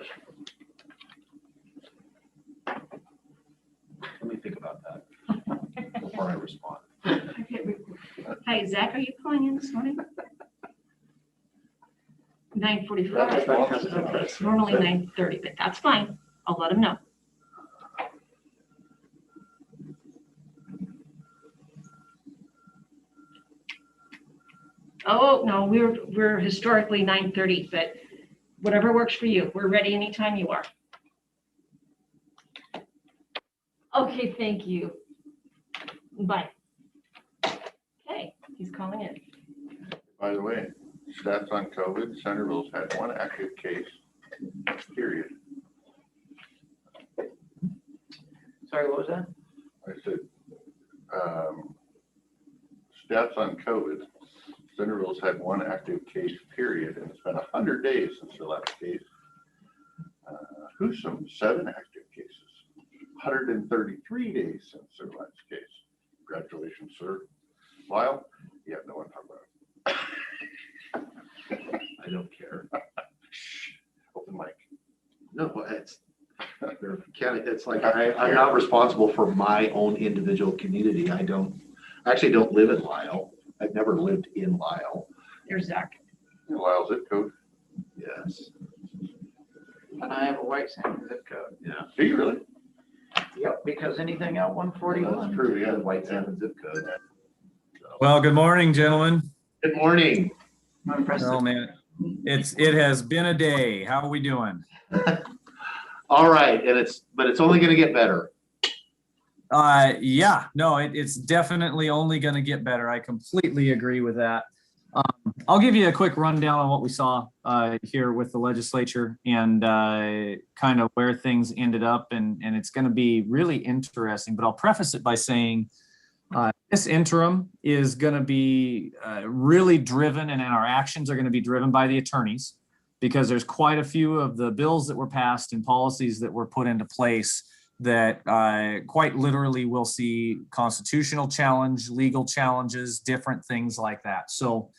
question. Let me think about that before I respond. Okay. Hi, Zach, are you calling in this morning? 9:45. It's normally 9:30, but that's fine. I'll let him know. Oh, no, we're historically 9:30, but whatever works for you. We're ready anytime you are. Okay, thank you. Bye. Okay, he's calling in. By the way, stats on COVID, Centerville's had one active case, period. Sorry, what was that? I said, stats on COVID, Centerville's had one active case, period, and it's been 100 days since their last case. Houston, 7 active cases, 133 days since their last case. Congratulations, sir. Lyle, you have no one to talk about. I don't care. Open mic. No, it's like I'm not responsible for my own individual community. I actually don't live in Lyle. I've never lived in Lyle. There's Zach. Lyle zip code. Yes. And I have a White Sands zip code. Yeah. Do you really? Yep, because anything out 141. That's true. Yeah, White Sands zip code. Well, good morning, gentlemen. Good morning. I'm President. Oh man, it has been a day. How are we doing? All right, and it's only going to get better. Yeah, no, it's definitely only going to get better. I completely agree with that. I'll give you a quick rundown on what we saw here with the legislature and kind of where things ended up, and it's going to be really interesting. But I'll preface it by saying this interim is going to be really driven, and our actions are going to be driven by the attorneys, because there's quite a few of the bills that were passed and policies that were put into place that quite literally will see constitutional challenge, legal challenges, different things like that. So,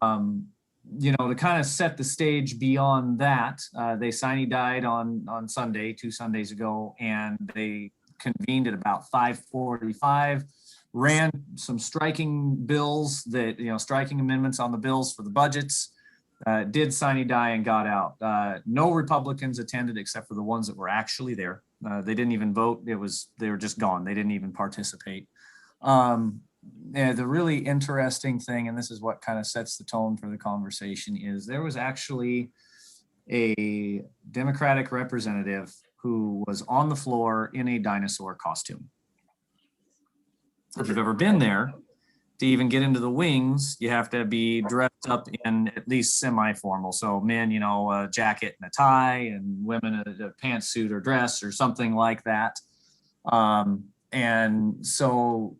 to kind of set the stage beyond that, they sine-died on Sunday, 2 Sundays ago, and they convened at about 5:45, ran some striking bills that, striking amendments on the bills for the budgets, did sine-die and got out. No Republicans attended except for the ones that were actually there. They didn't even vote. They were just gone. They didn't even participate. The really interesting thing, and this is what kind of sets the tone for the conversation, is there was actually a Democratic representative who was on the floor in a dinosaur costume. If you've ever been there, to even get into the wings, you have to be dressed up in at least semi-formal. So men, a jacket and a tie, and women a pantsuit or dress or something like that. And so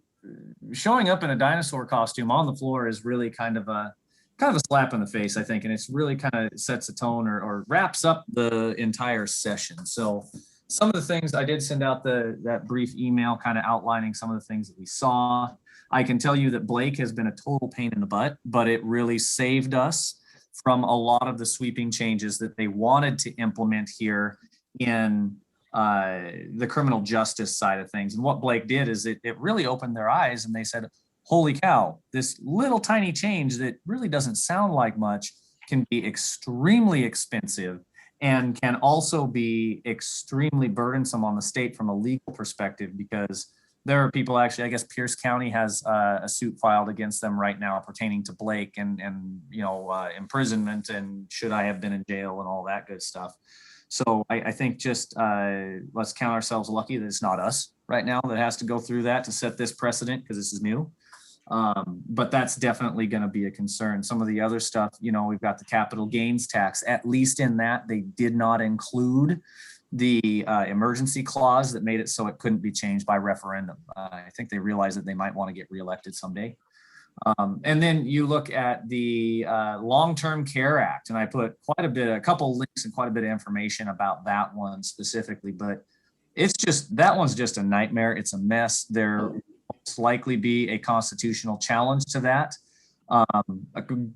showing up in a dinosaur costume on the floor is really kind of a slap in the face, I think. And it's really kind of sets a tone or wraps up the entire session. So some of the things I did send out that brief email kind of outlining some of the things that we saw. I can tell you that Blake has been a total pain in the butt, but it really saved us from a lot of the sweeping changes that they wanted to implement here in the criminal justice side of things. And what Blake did is it really opened their eyes, and they said, holy cow, this little tiny change that really doesn't sound like much can be extremely expensive and can also be extremely burdensome on the state from a legal perspective, because there are people actually, I guess Pierce County has a suit filed against them right now pertaining to Blake and imprisonment and should I have been in jail and all that good stuff. So I think just let's count ourselves lucky that it's not us right now that has to go through that to set this precedent, because this is new. But that's definitely going to be a concern. Some of the other stuff, we've got the capital gains tax. At least in that, they did not include the emergency clause that made it so it couldn't be changed by referendum. I think they realized that they might want to get reelected someday. And then you look at the Long-Term Care Act, and I put a couple links and quite a bit of information about that one specifically, but that one's just a nightmare. It's a mess. There will most likely be a constitutional challenge to that. A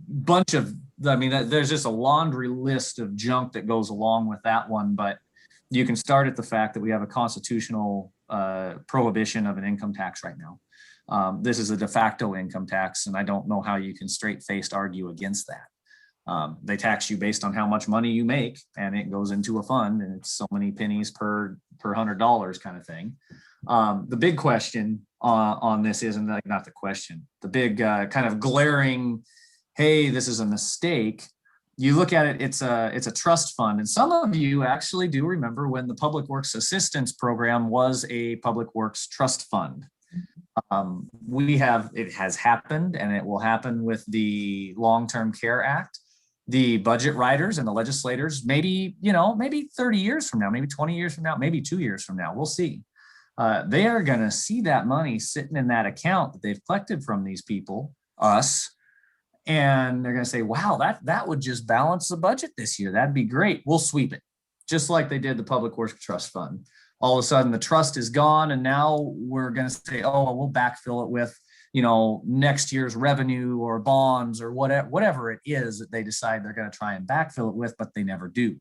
bunch of I mean, there's just a laundry list of junk that goes along with that one, but you can start at the fact that we have a constitutional prohibition of an income tax right now. This is a de facto income tax, and I don't know how you can straight-faced argue against that. They tax you based on how much money you make, and it goes into a fund, and it's so many pennies per $100 kind of thing. The big question on this isn't like, not the question, the big kind of glaring, hey, this is a mistake. You look at it, it's a trust fund. And some of you actually do remember when the Public Works Assistance Program was a Public Works Trust Fund. It has happened, and it will happen with the Long-Term Care Act. The budget writers and the legislators, maybe 30 years from now, maybe 20 years from now, maybe 2 years from now, we'll see. They are going to see that money sitting in that account that they've collected from these people, us, and they're going to say, wow, that would just balance the budget this year. That'd be great. We'll sweep it, just like they did the Public Works Trust Fund. All of a sudden, the trust is gone, and now we're going to say, oh, we'll backfill it with next year's revenue or bonds or whatever it is that they decide they're going to try and backfill it with, but they never do.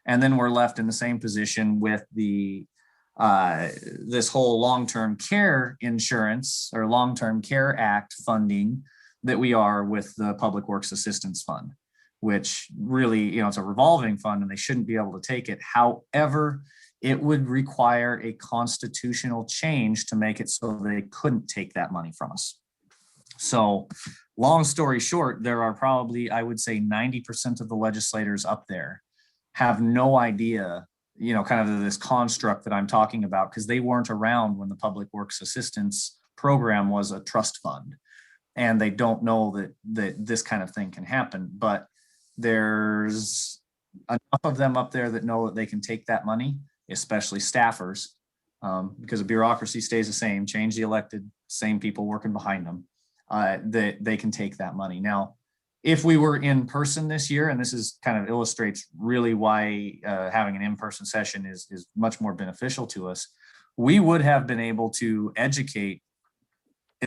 And then we're left in the same position with the this whole long-term care insurance or long-term care act funding that we are with the Public Works Assistance Fund, which really, it's a revolving fund and they shouldn't be able to take it. However, it would require a constitutional change to make it so they couldn't take that money from us. So long story short, there are probably, I would say 90% of the legislators up there have no idea, kind of this construct that I'm talking about, because they weren't around when the Public Works Assistance Program was a trust fund. And they don't know that this kind of thing can happen. But there's enough of them up there that know that they can take that money, especially staffers, because the bureaucracy stays the same, change the elected, same people working behind them, that they can take that money. Now, if we were in person this year, and this is kind of illustrates really why having an in-person session is much more beneficial to us, we would have been able to educate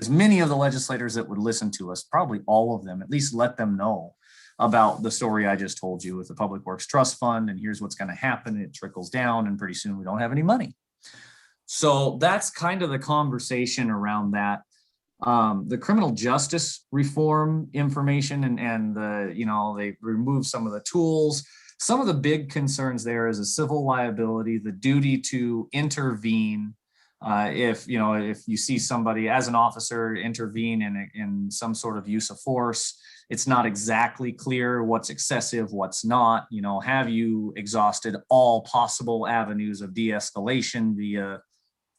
as many of the legislators that would listen to us, probably all of them, at least let them know about the story I just told you with the Public Works Trust Fund, and here's what's going to happen. It trickles down, and pretty soon we don't have any money. So that's kind of the conversation around that. The criminal justice reform information and they remove some of the tools. Some of the big concerns there is a civil liability, the duty to intervene. If you see somebody as an officer intervene in some sort of use of force, it's not exactly clear what's excessive, what's not. Have you exhausted all possible avenues of de-escalation via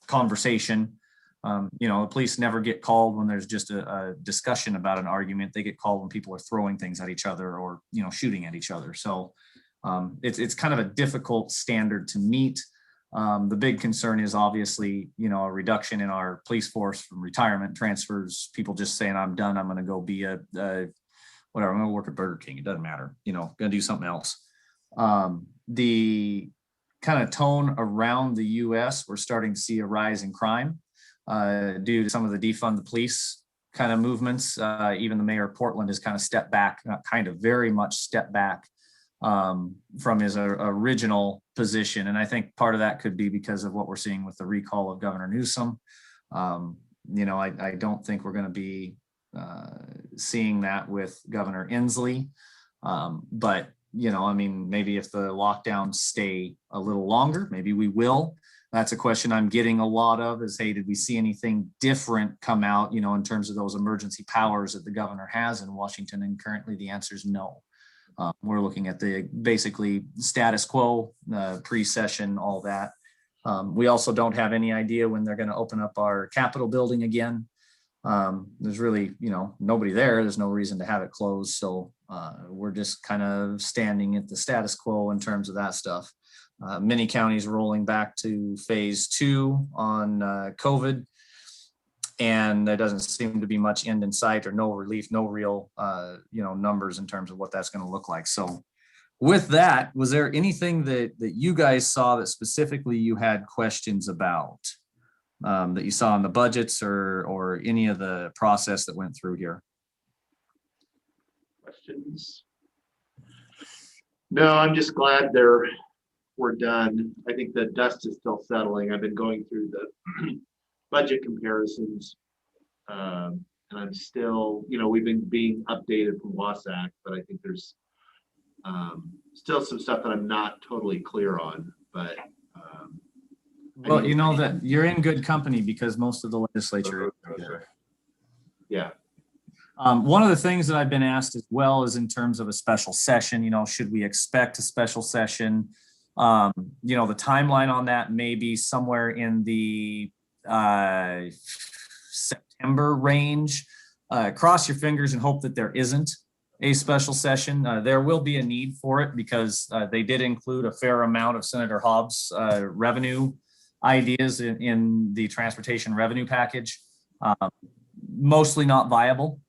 conversation? The police never get called when there's just a discussion about an argument. They get called when people are throwing things at each other or shooting at each other. So it's kind of a difficult standard to meet. The big concern is obviously, a reduction in our police force from retirement transfers, people just saying, I'm done. I'm going to go be whatever. I'm going to work at Burger King. It doesn't matter, going to do something else. The kind of tone around the US, we're starting to see a rise in crime due to some of the defund the police kind of movements. Even the mayor of Portland has kind of stepped back, not kind of very much stepped back from his original position. And I think part of that could be because of what we're seeing with the recall of Governor Newsom. I don't think we're going to be seeing that with Governor Inslee. But, maybe if the lockdowns stay a little longer, maybe we will. That's a question I'm getting a lot of is, hey, did we see anything different come out, in terms of those emergency powers that the governor has in Washington? And currently the answer is no. We're looking at the basically status quo, pre-session, all that. We also don't have any idea when they're going to open up our Capitol building again. There's really, nobody there. There's no reason to have it closed. So we're just kind of standing at the status quo in terms of that stuff. Many counties rolling back to phase 2 on COVID. And there doesn't seem to be much end in sight or no relief, no real, numbers in terms of what that's going to look like. So with that, was there anything that you guys saw that specifically you had questions about that you saw in the budgets or any of the process that went through here? Questions? No, I'm just glad we're done. I think the dust is still settling. I've been going through the budget comparisons. And I'm still, we've been being updated from WASAC, but I think there's still some stuff that I'm not totally clear on, but. Well, you know that you're in good company because most of the legislature. Yeah. One of the things that I've been asked as well is in terms of a special session, should we expect a special session? The timeline on that may be somewhere in the September range. Cross your fingers and hope that there isn't a special session. There will be a need for it because they did include a fair amount of Senator Hobbs' revenue ideas in the transportation revenue package. Mostly not viable.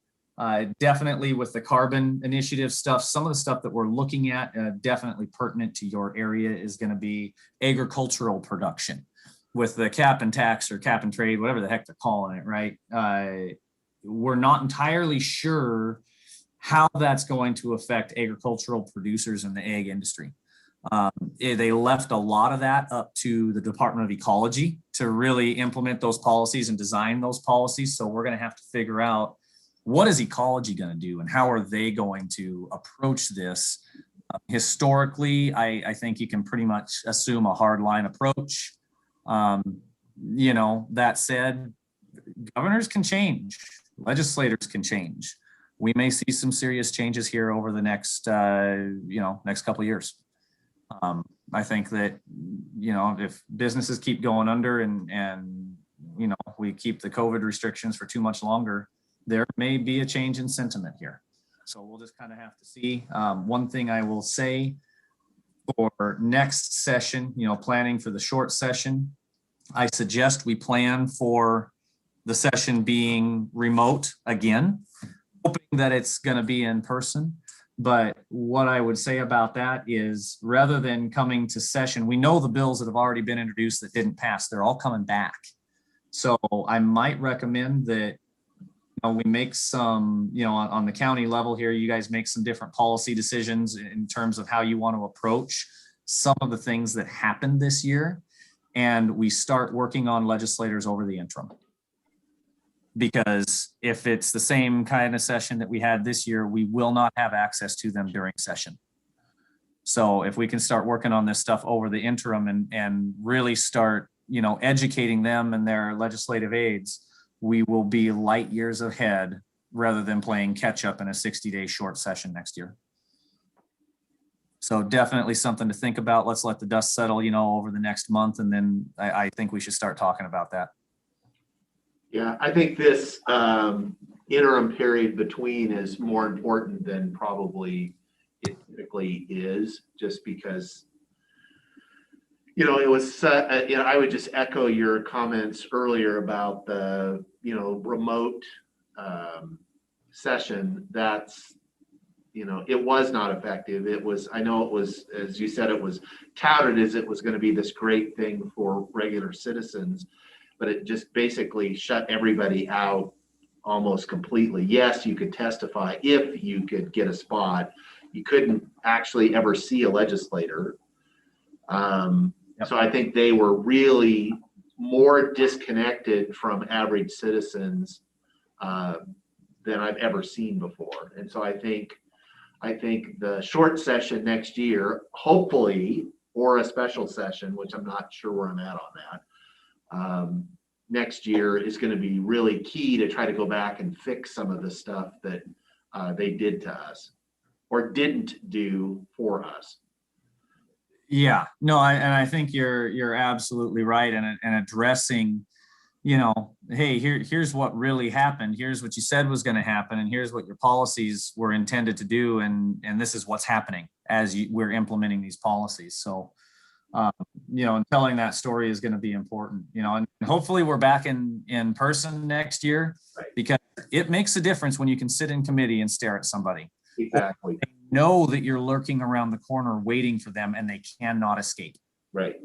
Definitely with the carbon initiative stuff, some of the stuff that we're looking at definitely pertinent to your area is going to be agricultural production with the cap and tax or cap and trade, whatever the heck they're calling it, right? We're not entirely sure how that's going to affect agricultural producers in the ag industry. They left a lot of that up to the Department of Ecology to really implement those policies and design those policies. So we're going to have to figure out what is ecology going to do and how are they going to approach this. Historically, I think you can pretty much assume a hardline approach. That said, governors can change, legislators can change. We may see some serious changes here over the next couple of years. I think that, if businesses keep going under and we keep the COVID restrictions for too much longer, there may be a change in sentiment here. So we'll just kind of have to see. One thing I will say for next session, planning for the short session, I suggest we plan for the session being remote again, hoping that it's going to be in person. But what I would say about that is rather than coming to session, we know the bills that have already been introduced that didn't pass, they're all coming back. So I might recommend that we make some, on the county level here, you guys make some different policy decisions in terms of how you want to approach some of the things that happened this year. And we start working on legislators over the interim. Because if it's the same kind of session that we had this year, we will not have access to them during session. So if we can start working on this stuff over the interim and really start, educating them and their legislative aides, we will be light years ahead rather than playing catch up in a 60-day short session next year. So definitely something to think about. Let's let the dust settle, over the next month. And then I think we should start talking about that. Yeah, I think this interim period between is more important than probably it typically is, just because, it was, I would just echo your comments earlier about the, remote session. That's, it was not effective. I know it was, as you said, it was touted as it was going to be this great thing for regular citizens, but it just basically shut everybody out almost completely. Yes, you could testify if you could get a spot. You couldn't actually ever see a legislator. So I think they were really more disconnected from average citizens than I've ever seen before. And so I think the short session next year, hopefully, or a special session, which I'm not sure where I'm at on that, next year is going to be really key to try to go back and fix some of the stuff that they did to us or didn't do for us. Yeah, no, I think you're absolutely right. And addressing, hey, here's what really happened. Here's what you said was going to happen. And here's what your policies were intended to do. And this is what's happening as we're implementing these policies. So, and telling that story is going to be important, and hopefully we're back in person next year, right? Because it makes a difference when you can sit in committee and stare at somebody. Exactly. They know that you're lurking around the corner waiting for them and they cannot escape. Right.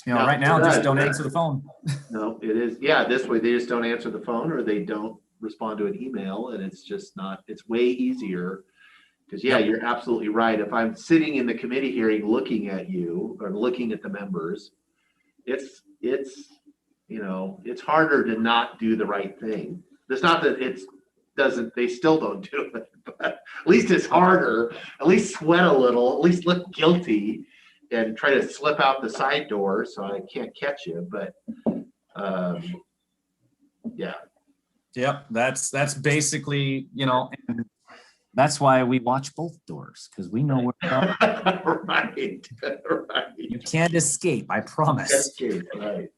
Right now, just don't answer the phone. No, it is. Yeah. This way they just don't answer the phone or they don't respond to an email, and it's just not, it's way easier. Because yeah, you're absolutely right. If I'm sitting in the committee hearing, looking at you or looking at the members, it's, it's harder to not do the right thing. It's not that they still don't do it, but at least it's harder, at least sweat a little, at least look guilty and try to slip out the side door so I can't catch you. But yeah. Yep, that's basically, and that's why we watch both doors, because we know where Right. you can't escape, I promise. Right.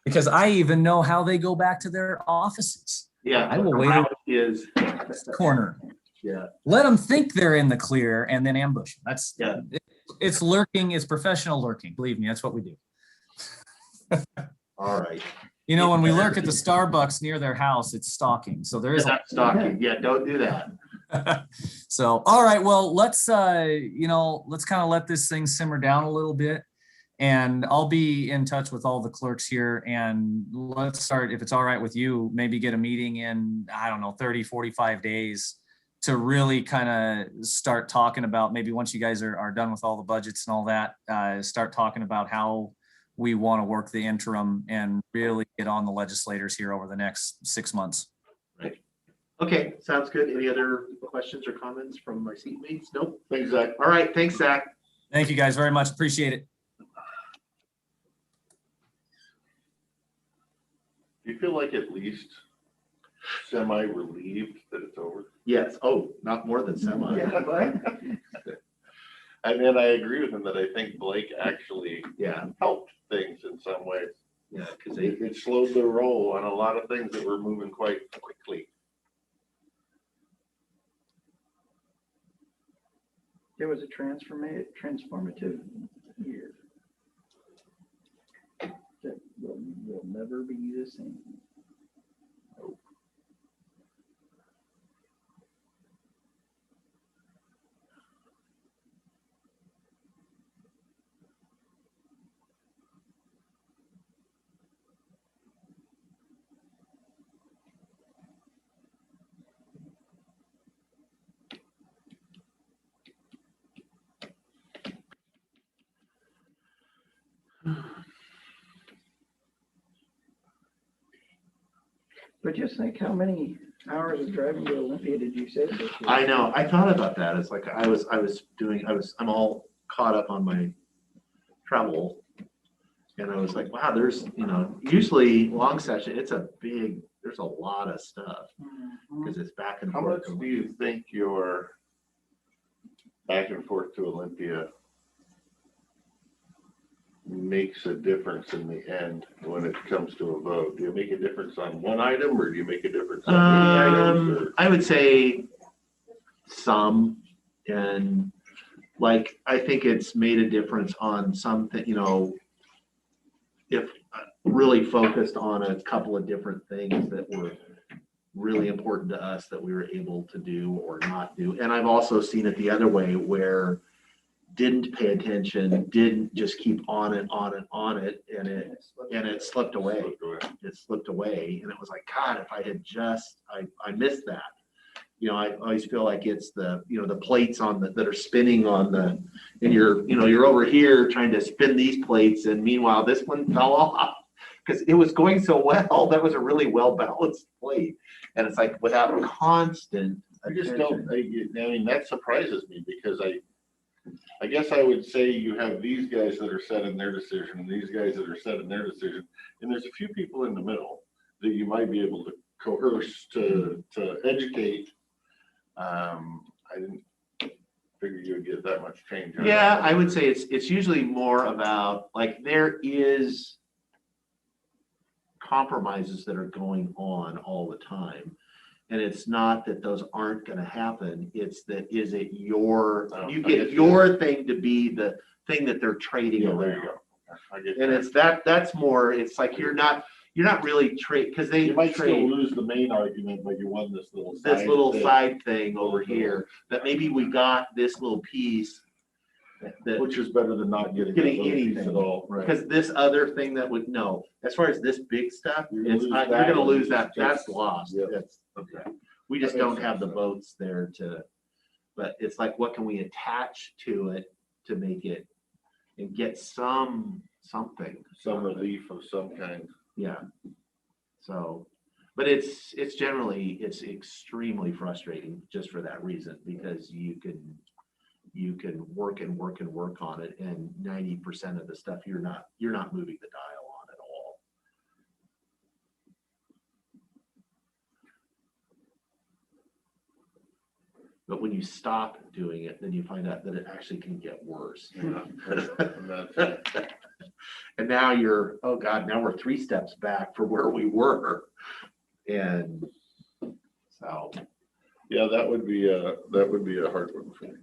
Because I even know how they go back to their offices. Yeah. I will wait in is the corner. yeah. Let them think they're in the clear and then ambush them. That's Yeah. It's lurking, it's professional lurking. Believe me, that's what we do. All right. When we lurk at the Starbucks near their house, it's stalking. So there is That's stalking. Yeah, don't do that. So, all right, well, let's kind of let this thing simmer down a little bit, and I'll be in touch with all the clerks here, and let's start, if it's all right with you, maybe get a meeting in, 30, 45 days to really kind of start talking about, maybe once you guys are done with all the budgets and all that, start talking about how we want to work the interim and really get on the legislators here over the next 6 months. Right. Okay, sounds good. Any other questions or comments from my seatmates? Nope. Thanks, Zach. All right, thanks, Zach. Thank you guys very much. Appreciate it. Do you feel like at least semi-relieved that it's over? Yes. Oh, not more than semi. And then I agree with him that I think Blake actually Yeah. helped things in some ways. Yeah, because It slowed the roll on a lot of things that were moving quite quickly. It was a transformative year. That will never be the same. But just think how many hours of driving to Olympia did you say this year? I know. I thought about that. It's like I'm all caught up on my travel. And I was like, wow, there's, usually long session, there's a lot of stuff because it's back and How forth. much do you think your back and forth to Olympia makes a difference in the end when it comes to a vote? Do you make a difference on one item, or do you make a difference on many items? Or? I would say some, and like, I think it's made a difference on something, if really focused on a couple of different things that were really important to us that we were able to do or not do. And I've also seen it the other way, where didn't pay attention, didn't just keep on it, and it slipped away. It slipped away, and it was like, God, if I had I missed that. I always feel like it's the plates that are spinning and you're over here trying to spin these plates, and meanwhile this one fell off because it was going so well. That was a really well balanced plate, and it's like without constant. I just don't. I mean, that surprises me, because I guess I would say you have these guys that are set in their decision and these guys that are set in their decision, and there's a few people in the middle that you might be able to coerce to educate. I didn't figure you would get that much change. Yeah, I would say it's usually more about, like, there is compromises that are going on all the time. And it's not that those aren't going to happen. It's that, is it you get your thing to be the thing that they're trading around. There you go. I get And that. it's that's more, it's like you're not really because they You might trade still lose the main argument, but you won this little thing. side thing over here, that maybe we got this little piece that Which is better than not getting anything at all. Right. because this other thing that would, no, as far as this big stuff, You're you're gonna lose going to that. lose that. That's lost. Yep. That's okay. We just That makes don't have the sense. votes there to But it's like, what can we attach to it to make it and get something? Some relief of some kind. Yeah. So, but it's extremely frustrating just for that reason, because you can work and work and work on it, and 90% of the stuff you're not moving the dial on at all. But when you stop doing it, then you find out that it actually can get worse. Yeah. And that's- And now you're, oh God, now we're 3 steps back from where we were. And so. Yeah, that would be a hard one for me.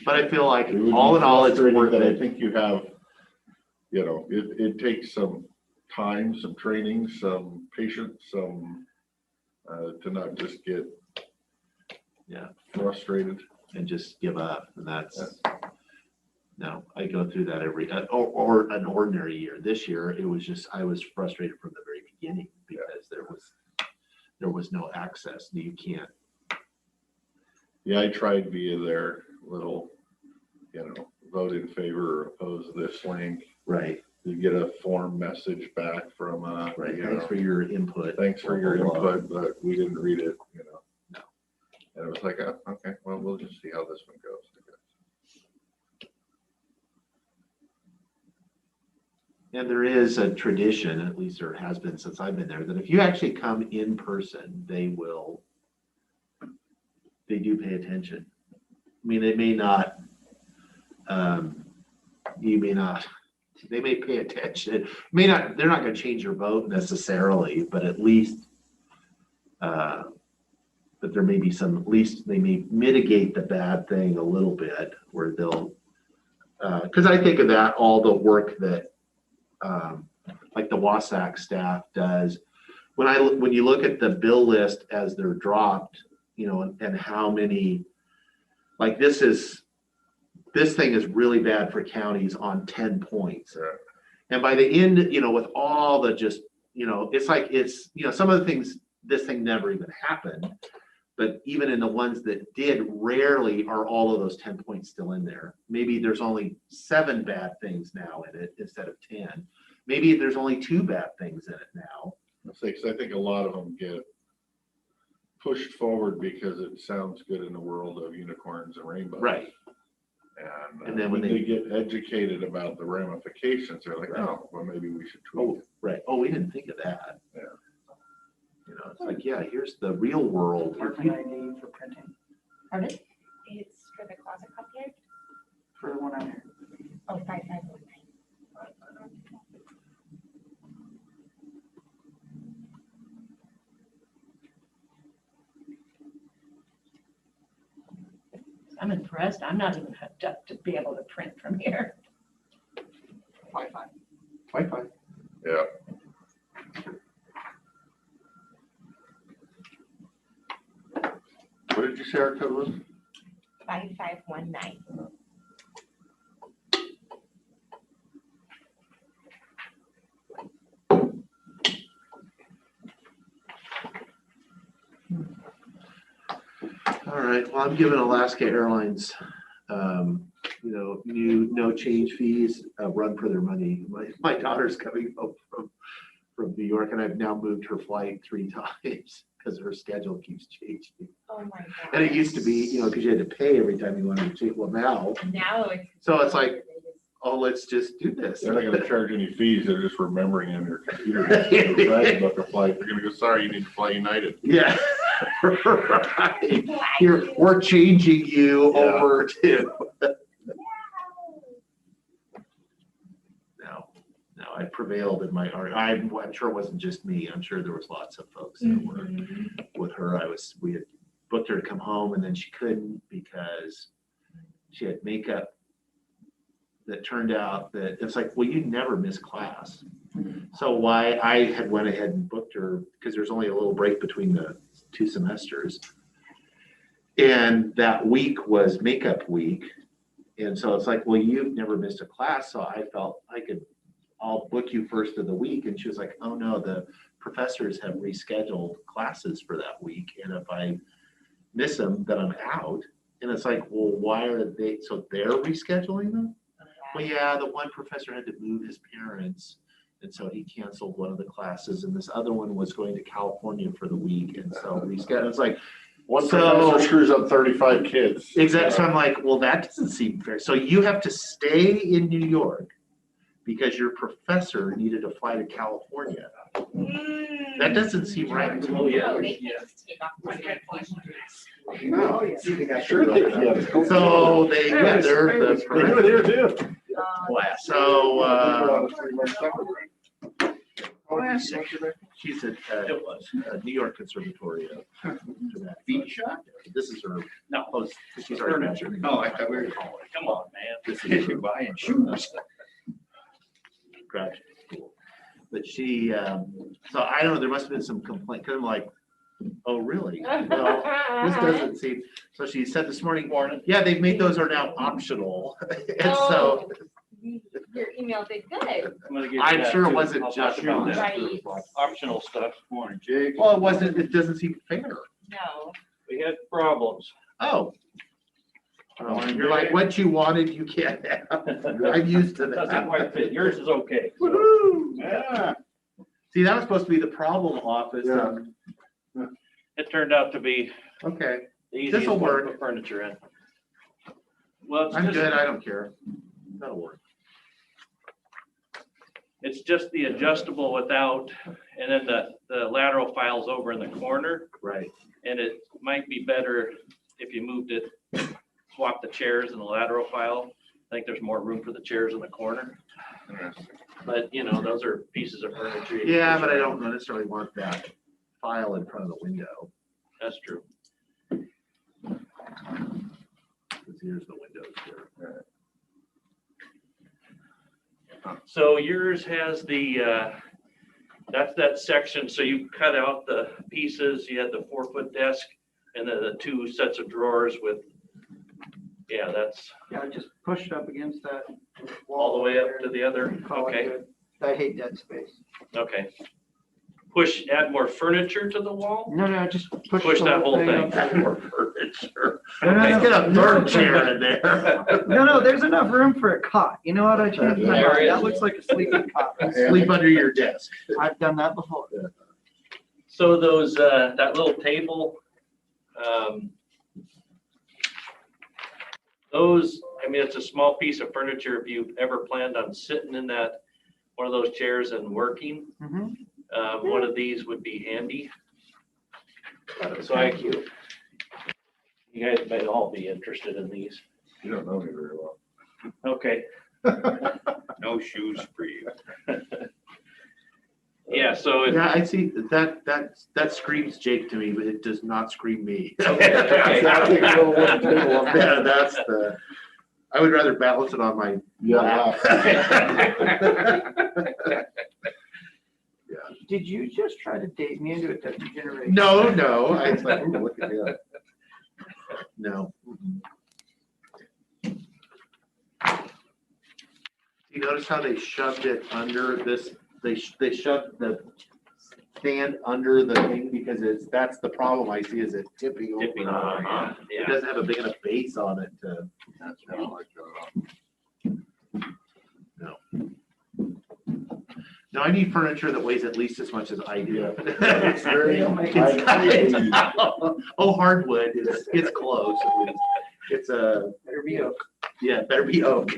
But I feel like It would be all in all, it's frustrating, worth but I it. think you have, it takes some time, some training, some patience, some, to not just get frustrated. And just give up. And that's, no, I go through that every, or an ordinary year. This year, it was just, I was frustrated from the very beginning because there was no access. You can't. Yeah, I tried via their little, vote in favor or oppose this link. Right. You get a form message back from, Right. Thanks for your input. thanks for your Blah, blah, blah. input, but we didn't read it, No. And it was like, oh, okay, well, we'll just see how this one goes. And there is a tradition, at least there has been since I've been there, that if you actually come in person, they do pay attention. I mean, they may not, they may pay attention. They're not going to change your vote necessarily, but at least, that there may be some, at least they may mitigate the bad thing a little bit, where they'll, because I think of that, all the work that, like the WASAC staff does. When you look at the bill list as they're dropped, and how many, like this thing is really bad for counties on 10 points. Yeah. And by the end, with all the just, it's like, some of the things, this thing never even happened. But even in the ones that did, rarely are all of those 10 points still in there. Maybe there's only 7 bad things now in it instead of 10. Maybe there's only 2 bad things in it now. Because I think a lot of them get pushed forward because it sounds good in the world of unicorns and rainbows. Right. And then when they get educated about the ramifications, they're like, Right. oh, well, maybe we should tweak it. Right. Oh, we didn't think of that. Yeah. It's like, yeah, here's the real world. Department ID for printing, Pardon? It's for the closet copier. for the one on here. Oh, 5519. I'm impressed. I'm not even hooked up to be able to print from here. Wi-Fi. Yeah. What did you say our code was? 5519. All right. Well, I'm giving Alaska Airlines, new no change fees, run for their money. My daughter's coming home from New York, and I've now moved her flight 3 times because her schedule keeps changing. Oh my god. And it used to be, because you had to pay every time you wanted to change. Well, now, Now it's. so it's like, oh, let's just do this. They're not gonna charge any fees, they're just remembering on your computer. Right, book a flight, they're gonna go, sorry, you need to fly United. Yeah. Right. Here, we're changing you Yeah. over to. No, I prevailed in my art. I'm sure it wasn't just me. I'm sure there was lots of folks that were with her. We had booked her to come home, and then she couldn't because she had makeup that turned out that it's like, well, you never miss class. So why I had went ahead and booked her, because there's only a little break between the 2 semesters. And that week was makeup week. And so it's like, well, you've never missed a class. So I felt I'll book you first of the week. And she was like, oh no, the professors have rescheduled classes for that week. And if I miss them that I'm out. And it's like, well, why are they, so they're rescheduling them? Well, yeah, the one professor had to move his parents, and so he canceled one of the classes, and this other one was going to California for the week, and so rescheduled. It's like, One So- professor screws up 35 kids. exactly. So I'm like, well, that doesn't seem fair. So you have to stay in New York because your professor needed to fly to California. That doesn't seem right. Oh, yeah. They can just take off one of their questions. Sure they can. So they, yeah, they're the They do it here too. class. So, On a 3-month summer break. she's at It was. New York Conservatory. Feet shot? This is her. No. Oh, she's already mentioned. No, I thought we were calling. Come on, man. This is You're buying shoes. graduate school. But she, so I don't know, there must have been some complaint, because I'm like, oh, really? No, this doesn't seem, so she said this morning, yeah, they've made those are now optional. And so, Your email did good. I'm sure it wasn't just about that. Right. Optional stuff. Morning, Jake. Well, it wasn't, it doesn't seem fair. No. We had problems. Oh. Oh, you're like, what you wanted, you can't have. I'm used to Doesn't quite fit. that. Yours is okay. Woo-hoo. Yeah. See, that was supposed to be the problem office. Yeah. It turned out to be Okay, the easiest This'll one to work. put furniture in. Well, it's I'm just, good, I don't care. That'll work. it's just the adjustable without, and then the lateral file's over in the corner. Right. And it might be better if you moved it, swap the chairs in the lateral file. I think there's more room for the chairs in the corner. But, you know, those are pieces of furniture. you can Yeah, push but I around. don't necessarily want that file in front of the window. That's true. Because here's the windows here. So yours has the, that's that section, so you cut out the pieces, you had the 4-foot desk, and then the 2 sets of drawers with, yeah, that's Yeah, just push it up against that wall. all the way up to the other, Call it okay, good. I hate that space. okay. Push, add more furniture to the wall? No, just Push push the that whole thing. up there. More furniture. No, Let's get a third chair in there. No, there's enough room for a cot. You know what I changed my There mind? is. That looks like a sleeping cot. Sleep under your desk. I've done that before. So those, that little table, those, I mean, it's a small piece of furniture. If you've ever planned on sitting in that, one of those chairs and working, Mhm. one of these would be handy. So you guys might all be interested in these. You don't know me very well. Okay. No shoes for you. Yeah, so it- Yeah, I see that screams Jake to me, but it does not scream me. Okay. Yeah, that's the, I would rather balance it on my lap. Did you just try to date me into a different generation? No, I was like, ooh, look at that. No. You notice how they shoved it under this, they shoved the stand under the thing because that's the problem I see is it tipping over. Tipping over, yeah, It yeah. doesn't have a big enough base on it to, That's kind of like, no, I need furniture that weighs at least as much as I do. It's very- Oh, hardwood, it's close. It's a, Better be oak. yeah, better be oak.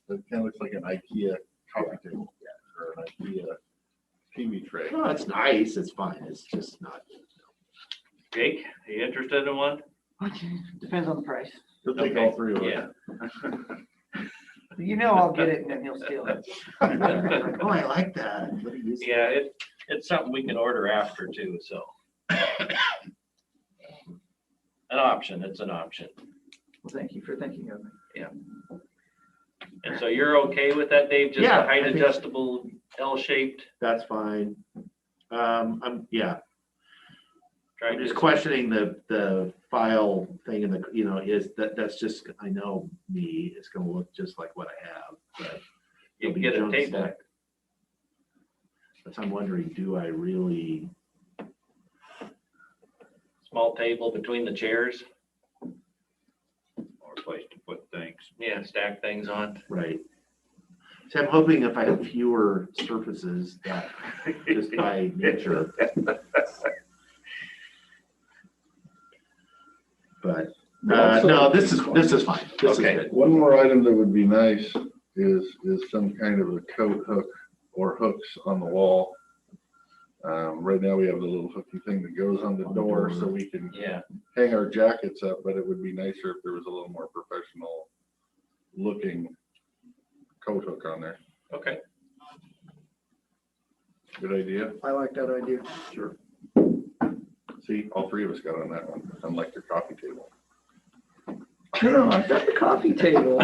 It kind of looks like an IKEA coffee table or an IKEA TV tray. No, it's nice, it's fine, it's just not. Jake, are you interested in one? Depends on the price. He'll take all three of us. Yeah. You know I'll get it and then he'll steal it. Oh, I like that. Let me use it. Yeah, it's something we can order after too, so. An option, it's an option. Well, thank you for thinking of me. And so you're okay with that, Dave? Just Yeah, a height I think- adjustable L-shaped? That's fine. I'm Try and just get- questioning the file thing and is that's just, I know me, it's gonna look just like what I have, but. You it'll can be get a junk table. stacked. But I'm wondering, do I really? small table between the chairs. Or a place to put things. Yeah, stack things on. Right. So I'm hoping if I have fewer surfaces that just by nature. But, no, this is fine. This is Okay. good. One more item that would be nice is some kind of a coat hook or hooks on the wall. Right now we have the little hooky thing that goes on the door so we can Yeah. hang our jackets up, but it would be nicer if there was a little more professional looking coat hook on there. Okay. Good idea. I like that idea. Sure. See, all three of us got on that one, unlike your coffee table. No, I've got the coffee table.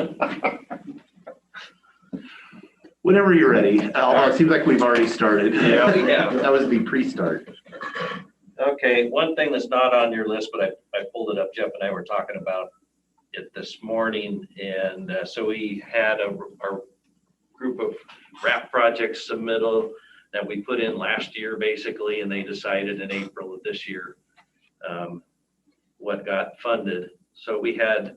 Whenever you're ready. It seems like we've already started. Yeah. That was the pre-start. Okay, one thing that's not on your list, but I pulled it up, Jeff and I were talking about it this morning. And so we had our group of RAP projects submittal that we put in last year, basically, and they decided in April of this year what got funded. So we had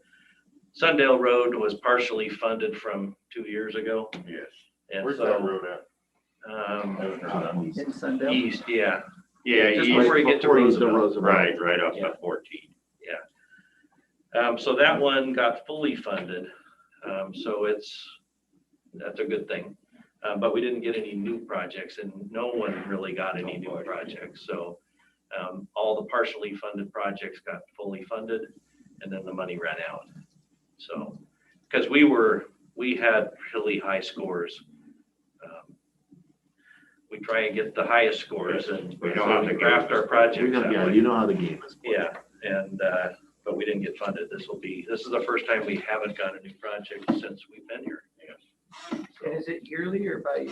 Sundale Road was partially funded from 2 years ago. Yes. And Where's so, that road at? I haven't heard that. In Sundale. east, yeah. Yeah, Just you- before you get to Before you get to Roosevelt. right off Yeah. the 14. So that one got fully funded. So that's a good thing. But we didn't get any new projects and no one really got any new projects. So all the partially funded projects got fully funded and then the money ran out. So, because we had really high scores. We try and get the highest scores and We know so how we the craft game our is. projects that Yeah, way. you know how the game is. Yeah, and, but we didn't get funded. This is the first time we haven't got a new project since we've been here. And is it yearly or by?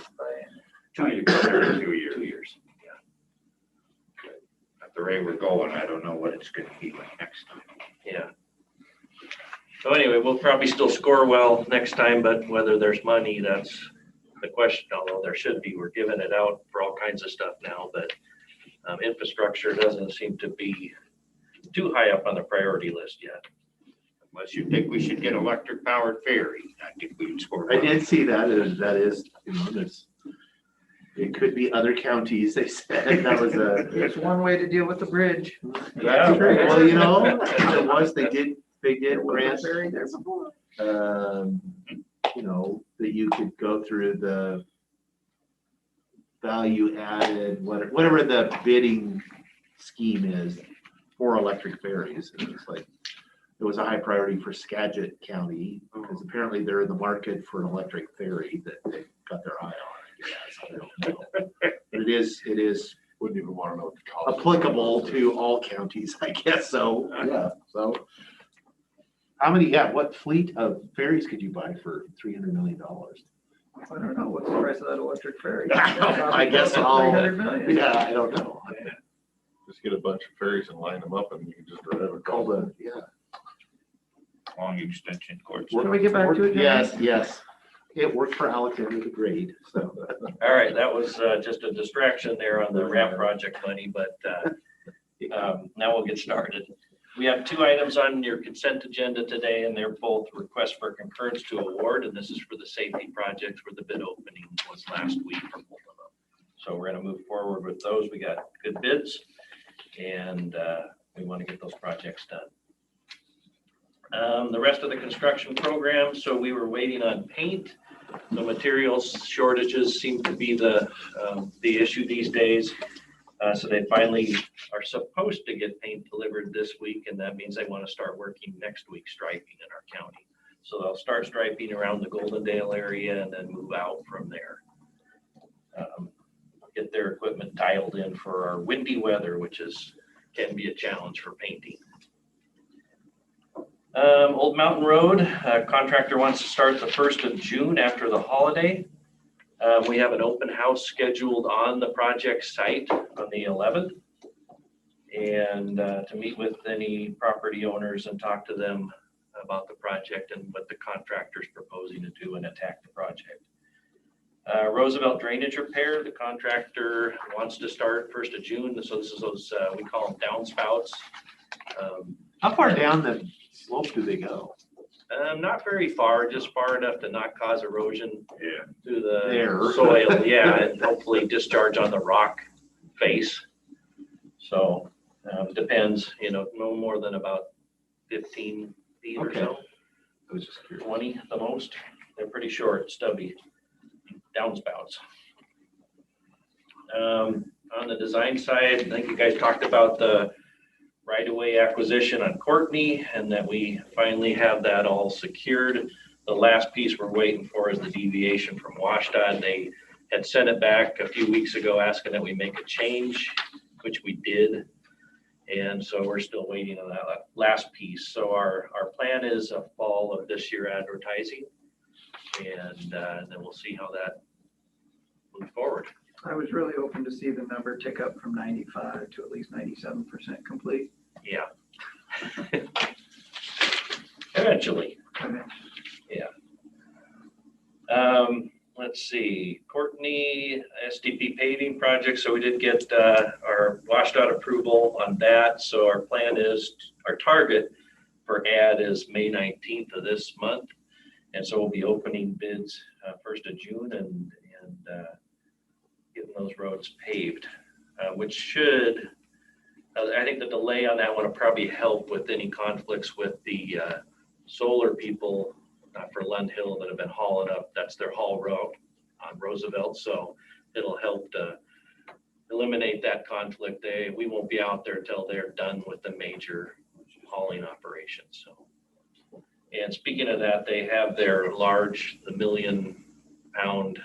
2 years. 2 years. 2 years. At the rate we're going, I don't know what it's gonna be like next time. Yeah. So anyway, we'll probably still score well next time, but whether there's money, that's the question, although there should be. We're giving it out for all kinds of stuff now, but infrastructure doesn't seem to be too high up on the priority list yet. Unless you think we should get electric powered ferry, I think we would score. I well. did see that, that is, it could be other counties, they said, that was a. It's one way to deal with the bridge. Yeah. Well, it was, they did grant, Buried there before. that you could go through the value added, whatever the bidding scheme is for electric ferries. And it's like, it was a high priority for Skagit County, because apparently they're in the market for an electric ferry that they got their eye on, I guess. I don't know. But it is Wouldn't even want to know what the cost. applicable to all counties, I guess, so, yeah, so. How many, what fleet of ferries could you buy for $300 million? I don't know, what's the price of that electric ferry? I guess I'll, 300 million. yeah, I don't know. Just get a bunch of ferries and line them up and you can just drive it. Call the, yeah. Long extension cords. Can we get back to it, Jeremy? Yes. It worked for Alexander the Great, so. All right, that was just a distraction there on the ramp project money, but now we'll get started. We have 2 items on your consent agenda today, and they're both requests for concurrence to award, and this is for the safety projects where the bid opening was last week for both of them. So we're gonna move forward with those. We got good bids, and we want to get those projects done. The rest of the construction program, so we were waiting on paint. The materials shortages seem to be the issue these days. So they finally are supposed to get paint delivered this week, and that means they want to start working next week striping in our county. So they'll start striping around the Goldendale area and then move out from there. Get their equipment dialed in for our windy weather, which can be a challenge for painting. Old Mountain Road, contractor wants to start the 1st of June after the holiday. We have an open house scheduled on the project site on the 11th. And to meet with any property owners and talk to them about the project and what the contractor's proposing to do and attack the project. Roosevelt drainage repair, the contractor wants to start 1st of June. So this is those, we call them downspouts. How far down the slope do they go? Not very far, just far enough to not cause erosion to the There. soil. Yeah, and hopefully discharge on the rock face. So depends, no more than about 15 feet or Okay. so, I was just curious. 20 at the most. They're pretty short, stubby downspouts. On the design side, I think you guys talked about the right-of-way acquisition on Courtney, and that we finally have that all secured. The last piece we're waiting for is the deviation from WashDOT. They had sent it back a few weeks ago asking that we make a change, which we did. And so we're still waiting on that last piece. So our plan is a fall of this year advertising, and then we'll see how that moves forward. I was really hoping to see the number tick up from 95 to at least 97% complete. Yeah. Eventually. Okay. Let's see, Courtney SDP paving project. So we did get our WashDOT approval on that. So our plan is, our target for ad is May 19th of this month. And so we'll be opening bids 1st of June and getting those roads paved, which should, I think the delay on that one will probably help with any conflicts with the solar people for Lund Hill that have been hauling up. That's their haul route on Roosevelt. So it'll help to eliminate that conflict. We won't be out there till they're done with the major hauling operations. So, and speaking of that, they have their large, the 1 million pound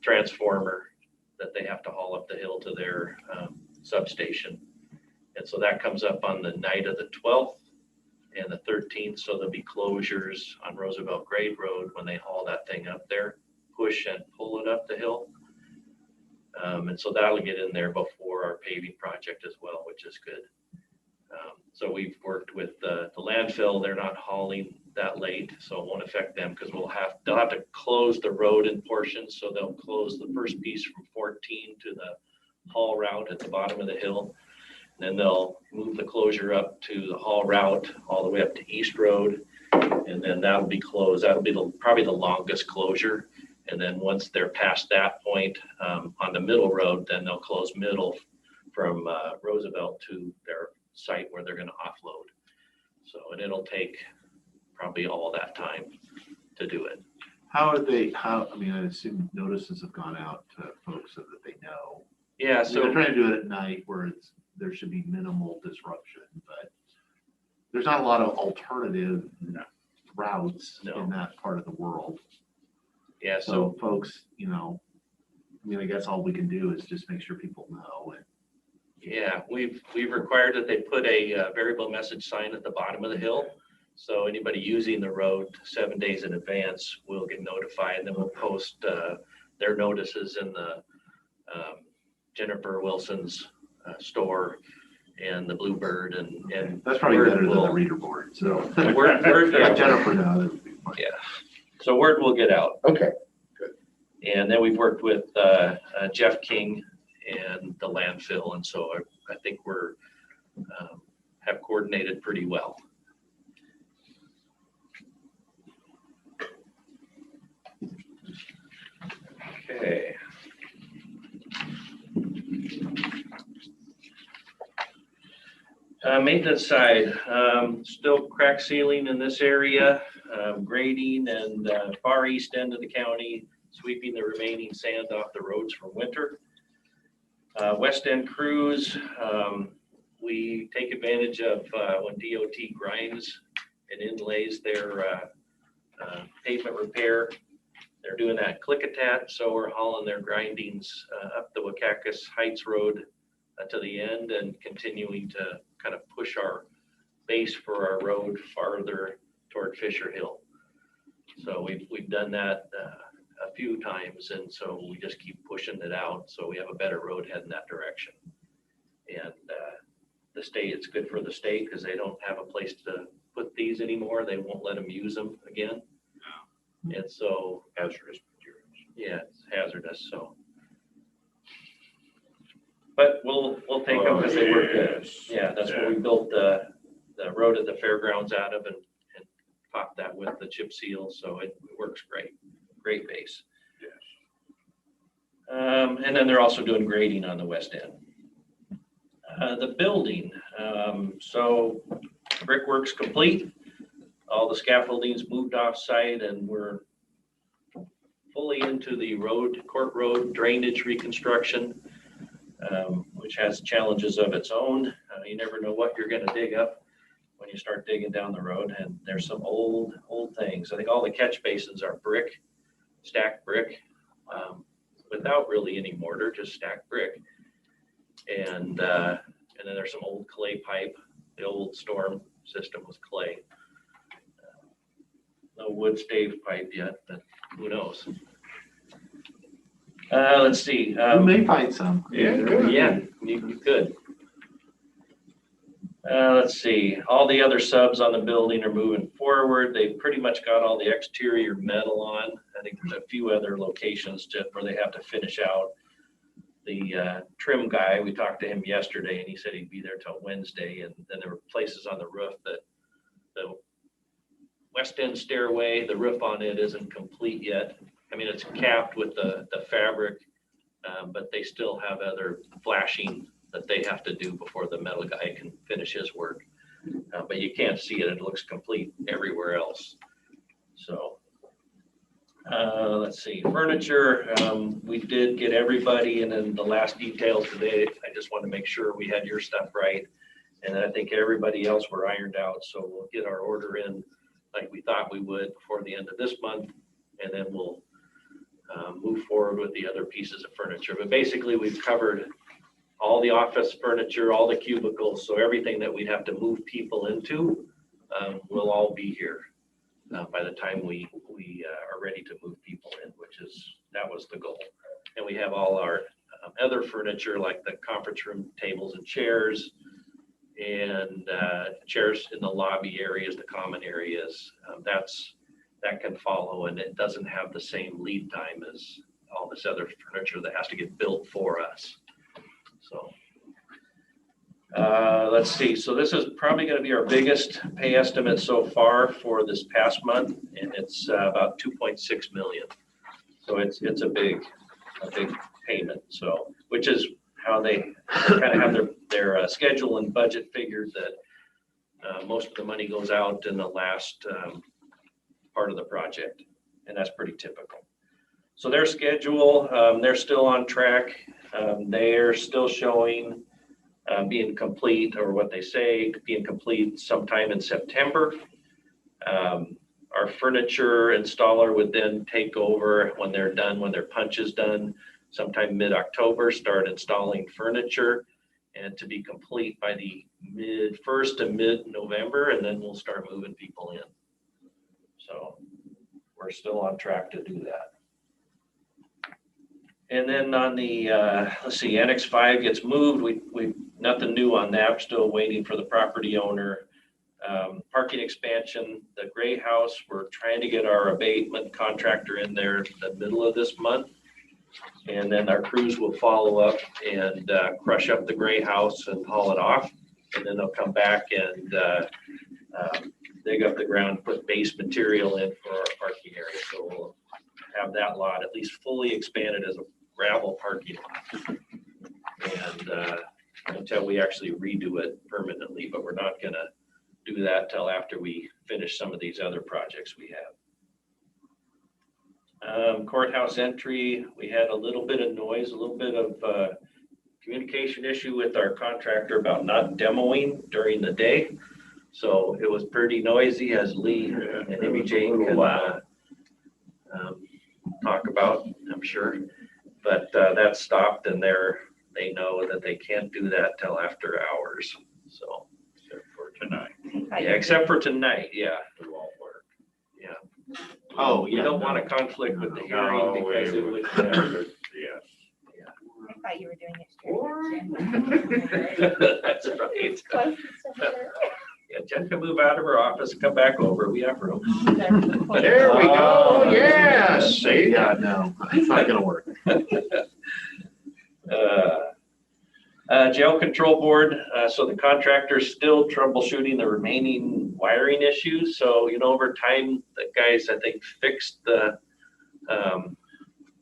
transformer that they have to haul up the hill to their substation. And so that comes up on the night of the 12th and the 13th. So there'll be closures on Roosevelt Grade Road when they haul that thing up there, push and pull it up the hill. And so that'll get in there before our paving project as well, which is good. So we've worked with the landfill. They're not hauling that late, so it won't affect them because they'll have to close the road in portions. So they'll close the first piece from 14 to the haul route at the bottom of the hill. Then they'll move the closure up to the haul route all the way up to East Road. And then that'll be closed. That'll be probably the longest closure. And then once they're past that point on the middle road, then they'll close middle from Roosevelt to their site where they're going to offload. So, and it'll take probably all that time to do it. I assume notices have gone out to folks so that they know. Yeah, So so they're trying to do it at night where there should be minimal disruption, but there's not a lot of alternative routes in that part of the world. yeah, So folks, I guess all we can do is just make sure people know. yeah, we've required that they put a variable message sign at the bottom of the hill. So anybody using the road 7 days in advance will get notified, and then we'll post their notices in the Jennifer Wilson's store and the Bluebird and That's probably word better than the will- reader board, so. Word, yeah. Jennifer, now, that would be fine. Yeah. So word will get out. Okay. And then we've worked with Jeff King and the landfill, and so I think we're have coordinated pretty well. Okay. Maintenance side, still crack sealing in this area, grading and far east end of the county, sweeping the remaining sand off the roads for winter. West end crews, we take advantage of when DOT grinds and inlays their pavement repair. They're doing that Klickitat, so we're hauling their grindings up the Wacacus Heights Road to the end and continuing to kind of push our base for our road farther toward Fisher Hill. So we've done that a few times, and so we just keep pushing it out so we have a better road heading that direction. And the state, it's good for the state because they don't have a place to put these anymore. They won't let them use them again. And so Hazardous material. Yeah, it's hazardous, so. But we'll take them because they work good. Yeah, that's what we built the road at the fairgrounds out of and topped that with the chip seal, so it works great. Great base. And then they're also doing grading on the west end. The building, so brickwork's complete. All the scaffolding's moved off site and we're fully into the court road drainage reconstruction, which has challenges of its own. You never know what you're gonna dig up when you start digging down the road, and there's some old things. I think all the catch basins are brick, stacked brick, without really any mortar, just stacked brick. And then there's some old clay pipe. The old storm system was clay. No wood stave pipe yet, but who knows? Let's see. You may find some. Yeah, good. Yeah, you could. Let's see, all the other subs on the building are moving forward. They've pretty much got all the exterior metal on. I think there's a few other locations where they have to finish out. The trim guy, we talked to him yesterday and he said he'd be there till Wednesday. And then there were places on the roof that the west end stairway, the roof on it isn't complete yet. I mean, it's capped with the fabric, but they still have other flashing that they have to do before the metal guy can finish his work. But you can't see it. It looks complete everywhere else. So let's see, furniture. We did get everybody, and then the last detail today, I just want to make sure we had your stuff right. And I think everybody else were ironed out. So we'll get our order in like we thought we would before the end of this month. And then we'll move forward with the other pieces of furniture. But basically we've covered all the office furniture, all the cubicles, so everything that we'd have to move people into will all be here by the time we are ready to move people in, that was the goal. And we have all our other furniture like the conference room tables and chairs, and chairs in the lobby areas, the common areas. That can follow, and it doesn't have the same lead time as all this other furniture that has to get built for us. So let's see. So this is probably going to be our biggest pay estimate so far for this past month, and it's about 2.6 million. So it's a big payment. So which is how they kind of have their schedule and budget figured that most of the money goes out in the last part of the project, and that's pretty typical. So their schedule, they're still on track. They're still showing being complete, or what they say being complete sometime in September. Our furniture installer would then take over when they're done, when their punch is done, sometime mid-October, start installing furniture, and to be complete by the first to mid-November, and then we'll start moving people in. So we're still on track to do that. And then on the, let's see, Annex 5 gets moved. We nothing new on that. We're still waiting for the property owner. Parking expansion, the Gray House, we're trying to get our abatement contractor in there the middle of this month. And then our crews will follow up and crush up the Gray House and haul it off. And then they'll come back and dig up the ground, put base material in for our parking area. So we'll have that lot at least fully expanded as a gravel parking lot. And until we actually redo it permanently, but we're not gonna do that till after we finish some of these other projects we have. Courthouse entry, we had a little bit of noise, a little bit of communication issue with our contractor about not demoing during the day. So it was pretty noisy, as Lee and Amy Jane can talk about, I'm sure. But that stopped, and they know that they can't do that till after hours. So Except for tonight. yeah, except for tonight, yeah. It won't work. Yeah. Oh, You yeah. don't want to conflict with the hearing No, because it would. Yes. I thought you were doing it. That's right. Close to September. Yeah, Jen can move out of her office, come back over. We have room. There we go, yes, see? Yeah, no, it's not gonna work. Jail control board, so the contractor's still troubleshooting the remaining wiring issues. So, over time, the guys, I think, fixed the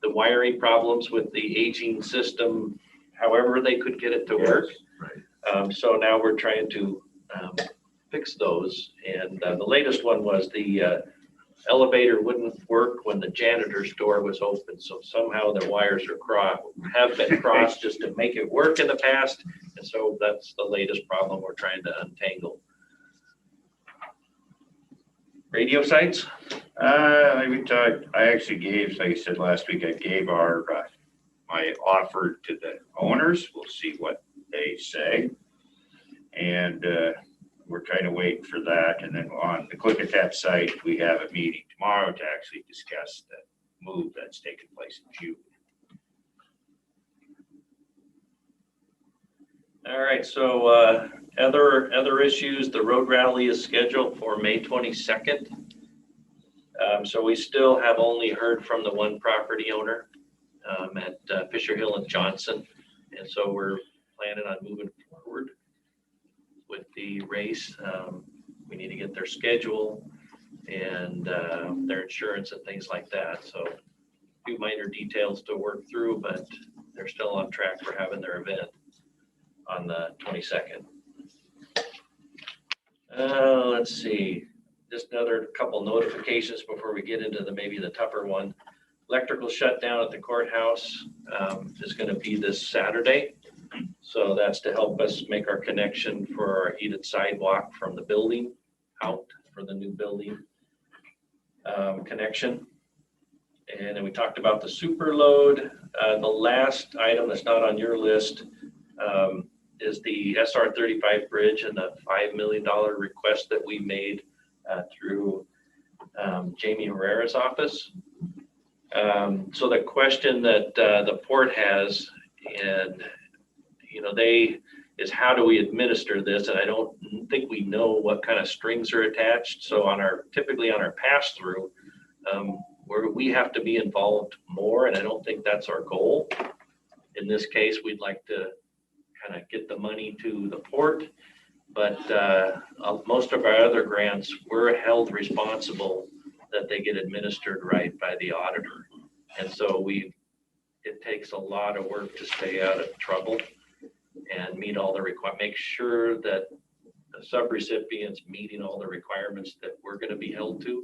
wiring problems with the aging system, however they could get it to work. Right. So now we're trying to fix those. And the latest one was the elevator wouldn't work when the janitor's door was open. So somehow the wires have been crossed just to make it work in the past. And so that's the latest problem we're trying to untangle. Radio sites? Like we talked, I actually gave, like I said last week, I gave my offer to the owners. We'll see what they say. And we're kind of waiting for that. And then on the Klickitat site, we have a meeting tomorrow to actually discuss the move that's taking place in June. All right, so other issues, the road rally is scheduled for May 22nd. So we still have only heard from the one property owner at Fisher Hill and Johnson. And so we're planning on moving forward with the race. We need to get their schedule and their insurance and things like that. So a few minor details to work through, but they're still on track for having their event on the 22nd. Let's see, just another couple notifications before we get into maybe the tougher one. Electrical shutdown at the courthouse is going to be this Saturday. So that's to help us make our connection for our heated sidewalk from the building out for the new building connection. And then we talked about the super load. The last item that's not on your list is the SR 35 bridge and the $5 million request that we made through Jamie Herrera's office. So the question that the port has, and is how do we administer this? And I don't think we know what kind of strings are attached. So typically on our pass through, where we have to be involved more, and I don't think that's our goal. In this case, we'd like to kind of get the money to the port, but most of our other grants, we're held responsible that they get administered right by the auditor. And so it takes a lot of work to stay out of trouble and meet all the make sure that the sub-recipients meeting all the requirements that we're going to be held to.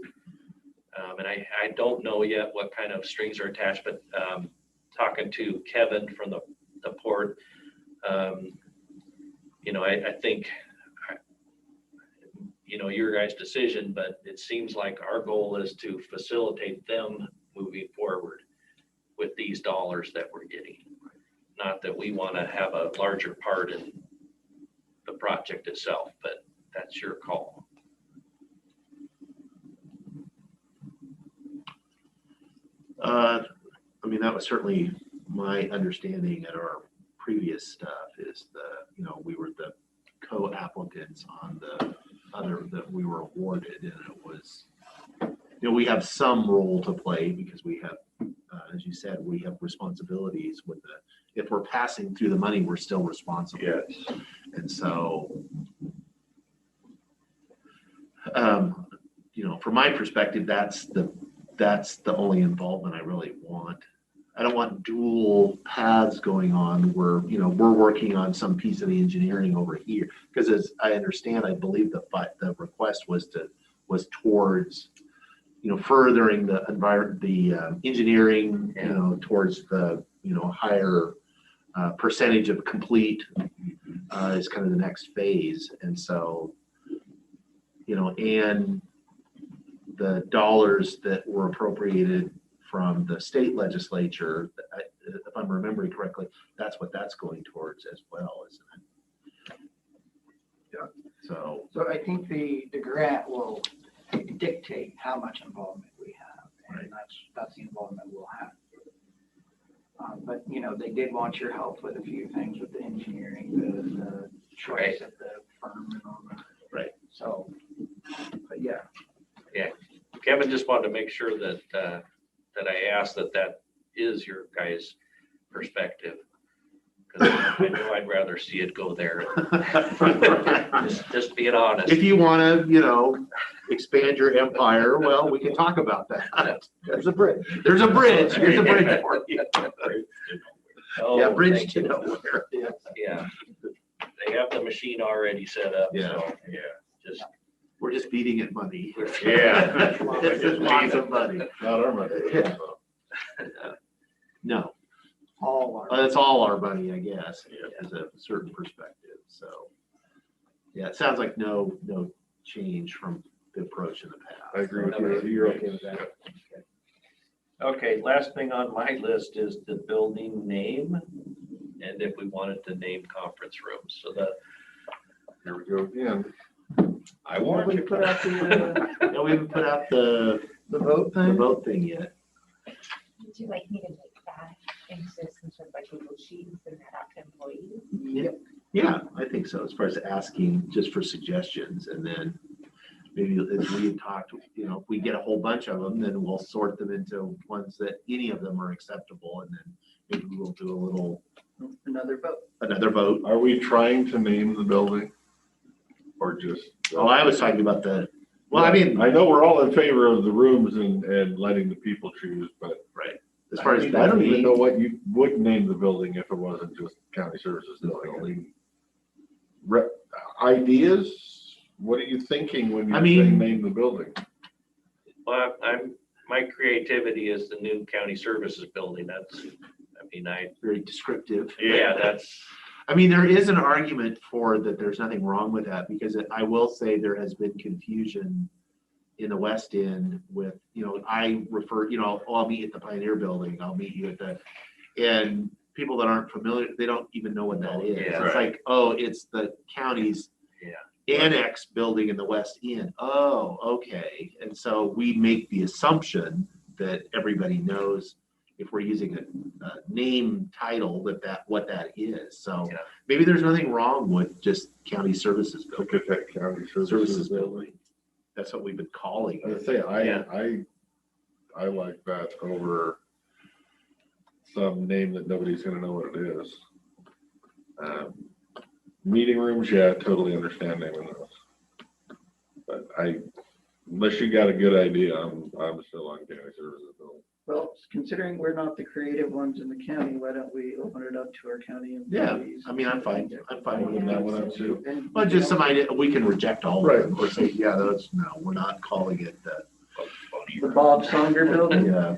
And I don't know yet what kind of strings are attached, but talking to Kevin from the port, I think, your guys' decision, but it seems like our goal is to facilitate them moving forward with these dollars that we're getting. Not that we want to have a larger part in the project itself, but that's your call. That was certainly my understanding at our previous stuff is we were the co-applicants on the other that we were awarded, and it was, we have some role to play because we have, as you said, we have responsibilities with if we're passing through the money, we're still responsible. Yes. And so, from my perspective, that's the only involvement I really want. I don't want dual paths going on where, we're working on some piece of the engineering over here. Because as I understand, I believe the request was towards, furthering the engineering, towards the, higher percentage of complete is kind of the next phase. And so, and the dollars that were appropriated from the state legislature, if I'm remembering correctly, that's what that's going towards as well, isn't it? Yeah. So I think the grant will dictate how much involvement we have, and that's the involvement we'll have. But they did want your help with a few things with the engineering, the choice of the firm and all that. Right. So, but yeah, Kevin just wanted to make sure that, that I asked that is your guys' perspective. Because I know I'd rather see it go there. Just being honest. If you want to, you know, expand your empire, well, we can talk about that. there's a bridge. There's a bridge. Here's a bridge for you. Oh, Yeah, bridge thank to you. nowhere. Yeah. They have the machine already set up, Yeah. so, yeah, just. We're just feeding it money. Yeah. It's just lots of money. Not our money. Yeah. No, All our. that's all our money, I guess, is a certain perspective. So, yeah, it sounds like no change from the approach in the past. I agree with you. You're okay with that? Okay, last thing on my list is the building name, and if we wanted to name conference rooms, so that Here we go again. I When wanted we to put out the No, we haven't put out the vote the thing, vote thing yet. Would you like me to make that into some sort of like Google Sheets and that out to employees? Yeah, I think so, as far as asking just for suggestions, and then maybe as we had talked, you know, if we get a whole bunch of them, then we'll sort them into ones that any of them are acceptable, and then maybe we'll do a little, another vote. another vote. Are we trying to name the building? Or just? Oh, I was talking about the, well, I mean, I know we're all in favor of the rooms and letting the people choose, but. as far as I the don't even name, know what you would name the building if it wasn't just county services building. Ideas? What are you thinking when I you're mean- saying name the building? well, my creativity is the new county services building, very descriptive. that's, I mean, there is an argument for that there's nothing wrong with that, because I will say there has been confusion in the West End with, you know, I refer, you know, I'll meet at the Pioneer Building, I'll meet you at the, and people that aren't familiar, they don't even know what that is. Yeah. It's like, oh, it's the county's annex building in the West End. Oh, okay. And so we make the assumption that everybody knows if we're using a name title that what that is. So Yeah. maybe there's nothing wrong with just county services building. Klickitat County Services Services building. Building. That's what we've been calling I it. would say, Yeah. I like that over some name that nobody's gonna know what it is. Meeting rooms, yeah, totally understand naming those. But unless you got a good idea, I'm still on county services building. Well, considering we're not the creative ones in the county, why don't we open it up to our county Yeah, employees? I mean, I'm fine with That one up too. And, Well, just some idea, we can reject all of Right. them or say, yeah, that's, no, we're not calling it that. The Bob Songer building, Yeah.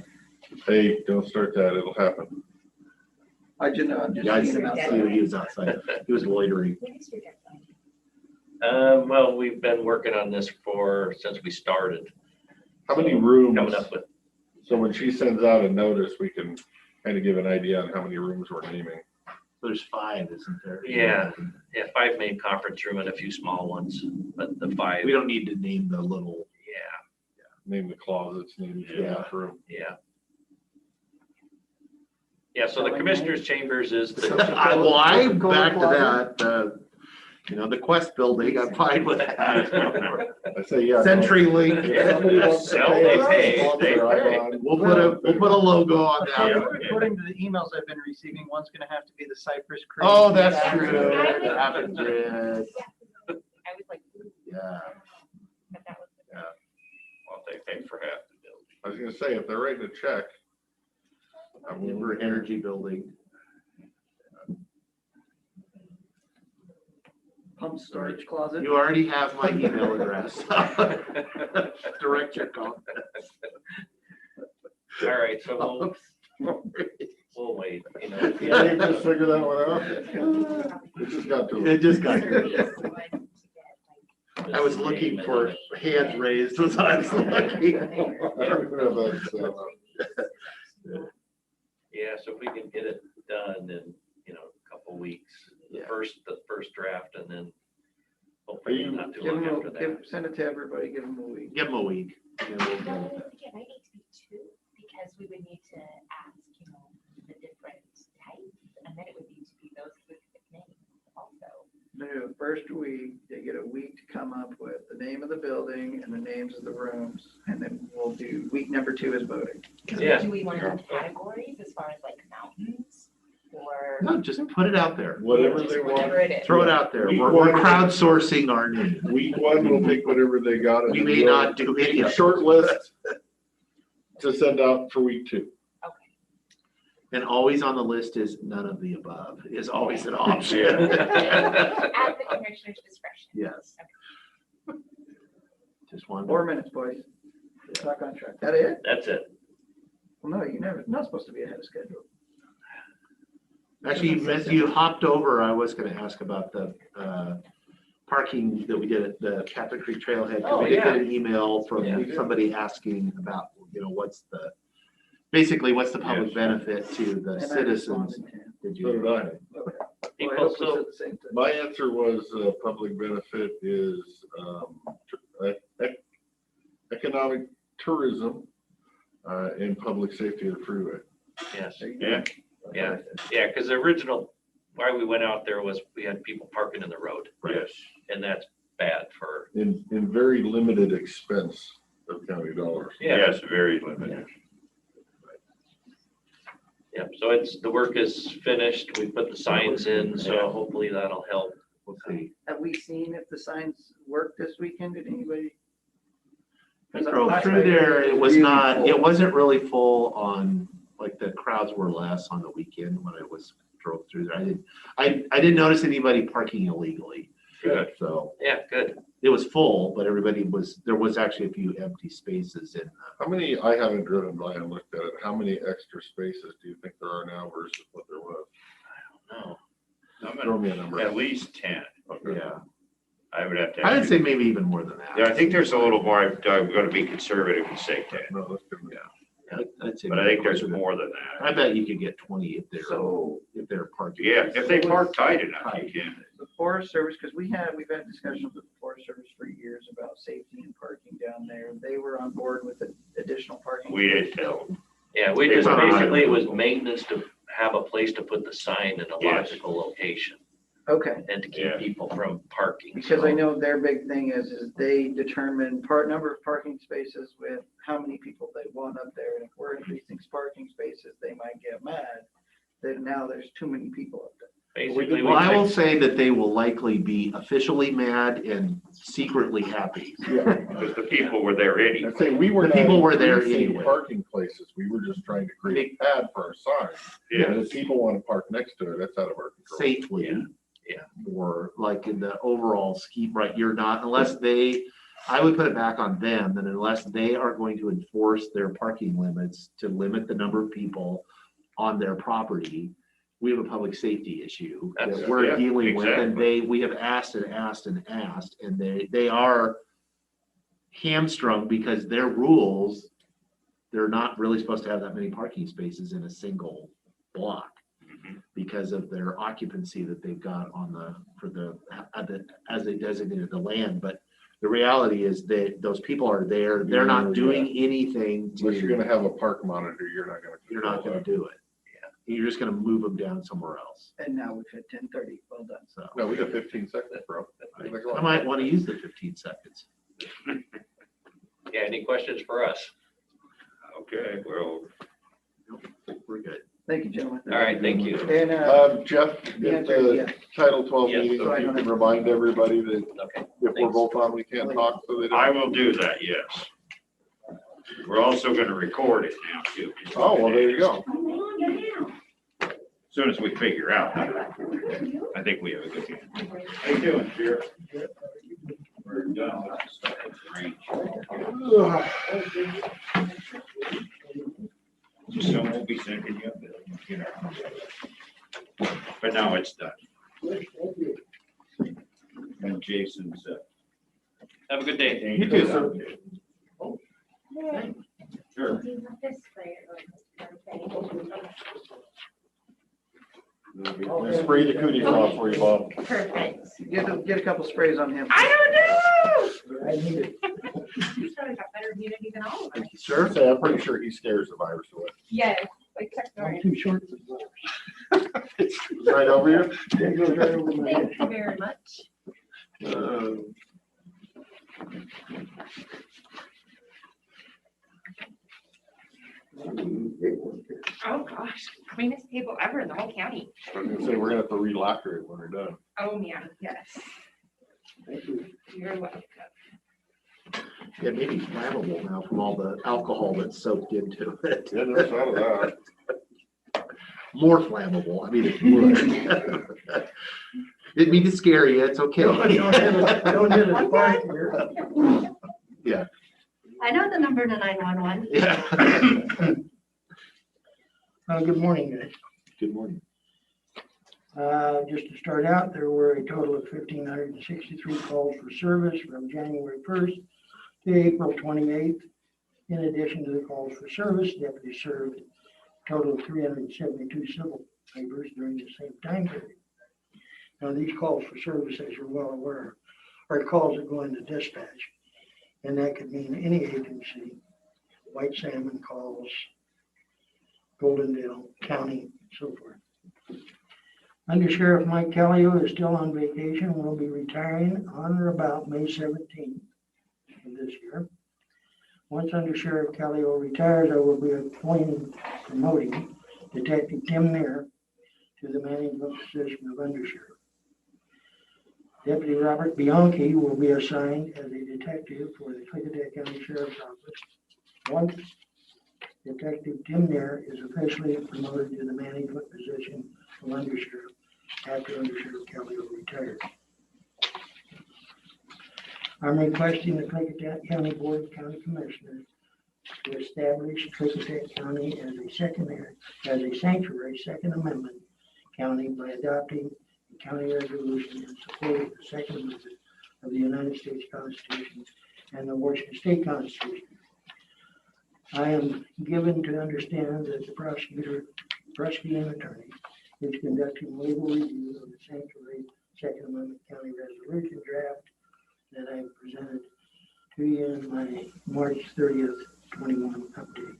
Hey, don't start that, it'll happen. I'm just Yeah, I seeing see, him he outside. was outside, he was loitering. What is your deadline? well, we've been working on this since we started. How many So, rooms? Coming up with, So when she sends out a notice, we can kind of give an idea on how many rooms we're naming. There's 5, isn't there? Yeah. 5 main conference room and a few small ones, but the 5, We don't need to name the little, Name the closets, name the Yeah. bathroom. yeah. Yeah, so the commissioner's chambers is the, well, I, Coca-Cola back to closet? that, you know, the Quest building, I'm fine with that. I say, yeah. CenturyLink. We'll put a logo on that. According to the emails I've been receiving, one's gonna have to be the Cypress Creek. Oh, that's true. The Happy Grid. I was like, ooh, Yeah. but that was. well, they pay for half the building. I was gonna say, if they're writing a check. Denver Energy Building. Pump storage closet. You already have my email address. Direct your comments. All right, so we'll wait, you know. Yeah, they just figured that one out. It just got to. It just got here. Like, I was looking for hands raised as I was looking. Yeah, so if we can get it done in, you know, a couple weeks, the Yeah. first draft, and then Are hopefully you- not too Give long them, after that. send it to everybody, give them a week. Give them a week. And then we'll go with No, that. it might need to be 2, because we would need to ask, you know, the different types, and then it would need to be those specific names also. No, first week, they get a week to come up with the the name of the building and the names of the rooms, and then we'll do, week number 2 is voting. Yeah. Do we want to have categories as far as like mountains or No, just put it out there. Whatever just they want. whatever it is? Throw it out there. Week We're one. crowdsourcing our name. Week 1, we'll take whatever they got. and We then may we'll- not do any of it. Short list to send out for week 2. And always on the list is none of the above, is always an option. At the commissioner's discretion. Yes. Just one. 4 minutes, boys. Back on track. That it? That's it. Well, no, you never, not supposed to be ahead of schedule. Actually, as you hopped over, I was gonna ask about the parking that we did at the Captain Creek Trailhead. 'Cause Oh, we did get yeah. an email from Yeah. somebody asking about, what's the, basically, what's the public Yes. benefit to the And I citizens? responded to him. Did So did you? I. Okay. Well, I People hope we still- said the same thing. My answer was, public benefit is, economic tourism, and public safety of the freeway. Yes. There you Yeah. go. Yeah. Yeah, because the original, why we went out there was we had people parking in the road. Yes. And that's bad for, In very limited expense of county dollars. Yes, very limited. yeah, so it's, the work is finished. We put the signs in, so hopefully that'll help. We'll see. Have we seen if the signs work this weekend? Did anybody? I drove through there, it was not, it wasn't really full on, like, the crowds were less on the weekend when I drove through there. I didn't notice anybody parking illegally. Good. So Yeah, good. it was full, but there was actually a few empty spaces in. How many, I haven't driven by and looked at it, how many extra spaces do you think there are now versus what there was? No. I'm Throw gonna, me a number. at least 10. Yeah, I would have to. I would say maybe even more than that. Yeah, I think there's a little more, I'm gonna be conservative and say 10, No, that's good. I'd say but I think there's closer to- more than I that. bet you could get 20 So if they're parking. Yeah, if they park tight enough, you can. the Forest Service, because we've had discussions with the Forest Service for years about safety and parking down there. They were on board with the additional parking. We didn't tell them. Yeah, we just basically, it was maintenance to have a place to put the sign in a Yes. logical location Okay, and to keep Yeah. people from parking. because so- I know their big thing is they determine number of parking spaces with how many people they want up there. And if we're increasing parking spaces, they might get mad that now there's too many people up there. Basically, Well, I will we say that they will likely be officially mad and secretly happy. Because the people were there anyway. I'd say we were The not people were there increasing anyway. parking places, we were just trying to create a pad for our sign. Yeah. And if people want to park next to it, that's out of our control. Safely. Yeah. Or like in the overall scheme, right, you're not, I would put it back on them, that unless they are going to enforce their parking limits to limit the number of people on their property, we have a public safety issue that That's- we're yeah, dealing with, and exactly. we have asked and asked and asked, and they are hamstrung because their rules, they're not really supposed to have that many parking spaces in a single block Mhm. because of their occupancy that they've got as they designated the land. But the reality is that those people are there, they're not doing anything Unless you're to, gonna have a park monitor, you're not gonna. you're not gonna control do it. You're just gonna move them down somewhere else. And now we've hit 10:30. Well done. So that. No, we got 15 seconds, bro. I might want to use the 15 seconds. Yeah, any questions for us? Okay, well, We're good. Thank you, gentlemen. All right, thank you. And, Jeff, Yeah, at the yeah. Title 12 Yes. meeting, So I if you don't can have- remind everybody that Okay. if we're Thanks. both on, we can't talk, so they I don't. will do that, yes. We're also gonna record it now too. Oh, well, there you go. As soon as we figure out. I think we have a good hand. How you doing, Sheriff? We're done with the stuff with the range. So we'll be sending you a bill, you know. But now it's done. And Jason's, Have a good day. You too, sir. sure. Do you want this for your- Spray the cooties off for you, Bob. Perfect. get a couple sprays on him. I don't know. He's probably got better immunity than all of us. Thank you, sir. So I'm pretty sure he scares the virus away. Yes, except for. Too short. Right over you? Thank you very much. Oh, gosh, cleanest table ever in the whole county. I was gonna say, we're gonna have to re-locker it when we're done. Oh, man, yes. You're welcome. Yeah, maybe flammable now from all the alcohol that's soaked into it. Yeah, never thought of that. More flammable, I mean, it would. Didn't mean to scare you, it's okay. Don't hit a spark here. Yeah. I know the number to 911. Yeah. Good morning, guys. Good morning. Just to start out, there were a total of 1,563 calls for service from January 1st to April 28th. In addition to the calls for service, deputies served a total of 372 civil papers during the same time period. Now, these calls for service, as you're well aware, are calls that go into dispatch, and that could mean any agency, White Salmon calls, Goldendale County, so forth. Under Sheriff Mike Callio is still on vacation and will be retiring on or about May 17th of this year. Once Under Sheriff Callio retires, I will be promoting Detective Tim Nair to the management position of Under Sheriff. Deputy Robert Bianchi will be assigned as a detective for the Klickitat County Sheriff's Office. Once Detective Tim Nair is officially promoted to the management position of Under Sheriff after Under Sheriff Callio retires. I'm requesting the Klickitat County Board of County Commissioners to establish Klickitat County as a sanctuary Second Amendment county by adopting a county resolution in support of the Second Amendment of the United States Constitution and the Washington State Constitution. I am given to understand that the prosecuting attorney is conducting legal review of the sanctuary Second Amendment county resolution draft that I presented to you in my March 30th, 21 update.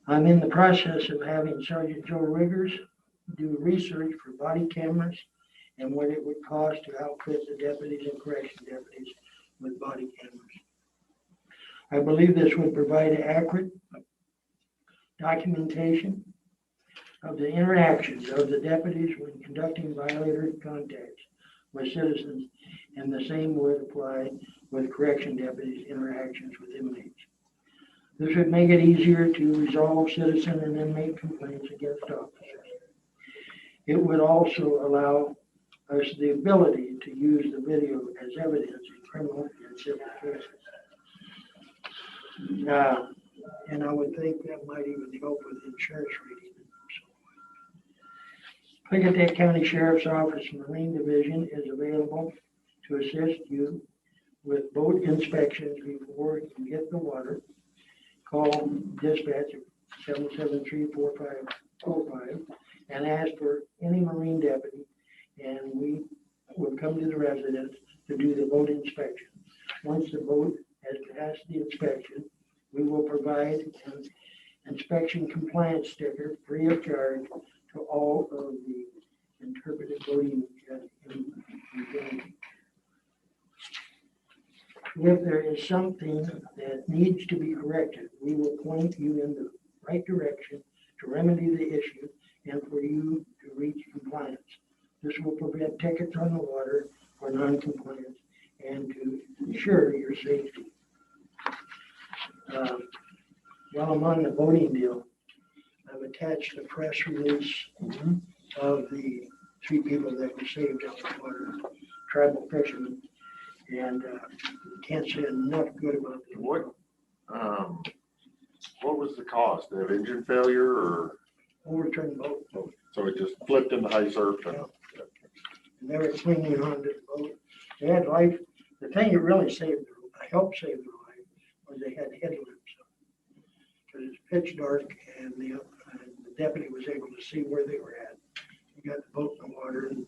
I'm in the process of having Sergeant Joe Riggers do research for body cameras and what it would cost to outfit the deputies and correction deputies with body cameras. I believe this would provide accurate documentation of the interactions of the deputies when conducting violator contacts with citizens, and the same would apply with correction deputies' interactions with inmates. This would make it easier to resolve citizen and inmate complaints against officers. It would also allow us the ability to use the video as evidence in criminal and civil cases. And I would think that might even help with insurance rating. Klickitat County Sheriff's Office Marine Division is available to assist you with boat inspections before you can get the water. Call dispatch at 773-4505 and ask for any marine deputy, and we will come to the residence to do the boat inspection. Once the boat has passed the inspection, we will provide an inspection compliance sticker free of charge to all of the interpreted boating. If there is something that needs to be corrected, we will point you in the right direction to remedy the issue and for you to reach compliance. This will prevent tickets on the water for non-compliance and to ensure your safety. While I'm on the boating deal, I've attached a press release of the 3 people that were saved out of the water, tribal fishermen, and can't say enough good about them. What was the cause? They have engine failure or? Overturned boat. So it just flipped into high surf and And they were clinging onto the boat. They had life. The thing that really helped save their life was they had headlamps. Because it's pitch dark and the deputy was able to see where they were at. He got the boat in the water. And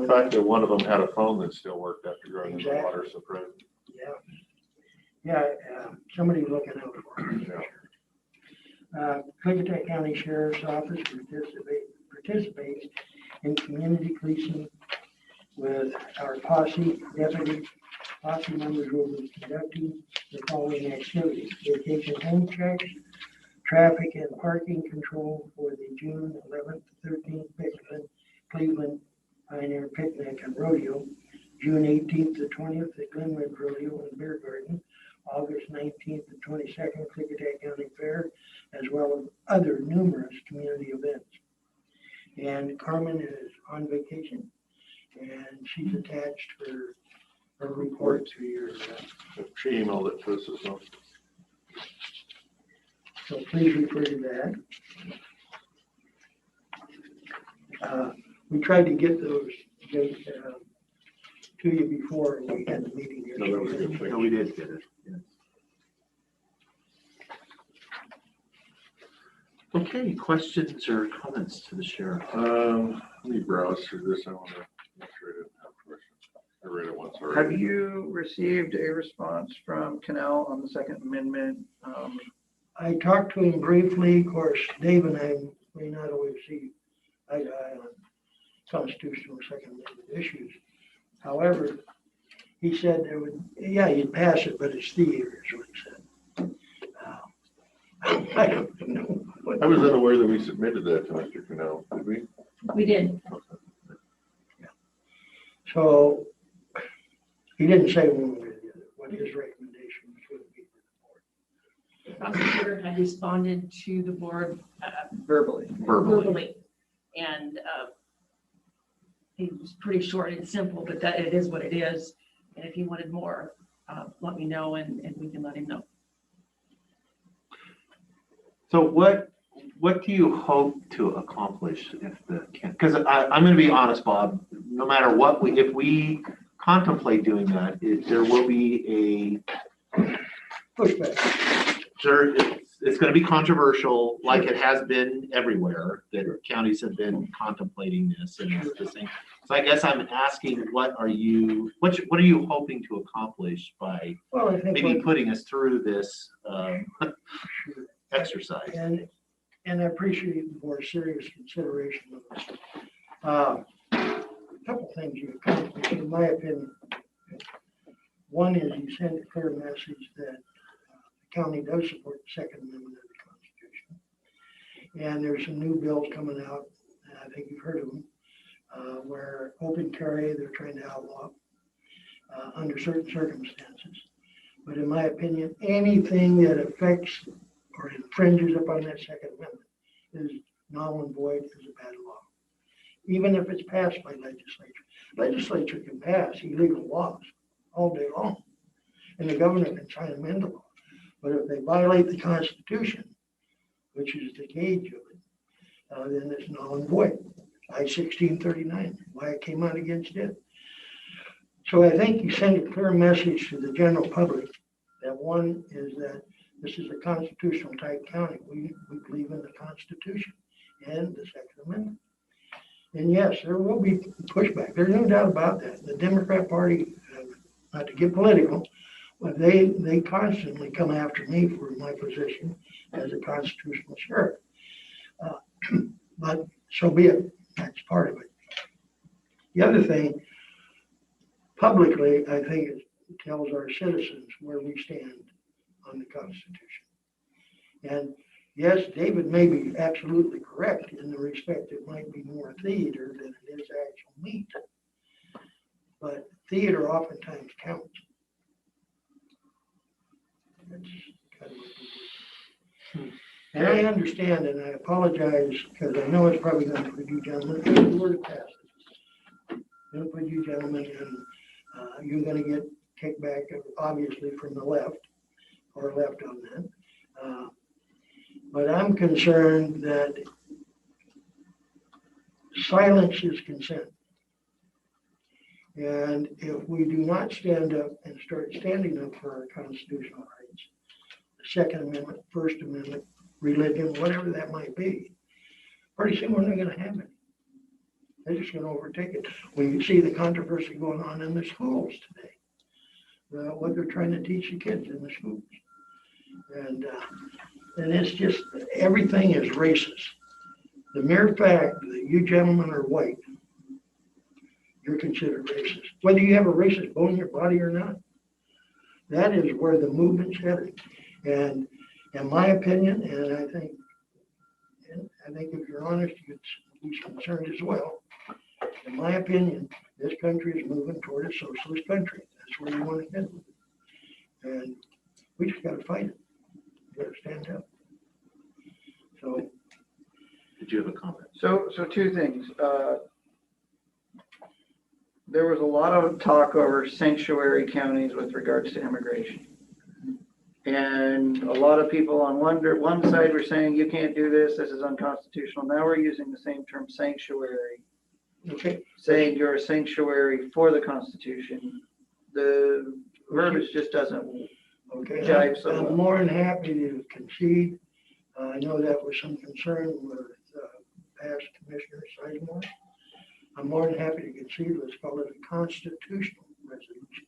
the fact that one of them had a phone that still worked after going in the Exactly. water surprised me. Somebody looking out for them. Klickitat County Sheriff's Office participates in community policing with our posse members will be conducting the following activities: vacation home checks, traffic and parking control for the June 11th to 13th Cleveland Pioneer Picnic and Rodeo, June 18th to 20th at Glenwood Rodeo and Beer Garden, August 19th to 22nd Klickitat County Fair, as well as other numerous community events. And Carmen is on vacation, and she's attached her report to your, She emailed it to us as well. so please refer to that. We tried to get those dates to you before we had the meeting here. No, that was a good thing. No, we did get it. Yes. Okay, questions or comments to the sheriff? Let me browse through this. I want to make sure I didn't have questions. I read it once Have already. you received a response from Canal on the Second Amendment? I talked to him briefly. Of course, Dave and I may not always see eye to eye on constitutional Second Amendment issues. However, he said there would, yeah, you'd pass it, but it's theater, is what he said. I don't know. I was unaware that we submitted that to Mr. Canal, did we? We did. So he didn't say one way or the other what his recommendation was going to be to the board. The prosecutor had responded to the board Verbally. verbally. And it was pretty short and simple, but that it is what it is. And if he wanted more, let me know and we can let him know. So what do you hope to accomplish if because I'm going to be honest, Bob, no matter what, if we contemplate doing that, there will be Pushback. sure, it's going to be controversial, like it has been everywhere, that counties have been contemplating this and this thing. So I guess I'm asking, what are you hoping to accomplish by Well, I think maybe putting us through this exercise? And I appreciate the board's serious consideration of this. A couple things you accomplished, in my opinion. One is you send a clear message that the county does support the Second Amendment of the Constitution. And there's some new bills coming out, and I think you've heard of them, where open carry, they're trying to outlaw under certain circumstances. But in my opinion, anything that affects or infringes upon that Second Amendment is null and void, is a bad law. Even if it's passed by legislature. Legislature can pass illegal laws all day long, and the governor can try to amend the law. But if they violate the Constitution, which is the gauge of it, then it's null and void. I-1639, why I came out against it. So I think you send a clear message to the general public that one is that this is a constitutional type county. We believe in the Constitution and the Second Amendment. And yes, there will be pushback. There's no doubt about that. The Democrat Party, not to get political, but they constantly come after me for my position as a constitutional sheriff. But so be it. That's part of it. The other thing, publicly, I think it tells our citizens where we stand on the Constitution. And yes, David may be absolutely correct in the respect it might be more theater than it is actual meat. But theater oftentimes counts. That's kind of what it is. And I understand, and I apologize, because I know it's probably going to put you gentlemen, the word passes. It'll put you gentlemen, and you're going to get kickback, obviously, from the left, or left on that. But I'm concerned that silence is consent. And if we do not stand up and start standing up for our constitutional rights, the Second Amendment, First Amendment, religion, whatever that might be, pretty soon we're not going to have it. They're just going to overtake it. When you see the controversy going on in the schools today, what they're trying to teach the kids in the schools. And it's just, everything is racist. The mere fact that you gentlemen are white, you're considered racist, whether you have a racist bone in your body or not. That is where the movement's headed. And in my opinion, and I think if you're honest, you'd be concerned as well. In my opinion, this country is moving toward a socialist country. That's where you want to head with it. And we just got to fight it. We got to stand up. So, Did you have a comment? So two things. There was a lot of talk over sanctuary counties with regards to immigration. And a lot of people on one side were saying, you can't do this, this is unconstitutional. Now we're using the same term sanctuary, okay, saying you're a sanctuary for the Constitution. The verbiage just doesn't okay. jive so well. I'm more than happy to concede. I know that was some concern with past Commissioner Sizemore. I'm more than happy to concede, let's call it a constitutional resolution.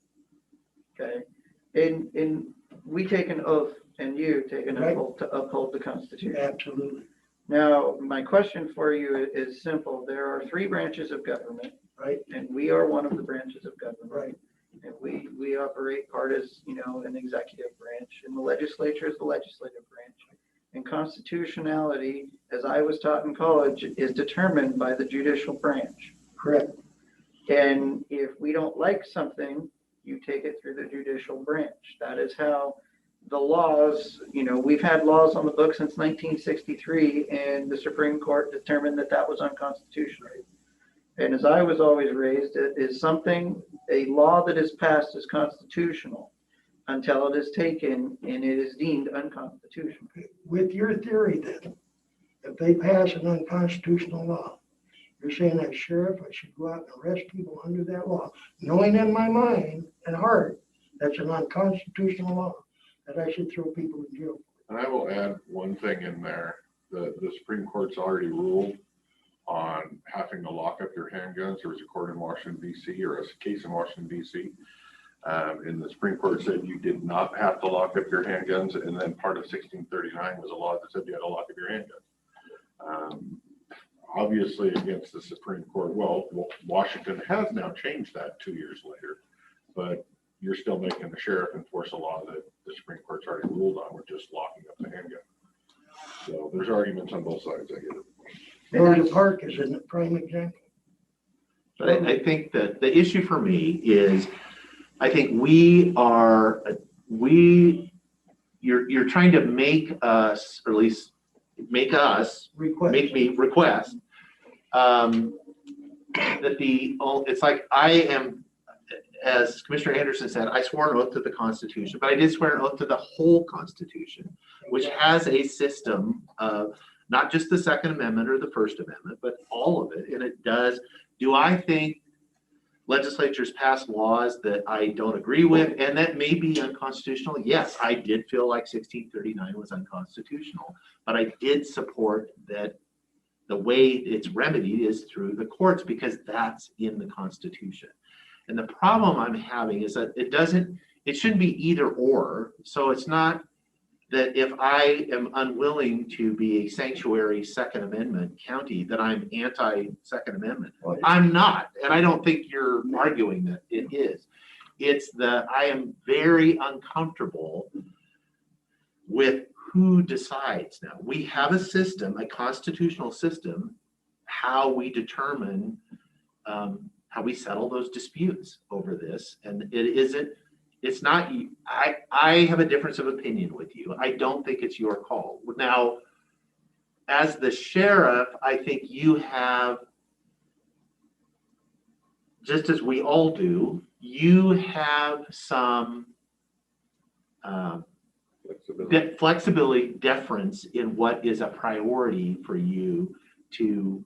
Okay. And we take an oath, and you take an Right. oath to uphold the Constitution. Absolutely, Now, my question for you is simple. There are 3 branches of government, right, and we are one of the branches of government. right. And we operate part as, an executive branch, and the legislature is the legislative branch. And constitutionality, as I was taught in college, is determined by the judicial branch. Correct. And if we don't like something, you take it through the judicial branch. That is how the laws, we've had laws on the books since 1963, and the Supreme Court determined that that was unconstitutional. And as I was always raised, it is a law that is passed is constitutional until it is taken and it is deemed unconstitutional. With your theory then, if they pass an unconstitutional law, you're saying that sheriff, I should go out and arrest people under that law, knowing in my mind and heart, that's an unconstitutional law, that I should throw people in jail. And I will add one thing in there. The Supreme Court's already ruled on having to lock up your handguns. There was a court in Washington, D.C., or a case in Washington, D.C. And the Supreme Court said you did not have to lock up your handguns. And then part of 1639 was a law that said you had to lock up your handguns. Obviously against the Supreme Court. Well, Washington has now changed that 2 years later, but you're still making the sheriff enforce a law that the Supreme Court's already ruled on. We're just locking up the handgun. So there's arguments on both sides. I get it. Georgia Park is a prime example. But I think that the issue for me is, I think you're trying to make us, or at least make me request that it's like I am, as Commissioner Anderson said, I swore an oath to the Constitution, but I did swear an oath to the whole Constitution, which has a system of not just the Second Amendment or the First Amendment, but all of it. And it does. Do I think legislatures pass laws that I don't agree with and that may be unconstitutional? Yes, I did feel like 1639 was unconstitutional, but I did support that the way it's remedied is through the courts because that's in the Constitution. And the problem I'm having is that it shouldn't be either or. So it's not that if I am unwilling to be a sanctuary Second Amendment county, that I'm anti-Second Amendment. I'm not, and I don't think you're arguing that it is. It's that I am very uncomfortable with who decides now. We have a system, a constitutional system, how we determine how we settle those disputes over this. And it's not, I have a difference of opinion with you. I don't think it's your call. Now, as the sheriff, I think you have, just as we all do, you have some flexibility, deference in what is a priority for you to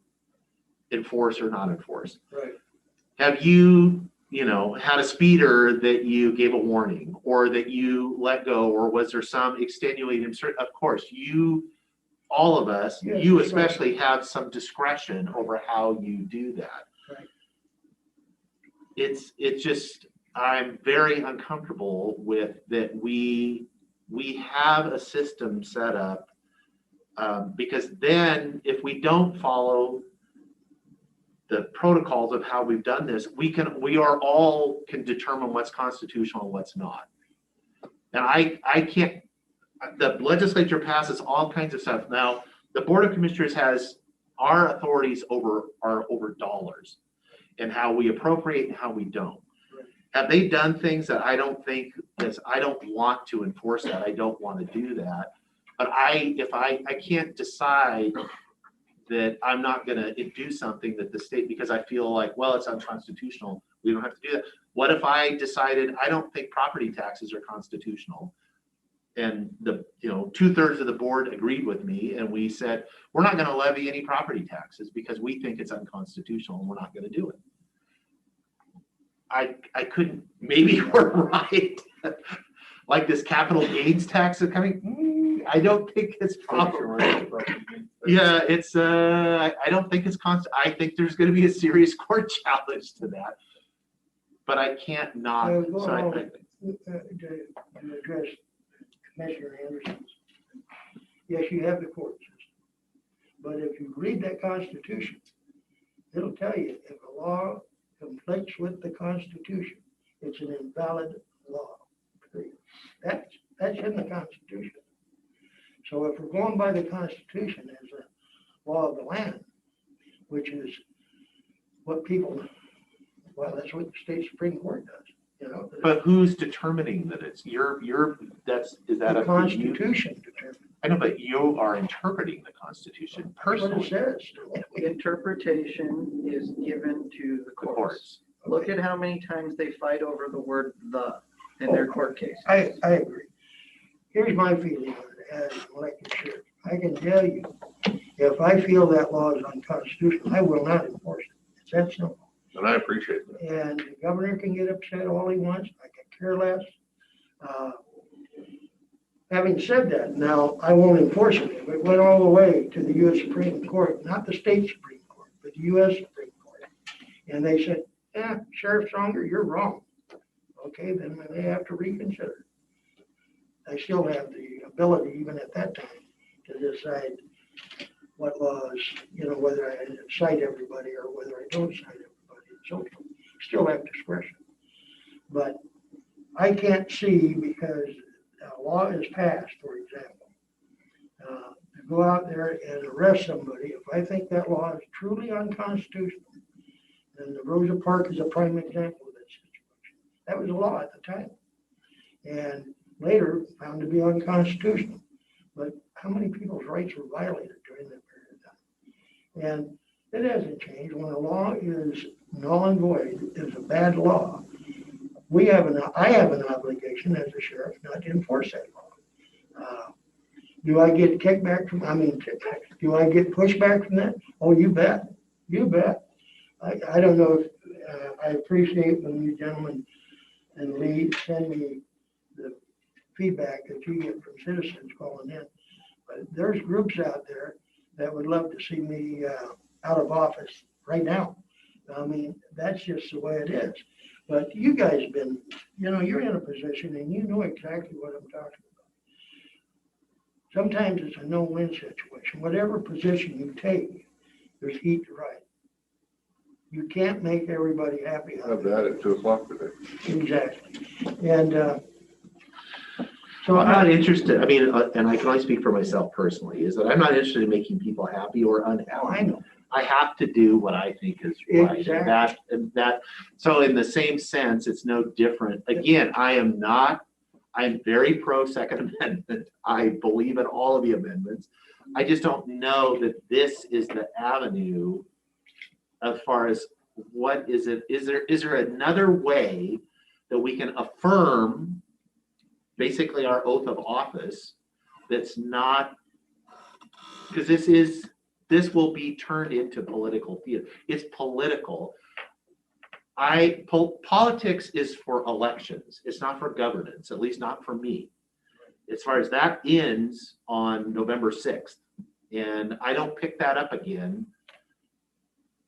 enforce or not enforce. Right. Have you had a speeder that you gave a warning or that you let go, or was there some extenuating? Of course, all of us, yes, you especially have some discretion over how you do that. Right. It's just, I'm very uncomfortable with that we have a system set up because then if we don't follow the protocols of how we've done this, we are all can determine what's constitutional and what's not. And I can't, the legislature passes all kinds of stuff. Now, the Board of Commissioners has our authorities over dollars and how we appropriate and how we don't. Have they done things that I don't think is, I don't want to enforce that. I don't want to do that. But if I can't decide that I'm not going to do something that the state, because I feel like, well, it's unconstitutional. We don't have to do that. What if I decided I don't think property taxes are constitutional? And the 2/3 of the board agreed with me, and we said we're not going to levy any property taxes because we think it's unconstitutional and we're not going to do it. I couldn't. Maybe we're right. Like this capital gains tax is coming. I don't think it's probably. Yeah, it's. I don't think it's constant. I think there's going to be a serious court challenge to that. But I can't not. So I think. To address Commissioner Anderson's, yes, you have the court system, but if you read that Constitution, it'll tell you if a law conflicts with the Constitution, it's an invalid law. That's in the Constitution. So if we're going by the Constitution as a law of the land, which is what people, well, that's what the state Supreme Court does. But who's determining that it's is that the a Constitution determines. I know, but you are interpreting the Constitution personally. What it says. Interpretation is given to the The courts. courts. Look at how many times they fight over the word "the" in their court cases. I agree. Here's my feeling on it as an elected sheriff. I can tell you, if I feel that law is unconstitutional, I will not enforce it. It's that simple. And I appreciate that. And the governor can get upset all he wants. I could care less. Having said that, now I won't enforce it. It went all the way to the U.S. Supreme Court, not the state Supreme Court, but the U.S. Supreme Court. And they said, Sheriff Stronger, you're wrong. Okay, then they have to reconsider. I still have the ability, even at that time, to decide what laws, whether I cite everybody or whether I don't cite everybody and so forth. Still have discretion. But I can't see, because a law is passed, for example, to go out there and arrest somebody, if I think that law is truly unconstitutional, and the Rosa Parks is a prime example of that situation. That was a law at the time, and later found to be unconstitutional. But how many people's rights were violated during that period of time? And it hasn't changed. When a law is null and void, is a bad law, I have an obligation as a sheriff not to enforce that law. Do I get kickback do I get pushback from that? Oh, you bet. You bet. I don't know if, I appreciate when you gentlemen and Lee send me the feedback that you get from citizens calling in. But there's groups out there that would love to see me out of office right now. That's just the way it is. But you guys have been, you're in a position and you know exactly what I'm talking about. Sometimes it's a no-win situation. Whatever position you take, there's heat to ride. You can't make everybody happy. Have that at 2:00 today. Exactly. And so I'm not interested. And I can only speak for myself personally, is that I'm not interested in making people happy or unhappy. Oh, I know. I have to do what I think is right. Exactly. So in the same sense, it's no different. Again, I'm very pro Second Amendment. I believe in all of the amendments. I just don't know that this is the avenue as far as what is it? Is there another way that we can affirm basically our oath of office that's not, because this will be turned into political theater. It's political. Politics is for elections. It's not for governance, at least not for me. As far as that ends on November 6th. And I don't pick that up again,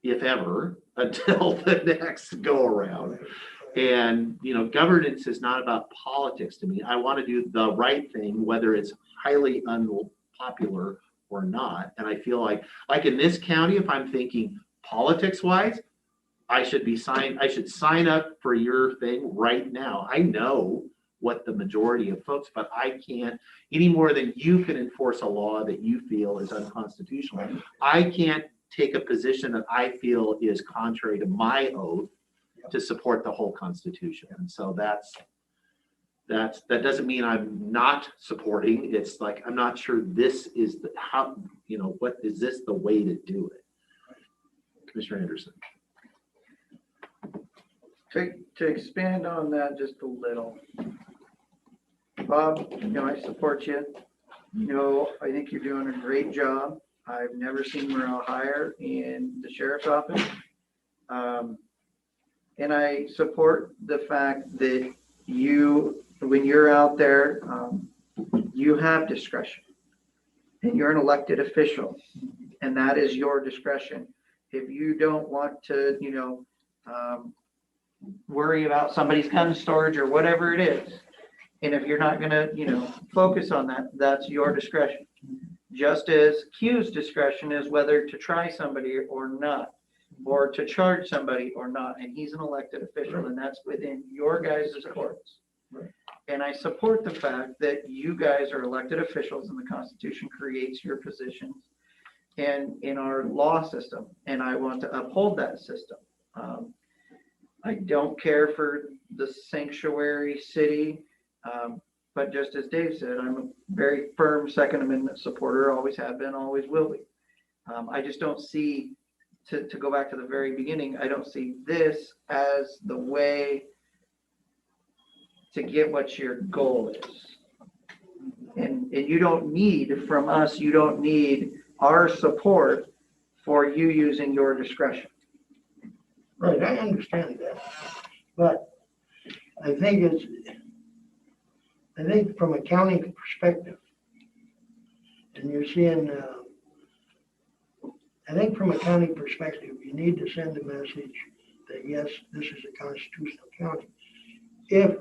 if ever, until the next go around. And, governance is not about politics to me. I want to do the right thing, whether it's highly unpopular or not. And I feel like in this county, if I'm thinking politics wise, I should sign up for your thing right now. I know what the majority of folks, but I can't, any more than you can enforce a law that you feel is unconstitutional. I can't take a position that I feel is contrary to my oath to support the whole Constitution. And so that doesn't mean I'm not supporting. It's like, I'm not sure this is what is this the way to do it? Commissioner Anderson. To expand on that just a little. Bob, I support you. I think you're doing a great job. I've never seen morale higher in the sheriff's office. And I support the fact that when you're out there, you have discretion. And you're an elected official. And that is your discretion. If you don't want to, worry about somebody's gun storage or whatever it is, and if you're not going to, focus on that, that's your discretion. Just as Q's discretion is whether to try somebody or not, or to charge somebody or not. And he's an elected official, and that's within your guys' courts. Right. And I support the fact that you guys are elected officials and the Constitution creates your positions and in our law system. And I want to uphold that system. I don't care for the sanctuary city, but just as Dave said, I'm a very firm Second Amendment supporter, always have been, always will be. I just don't see, to go back to the very beginning, I don't see this as the way to get what your goal is. And you don't need from us, you don't need our support for you using your discretion. Right, I understand that, but I think from a county perspective, and you're seeing, I think from a county perspective, you need to send a message that yes, this is a constitutional county. If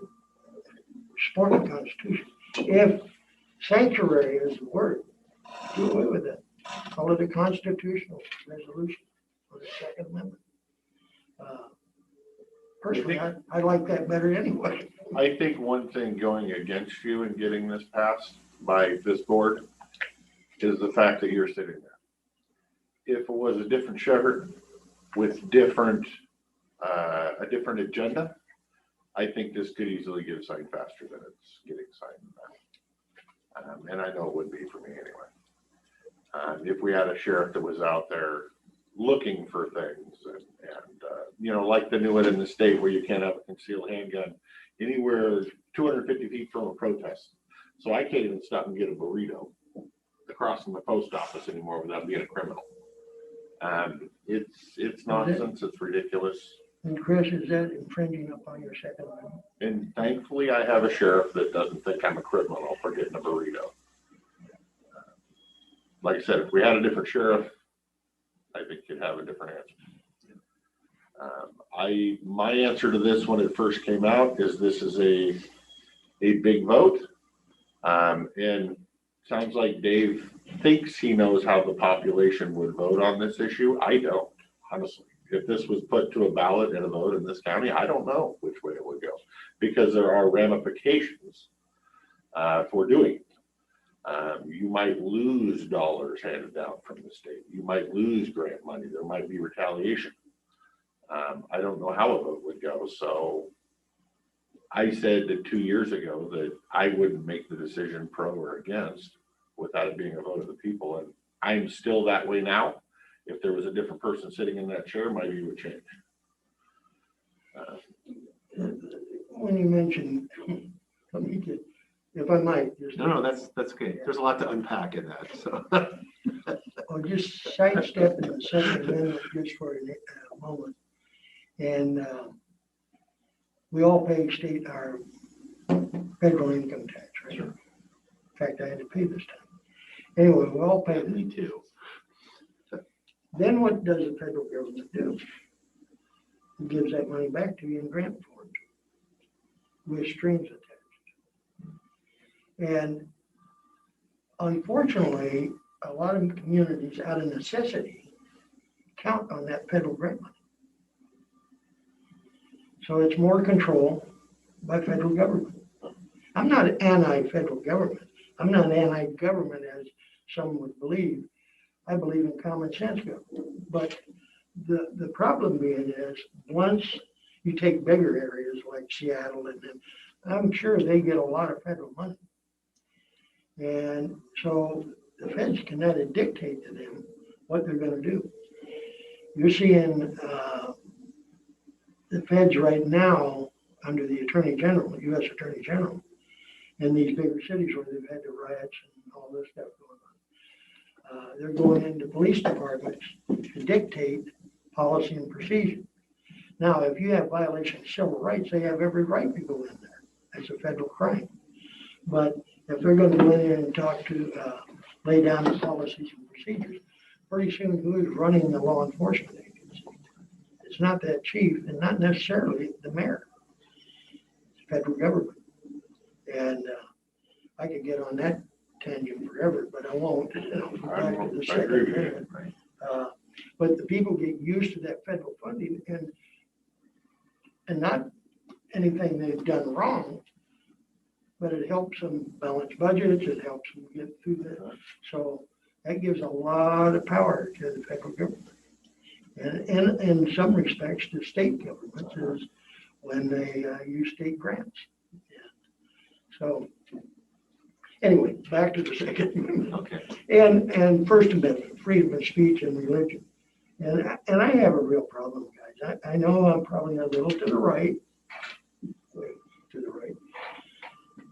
support the Constitution, if sanctuary is the word, do away with it. Call it a constitutional resolution on the Second Amendment. Personally, I like that better anyway. I think one thing going against you in getting this passed by this board is the fact that you're sitting there. If it was a different sheriff with a different agenda, I think this could easily get signed faster than it's getting signed now. And I know it would be for me anyway. If we had a sheriff that was out there looking for things and like the new one in the state where you can't have a concealed handgun anywhere 250 feet from a protest. So I can't even stop and get a burrito across from the post office anymore without being a criminal. It's nonsense. It's ridiculous. And Chris, is that infringing upon your Second Amendment? And thankfully I have a sheriff that doesn't think I'm a criminal for getting a burrito. Like I said, if we had a different sheriff, I think you'd have a different answer. My answer to this when it first came out is this is a big vote. And sounds like Dave thinks he knows how the population would vote on this issue. I don't, honestly. If this was put to a ballot and a vote in this county, I don't know which way it would go because there are ramifications for doing it. You might lose dollars handed down from the state. You might lose grant money. There might be retaliation. I don't know how a vote would go. So I said that 2 years ago that I wouldn't make the decision pro or against without it being a vote of the people. And I'm still that way now. If there was a different person sitting in that chair, my view would change. When you mentioned, let me get, if I might. Just No, that's okay. There's a lot to unpack in that, so. I'll just sidestep in the Second Amendment just for a moment. And we all pay state our federal income tax, right? Sure. In fact, I had to pay this time. Anyway, we all pay. Me too. Then what does the federal government do? It gives that money back to you in grant form with strings attached. And unfortunately, a lot of communities out of necessity count on that federal grant money. So it's more control by federal government. I'm not anti-federal government. I'm not anti-government as some would believe. I believe in common sense government. But the problem being is once you take bigger areas like Seattle and then, I'm sure they get a lot of federal money. And so the feds can kind of dictate to them what they're going to do. You're seeing the feds right now under the Attorney General, U.S. Attorney General, in these bigger cities where they've had the riots and all this stuff going on. They're going into police departments to dictate policy and procedure. Now, if you have violation of civil rights, they have every right to go in there. That's a federal crime. But if they're going to go in there and talk to, lay down the policies and procedures, pretty soon who is running the law enforcement agency? It's not that chief and not necessarily the mayor. It's federal government. And I could get on that tangent forever, but I won't. I'll go back to the second amendment. But the people get used to that federal funding and not anything they've done wrong, but it helps them balance budgets, it helps them get through that. So that gives a lot of power to the federal government. And in some respects to state governments is when they use state grants. Yeah. So anyway, back to the Second Amendment. Okay. And First Amendment, freedom of speech and religion. And I have a real problem, guys. I know I'm probably a little to the right,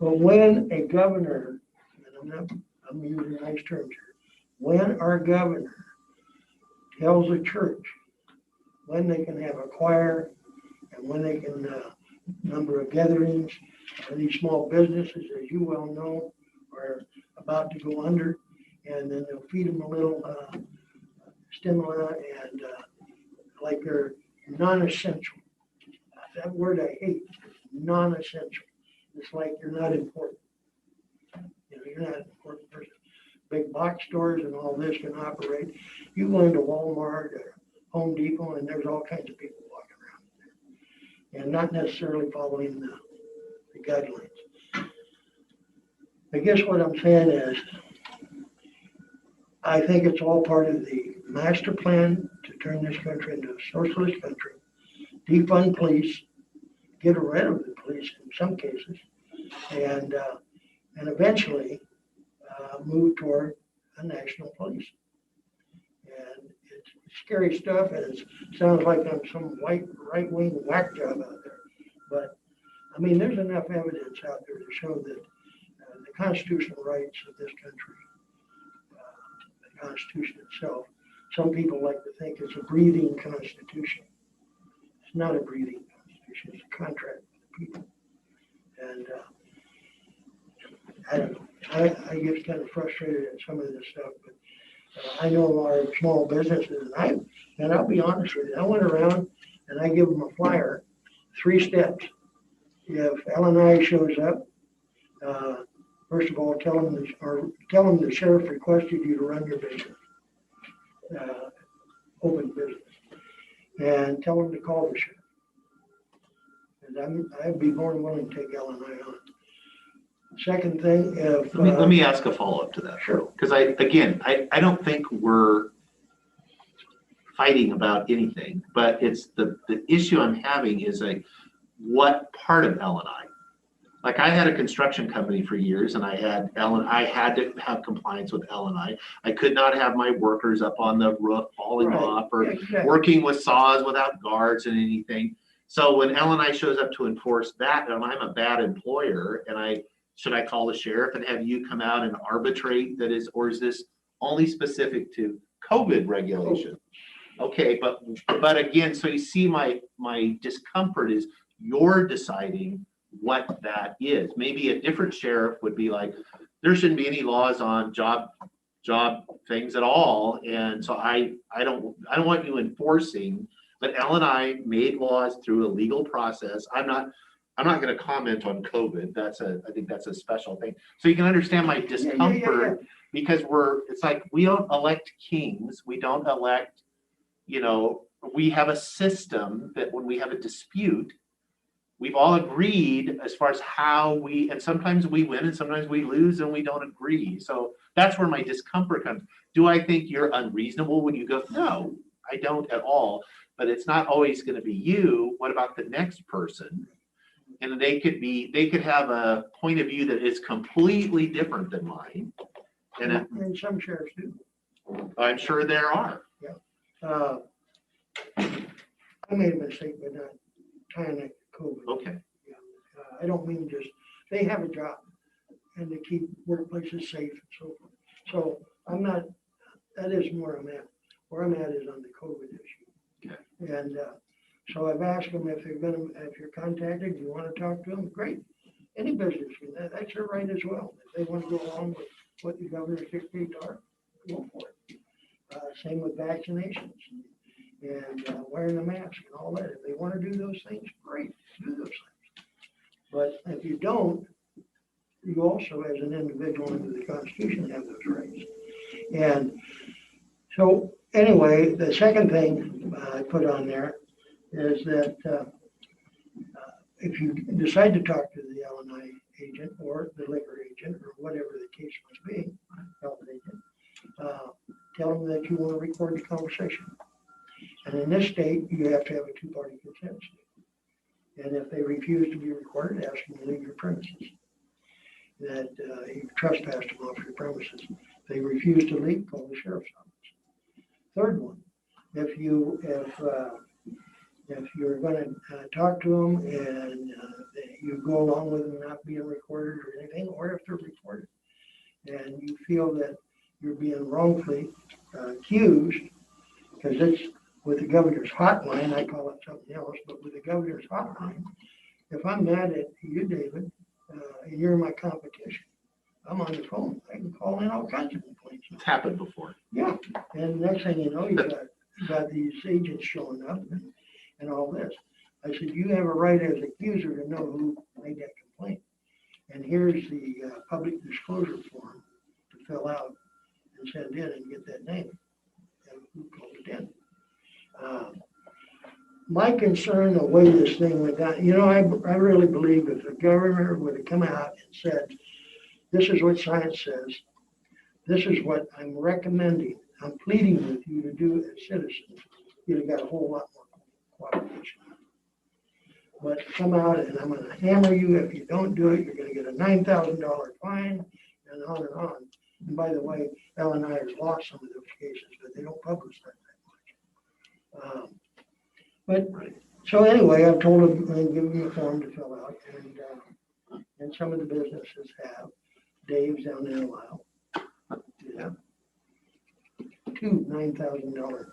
but when a governor, and I'm using nice terms here, when our governor tells a church when they can have a choir and when they can number of gatherings, and these small businesses, as you well know, are about to go under, and then they'll feed them a little stimuli and like they're non-essential. That word I hate, non-essential. It's like you're not important. You know, you're not an important person. Big box stores and all this can operate. You go into Walmart or Home Depot and there's all kinds of people walking around there and not necessarily following the guidelines. I guess what I'm saying is I think it's all part of the master plan to turn this country into a socialist country, defund police, get rid of the police in some cases, and eventually move toward a national police. And it's scary stuff, and it sounds like I'm some white right-wing whack job out there. But I mean, there's enough evidence out there to show that the constitutional rights of this country, the Constitution itself, some people like to think it's a breathing Constitution. It's not a breathing Constitution, it's a contract with the people. And I don't know, I get kind of frustrated at some of this stuff, but I know our small businesses, and I'll be honest with you, I went around and I give them a flyer, 3 steps. If LNI shows up, first of all, tell them the sheriff requested you to run your business, open business, and tell them to call the sheriff. And I'd be more than willing to take LNI on. Second thing, if Let me ask a follow-up to that. Sure. Because I don't think we're fighting about anything, but it's the issue I'm having is like, what part of LNI? Like I had a construction company for years and I had to have compliance with LNI. I could not have my workers up on the roof falling off or working with saws without guards and anything. So when LNI shows up to enforce that, and I'm a bad employer, and should I call the sheriff and have you come out and arbitrate that is, or is this only specific to COVID regulation? Okay, but again, so you see my discomfort is you're deciding what that is. Maybe a different sheriff would be like, there shouldn't be any laws on job things at all. And so I don't want you enforcing, but LNI made laws through a legal process. I'm not going to comment on COVID. I think that's a special thing. So you can understand my discomfort because it's like, we don't elect kings. We don't elect you know, we have a system that when we have a dispute, we've all agreed as far as how we, and sometimes we win and sometimes we lose and we don't agree. So that's where my discomfort comes. Do I think you're unreasonable when you go? No, I don't at all. But it's not always going to be you. What about the next person? And they could have a point of view that is completely different than mine. And some sheriffs do. I'm sure there are. I made a mistake by not tying it to COVID. Okay. I don't mean just, they have a job and to keep workplaces safe and so forth. So I'm not, that isn't where I'm at. Where I'm at is on the COVID issue. Okay. And so I've asked them if you're contacted, you want to talk to them, great. Any business, that's your right as well. If they want to go along with what the governor's dictates are, go for it. Same with vaccinations and wearing a mask and all that. If they want to do those things, great, do those things. But if you don't, you also, as an individual under the Constitution, have those rights. And so, anyway, the second thing I put on there is that if you decide to talk to the LNI agent or the liquor agent or whatever the case must be, health agent, tell them that you want to record the conversation. And in this state, you have to have a two-party consent state. And if they refuse to be recorded, ask them to leave your premises. That you've trespassed them off your premises. If they refuse to leave, call the sheriff's office. Third one, if you're going to talk to them and you go along with them not being recorded or anything, or if they're recorded, and you feel that you're being wrongfully accused, because it's with the governor's hotline, I call it something else, but with the governor's hotline, if I'm mad at you, David, and you're my competition, I'm on the phone. I can call in all kinds of complaints. It's happened before. Yeah, and next thing you know, you got these agents showing up and all this. I said, you have a right as accuser to know who made that complaint. And here's the public disclosure form to fill out and send in and get that name and who called it in. My concern, the way this thing went down, I really believe if the governor would have come out and said, this is what science says, this is what I'm recommending, I'm pleading with you to do as citizens, you'd have got a whole lot more cooperation. But come out and I'm going to hammer you if you don't do it, you're going to get a $9,000 fine, and on and on. And by the way, LNI has lost some of those cases, but they don't publish that much. But so anyway, I've told them and given them a form to fill out, and some of the businesses have. Dave's down there in Lyle. Yeah. Two $9,000.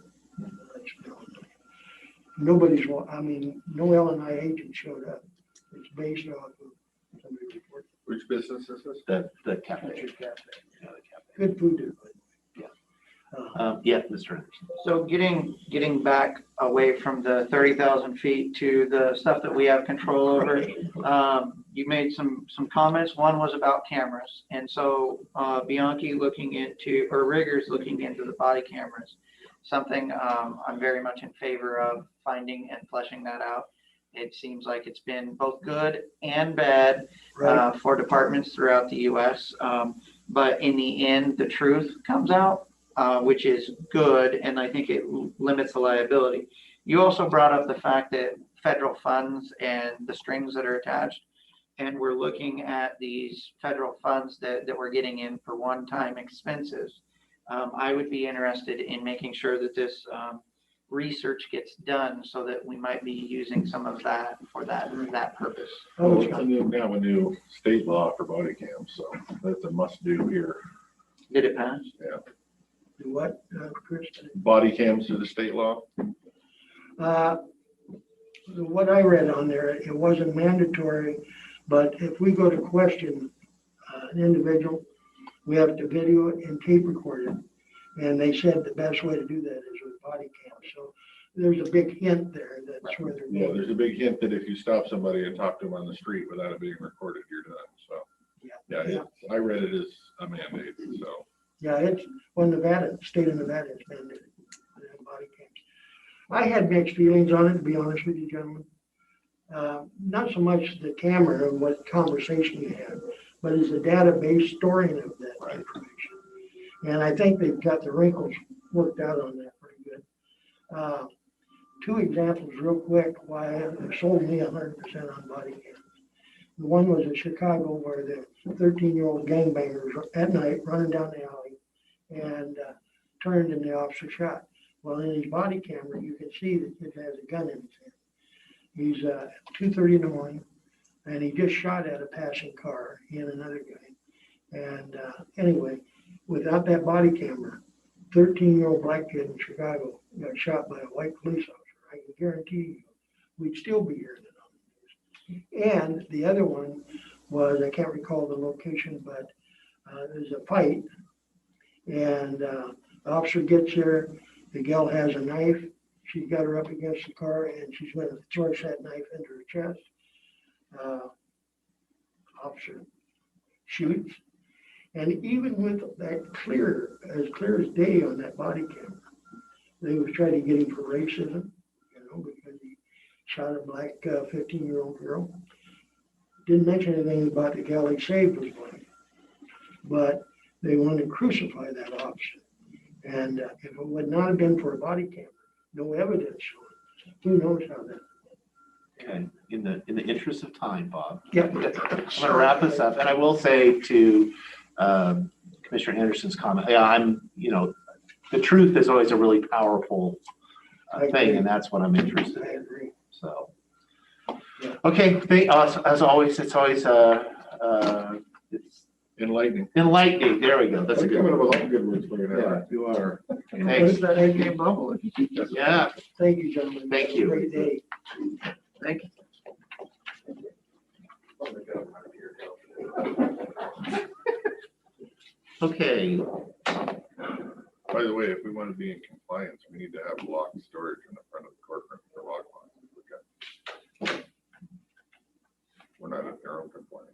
Nobody's, no LNI agent showed up. It's based off of somebody reported. Which business is this? The cafe. That's your cafe. Yeah, the cafe. Good food there, but. Yeah, Mr. Anderson. So getting back away from the 30,000 feet to the stuff that we have control over, you made some comments. One was about cameras. And so Bianchi Riggers looking into the body cameras, something I'm very much in favor of finding and fleshing that out. It seems like it's been both good and bad for departments throughout the U.S. But in the end, the truth comes out. Which is good, and I think it limits the liability. You also brought up the fact that federal funds and the strings that are attached, and we're looking at these federal funds that we're getting in for one-time expenses. I would be interested in making sure that this research gets done so that we might be using some of that for that purpose. Well, it's a new state law for body cams, so that's a must do here. Did it pass? Yeah. What, Chris? Body cams through the state law? What I read on there, it wasn't mandatory, but if we go to question an individual, we have to video it and tape record it. And they said the best way to do that is with body cam. So there's a big hint there. That's where they're going. Yeah, there's a big hint that if you stop somebody and talk to them on the street without it being recorded, you're done. So, yeah. I read it as a mandate, so. Yeah, it's, state of Nevada is mandated body cams. I had mixed feelings on it, to be honest with you, gentlemen. Not so much the camera and what conversation you had, but is the database storing of that information. And I think they've got the wrinkles worked out on that pretty good. Two examples real quick why it sold me 100% on body cams. The one was in Chicago where the 13-year-old gangbangers at night running down the alley and turned and the officer shot. Well, in his body camera, you can see that it has a gun in his hand. He's 2:30 in the morning, and he just shot at a passing car, he and another guy. And anyway, without that body camera, 13-year-old black kid in Chicago got shot by a white police officer. I can guarantee you, we'd still be hearing it on the news. And the other one was, I can't recall the location, but there's a fight, and the officer gets there. The gal has a knife. She's got her up against the car, and she's going to thrust that knife into her chest. Officer shoots. And even with that as clear as day on that body camera, they was trying to get him for racism, because he shot a black 15-year-old girl. Didn't mention anything about the gal he saved was black, but they wanted to crucify that officer. And if it would not have been for a body camera, no evidence showing, who knows how that. Okay, in the interest of time, Bob, Yep. I'm gonna wrap this up, and I will say to Commissioner Henderson's comment, the truth is always a really powerful thing, and that's what I'm interested I in. agree. So, Yeah. okay, as always, it's always it's Enlightening. enlightening. There we go. That's a I'm good coming up one. with all good words for you Yeah, now. you are. What Thanks. is that AK bubble? If you keep this- Yeah, Thank you, gentlemen. Thank Have a you. Great day. Thank you. okay. By the way, if we want to be in compliance, we need to have locked storage in the front of the courtroom for lockboxes. We're not in our own compliance.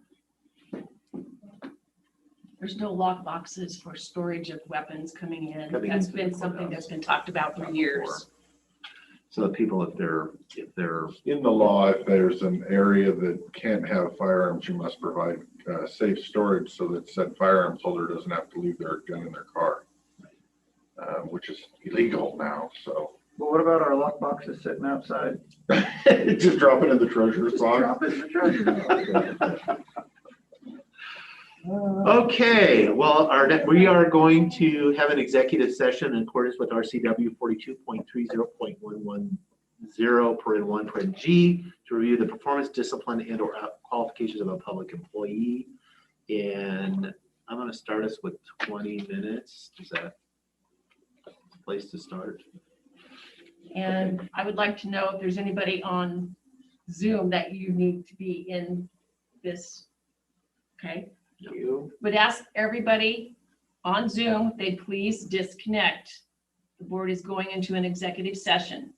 There's no lock boxes for storage of weapons coming in. Coming That's into been the something courthouse. that's been talked about for years. So that people, if they're In the law, if there's an area that can't have firearms, you must provide safe storage so that said firearms holder doesn't have to leave their gun in their car, which is illegal now, so. But what about our lock boxes sitting outside? Just drop it in the treasurer's Just box. drop it in the treasure. Okay, well, we are going to have an executive session in accordance with RCW 42.30.110(1) to review the performance, discipline, and or qualifications of a public employee. And I'm going to start us with 20 minutes. Is that a place to start? And I would like to know if there's anybody on Zoom that you need to be in this. Okay, You. would ask everybody on Zoom, they please disconnect. The board is going into an executive session.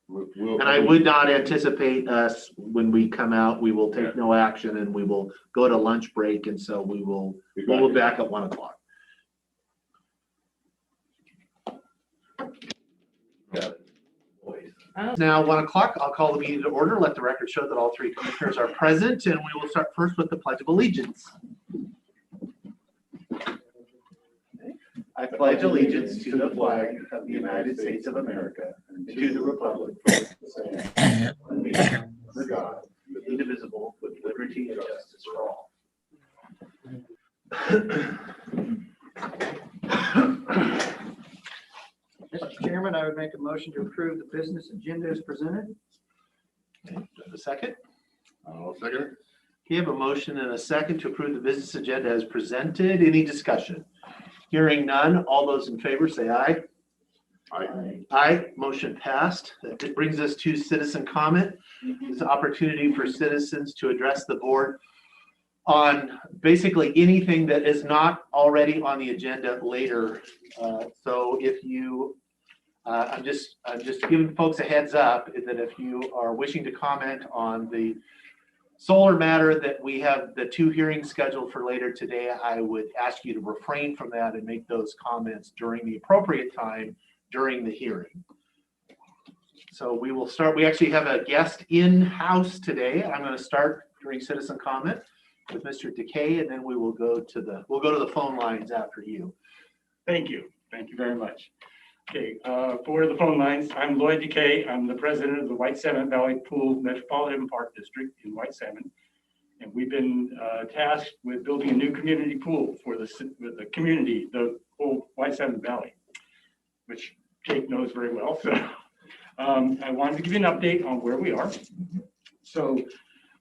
And I would not anticipate us, when we come out, we will take no action and we will go to lunch break. And so we'll be back at 1 o'clock. Now, 1 o'clock, I'll call the meeting to order. Let the record show that all three commissioners are present, and we will start first with the Pledge of Allegiance. I pledge allegiance to the flag of the United States of America and to the republic for which it stands, one nation, under God, indivisible, with liberty and justice for all. Mr. Chairman, I would make a motion to approve the business agenda as presented. Okay, a second? I'll second it. We have a motion and a second to approve the business agenda as presented. Any discussion? Hearing none, all those in favor say aye. Aye. Aye, motion passed. It brings us to citizen comment. It's an opportunity for citizens to address the board on basically anything that is not already on the agenda later. So if you, I'm just giving folks a heads up that if you are wishing to comment on the solar matter that we have the 2 hearings scheduled for later today, I would ask you to refrain from that and make those comments during the appropriate time during the hearing. So we will start, we actually have a guest in-house today. I'm going to start during citizen comment with Mr. Decay, and then we will go to the phone lines after you. Thank you. Thank you very much. Okay, for the phone lines, I'm Lloyd Decay. I'm the president of the White Salmon Valley Pool Metropolitan Park District in White Salmon. And we've been tasked with building a new community pool for the community, the whole White Salmon Valley, which Jake knows very well. So I wanted to give you an update on where we are. So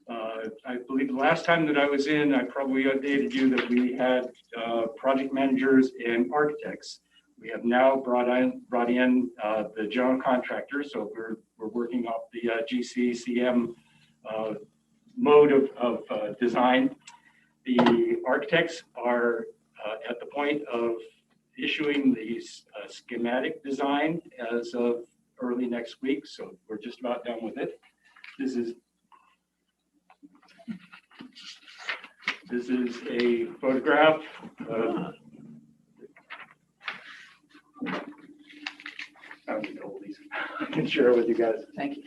I believe the last time that I was in, I probably updated you that we had project managers and architects. We have now brought in the general contractor. So we're working off the GCCM mode of design. The architects are at the point of issuing the schematic design as of early next week. So we're just about done with it. This is a photograph of I can share it with you guys. Thank you.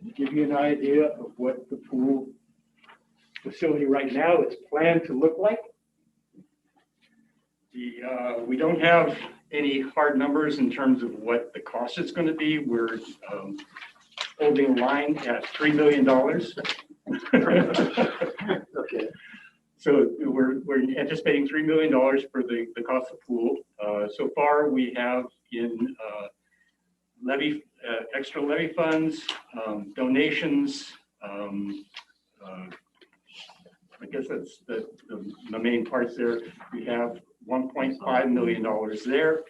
To give you an idea of what the pool facility right now is planned to look like. We don't have any hard numbers in terms of what the cost is going to be. We're holding line at $3 million. Okay. So we're anticipating $3 million for the cost of the pool. So far, we have in extra levy funds, donations. I guess that's the main parts there. We have $1.5 million there.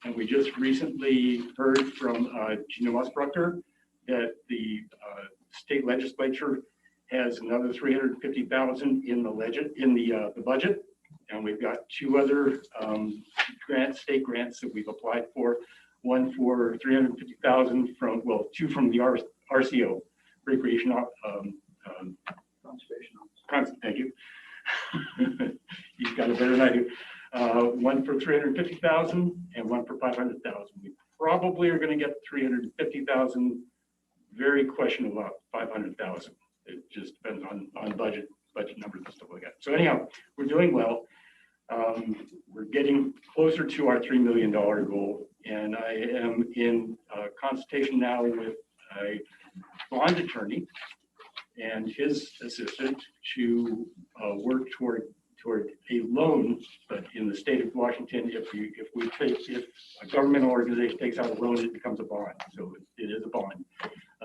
And we just recently heard from Gina Musbrucker that the state legislature has another $350,000 in the budget, and we've got two other state grants that we've applied for. One for $350,000 from, well, two from the RCO, Recreation Conservation. Thank you. You've got a better than I do. One for $350,000 and one for $500,000. We probably are going to get $350,000. Very questionable about $500,000. It just depends on budget numbers and stuff like that. So anyhow, we're doing well. We're getting closer to our $3 million goal, and I am in consultation now with a bond attorney and his assistant to work toward a loan. But in the state of Washington, if a governmental organization takes out a loan, it becomes a bond. So it is a bond.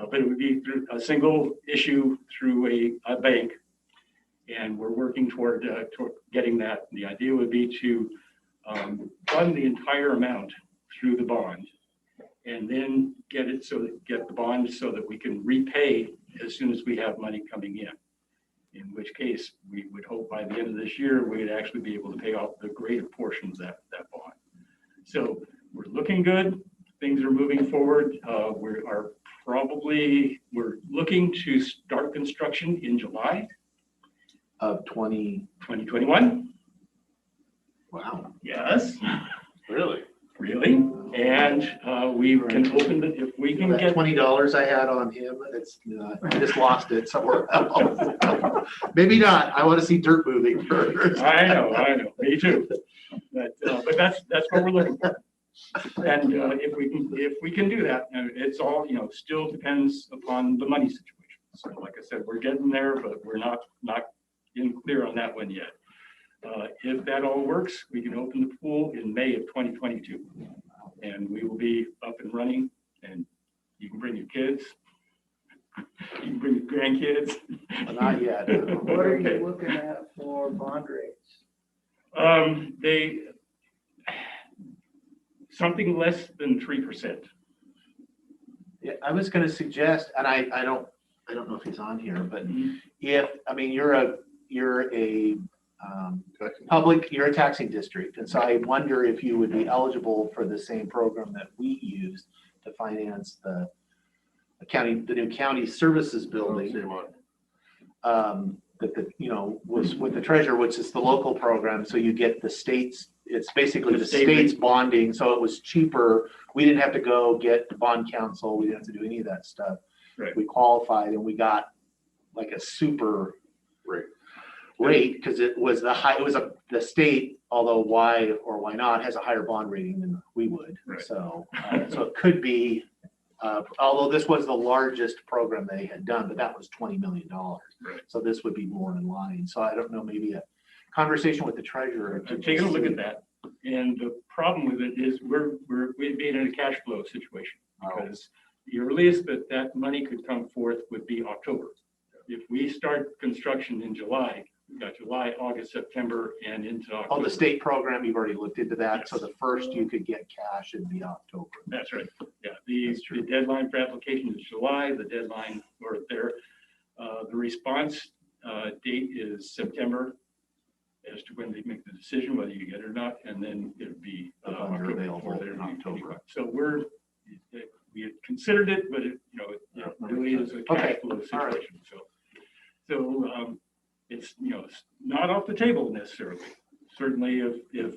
But it would be through a single issue through a bank, and we're working toward getting that. The idea would be to fund the entire amount through the bond, and then get the bond so that we can repay as soon as we have money coming in. In which case, we would hope by the end of this year we'd actually be able to pay off the greater portion of that bond. So we're looking good. Things are moving forward. We're looking to start construction in July Of 2021. Wow. Yes, Really? really. And we can open it if we can That get. $20 I had on him, I just lost it somewhere else. Maybe not. I want to see dirt moving first. I know, me too. But that's what we're looking for. And if we can do that, it's all, still depends upon the money situation. So like I said, we're getting there, but we're not in clear on that one yet. If that all works, we can open the pool in May of 2022, and we will be up and running. And you can bring your kids, you can bring your grandkids. Well, not yet. What are you looking at for bond rates? Something less than 3%. Yeah, I was going to suggest, and I don't know if he's on here, but you're a public, you're a taxing district, and so I wonder if you would be eligible for the same program that we used to finance the new county services building. That was with the treasurer, which is the local program. So you get the state's it's basically The the state state's rate. bonding, so it was cheaper. We didn't have to go get bond counsel. We didn't have to do any of that stuff. Right. We qualified and we got like a super rate because it was the state, although why or why not, has a higher bond rating than we would. Right. So it could be, although this was the largest program they had done, but that was $20 million. Right. So this would be more in line. So I don't know, maybe a conversation with the treasurer. to I've taken a just look see. at that, and the problem with it is we've been in a cash flow situation, because the earliest that money could come forth would be October. If we start construction in July, we've got July, August, September, and into October. Oh, the state program, you've already looked into that. Yes. So the first you could get cash would be October. That's right. Yeah, the deadline for application is July, the deadline the response date is September as to when they make the decision, whether you get it or not, and then it would be The funds are October available before they're in October. So we had considered it, but it really is a cash Okay. flow All right. situation. So it's, it's not off the table necessarily. Certainly if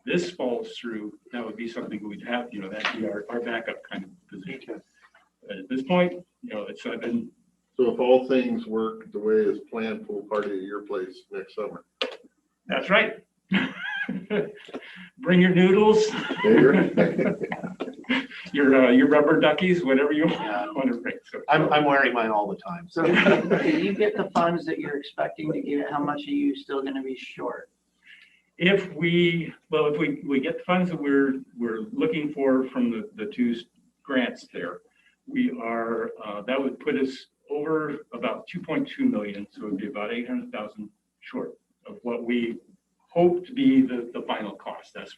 this falls through, that would be something we'd have, that'd be our backup kind of position. But at this point, I've been. So if all things work the way it's planned, pool party at your place next summer. That's right. Bring your noodles, your rubber duckies, whatever you want to bring. So I'm wearing mine all the time. So if you get the funds that you're expecting to get, how much are you still gonna be short? if we get the funds that we're looking for from the two grants there, we are, that would put us over about 2.2 million. So it'd be about 800,000 short of what we hope to be the final cost. That's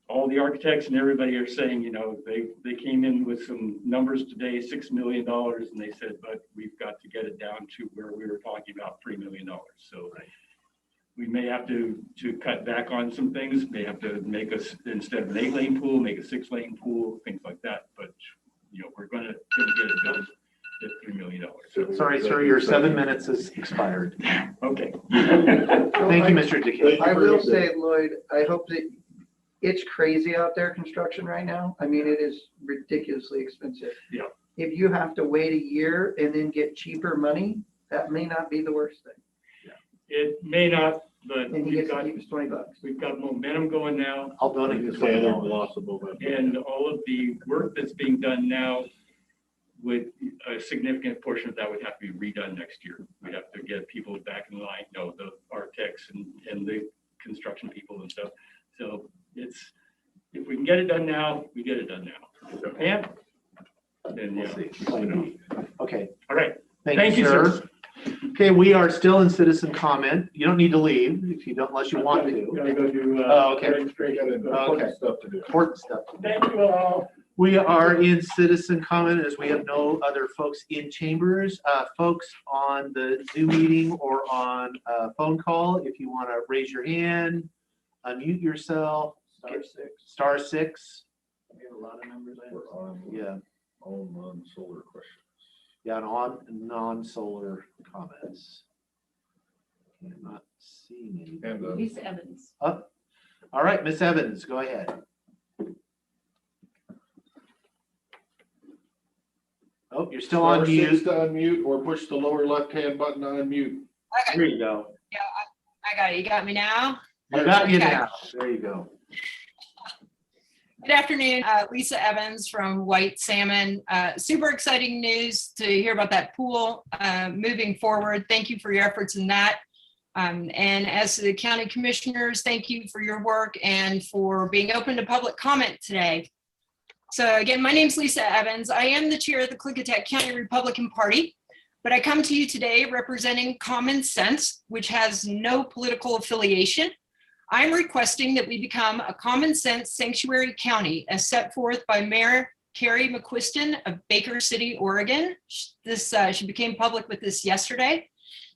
all the architects and everybody are saying, they came in with some numbers today, $6 million, and they said, but we've got to get it down to where we were talking about $3 million. So we may have to cut back on some things, may have to make us, instead of an 8-lane pool, make a 6-lane pool, things like that. But, we're gonna get it done at $3 million. Sorry, sir, your 7 minutes has expired. Okay. Thank you, Mr. Dickey. I will say, Lloyd, I hope that it's crazy out there, construction right now. I mean, it is ridiculously expensive. Yeah. If you have to wait a year and then get cheaper money, that may not be the worst thing. It may not, but And he gets to keep his $20. we've got momentum going now. I'll donate this Say they're $20. lossable. And all of the work that's being done now, with a significant portion of that would have to be redone next year. We'd have to get people back in line, the architects and the construction people and stuff. So if we can get it done now, we get it done now. If we can't, then We'll see. Okay, All right. thank you, sir. Okay, we are still in citizen comment. You don't need to leave if you don't, unless you want to. Gotta go do. Oh, okay. Important Okay. stuff to do. Important stuff. Thank you all. We are in citizen comment as we have no other folks in chambers. Folks on the Zoom meeting or on a phone call, if you want to raise your hand, unmute yourself. Star six. We have a lot of numbers. We're on, Yeah, on solar questions. yeah, and on non-solar comments. I'm not seeing any. And Lisa Evans. All right, Miss Evans, go ahead. Oh, you're still on Star 6 mute. to unmute or push the lower left-hand button to unmute. There you go. Yeah, I got it. You got me now? I got you Okay. now. There you go. Good afternoon, Lisa Evans from White Salmon. Super exciting news to hear about that pool moving forward. Thank you for your efforts in that. And as to the county commissioners, thank you for your work and for being open to public comment today. So again, my name's Lisa Evans. I am the chair of the Klickitat County Republican Party, but I come to you today representing Common Sense, which has no political affiliation. I'm requesting that we become a common sense sanctuary county as set forth by Mayor Carrie McQuiston of Baker City, Oregon. She became public with this yesterday.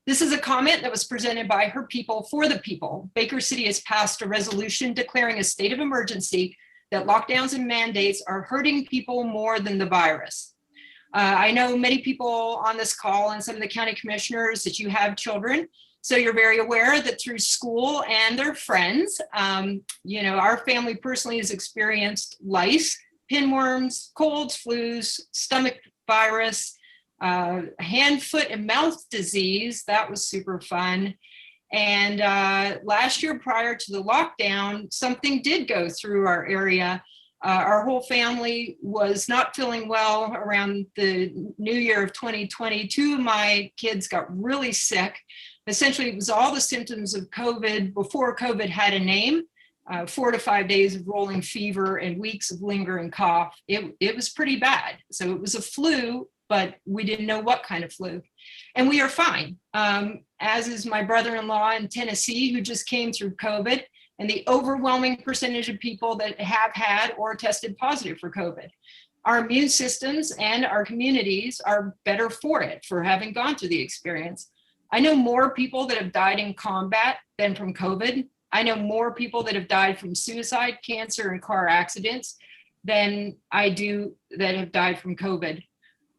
This is a comment that was presented by her people for the people. Baker City has passed a resolution declaring a state of emergency that lockdowns and mandates are hurting people more than the virus. I know many people on this call and some of the county commissioners that you have children. So you're very aware that through school and their friends, our family personally has experienced lice, pinworms, colds, flus, stomach virus, hand, foot, and mouth disease. That was super fun. And last year, prior to the lockdown, something did go through our area. Our whole family was not feeling well around the new year of 2020. Two of my kids got really sick. Essentially, it was all the symptoms of COVID before COVID had a name. 4 to 5 days of rolling fever and weeks of lingering cough. It was pretty bad. So it was a flu, but we didn't know what kind of flu. And we are fine, as is my brother-in-law in Tennessee, who just came through COVID, and the overwhelming percentage of people that have had or tested positive for COVID. Our immune systems and our communities are better for it, for having gone through the experience. I know more people that have died in combat than from COVID. I know more people that have died from suicide, cancer, and car accidents than I do that have died from COVID.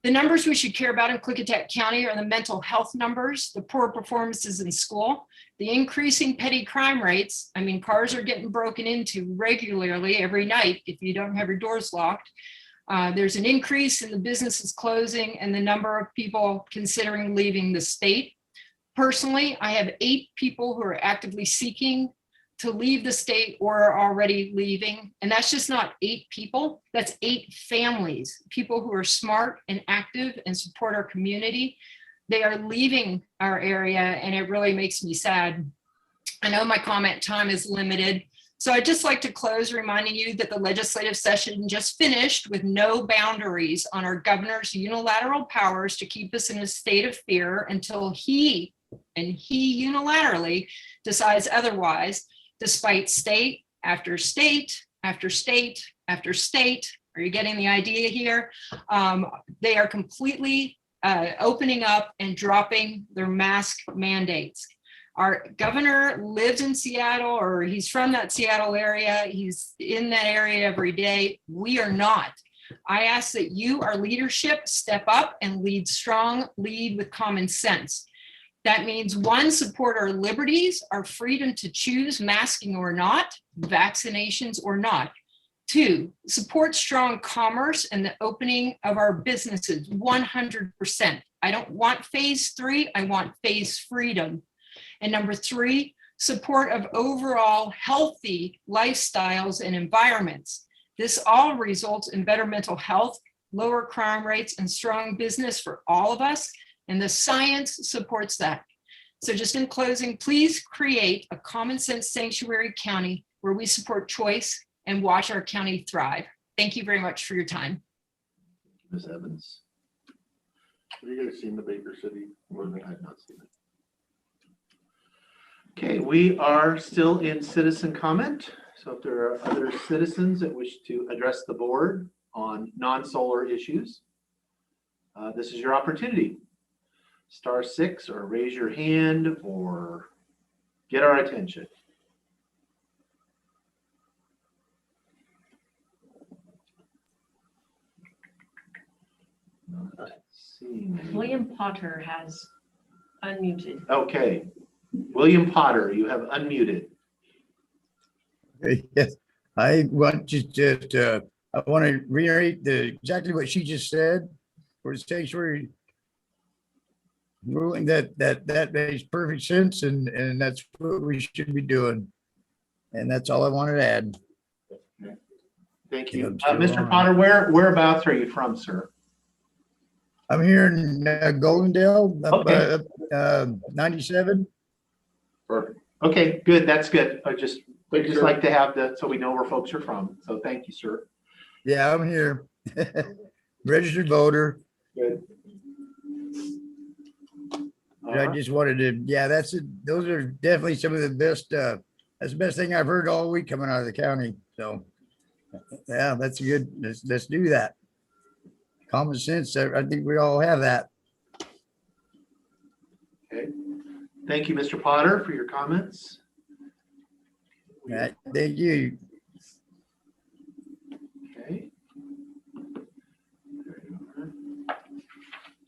The numbers we should care about in Klickitat County are the mental health numbers, the poor performances in school, the increasing petty crime rates. I mean, cars are getting broken into regularly every night if you don't have your doors locked. There's an increase in the businesses closing and the number of people considering leaving the state. Personally, I have 8 people who are actively seeking to leave the state or are already leaving. And that's just not 8 people, that's 8 families, people who are smart and active and support our community. They are leaving our area, and it really makes me sad. I know my comment time is limited, so I'd just like to close reminding you that the legislative session just finished with no boundaries on our governor's unilateral powers to keep us in a state of fear until he unilaterally decides otherwise, despite state after state after state after state. Are you getting the idea here? They are completely opening up and dropping their mask mandates. Our governor lives in Seattle, or he's from that Seattle area. He's in that area every day. We are not. I ask that you, our leadership, step up and lead strong, lead with common sense. That means 1, support our liberties, our freedom to choose masking or not, vaccinations or not. 2, support strong commerce and the opening of our businesses 100%. I don't want phase 3, I want phase freedom. And number 3, support of overall healthy lifestyles and environments. This all results in better mental health, lower crime rates, and strong business for all of us. And the science supports that. So just in closing, please create a common sense sanctuary county where we support choice and watch our county thrive. Thank you very much for your time. Ms. Evans. Have you guys seen the Baker City? I have not seen it. Okay, we are still in citizen comment. So if there are other citizens that wish to address the board on non-solar issues, this is your opportunity. *6 or raise your hand or get our attention. Not seeing any. William Potter has unmuted. Okay, William Potter, you have unmuted. Yes, I want to just, I want to reiterate exactly what she just said for the sanctuary ruling. That makes perfect sense, and that's what we should be doing. And that's all I wanted to add. Thank you. Mr. Potter, whereabouts are you from, sir? I'm here in Goldendale, up 97. Perfect. Okay, good. That's good. We just like to have that so we know where folks are from. So thank you, sir. Yeah, I'm here. Registered voter. Good. I just wanted to, yeah, those are definitely some of the best, that's the best thing I've heard all week coming out of the county. So yeah, that's good. Let's do that. Common sense. I think we all have that. Okay. Thank you, Mr. Potter, for your comments. Right. Thank you. Okay.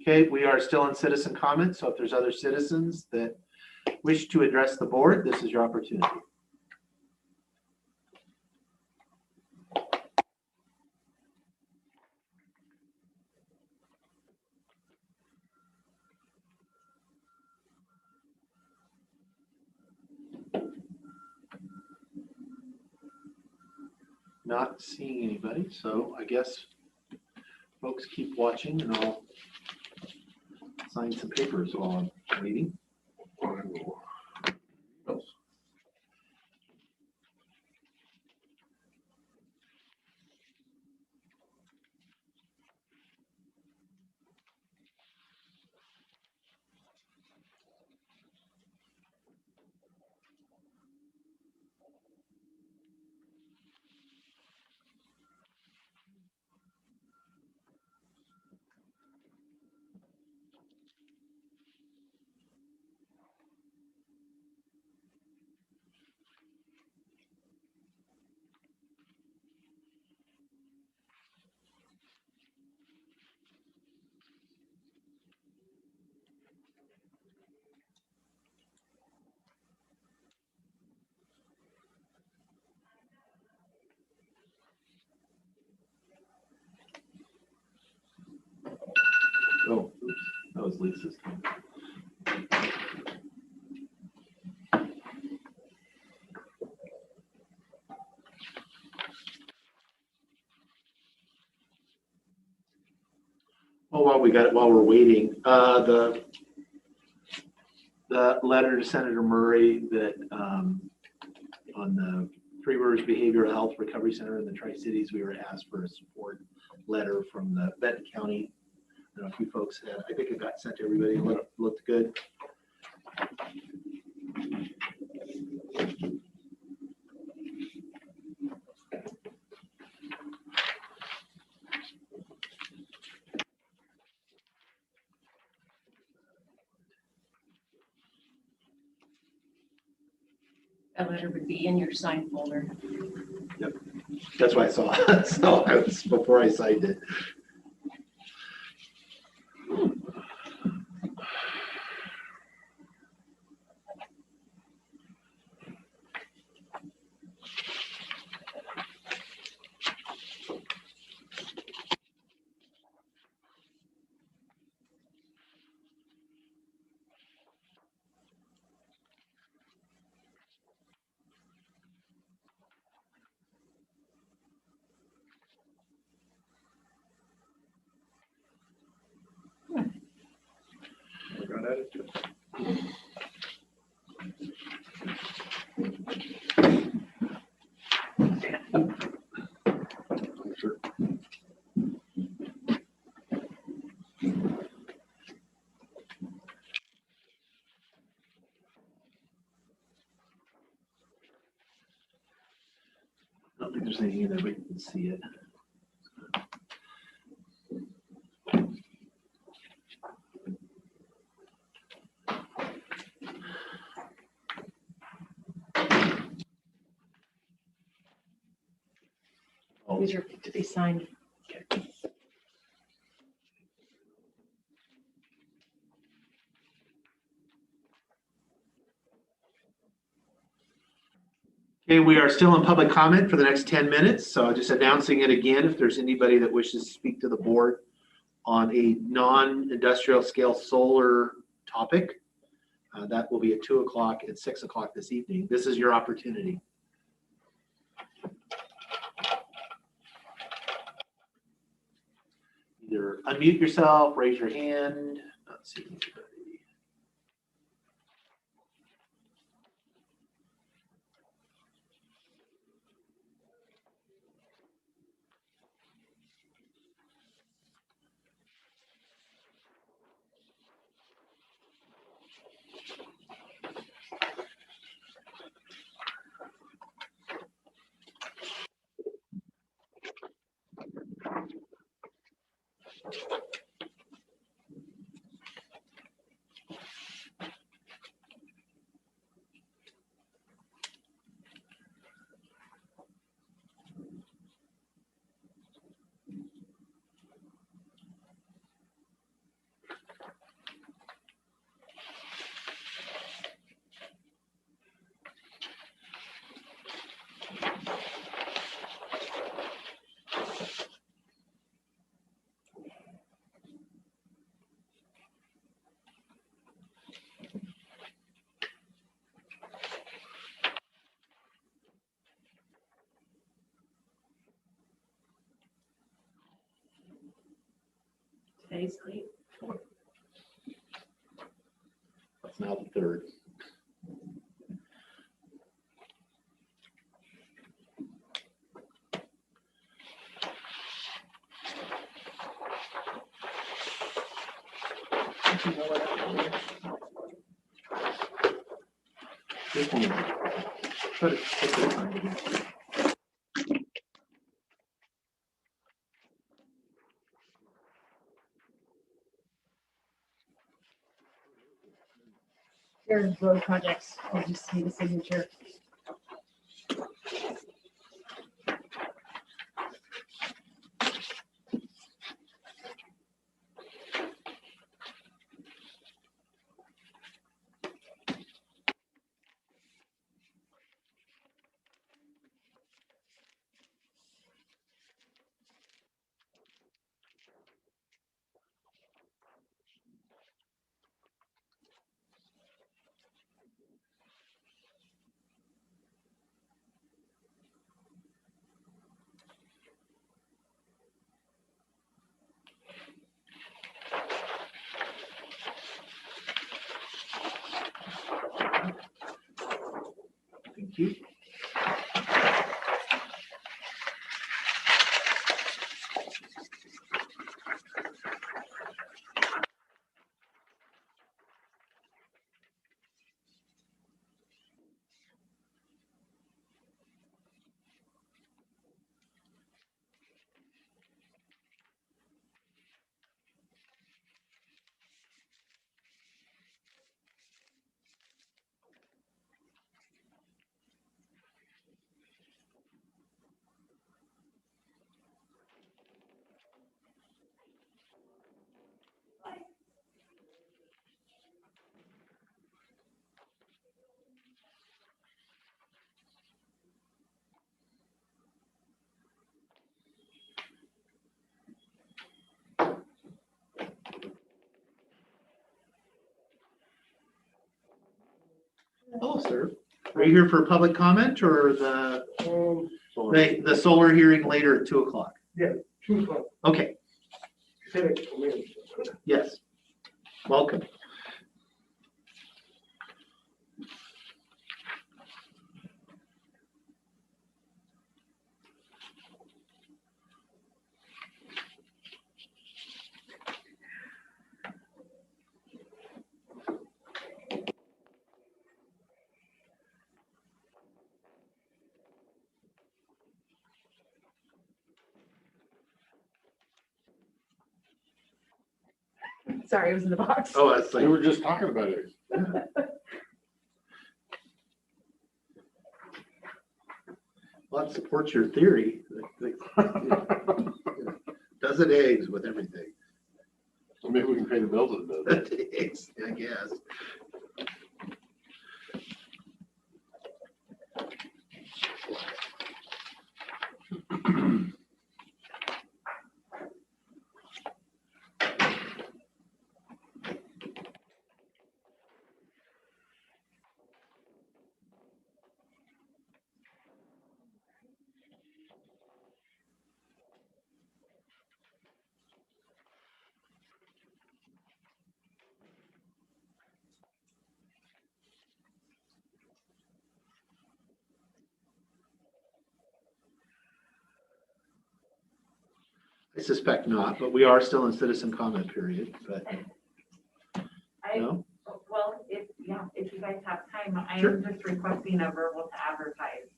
Okay, we are still in citizen comments, so if there's other citizens that wish to address the board, this is your opportunity. Not seeing anybody, so I guess folks keep watching and I'll sign some papers while I'm waiting. Oh, oops, that was Lisa's time. Oh, while we got it, while we're waiting, the letter to Senator Murray that on the Three Rivers Behavioral Health Recovery Center in the Tri-Cities, we were asked for a support letter from the Benton County. I don't know if you folks had, I think it got sent to everybody, it looked good. That letter would be in your sign folder. Yep, that's why I saw, so I was, before I signed it. Sure. I don't think there's anything in there, but you can see it. These are to be signed. Okay, we are still in public comment for the next 10 minutes, so just announcing it again, if there's anybody that wishes to speak to the board on a non-industrial scale solar topic, that will be at 2 o'clock and 6 o'clock this evening. This is your opportunity. Either unmute yourself, raise your hand. Not seeing anybody. basically. That's now the third. This one, put it on. There's road projects. I just need a signature. Thank you. Hello, sir. Are you here for public comment or the solar hearing later at 2 o'clock? Yeah, 2 o'clock. Okay, yes. Welcome. Sorry, it was in the box. Oh, that's We like, were just talking about it. well, that supports your theory. Dozen eggs with everything. So maybe we can pay the bills with it. Eggs, I guess. I suspect not, but we are still in citizen comment period, but no? Well, if you guys have time, I Sure. am just requesting a verbal to advertise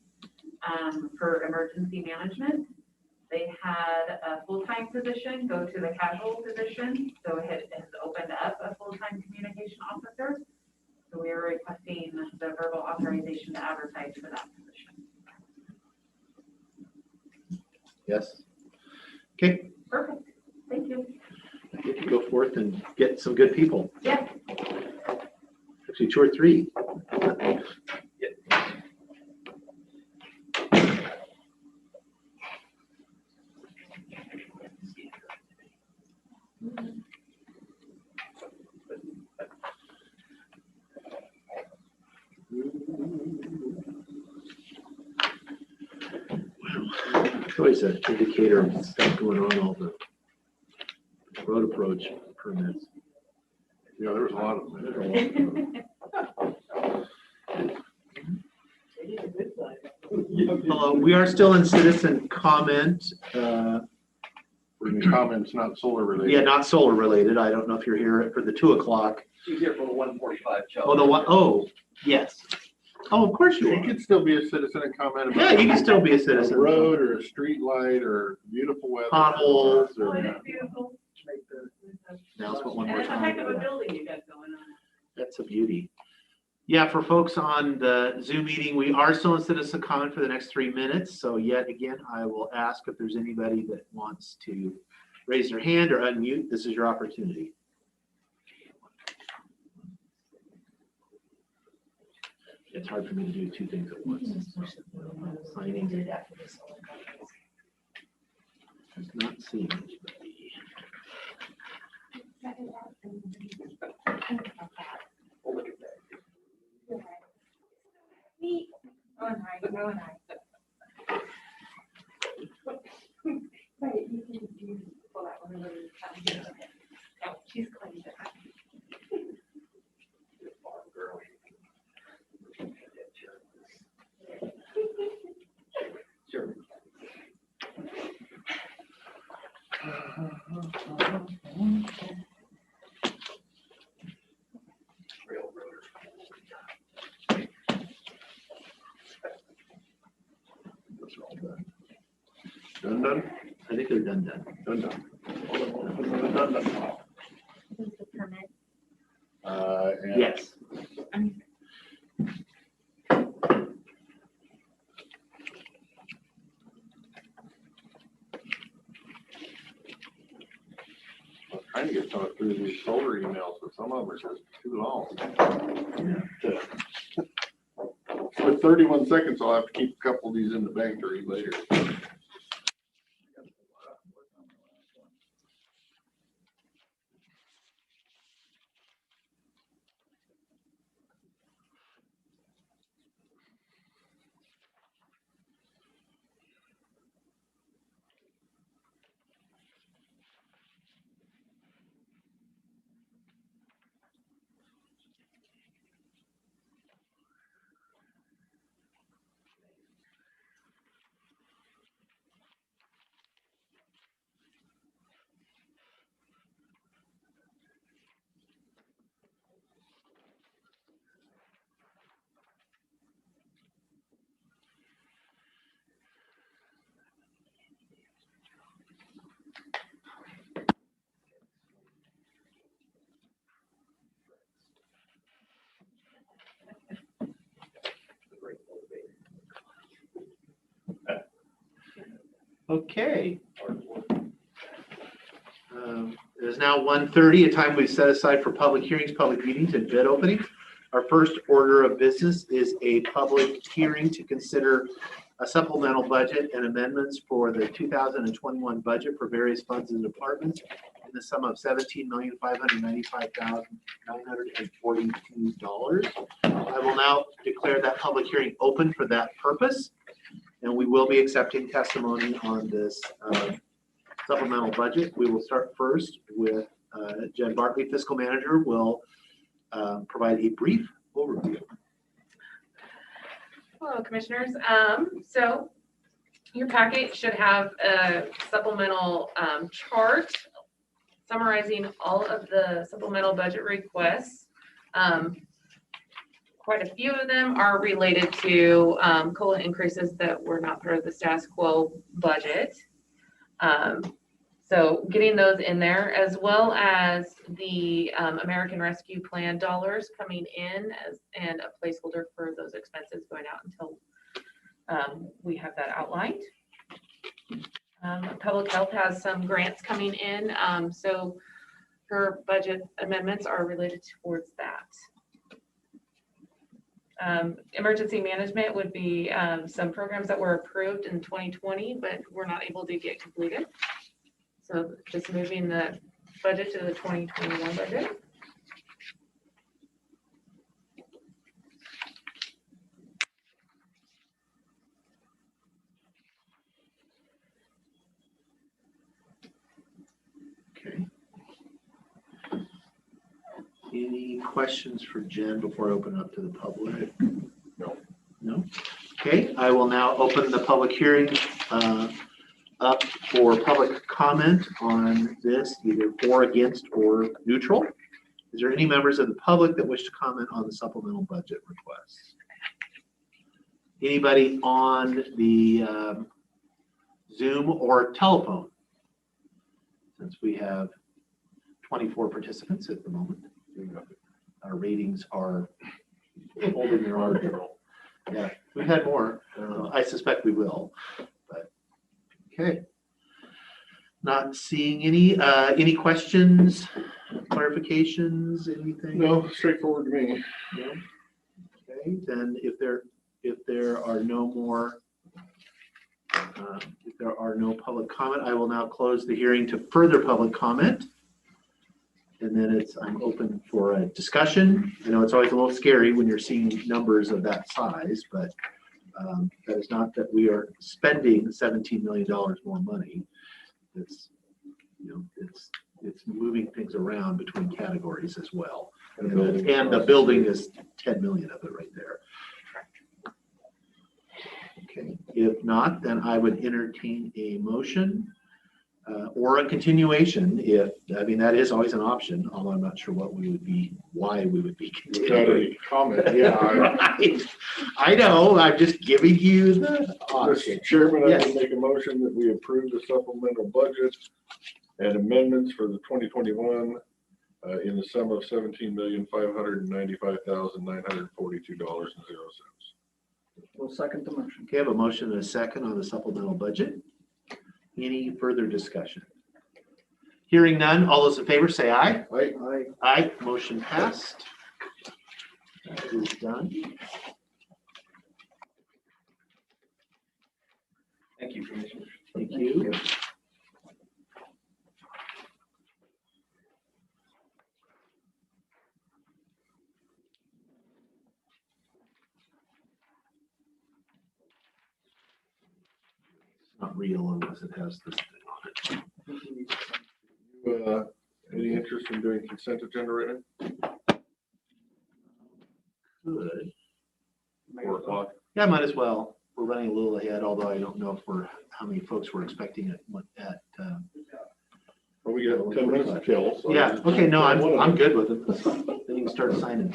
for emergency management. They had a full-time position go to the casual position, so it has opened up a full-time communication officer. So we are requesting the verbal authorization to advertise for that position. Yes. Okay, Perfect, thank you. we can go forth and get some good people. Yeah. Actually, 2 or 3. It's always an indicator of stuff going on all the road approach permits. Yeah, there was a lot of them. Hello, we are still in citizen comment. In the comments, not solar related. Yeah, not solar related. I don't know if you're here for the 2 o'clock. She's here for the 145 show. Oh, the one, oh, yes. Oh, of course you You are. could still be a citizen and comment about. Yeah, you can still be a A citizen. road or a street light or beautiful weather. Potholes Oh, or it is beautiful. announcement one And more it's a heck of a time. building you got going on. That's a beauty. Yeah, for folks on the Zoom meeting, we are still in citizen comment for the next 3 minutes. So yet again, I will ask if there's anybody that wants to raise their hand or unmute. This is your opportunity. It's hard for me to do 2 things at once. Signing. Does not seem anybody. Oh, and I, oh, and I. Right, you can pull that one a little. Oh, she's cleaned it up. Sure. Those are all done. Done? I think they're done. Done. And Yes. I'm trying to get through these solar emails, but some of them are just too long. For 31 seconds, I'll have to keep a couple of these in the bank to read later. Okay. It is now 1:30, a time we've set aside for public hearings, public meetings, and bid openings. Our first order of business is a public hearing to consider a supplemental budget and amendments for the 2021 budget for various funds and departments in the sum of $17,595,942. I will now declare that public hearing open for that purpose, and we will be accepting testimony on this supplemental budget. We will start first with Jen Bartley, fiscal manager, will provide a brief overview. Hello, commissioners. So your packet should have a supplemental chart summarizing all of the supplemental budget requests. Quite a few of them are related to COLA increases that were not part of the status quo budget. So getting those in there, as well as the American Rescue Plan dollars coming in and a placeholder for those expenses going out until we have that outlined. Public Health has some grants coming in, so her budget amendments are related towards that. Emergency management would be some programs that were approved in 2020, but were not able to get completed. So just moving the budget to the 2021 budget. Okay. Any questions for Jen before I open up to the public? No. No? Okay, I will now open the public hearing up for public comment on this, either for, against, or neutral. Is there any members of the public that wish to comment on the supplemental budget requests? Anybody on the Zoom or telephone? Since we have 24 participants at the moment. Our ratings are holding their own. Yeah, we've had more. I suspect we will, but okay. Not seeing any questions, clarifications, anything? No, straightforward to me. No? Okay, then if there are no more, if there are no public comment, I will now close the hearing to further public comment. And then I'm open for a discussion. I know it's always a little scary when you're seeing numbers of that size, but that is not that we are spending $17 million more money. It's, it's moving things around between categories as well. And the building is 10 million of it right there. Okay, if not, then I would entertain a motion or a continuation that is always an option, although I'm not sure why we would be Without any comment, yeah. I know, I'm just giving you the option. Mr. Chairman, I Yes. would make a motion that we approve the supplemental budget and amendments for the 2021 in the sum of $17,595,942.00. We'll second the motion. Okay, I have a motion and a second on the supplemental budget. Any further discussion? Hearing none, all those in favor say aye. Aye. Aye. Aye, motion passed. That is done. Thank you, Commissioner. Thank you. Not real unless it has this thing on it. Any interest in doing consent agenda right now? Good. 4 o'clock. Yeah, might as well. We're running a little ahead, although I don't know if how many folks we're expecting at Well, we got 10 minutes to kill. So yeah, okay, no, I'm good with it. Then you can start signing.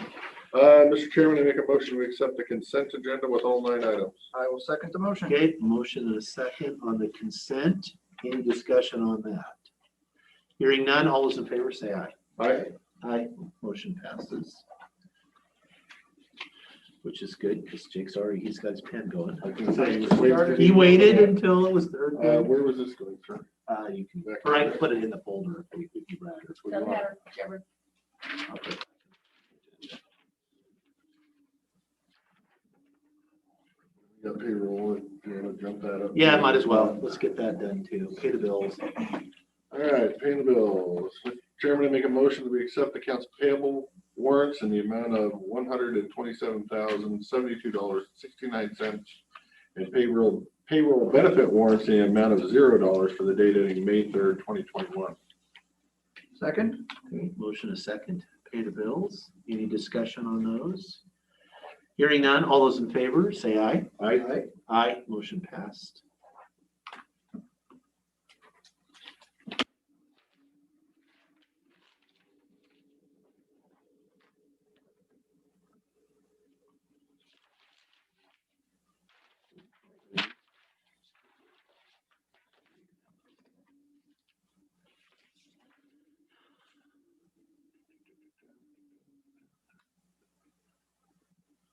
Mr. Chairman, I make a motion to accept the consent agenda with all 9 items. I will second the motion. Okay, motion and a second on the consent. Any discussion on that? Hearing none, all those in favor say aye. Aye. Aye, motion passes. Which is good because Jake's he's got his pen going. I can say, He waited until it was third. where was this going through? You can, or I can put it in the folder if you'd rather. Doesn't matter, whichever. Okay. We got payroll. Do you want to jump that up? Yeah, might as well. Let's get that done too. Pay the bills. All right, paying the bills. Mr. Chairman, I make a motion that we accept accounts payable warrants in the amount of $127,072.69 and payroll benefit warrants in the amount of $0 for the date ending May 3rd, 2021. Second? Okay, motion a second. Pay the bills. Any discussion on those? Hearing none, all those in favor, say aye. Aye. Aye, motion passed.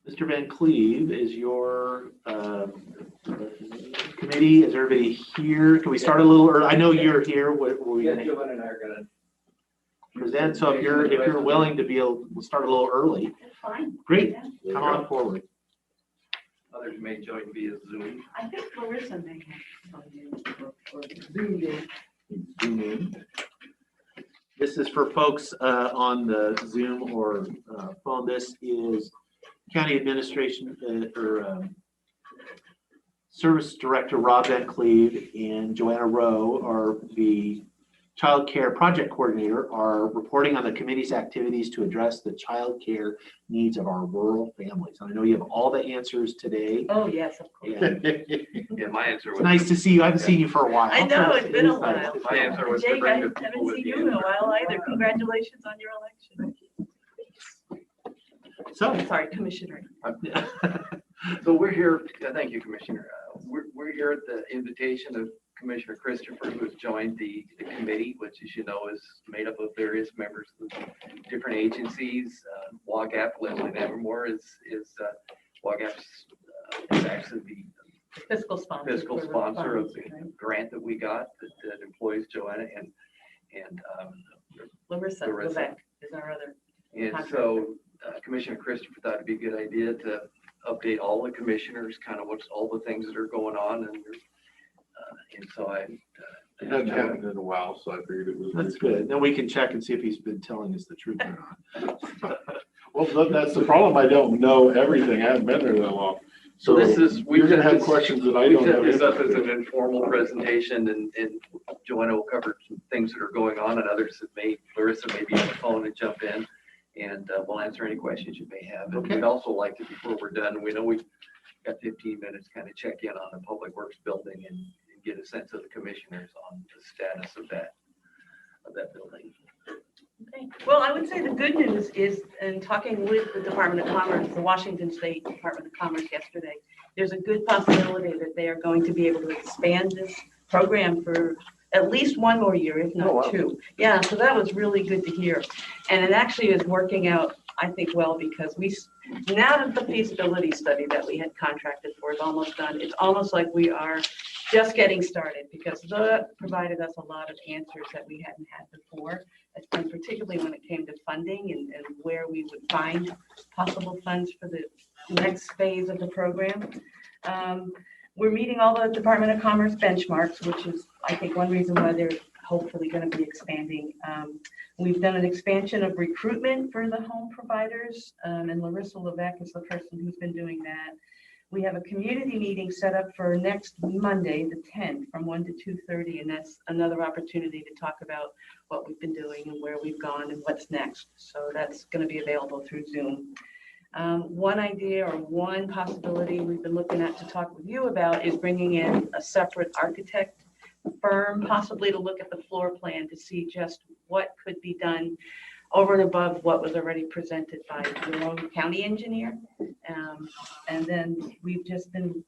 Mr. Van Cleve, is your committee, is everybody here? Can we start a little early? I know you're here. What were we Yeah, gonna Joanne and I are gonna. present? So if you're willing to we'll start a little early. It's fine. Great, Yeah. come on forward. Others may join via Zoom. I think Larissa may have. Zoom in. This is for folks on the Zoom or phone. This is County Administration Service Director Rob Van Cleve and Joanna Rowe are the Child Care Project Coordinator are reporting on the committee's activities to address the child care needs of our rural families. And I know you have all the answers today. Oh, yes, of course. And Yeah, my answer it's was. nice to see you. I haven't seen you for a while. I know, it's been a It's nice. while. My answer was to Jake, I bring the people haven't with seen the you in a answer. while either. Congratulations on your election. So, Sorry, Commissioner. So we're here, thank you, Commissioner. We're here at the invitation of Commissioner Christopher, who has joined the committee, which, as you know, is made up of various members of different agencies. WAGAP, Leslie Nevermore is WAGAP's is actually the Fiscal sponsor. fiscal for the sponsor of funds, the right? grant that we got that employs Joanna and Larissa Larissa. Levesque is our other. And so Commissioner Christopher thought it'd be a good idea to update all the commissioners, kind of what's all the things that are going on and so I. It hadn't happened in a while, so I figured it was. that's good. Then we can check and see if he's been telling us the truth or not. Well, that's the problem. I don't know everything. I haven't been there that long. So this is, You're gonna have questions that I we don't set have. this up as answers an informal presentation and Joanna will cover some things that are going on and others that Larissa may be on the phone and jump in and we'll answer any questions you may have. And Okay. we'd also like to, before we're done, we know we've got 15 minutes, kind of check in on the Public Works building and get a sense of the commissioners on the status of that building. Okay. Well, I would say the good news is, in talking with the Department of Commerce, the Washington State Department of Commerce yesterday, there's a good possibility that they are going to be able to expand this program for at least one more year, if Oh, wow. not two. Yeah, so that was really good to hear. And it actually is working out, I think, well, because now that the feasibility study that we had contracted for is almost done, it's almost like we are just getting started, because that provided us a lot of answers that we hadn't had before, and particularly when it came to funding and where we would find possible funds for the next phase of the program. We're meeting all the Department of Commerce benchmarks, which is, I think, one reason why they're hopefully going to be expanding. We've done an expansion of recruitment for the home providers, and Larissa Levesque is the person who's been doing that. We have a community meeting set up for next Monday, the 10th, from 1 to 2:30, and that's another opportunity to talk about what we've been doing and where we've gone and what's next. So that's going to be available through Zoom. One idea or one possibility we've been looking at to talk with you about is bringing in a separate architect firm, possibly to look at the floor plan to see just what could be done over and above what was already presented by your own county engineer. And then we've just been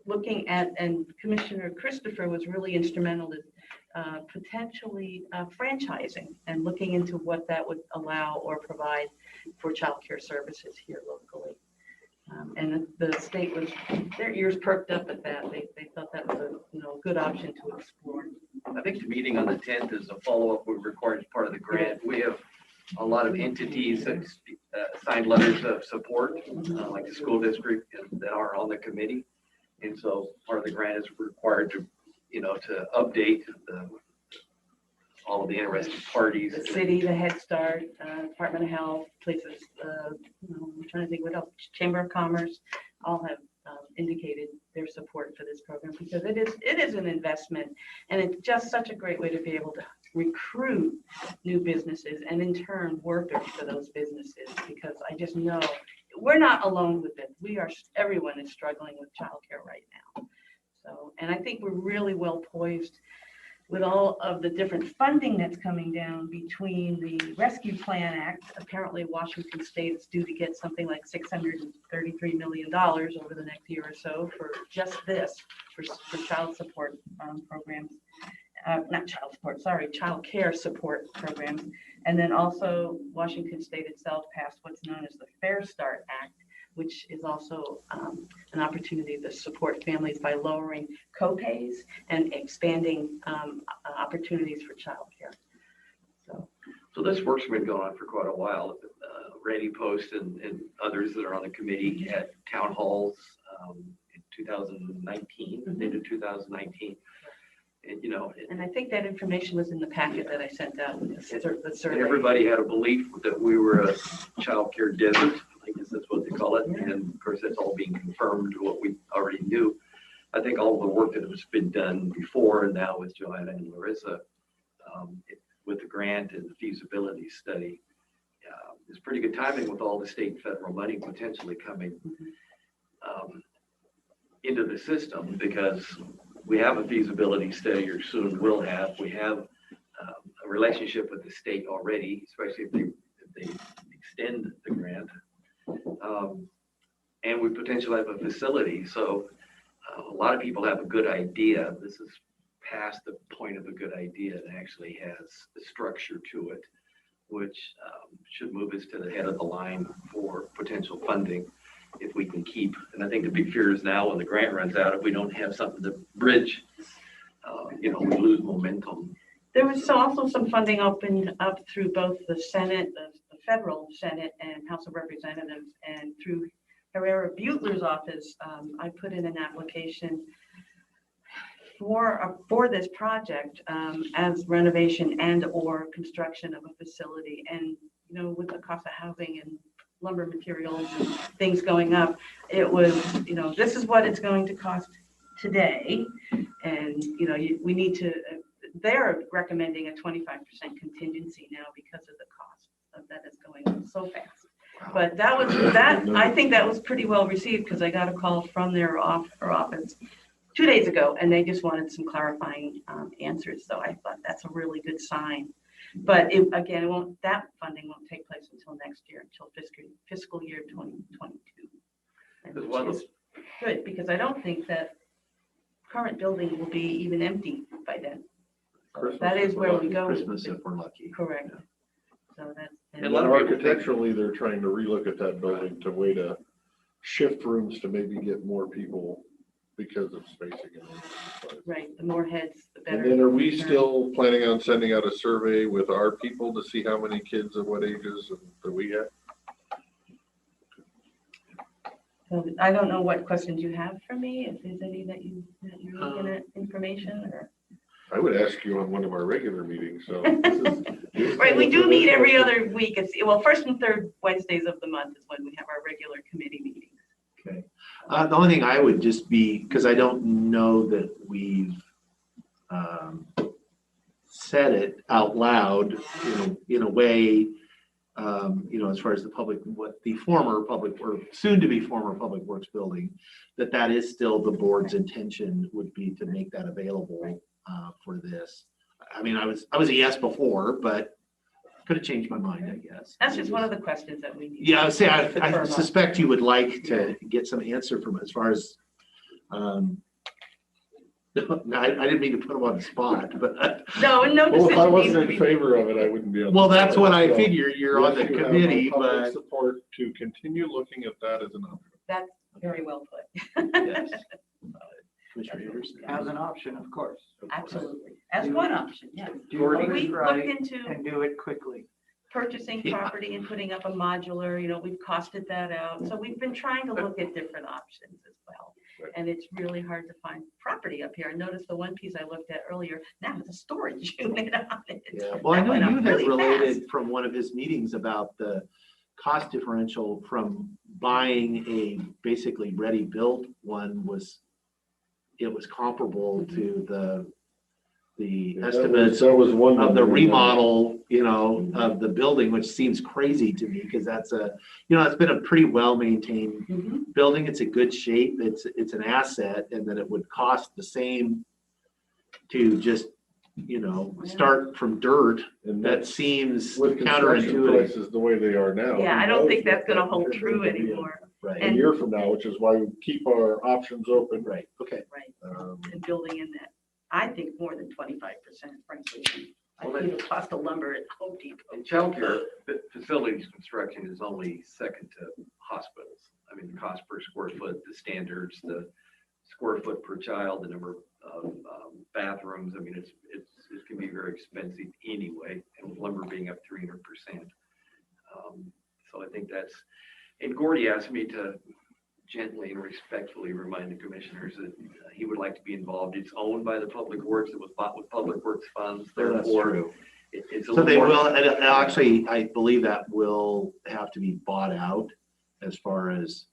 looking at, and Commissioner Christopher was really instrumental in potentially franchising and looking into what that would allow or provide for childcare services here locally. And the state was, their ears perked up at that. They thought that was a good option to explore. I think the meeting on the 10th is a follow-up we required as part of the grant. We have a lot of entities that signed letters of support, like the school district, that are on the committee. And so part of the grant is required to, to update all of the interested parties. The city, the Head Start, Department of Health, places, I'm trying to think what else, Chamber of Commerce, all have indicated their support for this program, because it is an investment, and it's just such a great way to be able to recruit new businesses and in turn workers for those businesses, because I just know we're not alone with it. Everyone is struggling with childcare right now. So, and I think we're really well poised with all of the different funding that's coming down between the Rescue Plan Act. Apparently Washington State is due to get something like $633 million over the next year or so for just this, for child support programs. Not child support, sorry, child care support programs. And then also Washington State itself passed what's known as the Fair Start Act, which is also an opportunity to support families by lowering copays and expanding opportunities for childcare. So this work's been going on for quite a while. Randy Post and others that are on the committee had town halls in 2019, into 2019. And I think that information was in the packet that I sent out with the survey. Everybody had a belief that we were a child care desert. I guess that's what they call it. Yeah. And of course, that's all being confirmed to what we already knew. I think all the work that has been done before and now with Joanna and Larissa with the grant and the feasibility study. It's pretty good timing with all the state and federal money potentially coming into the system, because we have a feasibility study, or soon will have. We have a relationship with the state already, especially if they extend the grant. And we potentially have a facility. So a lot of people have a good idea. This is past the point of a good idea. It actually has a structure to it, which should move us to the head of the line for potential funding if we can keep. And I think the big fear is now when the grant runs out, if we don't have something to bridge, we lose momentum. There was also some funding opened up through both the Senate, the federal Senate and House of Representatives, and through Herrera Butler's office. I put in an application for this project as renovation and or construction of a facility. And, with the cost of housing and lumber materials and things going up, it was, this is what it's going to cost today. And, we need to, they're recommending a 25% contingency now because of the cost of that is going up so fast. But I think that was pretty well received, because I got a call from their office 2 days ago, and they just wanted some clarifying answers. So I thought that's a really good sign. But that funding won't take place until next year, until fiscal year 2022. Which is good, because I don't think that current building will be even empty by then. So that is where we go. Christmas if we're lucky. Correct. So that's. And architecturally, they're trying to relook at that building to way to shift rooms to maybe get more people because of spacing. Right, the more heads, the better. And then are we still planning on sending out a survey with our people to see how many kids of what ages that we have? So I don't know what questions you have for me, if there's any that you're looking at information or. I would ask you on one of our regular meetings, so. Right, we do meet every other week. First and third Wednesdays of the month is when we have our regular committee meetings. Okay. The only thing I would just be, because I don't know that we've said it out loud in a way, as far as what the former public or soon to be former public works building, that is still the board's intention would be to make that available for this. I mean, I was a yes before, but could have changed my mind, I guess. That's just one of the questions that we need. Yeah, I suspect you would like to get some answer from as far as, I didn't mean to put them on the spot, but. No decision. Well, if I wasn't in favor of it, I wouldn't be. Well, that's what I figure. You're on the committee, but. Support to continue looking at that as an option. That's very well put. Yes. As an option, of course. Absolutely. As one option, yeah. Do We it looked right into and do it quickly. purchasing property and putting up a modular, we've costed that out. So we've been trying to look at different options as well. And it's really hard to find property up here. I noticed the one piece I looked at earlier, now it's a storage unit on it. Yeah, well, I know That went you up had really related fast. from one of his meetings about the cost differential from buying a basically ready-built one it was comparable to the estimates That was one of the remodel, of the building, which seems crazy to me because that's it's been a pretty well-maintained building. It's in good shape. It's an asset, and that it would cost the same to just, start from dirt. And That seems with construction counterintuitive. prices the way they are now. Yeah, I who don't knows think that's what gonna that hold is true going to be anymore. Right. A year from now, which is why we keep our options open. Right. Okay. Right, and building in that, I think more than 25%, frankly. I think the cost of lumber at Home Depot. And childcare facilities construction is only second to hospitals. I mean, the cost per square foot, the standards, the square foot per child, the number of bathrooms. I mean, it can be very expensive anyway, and with lumber being up 300%. So I think that's, and Gordy asked me to gently and respectfully remind the commissioners that he would like to be involved. It's owned by the Public Works. It was bought with Public Works funds. Oh, that's Therefore, true. it's a So little they more- will, and actually, I believe that will have to be bought out as far as,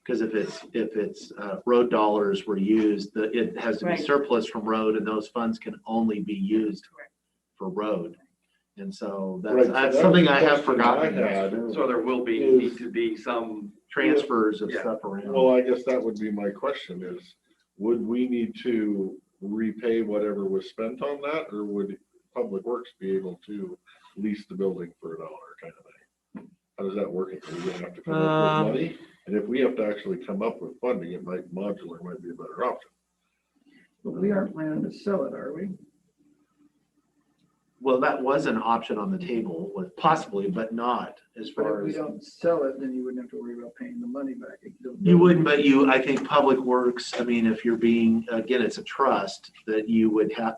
because if it's road dollars were used, it has to be Right. surplus from road, and those funds can only be used for road. And so Right, so that's that something was I the have question forgotten. I had. So there will be, need to be some, Transfers of Yeah. stuff around. Well, I guess that would be my question is, would we need to repay whatever was spent on that? Or would Public Works be able to lease the building for $1 kind of thing? How does that work? If we have to come up with money? And if we have to actually come up with funding, it might, modular might be a better option. But we aren't planning to sell it, are we? Well, that was an option on the table, with possibly, but not as But far if we as. don't sell it, then you wouldn't have to worry about paying the money back. You wouldn't, but I think Public Works, I mean, if you're being, again, it's a trust, that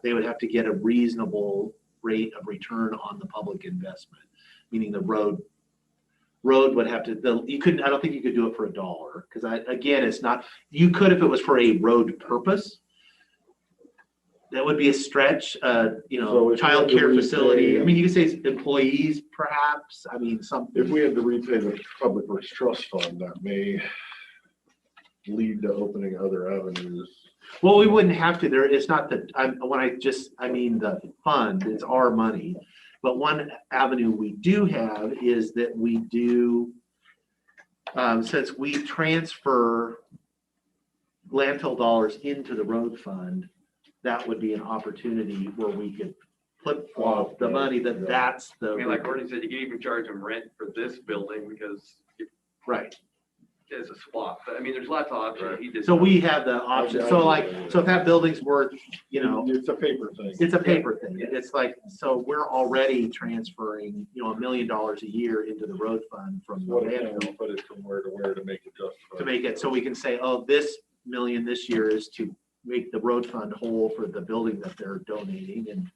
they would have to get a reasonable rate of return on the public investment, meaning the road would have to, you couldn't, I don't think you could do it for $1, because again, it's not, you could if it was for a road purpose. That would be a stretch, So if you child had to care facility. I repay- mean, you could say employees perhaps, I mean, If we had to repay the Public Works Trust Fund, that may lead to opening other avenues. Well, we wouldn't have to, it's not that, I mean the fund, it's our money. But one avenue we do have is that we do, since we transfer landfill dollars into the road fund, that would be an opportunity where we could flip flop the money that's I mean, like the, Gordon said, you can even charge them rent for this building because right. there's a swap. But I mean, there's lots of options. He just- So we have the option, so if that building's worth, It's a paper thing. it's a paper thing. It's like, so we're already transferring, $1 million a year into the road fund from the What can we landfill put it from where to where to make it justified? to make it, so we can say, oh, this million this year is to make the road fund whole for the building that they're donating. And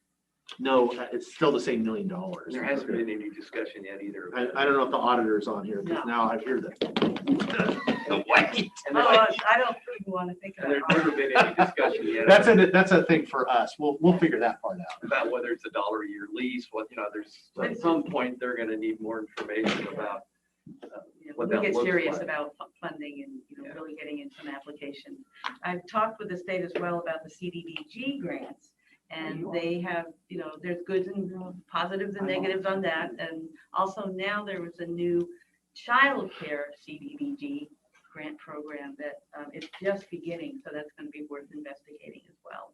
no, it's still the same $1 million. There hasn't been any discussion yet either. I don't know if the auditor's on here, because No. now I hear that. The white. And Oh, there- I don't even want to think and there's about never been any discussion yet. That's a thing for us. We'll figure that part out. About whether it's $1 a year lease, there's, at some point, they're gonna need more information about. What we that get looks serious like. about funding and, really getting into some applications. I've talked with the state as well about the CDBG grants. And they have, there's goods and positives and negatives on that. And also now there was a new childcare CDBG grant program that is just beginning. So that's going to be worth investigating as well.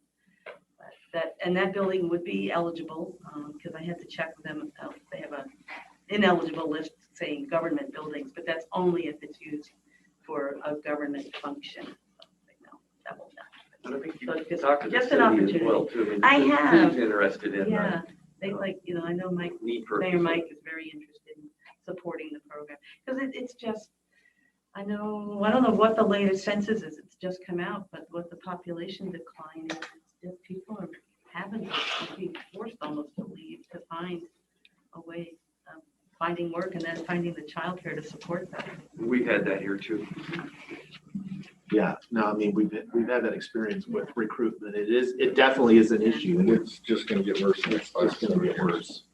But that building would be eligible because I had to check with them. They have a ineligible list saying government buildings, but that's only if it's used for a government function. That will not. But I think you So can just- talk to the just an city as opportunity. well, too. I mean, have. Who's interested in Yeah, they I know Mike, need Mayor purposes. Mike is very interested in supporting the program. Because it's just, I don't know what the latest census is. It's just come out, but what the population decline is, it's just people are being forced almost to leave to find a way of finding work and then finding the childcare to support that. We've had that here too. Yeah, no, I mean, we've had that experience with recruitment. It definitely is an issue. And it's just gonna get worse. It's just gonna get worse.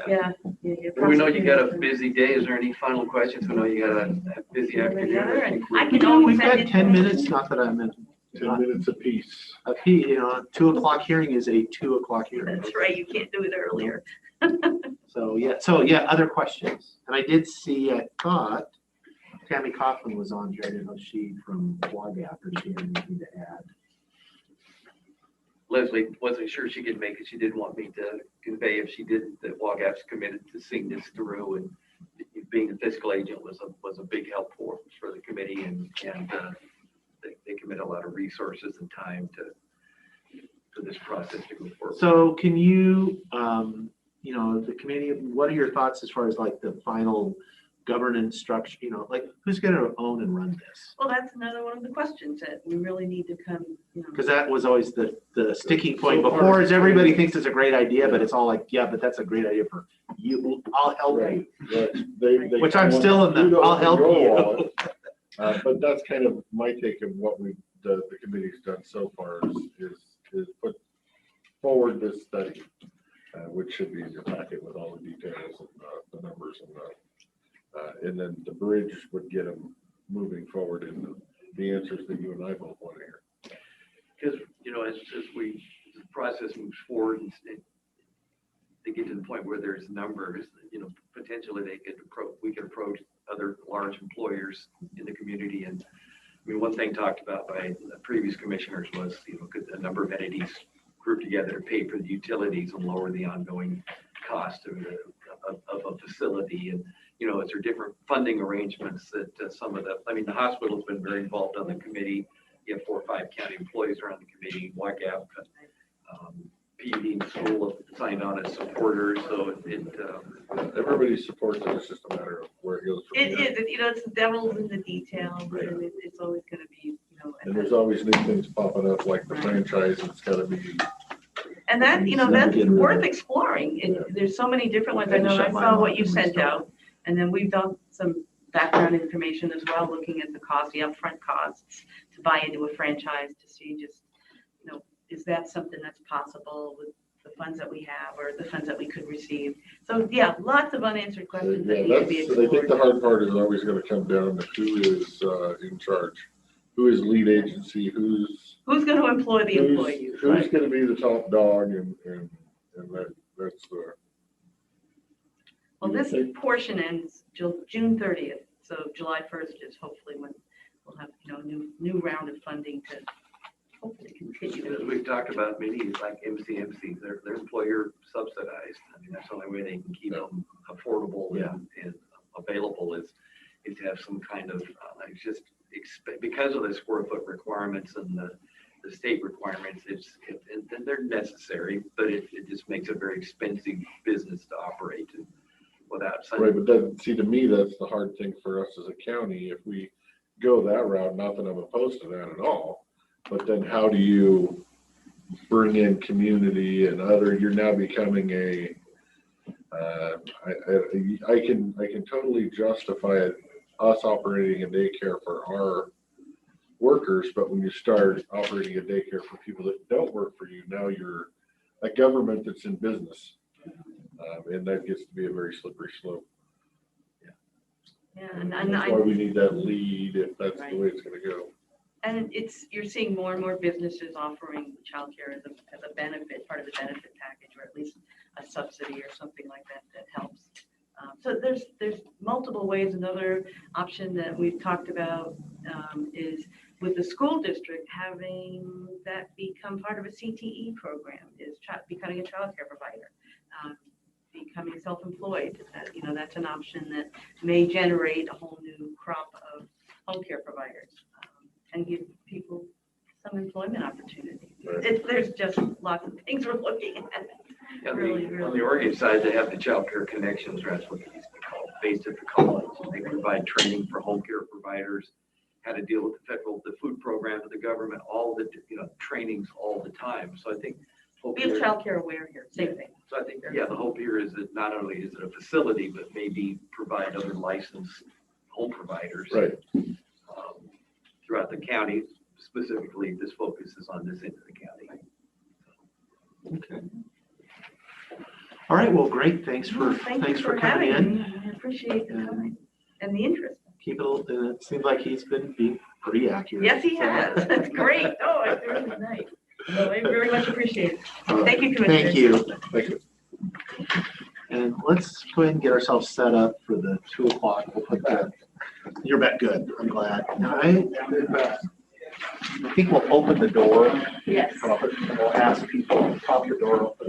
Yeah. We know you got a busy day. Is there any final questions? We know you got a busy afternoon. I think I we- can always We've send had 10 information. minutes, not that I'm in. 10 minutes apiece. A 2:00 hearing is a 2:00 hearing. That's right, you can't do it earlier. So, other questions? And I did see, I thought Tammy Coughlin was on here. I didn't know she from WAGAP, or she had anything to add. Leslie wasn't sure she could make it. She did want me to convey if she didn't, that WAGAP's committed to seeing this through, and being the fiscal agent was a big help for the committee, and they commit a lot of resources and time for this process to go forward. So can you, the committee, what are your thoughts as far as like the final governance structure, like who's going to own and run this? Well, that's another one of the questions that we really need to come, Because that was always the sticking point So far, before, is everybody thinks it's a great idea, but it's all like, yeah, but that's a great idea for you. I'll help you. They Which I'm still in the, I'll help you. But that's kind of my take of what the committee's done so far is put forward this study, which should be in your packet with all the details and the numbers and then the bridge would get them moving forward in the answers that you and I both want to hear. Because, as the process moves forward, and to get to the point where there's numbers, potentially we could approach other large employers in the community. And I mean, one thing talked about by the previous commissioners was, could a number of entities group together to pay for the utilities and lower the ongoing cost of a facility. And, is there different funding arrangements that the hospital's been very involved on the committee. You have 4 or 5 county employees are on the committee. YGAP, PUD and school have signed on as supporters. So everybody supports it. It's just a matter of where it goes from It here. is, it's the devil's in the detail, and it's always gonna be, And there's always new things popping up, like the franchise. It's got to be. and that, that's worth exploring. And Yeah. there's so many different ones. I know I saw what you sent out, and then we've done some background information as well, looking at the cost, the upfront costs to buy into a franchise, to see just, is that something that's possible with the funds that we have or the funds that we could receive? So yeah, lots of unanswered questions that need to be I think the explored. hard part is always going to come down to who is in charge, who is lead agency, who's Who's going to employ the employees? who's Right. going to be the top dog, and that's the. Well, this portion ends June 30th, so July 1st is hopefully when we'll have, new round of funding to hopefully continue. as we've talked about, many like MCMC, they're employer subsidized. I mean, that's the only way they can keep them affordable and available is to have some kind of, because of the square foot requirements and the state requirements, and they're necessary, but it just makes a very expensive business to operate without. Right, but to me, that's the hard thing for us as a county. If we go that route, not that I'm opposed to that at all, but then how do you bring in community and you're now becoming I can totally justify us operating a daycare for our workers, but when you start operating a daycare for people that don't work for you, now you're a government that's in business. And that gets to be a very slippery slope. Yeah, and That's why we need that lead if that's the way it's going to go. And you're seeing more and more businesses offering childcare as a benefit, part of the benefit package, or at least a subsidy or something like that helps. So there's multiple ways. Another option that we've talked about is with the school district having that become part of a CTE program, is becoming a childcare provider, becoming self-employed. That's an option that may generate a whole new crop of home care providers and give people some employment opportunities. There's just lots of things we're looking at. On Really. the Oregon side, they have the child care connections, that's what it used to be called, based at the college. They provide training for home care providers, how to deal with the food program of the government, all the, trainings all the time. So I think. We have childcare aware here, same thing. So I think, the hope here is that not only is it a facility, but maybe provide other licensed home providers. Right. Throughout the county. Specifically, this focus is on this end of the county. Okay. All right, well, great. Thanks for coming in. Me. I appreciate the time and the interest. It seems like he's been being pretty accurate. Yes, he has. That's great. Oh, it's really nice. So I very much appreciate it. Thank you, Commissioner. Thank you. Thank you. And let's go ahead and get ourselves set up for the 2 o'clock. We'll put that. You're back good. I'm glad. I think we'll open the door. Yes. We'll ask people to pop the door open.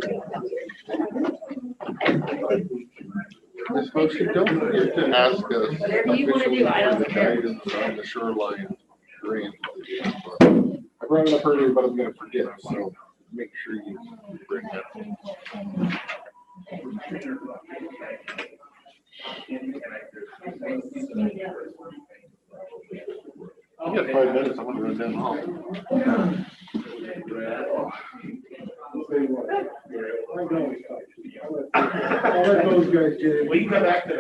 Ms. Moshi, don't forget to ask us. Whatever you wanna do, I don't the care. guidance on the shoreline drain. I brought it up earlier, but I'm gonna forget, so make sure you bring that. You got 5 minutes, I'm gonna run down the hall. I'll let those guys get it. We can go back to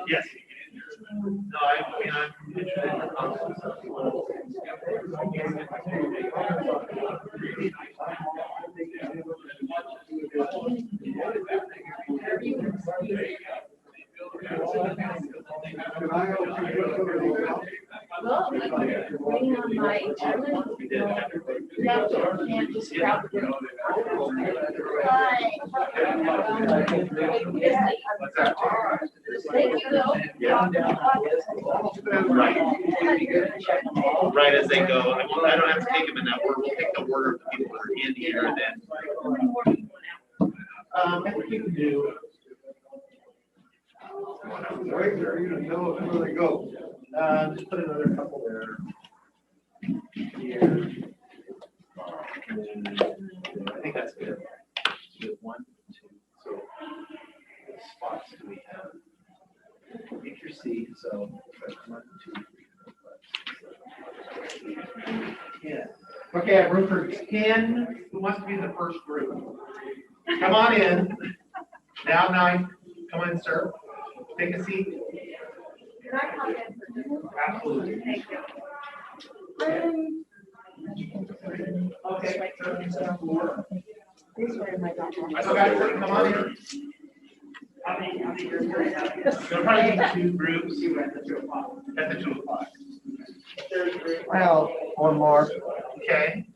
Yes. No, I'm interested in the concept of Well, waiting on my Right. We did. Can't just grab the group. What's that? Thank you, though. Right as they go. I don't have to take them in that order. We'll pick the order of the people that are in here and then. I think you can do. Right there, you know where they go. Just put another couple there. Here. I think that's good. Good. 1, 2. So what spots do we have? Pick your seat. So 1, 2, 3, 4, 5, 6, 10. Okay, I have room for 10. Who wants to be in the first group? Come on in. Now 9. Come on, sir. Take a seat. Can I come in? Absolutely. Thank you. Okay. This way, my doctor. Okay, come on in. There'll probably be 2 groups at the 2 o'clock. Well, one more. Okay.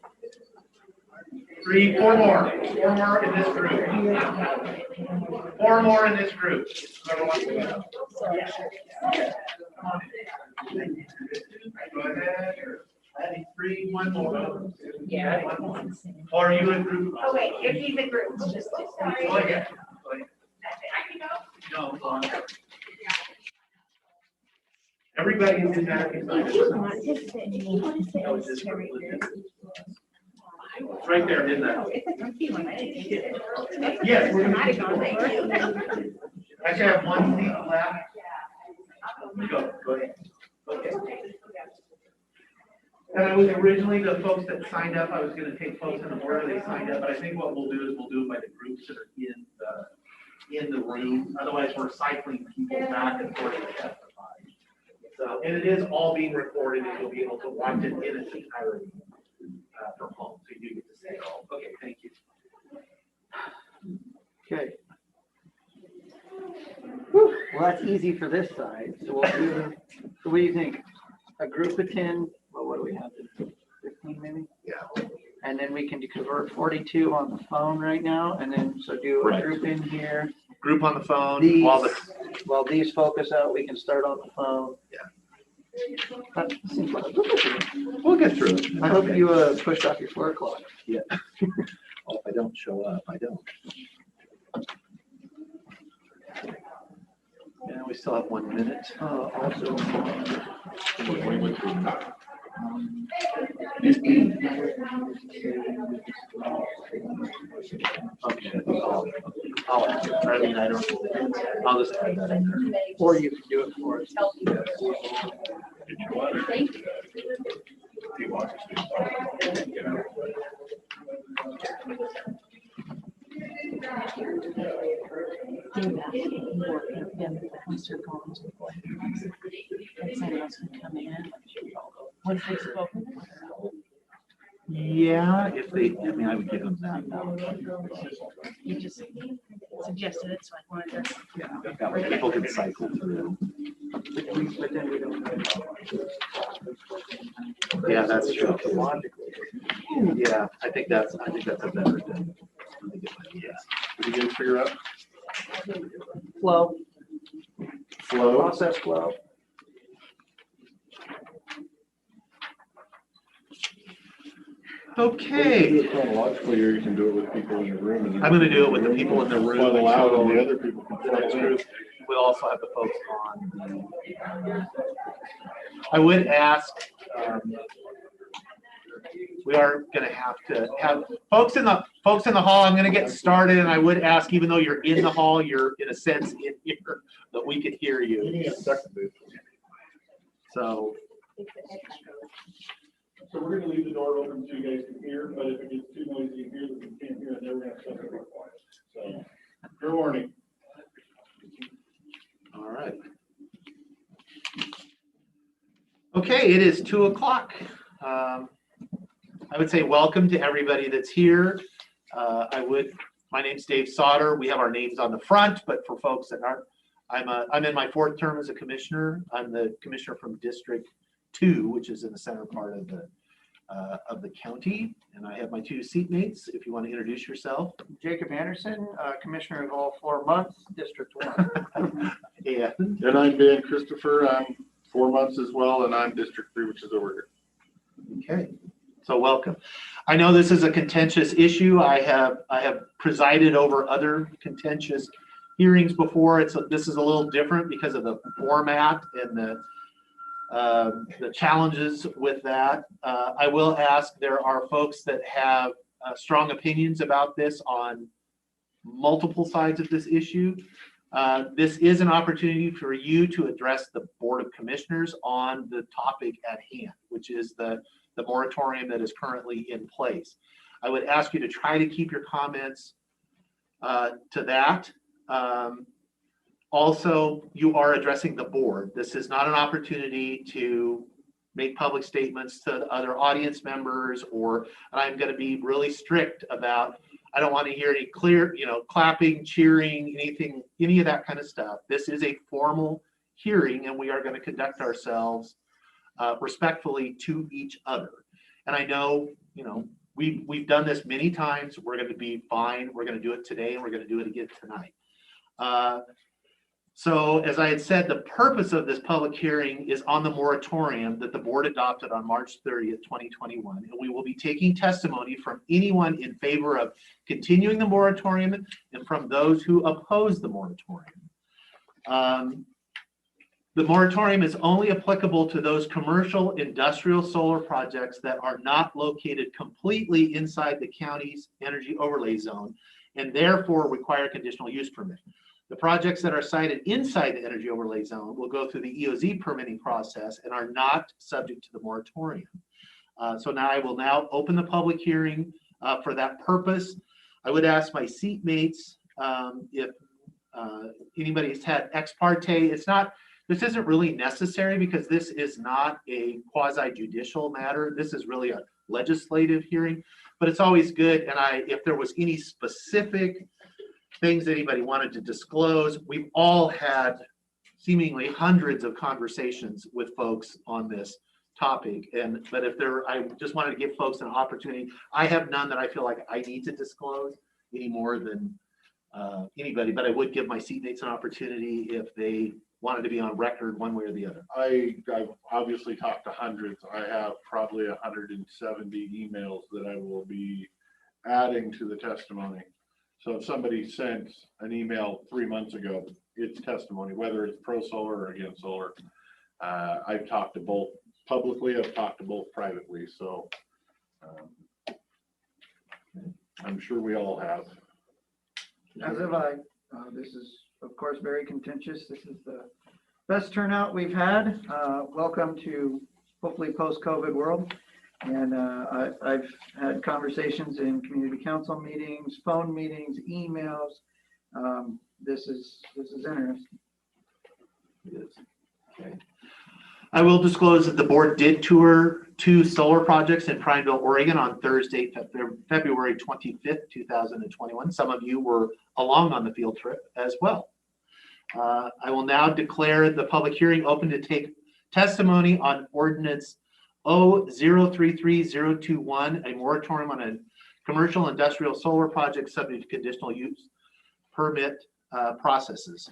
3, 4 more. 4 more in this group. 4 more in this group. Whoever wants to go. Go ahead. I need 3, 1 more. Yeah. 1 more. Or are you in group? Oh, wait, if he's a group, just sorry. Go ahead. I can go. No, go on. Everybody is in that. It's right there, isn't Oh, it? it's a comfy one. I didn't get it. Yes, we're Might gonna. have gone there. Actually, I have 1 seat left. Go ahead. Okay. And I was originally, the folks that signed up, I was gonna take folks in the order they signed up, but I think what we'll do is we'll do it by the groups that are in the room. Otherwise, we're cycling people back and forth to testify. So, and it is all being recorded, and you'll be able to watch it in its entirety from home, so you do get to see it all. Okay, thank you. Okay. Whew, well, that's easy for this side. So we'll do, so what do you think? A group of 10, well, what do we have? 15 maybe? Yeah. And then we can convert 42 on the phone right now, and then so do a Right. group in here. Group on the phone, These, while these focus out, we can start on the phone. Yeah. That seems like, we'll get through it. I hope you pushed off your 4 o'clock. Yeah. Oh, if I don't show up, I don't. Yeah, we still have 1 minute. Also, Okay. I'll add it. I mean, I don't, I'll just add that in there. or you can do it for us. Once they spoke. Yeah, if they, I mean, I would give them that now. You just suggested it, so I wanted to. Yeah, that way people can cycle through. But then we don't. Yeah, that's true. Yeah, I think that's a better thing. Yeah. What did you guys figure out? Flow, Flow. process flow. Okay. Chronologically, or you can do it with people in the room. and then- I'm gonna do it with the people in the room. Funnel out and the other people can The next funnel in. group. We'll also have the folks on. I would ask, we are gonna have to have folks in the hall. I'm gonna get started, and I would ask, even though you're in the hall, you're in a sense in here, that we could hear you. So, So we're gonna leave the door open so you guys can hear, but if it gets too noisy in here that we can't hear, then we're gonna shut it real quiet. So, your warning. all right. Okay, it is 2 o'clock. I would say welcome to everybody that's here. My name's Dave Sauter. We have our names on the front, but for folks that aren't, I'm in my 4th term as a commissioner. I'm the commissioner from District 2, which is in the center part of of the county. And I have my two seatmates, if you want to introduce yourself. Jacob Anderson, Commissioner of all 4 months, District 1. And I'm Dan Christopher. I'm 4 months as well, and I'm District 3, which is over here. Okay, so welcome. I know this is a contentious issue. I have presided over other contentious hearings before. This is a little different because of the format and the challenges with that. I will ask, there are folks that have strong opinions about this on multiple sides of this issue. This is an opportunity for you to address the Board of Commissioners on the topic at hand, which is the moratorium that is currently in place. I would ask you to try to keep your comments to that. Also, you are addressing the board. This is not an opportunity to make public statements to other audience members, and I'm going to be really strict about, I don't want to hear any clear, clapping, cheering, any of that kind of stuff. This is a formal hearing, and we are going to conduct ourselves respectfully to each other. And I know, we've done this many times. We're going to be fine. We're going to do it today, and we're going to do it again tonight. So as I had said, the purpose of this public hearing is on the moratorium that the board adopted on March 30th, 2021. And we will be taking testimony from anyone in favor of continuing the moratorium and from those who oppose the moratorium. The moratorium is only applicable to those commercial industrial solar projects that are not located completely inside the county's energy overlay zone and therefore require conditional use permit. The projects that are sited inside the energy overlay zone will go through the EOZ permitting process and are not subject to the moratorium. So now I will open the public hearing for that purpose. I would ask my seatmates if anybody's had ex parte. This isn't really necessary because this is not a quasi-judicial matter. This is really a legislative hearing, but it's always good. And if there was any specific things anybody wanted to disclose, we've all had seemingly hundreds of conversations with folks on this topic. But I just wanted to give folks an opportunity. I have none that I feel like I need to disclose any more than anybody, but I would give my seatmates an opportunity if they wanted to be on record one way or the other. I've obviously talked to hundreds. I have probably 170 emails that I will be adding to the testimony. So if somebody sent an email 3 months ago, it's testimony, whether it's pro solar or against solar. I've talked to both publicly, I've talked to both privately. So I'm sure we all have. As have I. This is, of course, very contentious. This is the best turnout we've had. Welcome to hopefully post-COVID world. And I've had conversations in community council meetings, phone meetings, emails. This is interesting. It is. Okay. I will disclose that the board did tour 2 solar projects in Prineville, Oregon on Thursday, February 25th, 2021. Some of you were along on the field trip as well. I will now declare the public hearing open to take testimony on ordinance 0033021, a moratorium on a commercial industrial solar project subject to conditional use permit processes.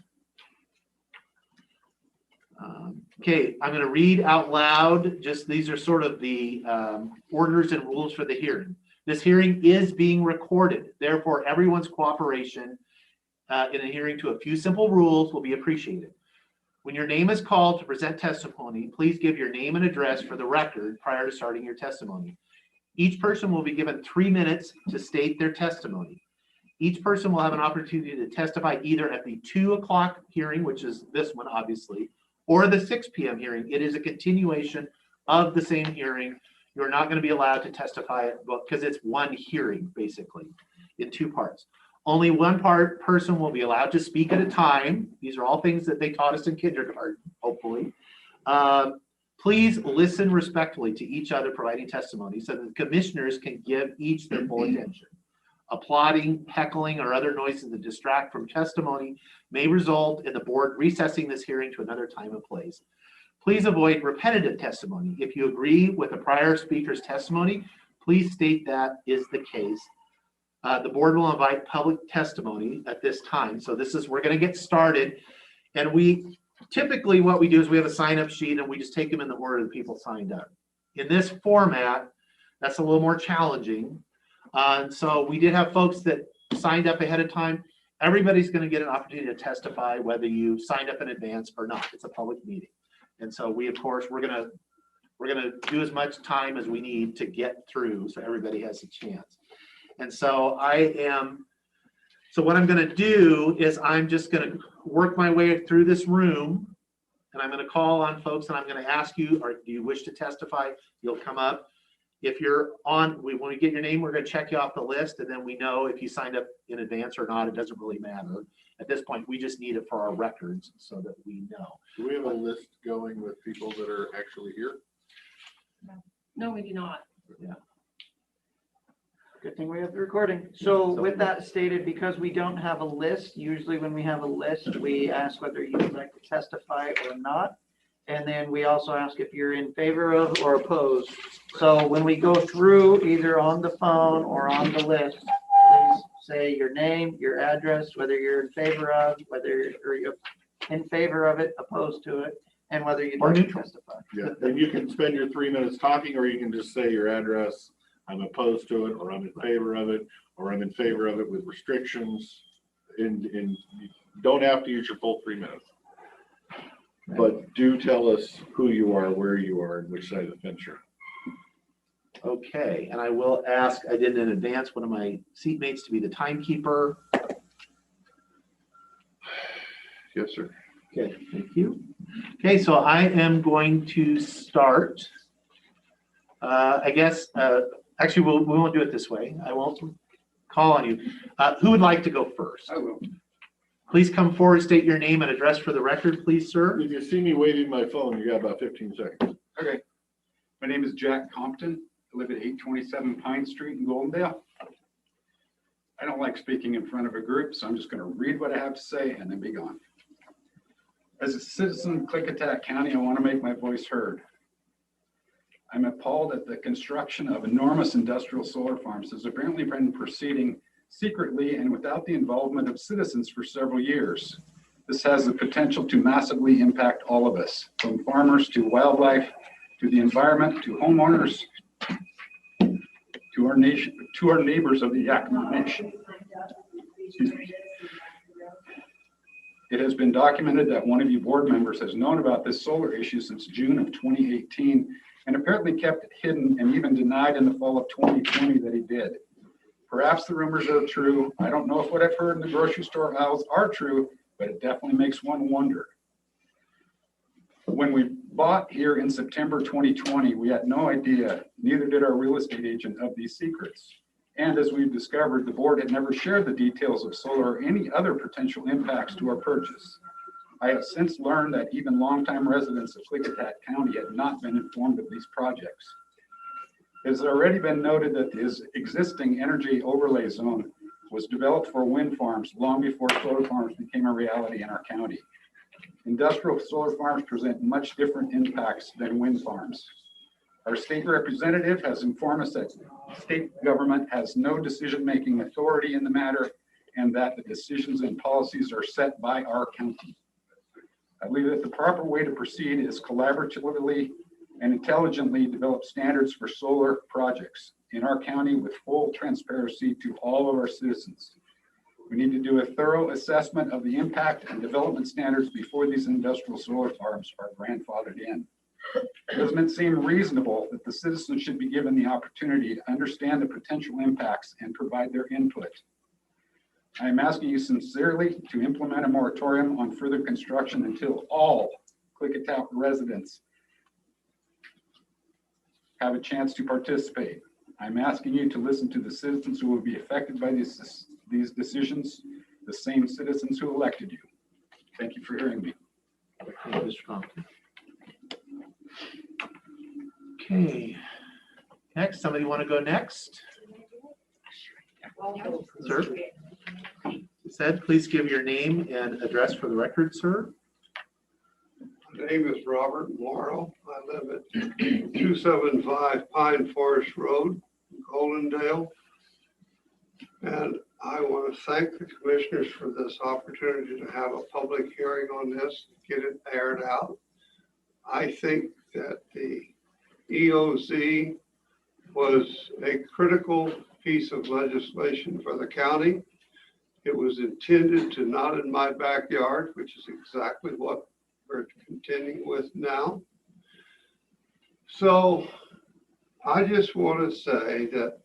Okay, I'm going to read out loud. These are sort of the orders and rules for the hearing. This hearing is being recorded. Therefore, everyone's cooperation in adhering to a few simple rules will be appreciated. When your name is called to present testimony, please give your name and address for the record prior to starting your testimony. Each person will be given 3 minutes to state their testimony. Each person will have an opportunity to testify either at the 2 o'clock hearing, which is this one, obviously, or the 6 p.m. hearing. It is a continuation of the same hearing. You're not going to be allowed to testify because it's one hearing, basically, in 2 parts. Only one person will be allowed to speak at a time. These are all things that they taught us in kindergarten, hopefully. Please listen respectfully to each other providing testimony so that the commissioners can give each their full attention. Applauding, heckling, or other noises that distract from testimony may result in the board recessing this hearing to another time and place. Please avoid repetitive testimony. If you agree with a prior speaker's testimony, please state that is the case. The board will invite public testimony at this time. So we're going to get started. And we typically, what we do is we have a sign up sheet and we just take them in the order the people signed up. In this format, that's a little more challenging. So we did have folks that signed up ahead of time. Everybody's going to get an opportunity to testify whether you signed up in advance or not. It's a public meeting. And so we, of course, we're going to do as much time as we need to get through so everybody has a chance. And so what I'm going to do is I'm just going to work my way through this room, and I'm going to call on folks, and I'm going to ask you, or do you wish to testify? You'll come up. If you're on, when we get your name, we're going to check you off the list, and then we know if you signed up in advance or not. It doesn't really matter. At this point, we just need it for our records so that we know. Do we have a list going with people that are actually here? No, we do not. Yeah. Good thing we have the recording. So with that stated, because we don't have a list, usually when we have a list, we ask whether you would like to testify or not. And then we also ask if you're in favor of or opposed. So when we go through either on the phone or on the list, please say your name, your address, whether you're in favor of, whether you're in favor of it, opposed to it, and whether you'd like to testify. Yeah, and you can spend your 3 minutes talking, or you can just say your address, I'm opposed to it, or I'm in favor of it, or I'm in favor of it with restrictions. And you don't have to use your full 3 minutes. But do tell us who you are, where you are, and which side of the fence you're on. Okay, and I will ask, I did in advance, one of my seatmates to be the timekeeper. Yes, sir. Okay, thank you. Okay, so I am going to start. I guess, actually, we won't do it this way. I won't call on you. Who would like to go first? I will. Please come forward, state your name and address for the record, please, sir. If you see me waving my phone, you got about 15 seconds. Okay. My name is Jack Compton. I live at 827 Pine Street in Goldendale. I don't like speaking in front of a group, so I'm just going to read what I have to say and then be gone. As a citizen of Klickitat County, I want to make my voice heard. I'm appalled at the construction of enormous industrial solar farms has apparently been proceeding secretly and without the involvement of citizens for several years. This has the potential to massively impact all of us, from farmers to wildlife, to the environment, to homeowners, to our nation, to our neighbors of the Yakima Nation. Excuse me. It has been documented that one of you board members has known about this solar issue since June of 2018 and apparently kept it hidden and even denied in the fall of 2020 that he did. Perhaps the rumors are true. I don't know if what I've heard in the grocery store aisles are true, but it definitely makes one wonder. When we bought here in September 2020, we had no idea, neither did our real estate agent, of these secrets. And as we've discovered, the board had never shared the details of solar or any other potential impacts to our purchase. I have since learned that even longtime residents of Klickitat County had not been informed of these projects. It has already been noted that the existing energy overlay zone was developed for wind farms long before solar farms became a reality in our county. Industrial solar farms present much different impacts than wind farms. Our state representative has informed us that state government has no decision-making authority in the matter and that the decisions and policies are set by our county. I believe that the proper way to proceed is collaboratively and intelligently develop standards for solar projects in our county with full transparency to all of our citizens. We need to do a thorough assessment of the impact and development standards before these industrial solar farms are grandfathered in. Doesn't it seem reasonable that the citizens should be given the opportunity to understand the potential impacts and provide their input? I am asking you sincerely to implement a moratorium on further construction until all Klickitat residents have a chance to participate. I'm asking you to listen to the citizens who will be affected by these decisions, the same citizens who elected you. Thank you for hearing me. Thank you, Mr. Compton. Okay. Next, somebody want to go next? Sir? Said, please give your name and address for the record, sir. name is Robert Morrow. I live at 275 Pine Forest Road, Goldendale. And I want to thank the commissioners for this opportunity to have a public hearing on this, get it aired out. I think that the EOZ was a critical piece of legislation for the county. It was intended to not in my backyard, which is exactly what we're contending with now. So I just want to say that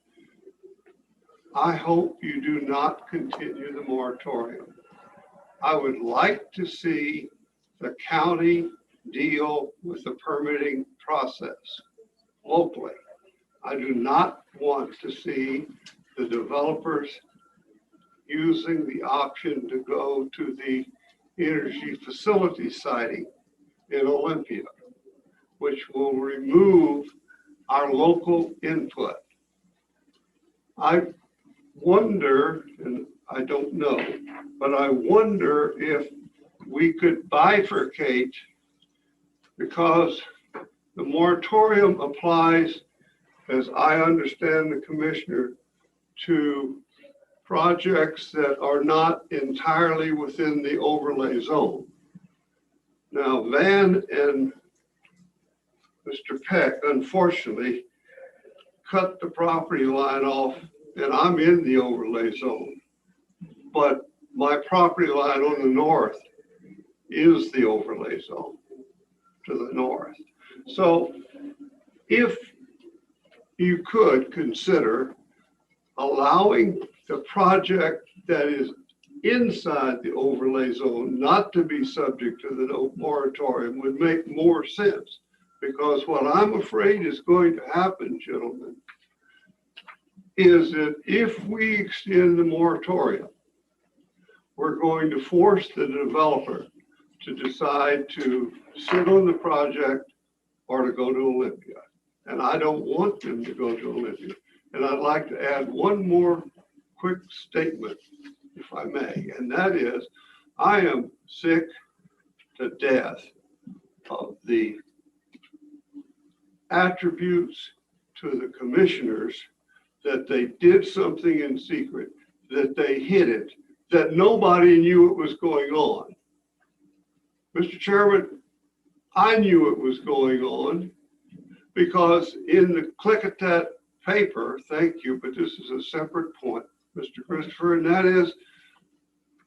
I hope you do not continue the moratorium. I would like to see the county deal with the permitting process locally. I do not want to see the developers using the option to go to the energy facility siting in Olympia, which will remove our local input. I wonder, and I don't know, but I wonder if we could bifurcate, because the moratorium applies, as I understand the commissioner, to projects that are not entirely within the overlay zone. Now, Van and Mr. Peck, unfortunately, cut the property line off, and I'm in the overlay zone. But my property line on the north is the overlay zone to the north. So if you could consider allowing the project that is inside the overlay zone not to be subject to the moratorium would make more sense. Because what I'm afraid is going to happen, gentlemen, is that if we extend the moratorium, we're going to force the developer to decide to sit on the project or to go to Olympia. And I don't want them to go to Olympia. And I'd like to add one more quick statement, if I may, and that is, I am sick to death of the attributes to the commissioners that they did something in secret, that they hid it, that nobody knew it was going on. Mr. Chairman, I knew it was going on because in the Klickitat paper, thank you, but this is a separate point, Mr. Christopher, and that is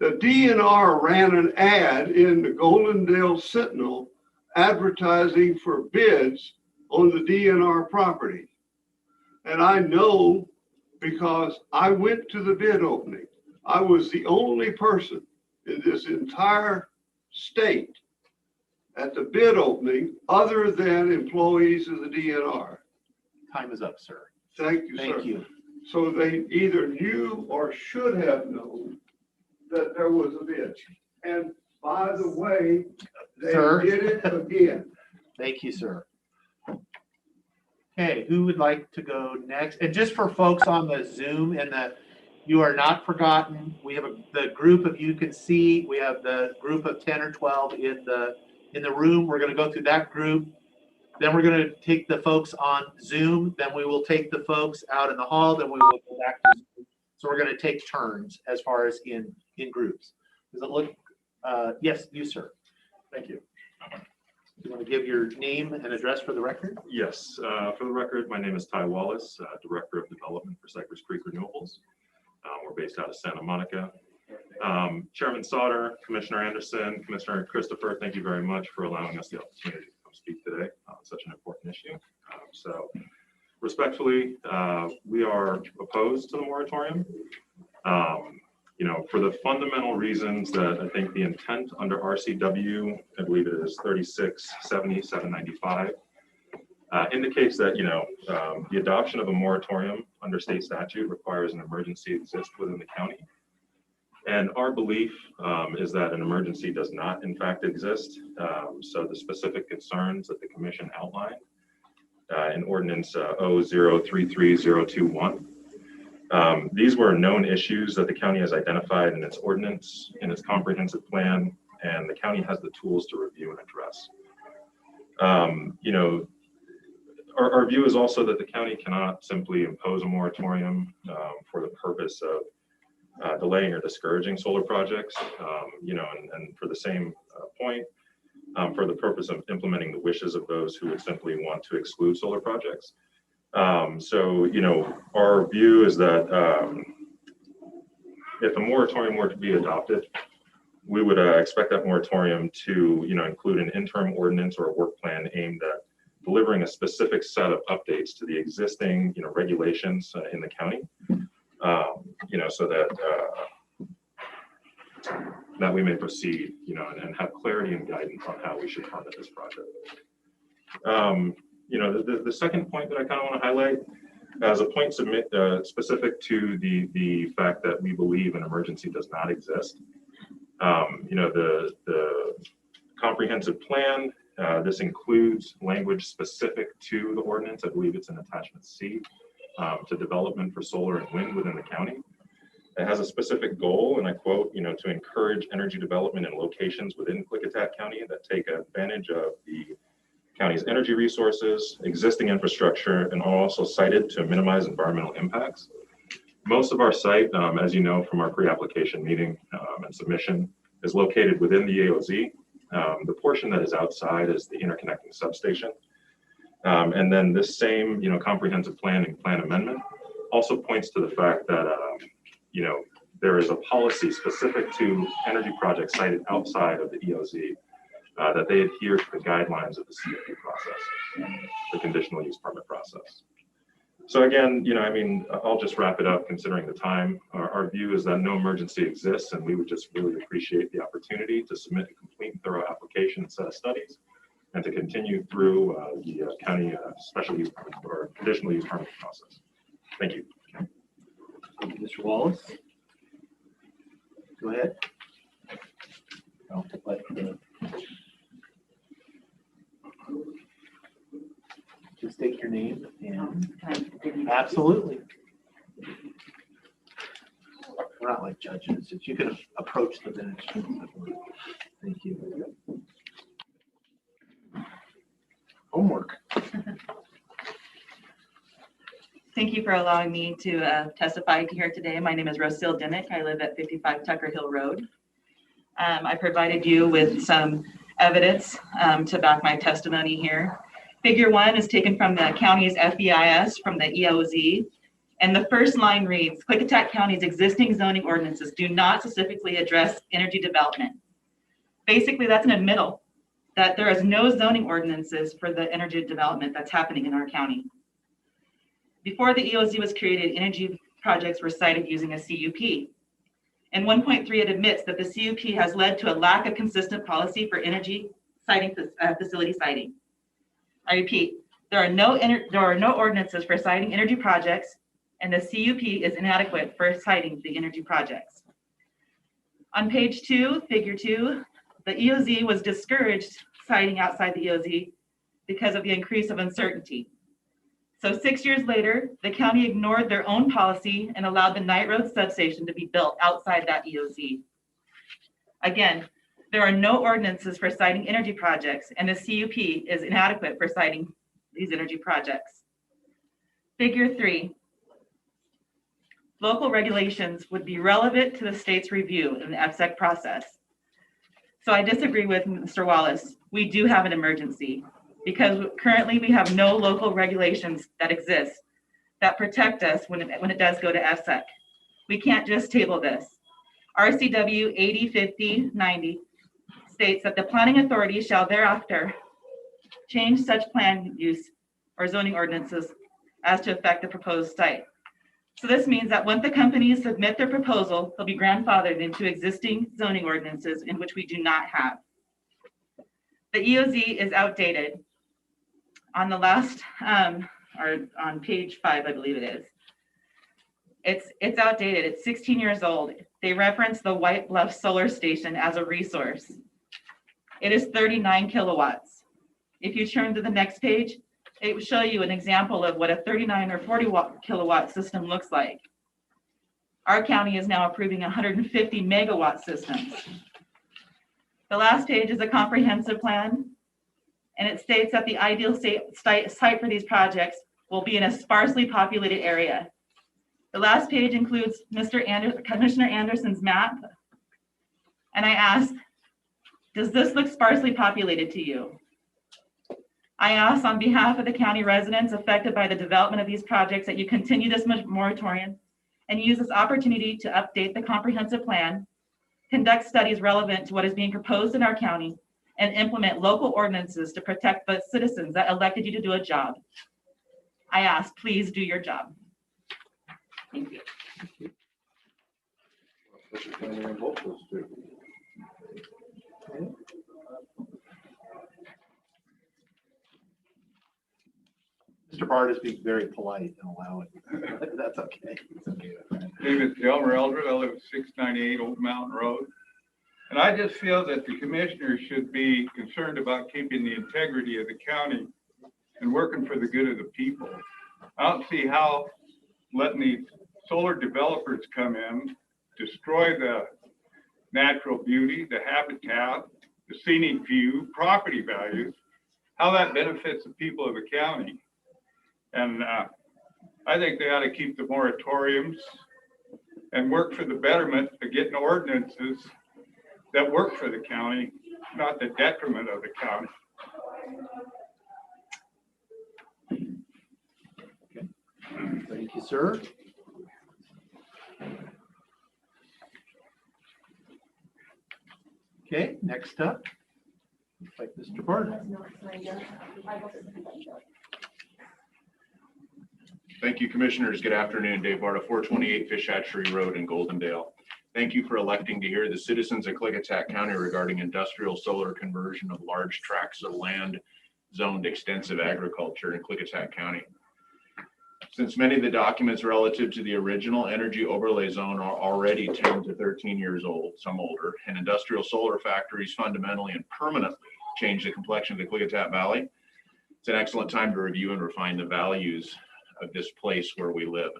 the DNR ran an ad in the Goldendale Sentinel advertising for bids on the DNR property. And I know because I went to the bid opening. I was the only person in this entire state at the bid opening other than employees of the DNR. Time is up, sir. Thank you, sir. Thank you. So they either knew or should have known that there was a bid. And by the way, they Sir? did it again. Thank you, sir. Okay, who would like to go next? And just for folks on the Zoom and that you are not forgotten, we have the group of you can see, we have the group of 10 or 12 in the room. We're going to go through that group. Then we're going to take the folks on Zoom. Then we will take the folks out in the hall. Then we will go back to Zoom. So we're going to take turns as far as in groups. Does it look? Yes, you, sir. Thank you. You want to give your name and address for the record? Yes, for the record, my name is Ty Wallace, Director of Development for Cypress Creek Renewables. We're based out of Santa Monica. Chairman Sauter, Commissioner Anderson, Commissioner Christopher, thank you very much for allowing us the opportunity to come speak today on such an important issue. So respectfully, we are opposed to the moratorium. You know, for the fundamental reasons that I think the intent under RCW, I believe it is 3670-795, indicates that, you know, the adoption of a moratorium under state statute requires an emergency exist within the county. And our belief is that an emergency does not in fact exist. So the specific concerns that the commission outlined in ordinance 0033021, these were known issues that the county has identified in its ordinance, in its comprehensive plan, and the county has the tools to review and address. You know, our view is also that the county cannot simply impose a moratorium for the purpose of delaying or discouraging solar projects, you know, and for the same point, for the purpose of implementing the wishes of those who would simply want to exclude solar projects. So, you know, our view is that if a moratorium were to be adopted, we would expect that moratorium to, you know, include an interim ordinance or a work plan aimed at delivering a specific set of updates to the existing, you know, regulations in the county, you know, so that we may proceed, you know, and have clarity and guidance on how we should fund this project. You know, the second point that I kind of want to highlight as a point specific to the fact that we believe an emergency does not exist. You know, the comprehensive plan, this includes language specific to the ordinance. I believe it's in attachment C, to development for solar and wind within the county. It has a specific goal, and I quote, you know, to encourage energy development in locations within Klickitat County that take advantage of the county's energy resources, existing infrastructure, and are also cited to minimize environmental impacts. Most of our site, as you know from our pre-application meeting and submission, is located within the AOZ. The portion that is outside is the interconnecting substation. And then this same, you know, comprehensive plan and plan amendment also points to the fact that, you know, there is a policy specific to energy projects cited outside of the EOZ that they adhere to the guidelines of the CFP process, the conditional use permit process. So again, you know, I mean, I'll just wrap it up considering the time. Our view is that no emergency exists, and we would just really appreciate the opportunity to submit a complete and thorough application and set of studies, and to continue through the county special use or conditional use permit process. Thank you. Thank you, Mr. Wallace. Go ahead. I'll let just state your name and absolutely. We're not like judges. You can approach the bench. Thank you. Homework. Thank you for allowing me to testify here today. My name is Rosil Dimmick. I live at 55 Tucker Hill Road. I provided you with some evidence to back my testimony here. Figure 1 is taken from the county's FEIS from the EOZ. And the first line reads, Klickitat County's existing zoning ordinances do not specifically address energy development. Basically, that's an admittal that there is no zoning ordinances for the energy development that's happening in our county. Before the EOZ was created, energy projects were cited using a CUP. In 1.3, it admits that the CUP has led to a lack of consistent policy for energy siting, facility siting. I repeat, there are no ordinances for citing energy projects, and the CUP is inadequate for citing the energy projects. On page 2, figure 2, the EOZ was discouraged citing outside the EOZ because of the increase of uncertainty. So 6 years later, the county ignored their own policy and allowed the Knight Road substation to be built outside that EOZ. Again, there are no ordinances for citing energy projects, and the CUP is inadequate for citing these energy projects. Figure 3, local regulations would be relevant to the state's review in the FSEC process. So I disagree with Mr. Wallace. We do have an emergency because currently we have no local regulations that exist that protect us when it does go to FSEC. We can't just table this. RCW 805090 states that the planning authority shall thereafter change such plan use or zoning ordinances as to affect the proposed site. So this means that once the companies submit their proposal, they'll be grandfathered into existing zoning ordinances in which we do not have. The EOZ is outdated. On the last, or on page 5, I believe it is. It's outdated. It's 16 years old. They reference the White Bluff Solar Station as a resource. It is 39 kilowatts. If you turn to the next page, it will show you an example of what a 39 or 40 kilowatt system looks like. Our county is now approving 150 megawatt systems. The last page is a comprehensive plan, And it states that the ideal site for these projects will be in a sparsely populated area. The last page includes Commissioner Anderson's map. And I ask, does this look sparsely populated to you? I ask on behalf of the county residents affected by the development of these projects that you continue this moratorium and use this opportunity to update the comprehensive plan, conduct studies relevant to what is being proposed in our county, and implement local ordinances to protect the citizens that elected you to do a job. I ask, please do your job. Thank you. Mr. Barr is being very polite and allow it. That's okay. It's okay. Name is Elmer Eldred. I live at 698 Old Mountain Road. And I just feel that the commissioners should be concerned about keeping the integrity of the county and working for the good of the people. I don't see how letting these solar developers come in, destroy the natural beauty, the habitat, the scenic view, property values, how that benefits the people of the county. And I think they ought to keep the moratoriums and work for the betterment of getting ordinances that work for the county, not the detriment of the county. Thank you, sir. Okay, next up, looks like Mr. Barr. Thank you, Commissioners. Good afternoon. Dave Barta, 428 Fish Hatchery Road in Goldendale. Thank you for electing to hear the citizens of Klickitat County regarding industrial solar conversion of large tracts of land zoned extensive agriculture in Klickitat County. Since many of the documents relative to the original energy overlay zone are already 10 to 13 years old, some older, and industrial solar factories fundamentally and permanently change the complexion of the Klickitat Valley, it's an excellent time to review and refine the values of this place where we live.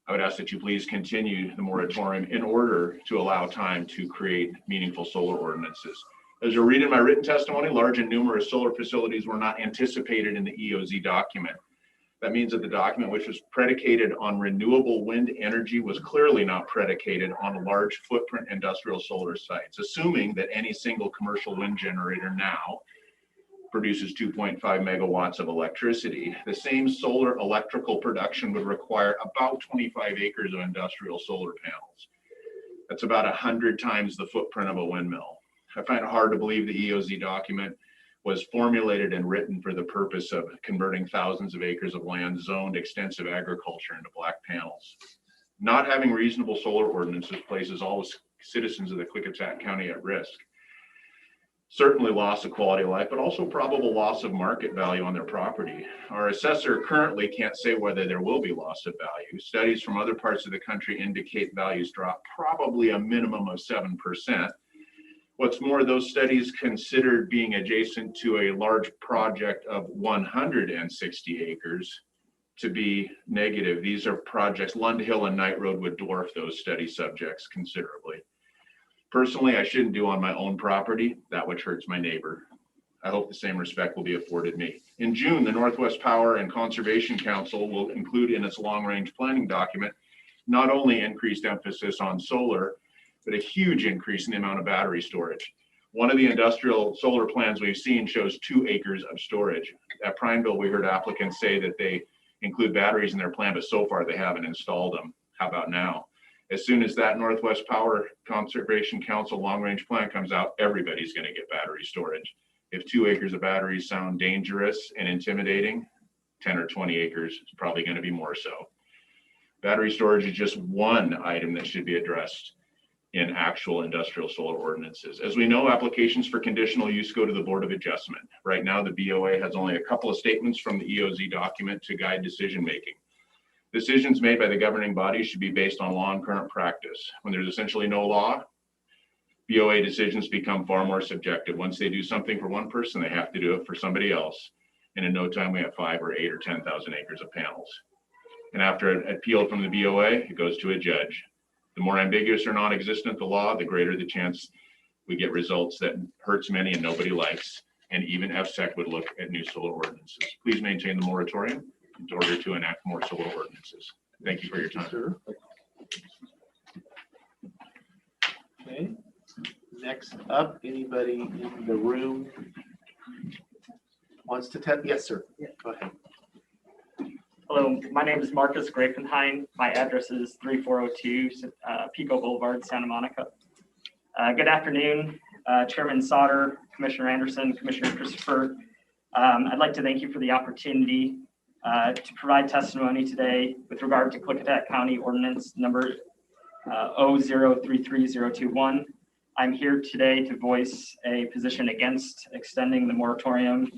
I would ask that you please continue the moratorium in order to allow time to create meaningful solar ordinances. As you'll read in my written testimony, large and numerous solar facilities were not anticipated in the EOZ document. That means that the document, which was predicated on renewable wind energy, was clearly not predicated on large footprint industrial solar sites, assuming that any single commercial wind generator now produces 2.5 megawatts of electricity. The same solar electrical production would require about 25 acres of industrial solar panels. That's about 100 times the footprint of a windmill. I find it hard to believe the EOZ document was formulated and written for the purpose of converting thousands of acres of land zoned extensive agriculture into black panels. Not having reasonable solar ordinances places all citizens of the Klickitat County at risk. Certainly loss of quality of life, but also probable loss of market value on their property. Our assessor currently can't say whether there will be loss of value. Studies from other parts of the country indicate values drop probably a minimum of 7%. What's more, those studies considered being adjacent to a large project of 160 acres to be negative. These are projects, Lund Hill and Knight Road would dwarf those study subjects considerably. Personally, I shouldn't do on my own property that which hurts my neighbor. I hope the same respect will be afforded me. In June, the Northwest Power and Conservation Council will include in its long-range planning document not only increased emphasis on solar, but a huge increase in the amount of battery storage. One of the industrial solar plans we've seen shows 2 acres of storage. At Prineville, we heard applicants say that they include batteries in their plan, but so far they haven't installed them. How about now? As soon as that Northwest Power Conservation Council long-range plan comes out, everybody's going to get battery storage. If 2 acres of batteries sound dangerous and intimidating, 10 or 20 acres is probably going to be more so. Battery storage is just one item that should be addressed in actual industrial solar ordinances. As we know, applications for conditional use go to the Board of Adjustment. Right now, the BOA has only a couple of statements from the EOZ document to guide decision-making. Decisions made by the governing body should be based on law and current practice. When there's essentially no law, BOA decisions become far more subjective. Once they do something for one person, they have to do it for somebody else. And in no time, we have 5 or 8 or 10,000 acres of panels. And after an appeal from the BOA, it goes to a judge. The more ambiguous or non-existent the law, the greater the chance we get results that hurts many and nobody likes. and even FSEC would look at new solar ordinances. Please maintain the moratorium in order to enact more solar ordinances. Thank you for your time. Sir. Okay, next up, anybody in the room wants to tell? Yes, sir. Go ahead. Hello, my name is Marcus Grafenheim. My address is 3402 Pico Boulevard, Santa Monica. Good afternoon, Chairman Sauter, Commissioner Anderson, Commissioner Christopher. I'd like to thank you for the opportunity to provide testimony today with regard to Klickitat County Ordinance number 0033021. I'm here today to voice a position against extending the moratorium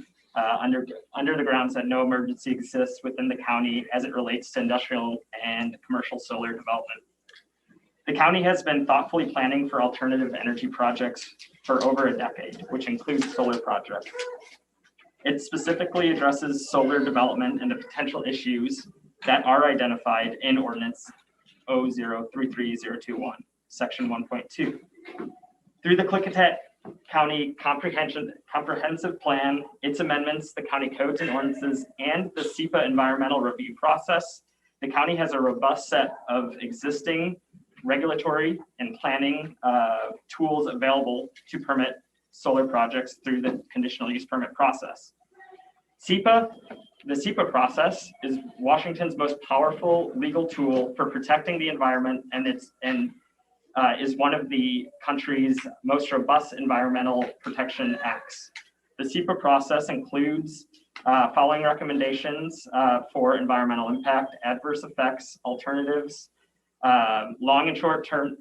under the grounds that no emergency exists within the county as it relates to industrial and commercial solar development. The county has been thoughtfully planning for alternative energy projects for over a decade, which includes solar projects. It specifically addresses solar development and the potential issues that are identified in Ordinance 0033021, Section 1.2. Through the Klickitat County Comprehensive Plan, its amendments, the county codes and ordinances, and the SEPA environmental review process, the county has a robust set of existing regulatory and planning tools available to permit solar projects through the conditional use permit process. The SEPA process is Washington's most powerful legal tool for protecting the environment, and is one of the country's most robust environmental protection acts. The SEPA process includes following recommendations for environmental impact, adverse effects, alternatives, long and short-term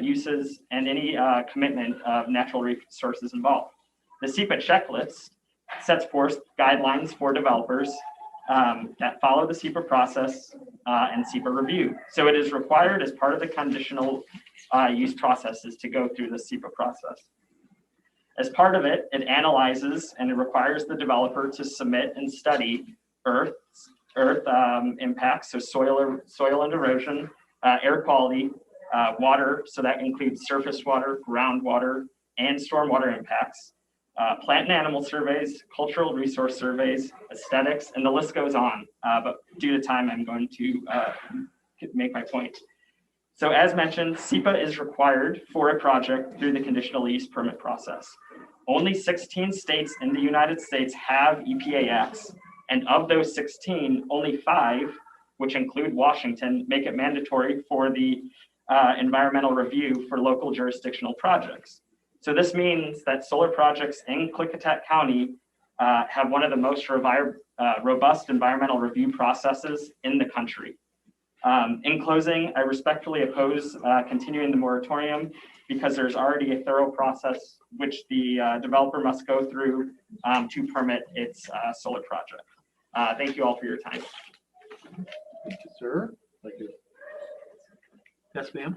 uses, and any commitment of natural resources involved. The SEPA checklist sets forth guidelines for developers that follow the SEPA process and SEPA review. So it is required as part of the conditional use processes to go through the SEPA process. As part of it, it analyzes and it requires the developer to submit and study earth impacts, so soil and erosion, air quality, water, so that includes surface water, groundwater, and stormwater impacts, plant and animal surveys, cultural resource surveys, aesthetics, and the list goes on. But due to time, I'm going to make my point. So as mentioned, SEPA is required for a project through the conditional use permit process. Only 16 states in the United States have EPA acts, and of those 16, only 5, which include Washington, make it mandatory for the environmental review for local jurisdictional projects. So this means that solar projects in Klickitat County have one of the most robust environmental review processes in the country. In closing, I respectfully oppose continuing the moratorium because there's already a thorough process which the developer must go through to permit its solar project. Thank you all for your time. Thank you, sir. Thank you. Yes, ma'am.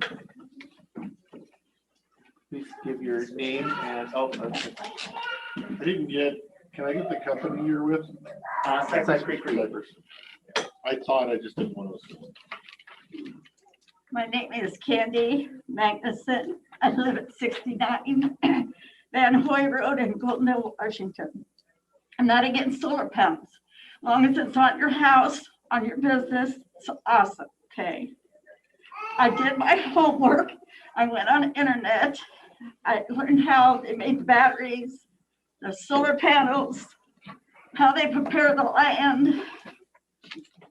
Please give your name and, okay. I didn't get, can I get the company you're with? Cypress Creek. I thought, I just didn't want to. My name is Candy Magnuson. I live at 69 Van Hoy Road in Goldendale, Washington. I'm not against solar panels. As long as it's on your house, on your business, it's awesome, okay? I did my homework. I went on the internet. I learned how they make batteries, the solar panels, how they prepare the land,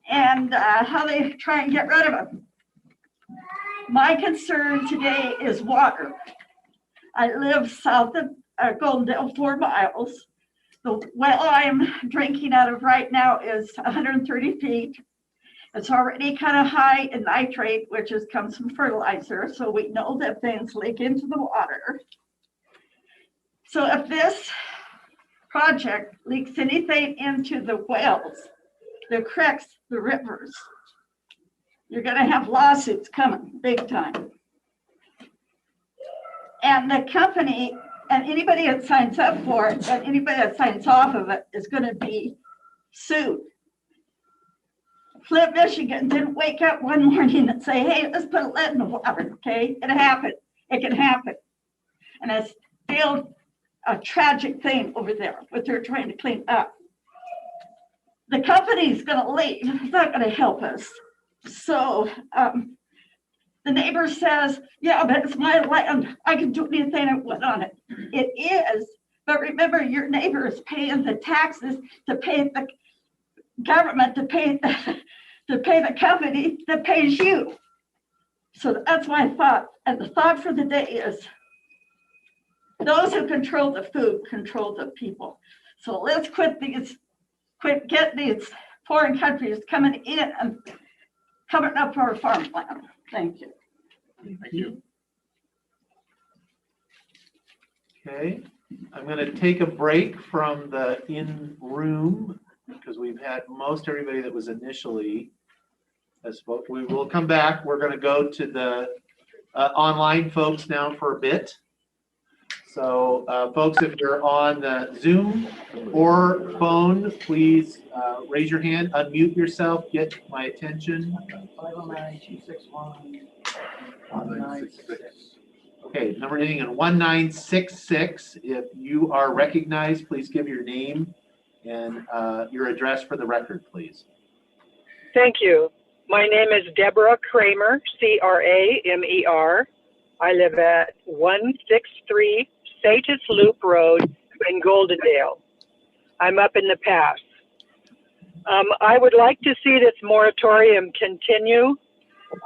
and how they try and get rid of them. My concern today is water. I live south of Goldendale, 4 miles. The well I'm drinking out of right now is 130 feet. It's already kind of high in nitrate, which comes from fertilizer. So we know that things leak into the water. So if this project leaks anything into the wells, the creeks, the rivers, you're going to have lawsuits coming big time. And the company and anybody that signs up for it and anybody that signs off of it is going to be sued. Flint, Michigan didn't wake up one morning and say, hey, let's put lead in the water, okay? It happened. It can happen. And a failed a tragic thing over there, what they're trying to clean up. The company's gonna leave, it's not gonna help us. So the neighbor says, yeah, but it's my land, I can do anything I want on it. It is, but remember, your neighbor is paying the taxes to pay the government, to pay the company that pays you. So that's my thought, and the thought for the day is, those who control the food control the people. So let's quit getting these foreign countries coming in and coming up our farmland. Thank you. Thank you. Okay, I'm going to take a break from the in-room because we've had most everybody that was initially has spoke. We will come back. We're going to go to the online folks now for a bit. So folks, if you're on the Zoom or phone, please raise your hand, unmute yourself, get my attention. 509-261-1966. Okay, number ending in 1966. If you are recognized, please give your name and your address for the record, please. Thank you. My name is Deborah Kramer, C-R-A-M-E-R. I live at 163 Satis Loop Road in Goldendale. I'm up in the pass. I would like to see this moratorium continue.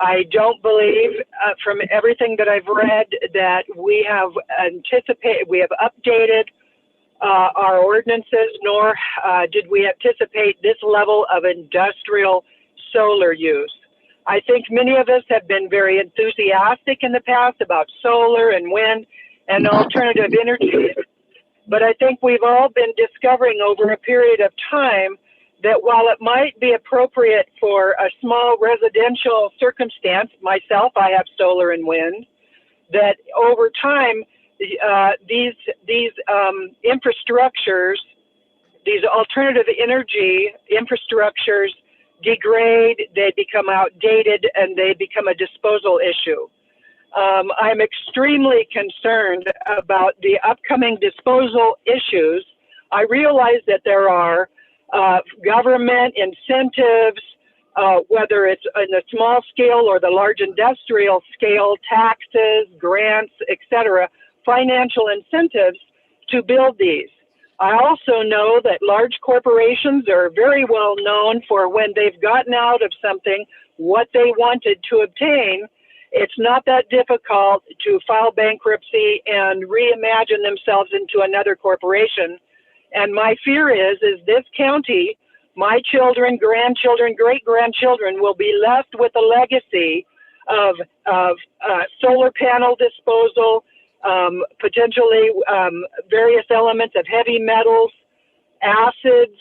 I don't believe, from everything that I've read, that we have updated our ordinances, nor did we anticipate this level of industrial solar use. I think many of us have been very enthusiastic in the past about solar and wind and alternative energies, but I think we've all been discovering over a period of time that while it might be appropriate for a small residential circumstance, myself, I have solar and wind, that over time, these infrastructures, these alternative energy infrastructures degrade, they become outdated, and they become a disposal issue. I'm extremely concerned about the upcoming disposal issues. I realize that there are government incentives, whether it's in the small scale or the large industrial scale, taxes, grants, etc., financial incentives to build these. I also know that large corporations are very well known for when they've gotten out of something what they wanted to obtain. It's not that difficult to file bankruptcy and reimagine themselves into another corporation. And my fear is this county, my children, grandchildren, great-grandchildren will be left with a legacy of solar panel disposal, potentially various elements of heavy metals, acids,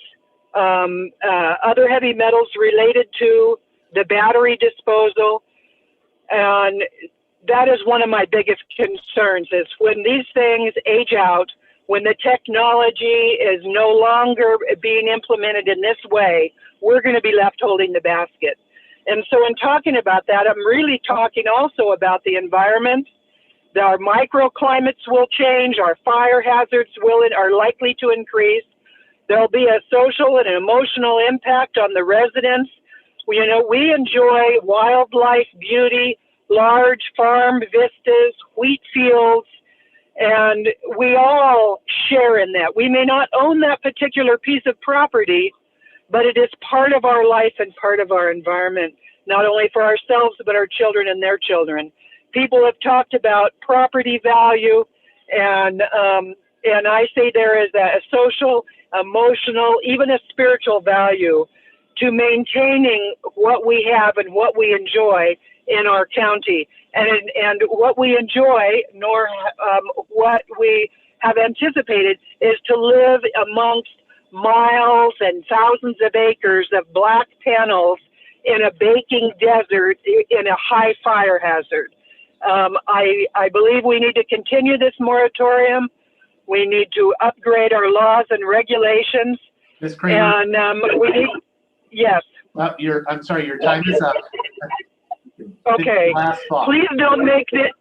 other heavy metals related to the battery disposal. And that is one of my biggest concerns, is when these things age out, when the technology is no longer being implemented in this way, we're going to be left holding the basket. And so in talking about that, I'm really talking also about the environment. Our microclimates will change, our fire hazards are likely to increase. There'll be a social and emotional impact on the residents. You know, we enjoy wildlife beauty, large farm vistas, wheat fields, and we all share in that. We may not own that particular piece of property, but it is part of our life and part of our environment, not only for ourselves, but our children and their children. People have talked about property value, and I say there is a social, emotional, even a spiritual value to maintaining what we have and what we enjoy in our county, and what we enjoy, nor what we have anticipated, is to live amongst miles and thousands of acres of black panels in a baking desert in a high fire hazard. I believe we need to continue this moratorium. We need to upgrade our laws and regulations. Ms. Kramer. And we need, yes. Well, I'm sorry, your time is up. Okay. Please don't make this.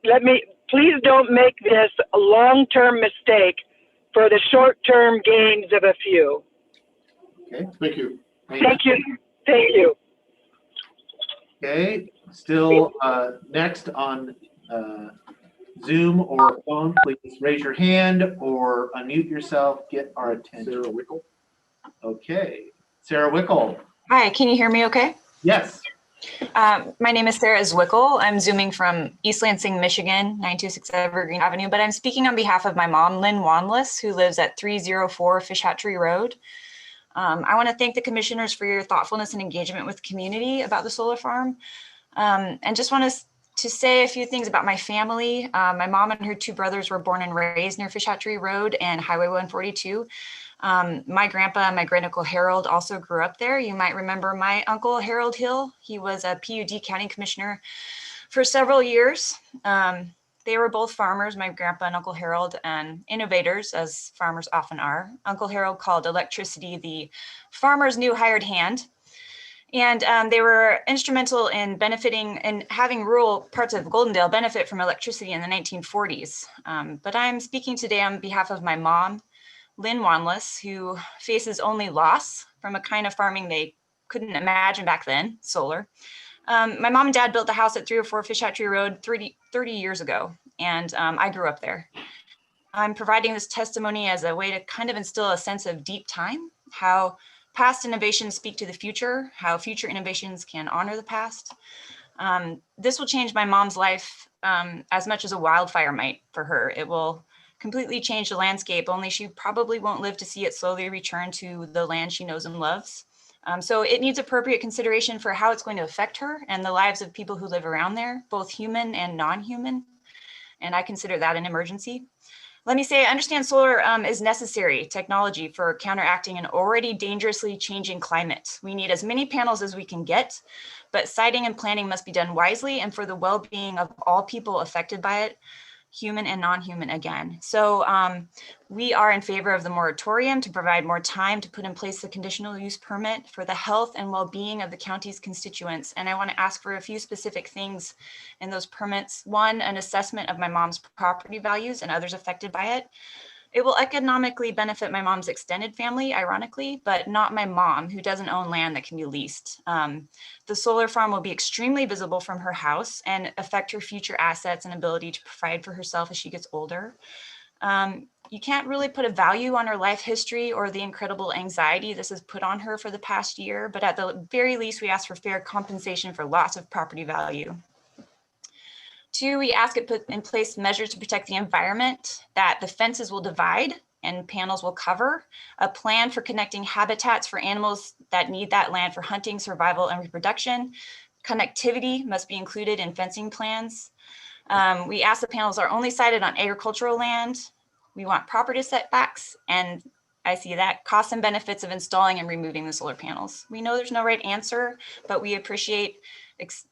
Please don't make this a long-term mistake for the short-term gains of a few. Okay, Thank you. Thank you. Thank you. okay. Still, next on Zoom or phone, please raise your hand or unmute yourself, get our attention. Sarah Wickle. Okay, Sarah Wickle. Hi, can you hear me okay? Yes. My name is Sarah Zwickel. I'm Zooming from East Lansing, Michigan, 926 Evergreen Avenue, but I'm speaking on behalf of my mom, Lynn Wanless, who lives at 304 Fish Hatchery Road. I want to thank the commissioners for your thoughtfulness and engagement with the community about the solar farm. And just want to say a few things about my family. My mom and her two brothers were born and raised near Fish Hatchery Road and Highway 142. My grandpa and my great uncle Harold also grew up there. You might remember my uncle Harold Hill. He was a PUD county commissioner for several years. They were both farmers, my grandpa and Uncle Harold, and innovators, as farmers often are. Uncle Harold called electricity the farmer's new hired hand. And they were instrumental in benefiting and having rural parts of Goldendale benefit from electricity in the 1940s. But I'm speaking today on behalf of my mom, Lynn Wanless, who faces only loss from a kind of farming they couldn't imagine back then, solar. My mom and dad built the house at 304 Fish Hatchery Road 30 years ago, and I grew up there. I'm providing this testimony as a way to kind of instill a sense of deep time, how past innovations speak to the future, how future innovations can honor the past. This will change my mom's life as much as a wildfire might for her. It will completely change the landscape, only she probably won't live to see it slowly return to the land she knows and loves. So it needs appropriate consideration for how it's going to affect her and the lives of people who live around there, both human and non-human. And I consider that an emergency. Let me say, I understand solar is necessary technology for counteracting an already dangerously changing climate. We need as many panels as we can get, but siting and planning must be done wisely and for the well-being of all people affected by it, human and non-human again. So we are in favor of the moratorium to provide more time to put in place the conditional use permit for the health and well-being of the county's constituents. And I want to ask for a few specific things in those permits. One, an assessment of my mom's property values and others affected by it. It will economically benefit my mom's extended family, ironically, but not my mom, who doesn't own land that can be leased. The solar farm will be extremely visible from her house and affect her future assets and ability to provide for herself as she gets older. You can't really put a value on her life history or the incredible anxiety this has put on her for the past year, but at the very least, we ask for fair compensation for loss of property value. Two, we ask it put in place measures to protect the environment, that the fences will divide and panels will cover, a plan for connecting habitats for animals that need that land for hunting, survival, and reproduction. Connectivity must be included in fencing plans. We ask the panels are only sited on agricultural land. We want property setbacks, and I see that costs and benefits of installing and removing the solar panels. We know there's no right answer, but we appreciate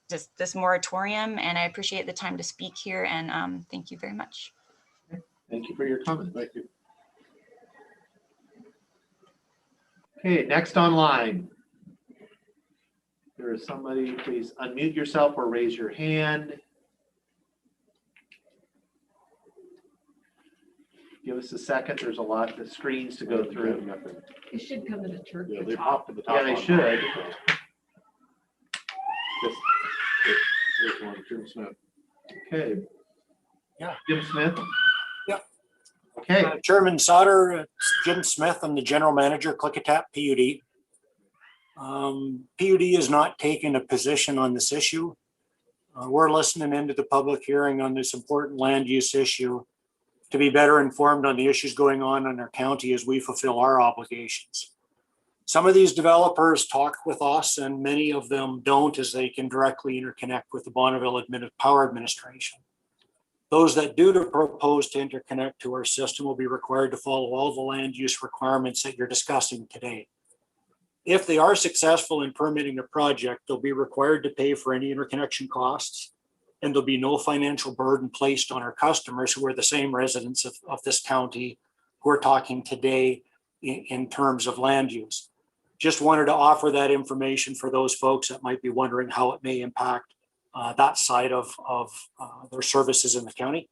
this moratorium, and I appreciate the time to speak here, and thank you very much. Thank you for your comment. Thank you. Okay, next online. There is somebody, please unmute yourself or raise your hand. Give us a second. There's a lot of screens to go through. It should come to the church. Yeah, they popped to the top. Yeah, they should. There's one, Jim Smith. Okay. Yeah. Jim Smith. Yeah. Okay. Chairman Sauter, it's Jim Smith. I'm the general manager, Klickitat PUD. PUD is not taking a position on this issue. We're listening into the public hearing on this important land use issue to be better informed on the issues going on in our county as we fulfill our obligations. Some of these developers talk with us and many of them don't, as they can directly interconnect with the Bonneville Power Administration. Those that do propose to interconnect to our system will be required to follow all the land use requirements that you're discussing today. If they are successful in permitting a project, they'll be required to pay for any interconnection costs, and there'll be no financial burden placed on our customers who are the same residents of this county who are talking today in terms of land use. Just wanted to offer that information for those folks that might be wondering how it may impact that side of their services in the county.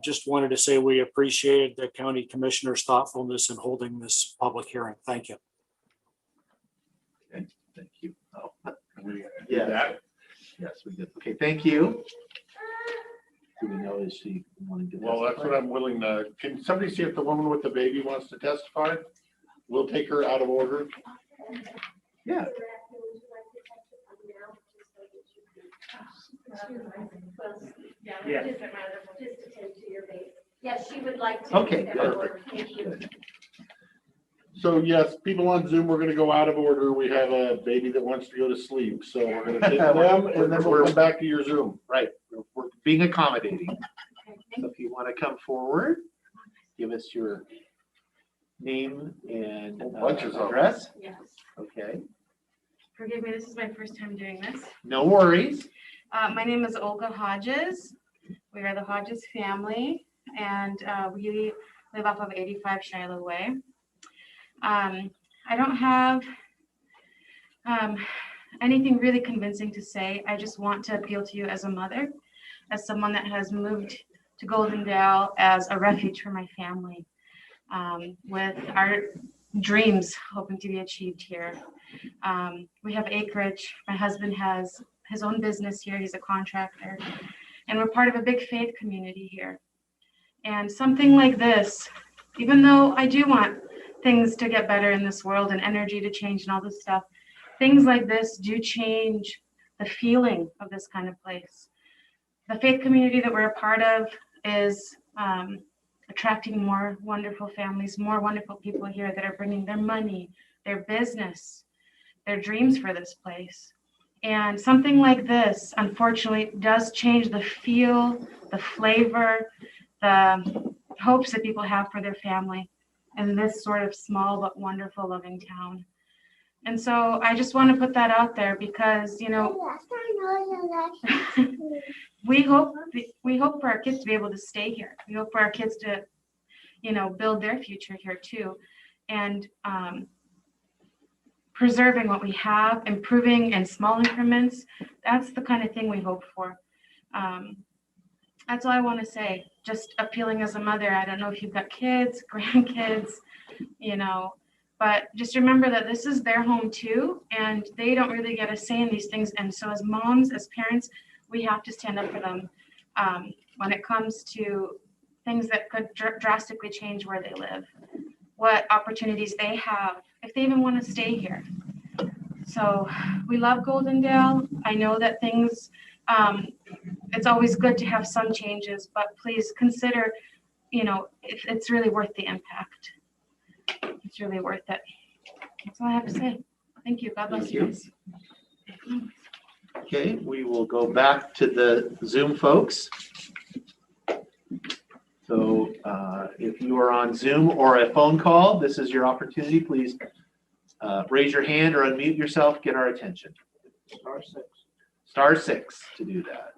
Just wanted to say we appreciated the county commissioner's thoughtfulness in holding this public hearing. Thank you. Okay, thank you. Oh, We yeah. did that. Yes, we did. Okay, thank you. Do we know, is she wanting to? Well, that's what I'm willing to, can somebody see if the woman with the baby wants to testify? We'll take her out of order. Yeah. Yeah. Yes, she would like to. Okay, good. Thank you. So yes, people on Zoom, we're gonna go out of order. We have a baby that wants to go to sleep, so we're gonna take them and then we'll come back to your Zoom. Right, we're being accommodating. So if you want to come forward, give us your name and Bunches of them. address. Yes. Okay, Forgive me, this is my first time doing this. no worries. My name is Olga Hodges. We are the Hodges family, and we live off of 85 Shiloh Way. I don't have anything really convincing to say. I just want to appeal to you as a mother, as someone that has moved to Goldendale as a refuge for my family, with our dreams hoping to be achieved here. We have acreage. My husband has his own business here. He's a contractor, and we're part of a big faith community here. And something like this, even though I do want things to get better in this world and energy to change and all this stuff, things like this do change the feeling of this kind of place. The faith community that we're a part of is attracting more wonderful families, more wonderful people here that are bringing their money, their business, their dreams for this place. And something like this, unfortunately, does change the feel, the flavor, the hopes that people have for their family in this sort of small but wonderful, loving town. And so I just want to put that out there because, you know, we hope for our kids to be able to stay here. We hope for our kids to, you know, build their future here too. And preserving what we have, improving in small increments, that's the kind of thing we hope for. That's all I want to say. Just appealing as a mother. I don't know if you've got kids, grandkids, you know, but just remember that this is their home too, and they don't really get a say in these things. And so as moms, as parents, we have to stand up for them when it comes to things that could drastically change where they live, what opportunities they have, if they even want to stay here. So we love Goldendale. I know that things, it's always good to have some changes, but please consider, you know, if it's really worth the impact. It's really worth it. That's all I have to say. Thank you. God bless you guys. Okay, we will go back to the Zoom folks. So if you are on Zoom or a phone call, this is your opportunity. Please raise your hand or unmute yourself, get our attention. Star 6. Star 6 to do that.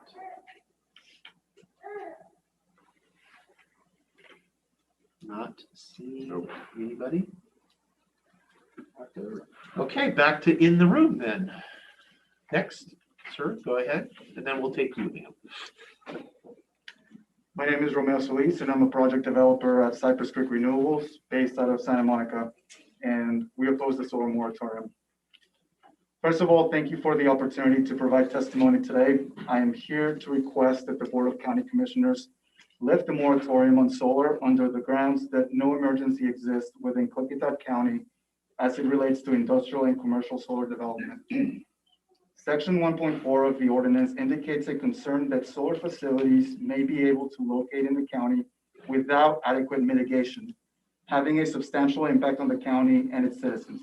Not seeing anybody. Okay, back to in the room then. Next, sir, go ahead, and then we'll take you, ma'am. My name is Romeo Solis, and I'm a project developer at Cypress Creek Renewables, based out of Santa Monica, and we oppose the solar moratorium. First of all, thank you for the opportunity to provide testimony today. I am here to request that the Board of County Commissioners lift the moratorium on solar under the grounds that no emergency exists within Klickitat County as it relates to industrial and commercial solar development. Section 1.4 of the ordinance indicates a concern that solar facilities may be able to locate in the county without adequate mitigation, having a substantial impact on the county and its citizens.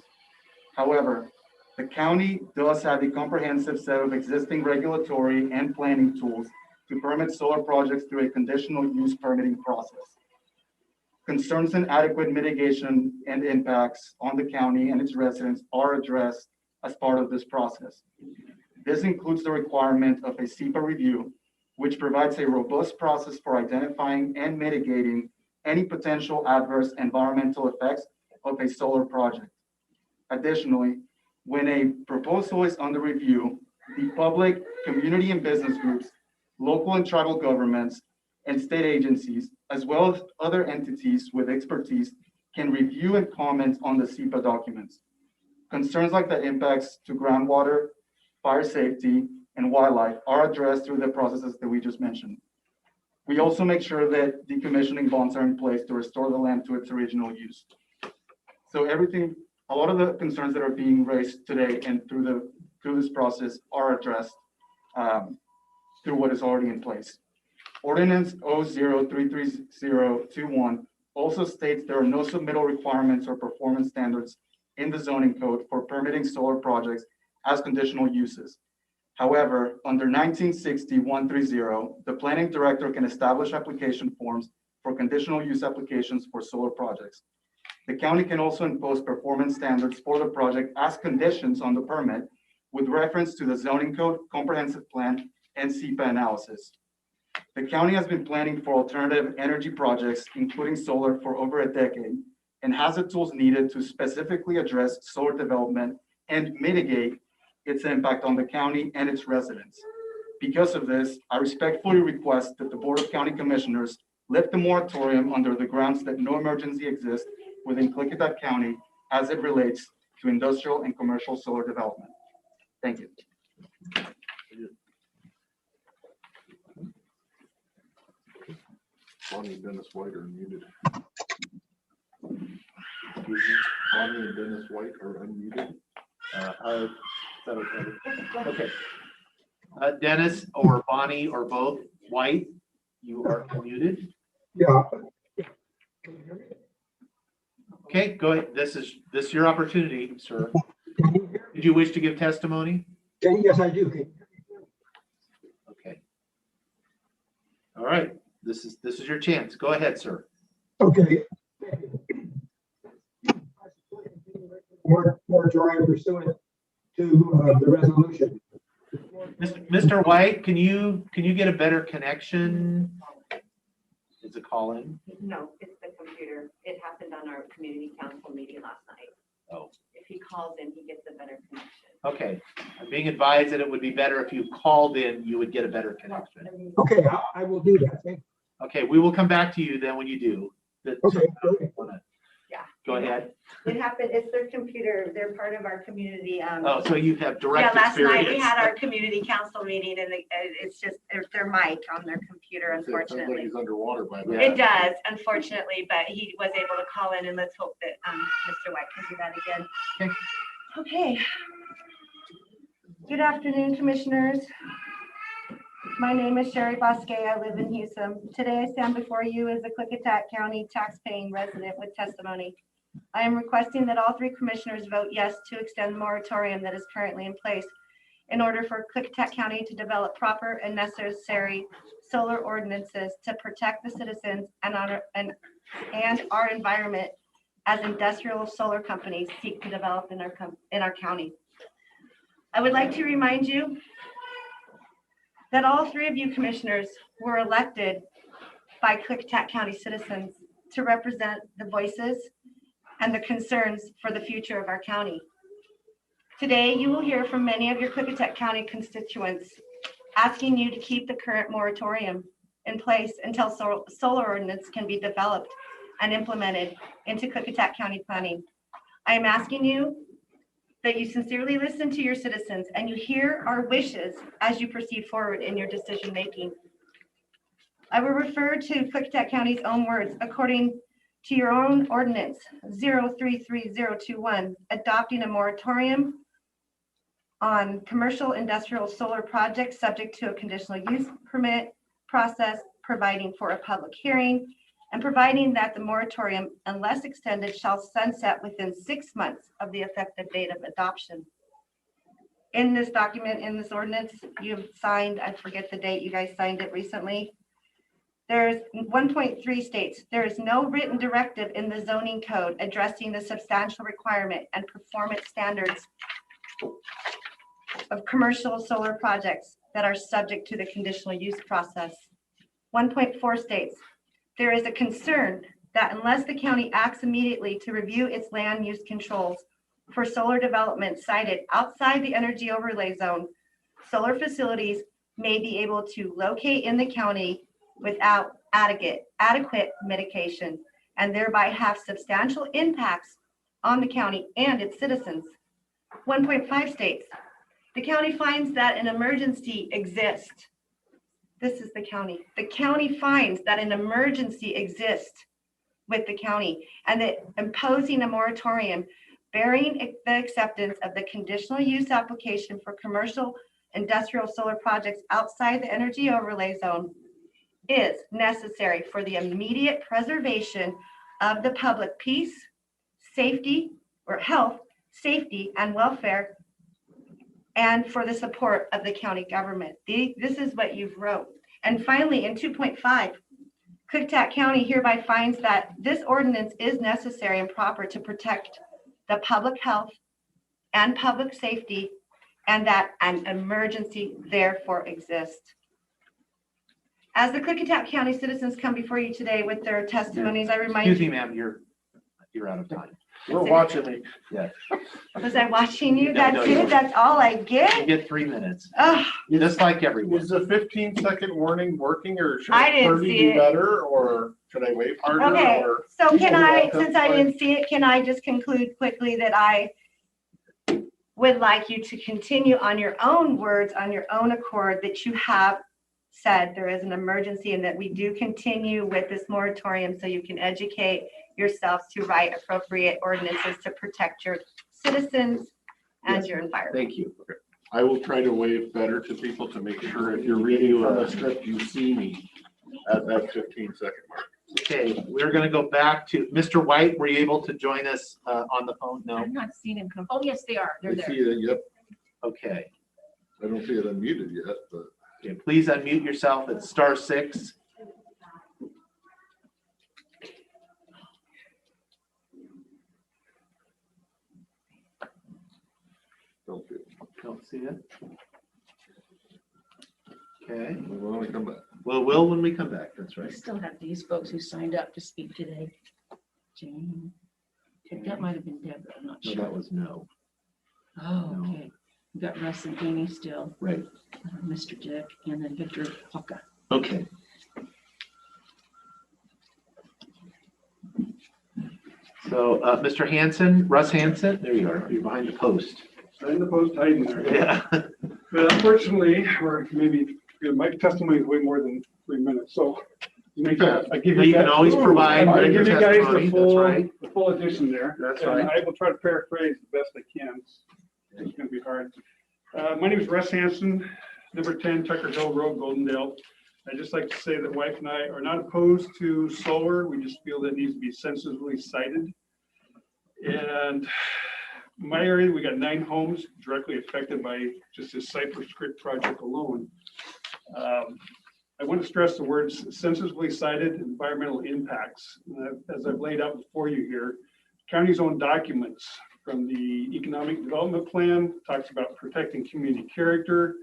However, the county does have a comprehensive set of existing regulatory and planning tools to permit solar projects through a conditional use permitting process. Concerns in adequate mitigation and impacts on the county and its residents are addressed as part of this process. This includes the requirement of a SEPA review, which provides a robust process for identifying and mitigating any potential adverse environmental effects of a solar project. Additionally, when a proposal is under review, the public, community, and business groups, local and tribal governments, and state agencies, as well as other entities with expertise, can review and comment on the SEPA documents. Concerns like the impacts to groundwater, fire safety, and wildlife are addressed through the processes that we just mentioned. We also make sure that decommissioning bonds are in place to restore the land to its original use. So a lot of the concerns that are being raised today and through this process are addressed through what is already in place. Ordinance 0033021 also states there are no submittal requirements or performance standards in the zoning code for permitting solar projects as conditional uses. However, under 1960-130, the planning director can establish application forms for conditional use applications for solar projects. The county can also impose performance standards for the project as conditions on the permit with reference to the zoning code, comprehensive plan, and SEPA analysis. The county has been planning for alternative energy projects, including solar, for over a decade, and has the tools needed to specifically address solar development and mitigate its impact on the county and its residents. Because of this, I respectfully request that the Board of County Commissioners lift the moratorium under the grounds that no emergency exists within Klickitat County as it relates to industrial and commercial solar development. Thank you. Bonnie and Dennis White are muted. Bonnie and Dennis White are unmuted. Okay. Dennis or Bonnie or both, White, you are muted. Yeah. Okay, go ahead. This is your opportunity, sir. Did you wish to give testimony? Yes, I do. Okay. All right. This is your chance. Go ahead, sir. Okay. Moratorium pursuant to the resolution. Mr. White, can you get a better connection? Is it call-in? No, it's the computer. It happened on our community council meeting last night. Oh. If he calls in, he gets a better connection. Okay. I'm being advised that it would be better if you called in, you would get a better connection. Okay, I will do that. Thank you. Okay, we will come back to you then when you do. Okay. Yeah. Go ahead. It happened, it's their computer. They're part of our community. Oh, so you have direct Yeah, last experience. night we had our community council meeting and it's just their mic on their computer, Sounds like unfortunately. he's underwater by now. It does, unfortunately, but he was able to call in and let's hope that Mr. White can do that again. Okay. Good afternoon, commissioners. My name is Sherry Bosque. I live in Houston. Today I stand before you as a Klickitat County tax-paying resident with testimony. I am requesting that all three commissioners vote yes to extend the moratorium that is currently in place in order for Klickitat County to develop proper and necessary solar ordinances to protect the citizens and our environment as industrial solar companies seek to develop in our county. I would like to remind you that all three of you commissioners were elected by Klickitat County citizens to represent the voices and the concerns for the future of our county. Today, you will hear from many of your Klickitat County constituents asking you to keep the current moratorium in place until solar ordinance can be developed and implemented into Klickitat County planning. I am asking you that you sincerely listen to your citizens and you hear our wishes as you proceed forward in your decision making. I will refer to Klickitat County's own words according to your own ordinance 033021, adopting a moratorium on commercial industrial solar projects subject to a conditional use permit process, providing for a public hearing, and providing that the moratorium, unless extended, shall sunset within 6 months of the effective date of adoption. In this document, in this ordinance, you've signed, I forget the date, you guys signed it recently. There's 1.3 states, there is no written directive in the zoning code addressing the substantial requirement and performance standards of commercial solar projects that are subject to the conditional use process. 1.4 states, there is a concern that unless the county acts immediately to review its land use controls for solar development sited outside the energy overlay zone, solar facilities may be able to locate in the county without adequate mitigation and thereby have substantial impacts on the county and its citizens. 1.5 states, the county finds that an emergency exists. This is the county. The county finds that an emergency exists with the county and that imposing a moratorium bearing the acceptance of the conditional use application for commercial industrial solar projects outside the energy overlay zone is necessary for the immediate preservation of the public peace, safety, or health, safety, and welfare, and for the support of the county government. This is what you've wrote. And finally, in 2.5, Klickitat County hereby finds that this ordinance is necessary and proper to protect the public health and public safety, and that an emergency therefore exists. As the Klickitat County citizens come before you today with their testimonies, I remind Excuse me, you. ma'am, you're out of time. We're watching me. Yeah. Was I watching you? No, That's no, you it? weren't. That's all I You get? get 3 minutes, Ugh, just like everyone. Is the 15-second warning working, or should I didn't 30 see be it. better, or should I wave harder? okay, Or so can I, welcome, since I didn't see it, can I just conclude quickly that I would like you to continue on your own words, on your own accord, that you have said there is an emergency and that we do continue with this moratorium so you can educate yourselves to write appropriate ordinances to protect your citizens and Yes. your environment. Thank you. I will try to wave better to people to make sure if you're reading from the script, you see me at that 15-second mark. Okay, we're gonna go back to, Mr. White, were you able to join us on the phone? No? I've not seen him come. Oh, yes, they are. They're I there. see it, yep. Okay. I don't see it unmuted yet, but. Okay, please unmute yourself at *6. Don't see it. Don't see it. Okay, We want to come back. well, we'll when we come back, that's We right. still have these folks who signed up to speak today. Jane. I think that might have been Deborah, I'm not No, sure. that was no. Oh, no. okay. We got Russ and Jeannie still, Right, Mr. Dick, and then Victor Hawka. okay. So, Mr. Hanson, Russ Hanson, there you are, you're behind the post. Behind the post, hiding there. Yeah. But unfortunately, or maybe my testimony is way more than 3 minutes, so. I give You can always provide I written give you guys testimony, that's right. the full edition there. That's And right. I will try to paraphrase the best I can. It's gonna be hard. My name is Russ Hanson, number 10 Tucker Hill Road, Goldendale. I'd just like to say that wife and I are not opposed to solar. We just feel that it needs to be sensitively sited. And my area, we got 9 homes directly affected by just this Cypress Creek project alone. I want to stress the words sensitively cited environmental impacts. As I've laid out before you here, county's own documents from the economic development plan talks about protecting community character.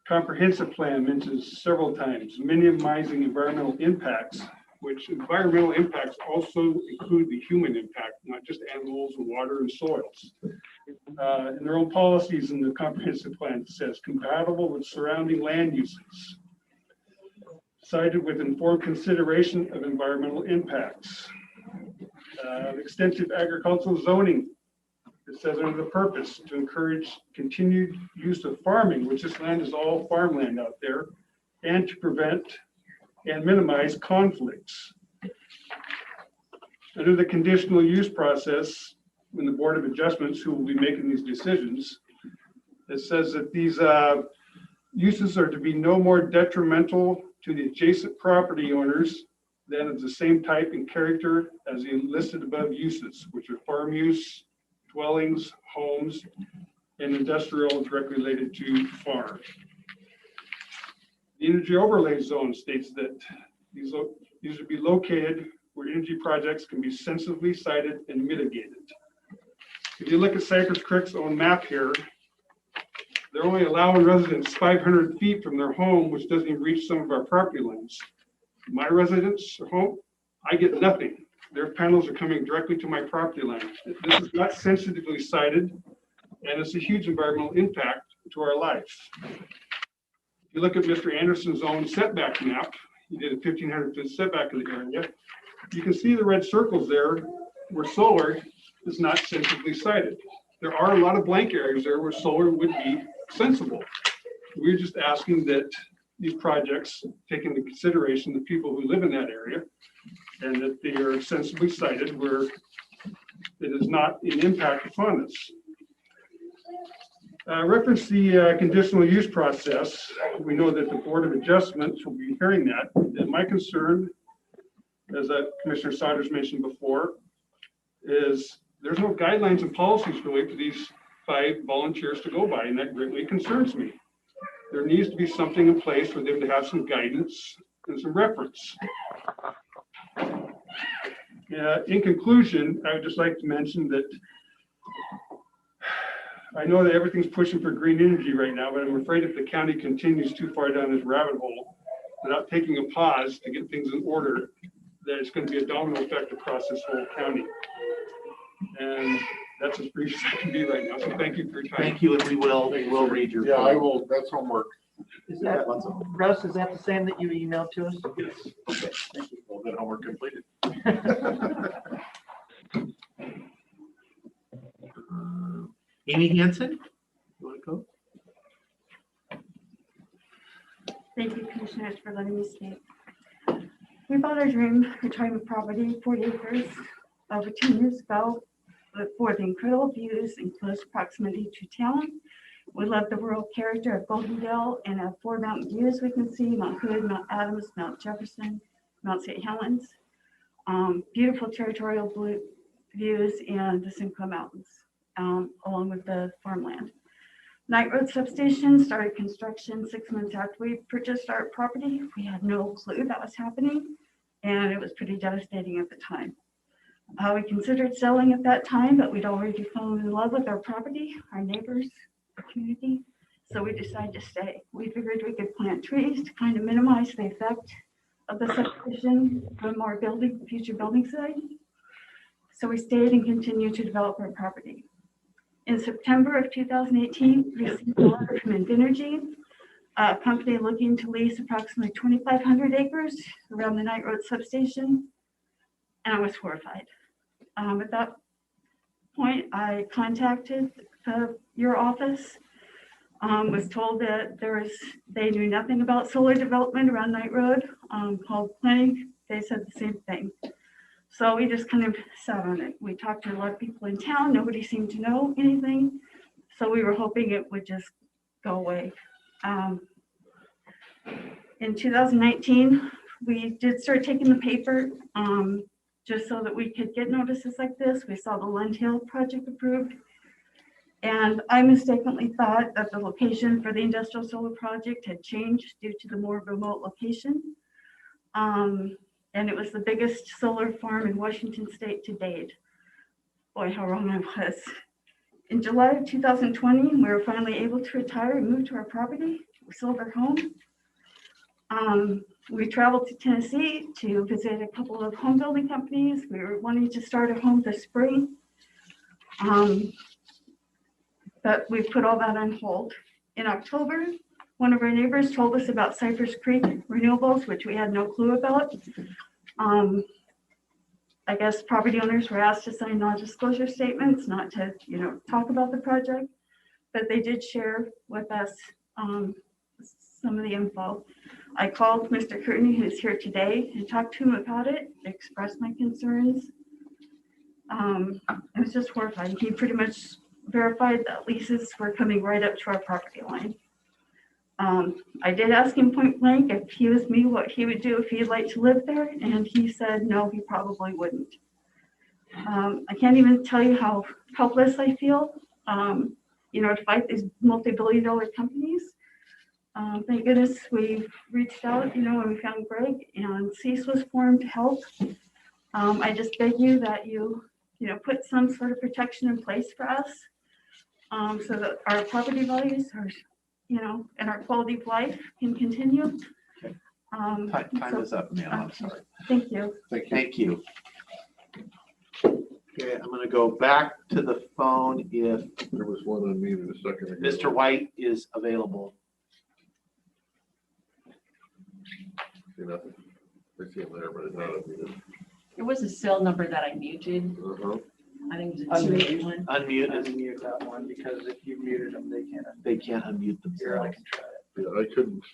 Comprehensive plan mentions several times minimizing environmental impacts, which environmental impacts also include the human impact, not just animals and water and soils. And their own policies in the comprehensive plan says compatible with surrounding land uses, cited with informed consideration of environmental impacts. Extensive agricultural zoning. It says under the purpose to encourage continued use of farming, which this land is all farmland out there, and to prevent and minimize conflicts. Under the conditional use process, when the Board of Adjustments, who will be making these decisions, it says that these uses are to be no more detrimental to the adjacent property owners than of the same type and character as the listed above uses, which are farm use, dwellings, homes, and industrial directly related to farm. The energy overlay zone states that these would be located where energy projects can be sensibly sited and mitigated. If you look at Cypress Creek's own map here, they're only allowing residents 500 feet from their home, which doesn't even reach some of our property lines. My residence home, I get nothing. Their panels are coming directly to my property line. This is not sensitively sited, and it's a huge environmental impact to our life. If you look at Mr. Anderson's own setback map, you did a 1,500-foot setback in the area. You can see the red circles there where solar is not sensibly sited. There are a lot of blank areas there where solar would be sensible. We're just asking that these projects take into consideration the people who live in that area and that they are sensibly sited where it is not an impact upon us. Reference the conditional use process. We know that the Board of Adjustments will be hearing that. And my concern, as Commissioner Saunders mentioned before, is there's no guidelines and policies really for these 5 volunteers to go by, and that greatly concerns me. There needs to be something in place for them to have some guidance and some reference. In conclusion, I would just like to mention that I know that everything's pushing for green energy right now, but I'm afraid if the county continues too far down this rabbit hole without taking a pause to get things in order, that it's going to be a domino effect across this whole county. And that's as brief as I can be right now. So thank you for your time. Thank you, and we'll read your. Yeah, I will. That's homework. Is that, Russ, is that the same that you emailed to us? Yes. Okay, thank you. Well, then homework completed. Amy Hansen, you want to go? Thank you, Commissioners, for letting me speak. We bought our dream retirement property, 40 acres, over 2 years ago, for the incredible views in close proximity to town. We love the rural character of Goldendale and have 4 mountain views we can see: Mount Hood, Mount Adams, Mount Jefferson, Mount St. Helens. Beautiful territorial blue views and the Simcoe Mountains, along with the farmland. Knight Road substation started construction 6 months after we purchased our property. We had no clue that was happening, and it was pretty devastating at the time. We considered selling at that time, but we'd already fallen in love with our property, our neighbors, our community, so we decided to stay. We figured we could plant trees to kind of minimize the effect of the subdivision from our future building site. So we stayed and continued to develop our property. In September of 2018, we received a letter from Invenergy, a company looking to lease approximately 2,500 acres around the Knight Road substation, and I was horrified. At that point, I contacted your office, was told that they knew nothing about solar development around Knight Road, called planning, they said the same thing. So we just kind of sat on it. We talked to a lot of people in town. Nobody seemed to know anything. So we were hoping it would just go away. In 2019, we did start taking the paper just so that we could get notices like this. We saw the Lund Hill project approved. And I mistakenly thought that the location for the industrial solar project had changed due to the more remote location. And it was the biggest solar farm in Washington state to date. Boy, how wrong I was. In July of 2020, we were finally able to retire and move to our property. We sold our home. We traveled to Tennessee to visit a couple of home building companies. We were wanting to start a home this spring. But we put all that on hold. In October, one of our neighbors told us about Cypress Creek renewables, which we had no clue about. I guess property owners were asked to sign non-disclosure statements, not to, talk about the project, but they did share with us some of the info. I called Mr. Courtney, who's here today, and talked to him about it, expressed my concerns. It was just horrifying. He pretty much verified that leases were coming right up to our property line. I did ask him point blank if he was me, what he would do if he'd like to live there, and he said no, he probably wouldn't. I can't even tell you how helpless I feel, to fight these multi-billion-dollar companies. Thank goodness we reached out, when we found Greg, and CEASE was formed to help. I just beg you that you put some sort of protection in place for us, so that our property values are, and our quality of life can continue. Time is up now, I'm sorry. Thank you. Thank you. Okay, I'm gonna go back to the phone if there was one unmuted a second ago. Mr. White is available. See nothing? I see him there, but it's not unmuted. There was a cell number that I muted. Uh-huh. I think it was a 281. Unmute. Unmute that one, because if you muted them, They can't unmute Here, I themselves. can try it. Yeah, I couldn't.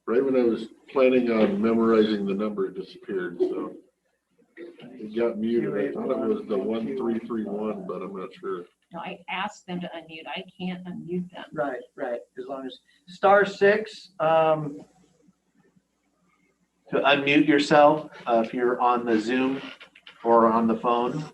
Right when I was planning on memorizing the number, it disappeared, so. It got muted. I thought it was the 1331, but I'm not sure. No, I asked them to unmute. I can't unmute them. Right, as long as, *6, To unmute yourself, if you're on the Zoom or on the phone.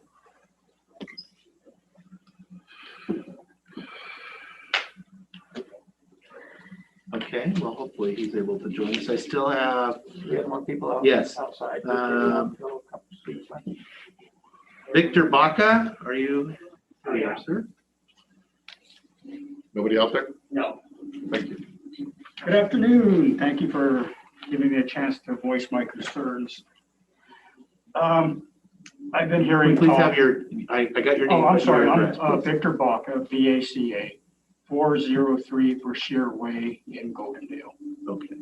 Okay, well, hopefully he's able to join us. I still have, we have more people out. Yes. Outside. Victor Baca, are you here, sir? Nobody out there? No. Thank you. Good afternoon. Thank you for giving me a chance to voice my concerns. I've been hearing. Please have your, I got your name. Oh, I'm sorry. your I'm address, Victor Baca, VACA, 403 Brashear Way in Goldendale. Okay.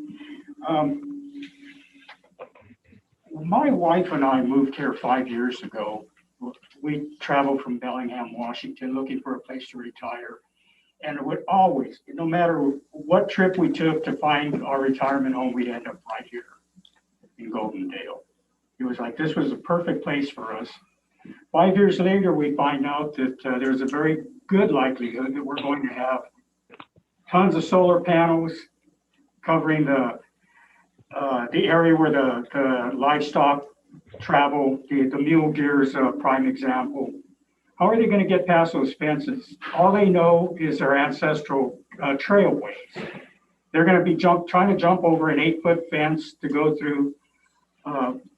My wife and I moved here 5 years ago. We traveled from Bellingham, Washington, looking for a place to retire. And it would always, no matter what trip we took to find our retirement home, we'd end up right here in Goldendale. It was like, this was the perfect place for us. 5 years later, we find out that there's a very good likelihood that we're going to have tons of solar panels covering the area where the livestock travel. The mule deer is a prime example. How are they going to get past those fences? All they know is their ancestral trailways. They're going to be trying to jump over an 8-foot fence to go through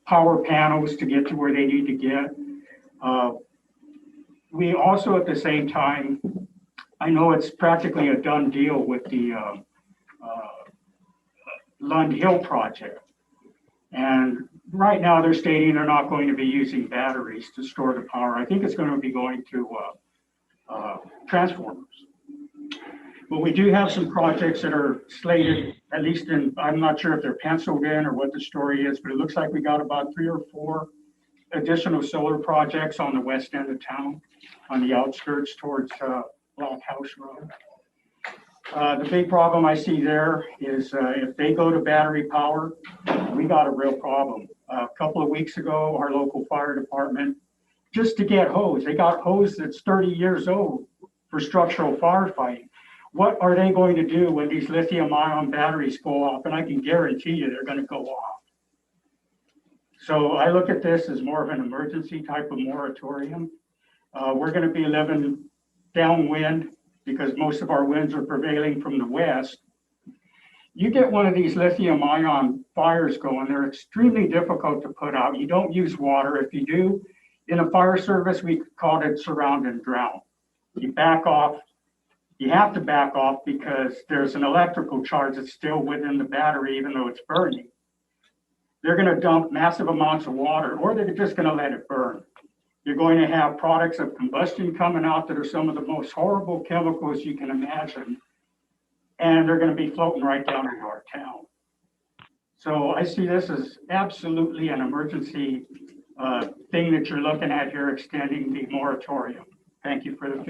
power panels to get to where they need to get. We also, at the same time, I know it's practically a done deal with the Lund Hill project. And right now they're stating they're not going to be using batteries to store the power. I think it's going to be going to transformers. But we do have some projects that are slated, at least in, I'm not sure if they're penciled in or what the story is, but it looks like we got about 3 or 4 additional solar projects on the west end of town, on the outskirts towards Black House Road. The big problem I see there is if they go to battery power, we got a real problem. A couple of weeks ago, our local fire department, just to get hose, they got hose that's 30 years old for structural firefighting. What are they going to do when these lithium ion batteries go off? And I can guarantee you they're going to go off. So I look at this as more of an emergency type of moratorium. We're going to be living downwind because most of our winds are prevailing from the west. You get one of these lithium ion fires going, they're extremely difficult to put out. You don't use water. If you do, in a fire service, we call it surround and drown. You back off. You have to back off because there's an electrical charge that's still within the battery, even though it's burning. They're going to dump massive amounts of water, or they're just going to let it burn. You're going to have products of combustion coming out that are some of the most horrible chemicals you can imagine. And they're going to be floating right down into our town. So I see this as absolutely an emergency thing that you're looking at here, extending the moratorium. Thank you for the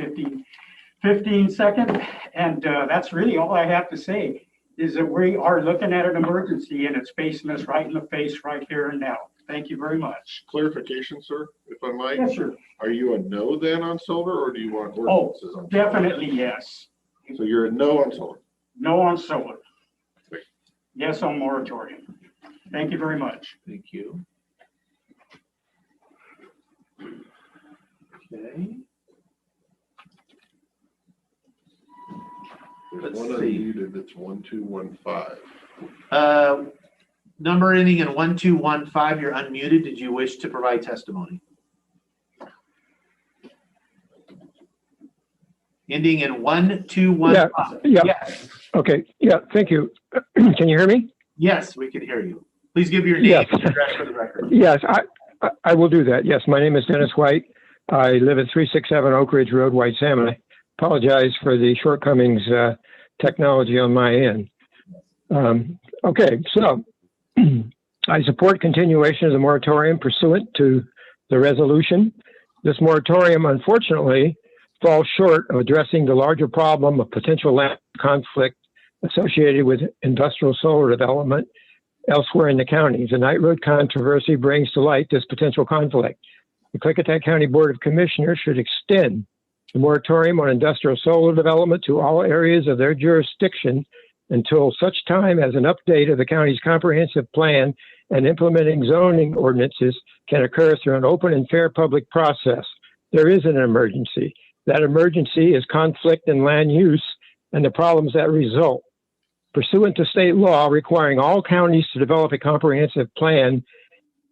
15 seconds. And that's really all I have to say, is that we are looking at an emergency and it's facing us right in the face right here and now. Thank you very much. Clarification, sir, if I might. Yes, sir. Are you a no then on solar, or do you want ordinances on solar? Definitely yes. So you're a no on solar? No on solar. Yes on moratorium. Thank you very much. Thank you. Okay. There's Let's one see. unmuted, it's 1215. Number ending in 1215, you're unmuted. Did you wish to provide testimony? Ending in 1215. Yeah. Yes. Okay. Yeah. Thank you. Can you hear me? Yes, we can hear you. Please give your name Yes. and address for the record. Yes, I will do that. Yes, my name is Dennis White. I live at 367 Oak Ridge Road, White Salmon. I apologize for the shortcomings technology on my end. Okay, so I support continuation of the moratorium pursuant to the resolution. This moratorium, unfortunately, falls short of addressing the larger problem of potential land conflict associated with industrial solar development elsewhere in the county. The Knight Road controversy brings to light this potential conflict. The Klickitat County Board of Commissioners should extend the moratorium on industrial solar development to all areas of their jurisdiction until such time as an update of the county's comprehensive plan and implementing zoning ordinances can occur through an open and fair public process. There is an emergency. That emergency is conflict in land use and the problems that result. Pursuant to state law requiring all counties to develop a comprehensive plan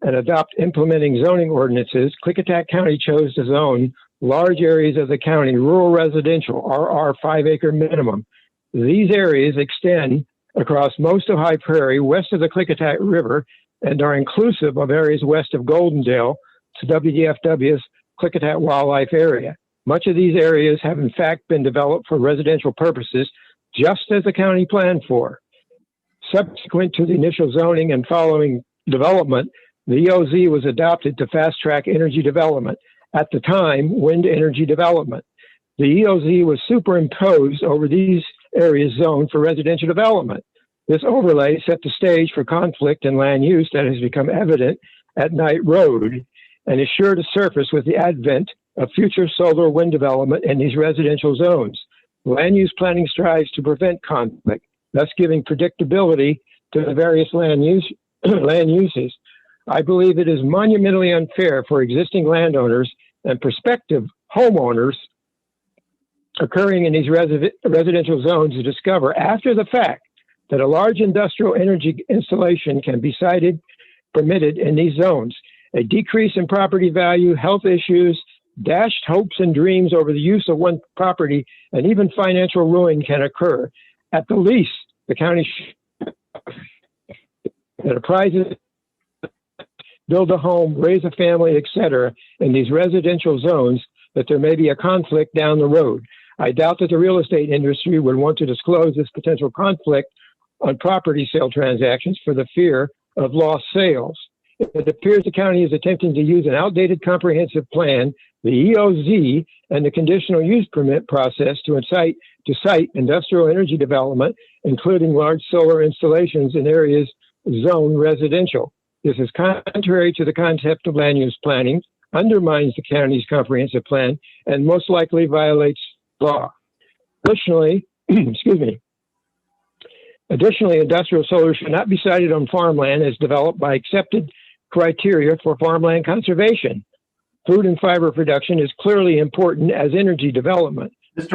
and adopt implementing zoning ordinances, Klickitat County chose to zone large areas of the county rural residential, RR 5-acre minimum. These areas extend across most of High Prairie, west of the Klickitat River, and are inclusive of areas west of Goldendale to WDFW's Klickitat Wildlife Area. Much of these areas have in fact been developed for residential purposes, just as the county planned for. Subsequent to the initial zoning and following development, the EOZ was adopted to fast-track energy development, at the time, wind energy development. The EOZ was superimposed over these areas zoned for residential development. This overlay set the stage for conflict in land use that has become evident at Knight Road and is sure to surface with the advent of future solar wind development in these residential zones. Land use planning strives to prevent conflict, thus giving predictability to the various land uses. I believe it is monumentally unfair for existing landowners and prospective homeowners occurring in these residential zones to discover after the fact that a large industrial energy installation can be permitted in these zones. A decrease in property value, health issues, dashed hopes and dreams over the use of one property, and even financial ruin can occur. At the least, the county enterprises build a home, raise a family, etc., in these residential zones, that there may be a conflict down the road. I doubt that the real estate industry would want to disclose this potential conflict on property sale transactions for the fear of lost sales. It appears the county is attempting to use an outdated comprehensive plan, the EOZ, and the conditional use permit process to cite industrial energy development, including large solar installations in areas zoned residential. This is contrary to the concept of land use planning, undermines the county's comprehensive plan, and most likely violates law. Additionally, industrial solar should not be sited on farmland as developed by accepted criteria for farmland conservation. Food and fiber production is clearly important as energy development. Mr.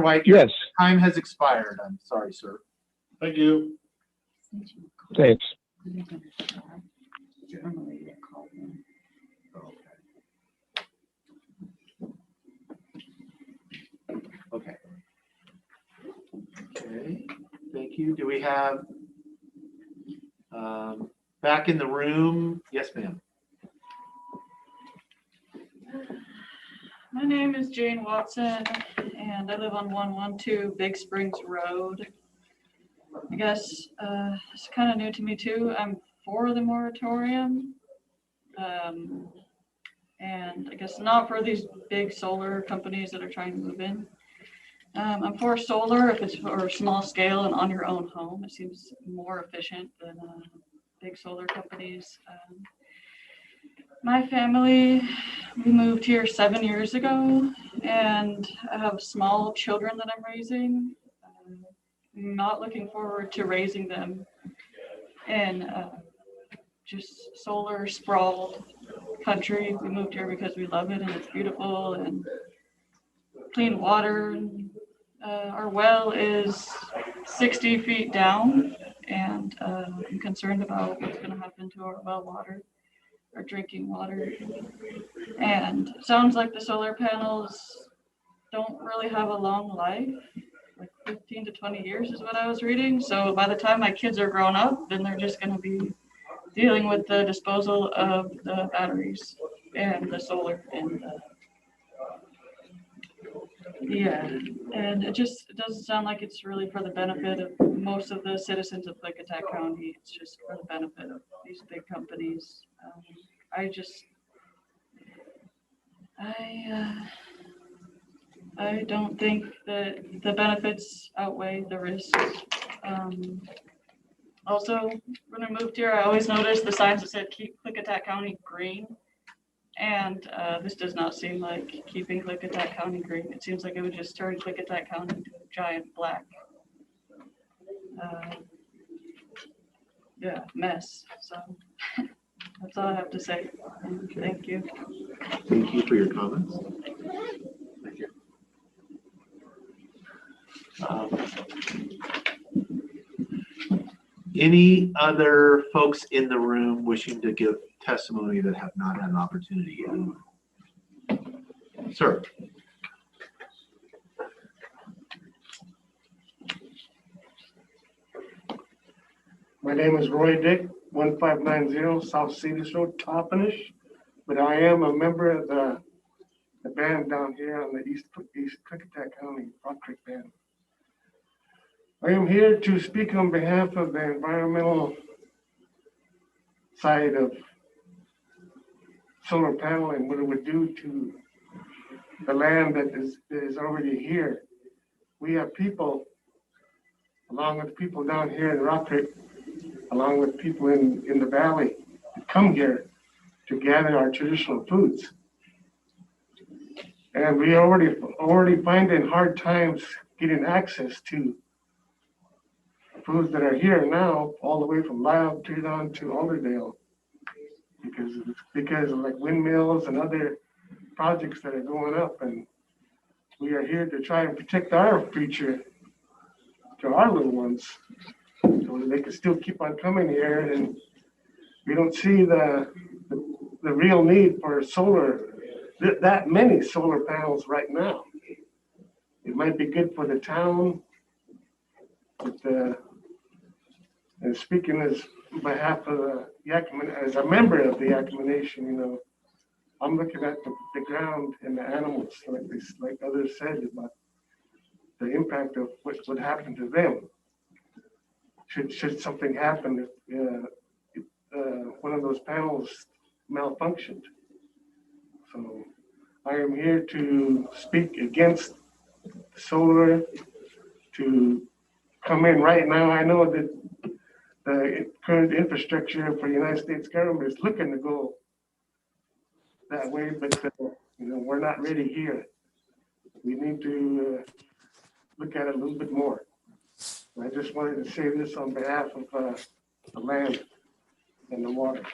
White, your yes, time has expired. I'm sorry, sir. Thank you. thanks. Okay. Okay, thank you. Do we have back in the room? Yes, ma'am. My name is Jane Watson, and I live on 112 Big Springs Road. I guess it's kind of new to me too. I'm for the moratorium, and I guess not for these big solar companies that are trying to move in. I'm for solar if it's for small scale and on your own home. It seems more efficient than big solar companies. My family, we moved here 7 years ago, and I have small children that I'm raising. I'm not looking forward to raising them in just solar sprawled country. We moved here because we love it and it's beautiful and clean water. Our well is 60 feet down, and I'm concerned about what's going to happen to our well water, our drinking water. And it sounds like the solar panels don't really have a long life, like 15 to 20 years is what I was reading. So by the time my kids are grown up, then they're just going to be dealing with the disposal of the batteries and the solar and Yeah, and it doesn't sound like it's really for the benefit of most of the citizens of Klickitat County. It's just for the benefit of these big companies. I don't think that the benefits outweigh the risks. Also, when I moved here, I always noticed the signs that said keep Klickitat County green. And this does not seem like keeping Klickitat County green. It seems like it would just turn Klickitat County into a giant black mess. So that's all I have to say. Thank you. Thank you for your comments. Thank you. Any other folks in the room wishing to give testimony that have not had an opportunity yet? Sir. My name is Roy Dick, 1590 South Cedars Road, Toppenish, but I am a member of the band down here on the East Klickitat County Rock Creek Band. I am here to speak on behalf of the environmental side of solar panel and what it would do to the land that is already here. We have people, along with people down here in Rock Creek, along with people in the valley, that come here to gather our traditional foods. And we already finding hard times getting access to foods that are here now, all the way from Lyle to down to Alderdale, because of like windmills and other projects that are going up, and we are here to try and protect our future to our little ones, so that they can still keep on coming here. And we don't see the real need for solar, that many solar panels right now. It might be good for the town, but and speaking as behalf of the Yakima, as a member of the Yakima Nation, you know, I'm looking at the ground and the animals, like others said, about the impact of what would happen to them should something happen if one of those panels malfunctioned. So I am here to speak against solar, to come in right now. I know that the current infrastructure for the United States government is looking to go that way, but you know, we're not ready here. We need to look at it a little bit more. I just wanted to say this on behalf of the land and the water.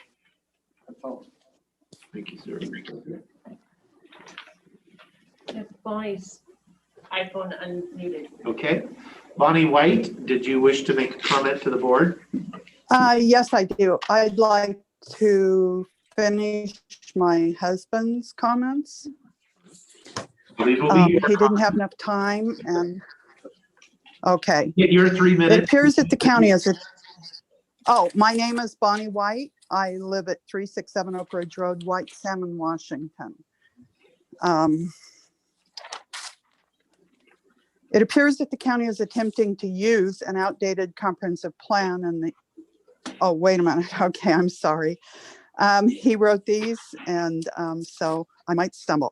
That's all. Thank you, sir. Bonnie's iPhone unmuted. Okay. Bonnie White, did you wish to make a comment to the board? Yes, I do. I'd like to finish my husband's comments. He didn't have enough time and, okay. Get your 3 minutes. It appears that the county is my name is Bonnie White. I live at 367 Oak Ridge Road, White Salmon, Washington. It appears that the county is attempting to use an outdated comprehensive plan and wait a minute. Okay, I'm sorry. He wrote these and so I might stumble.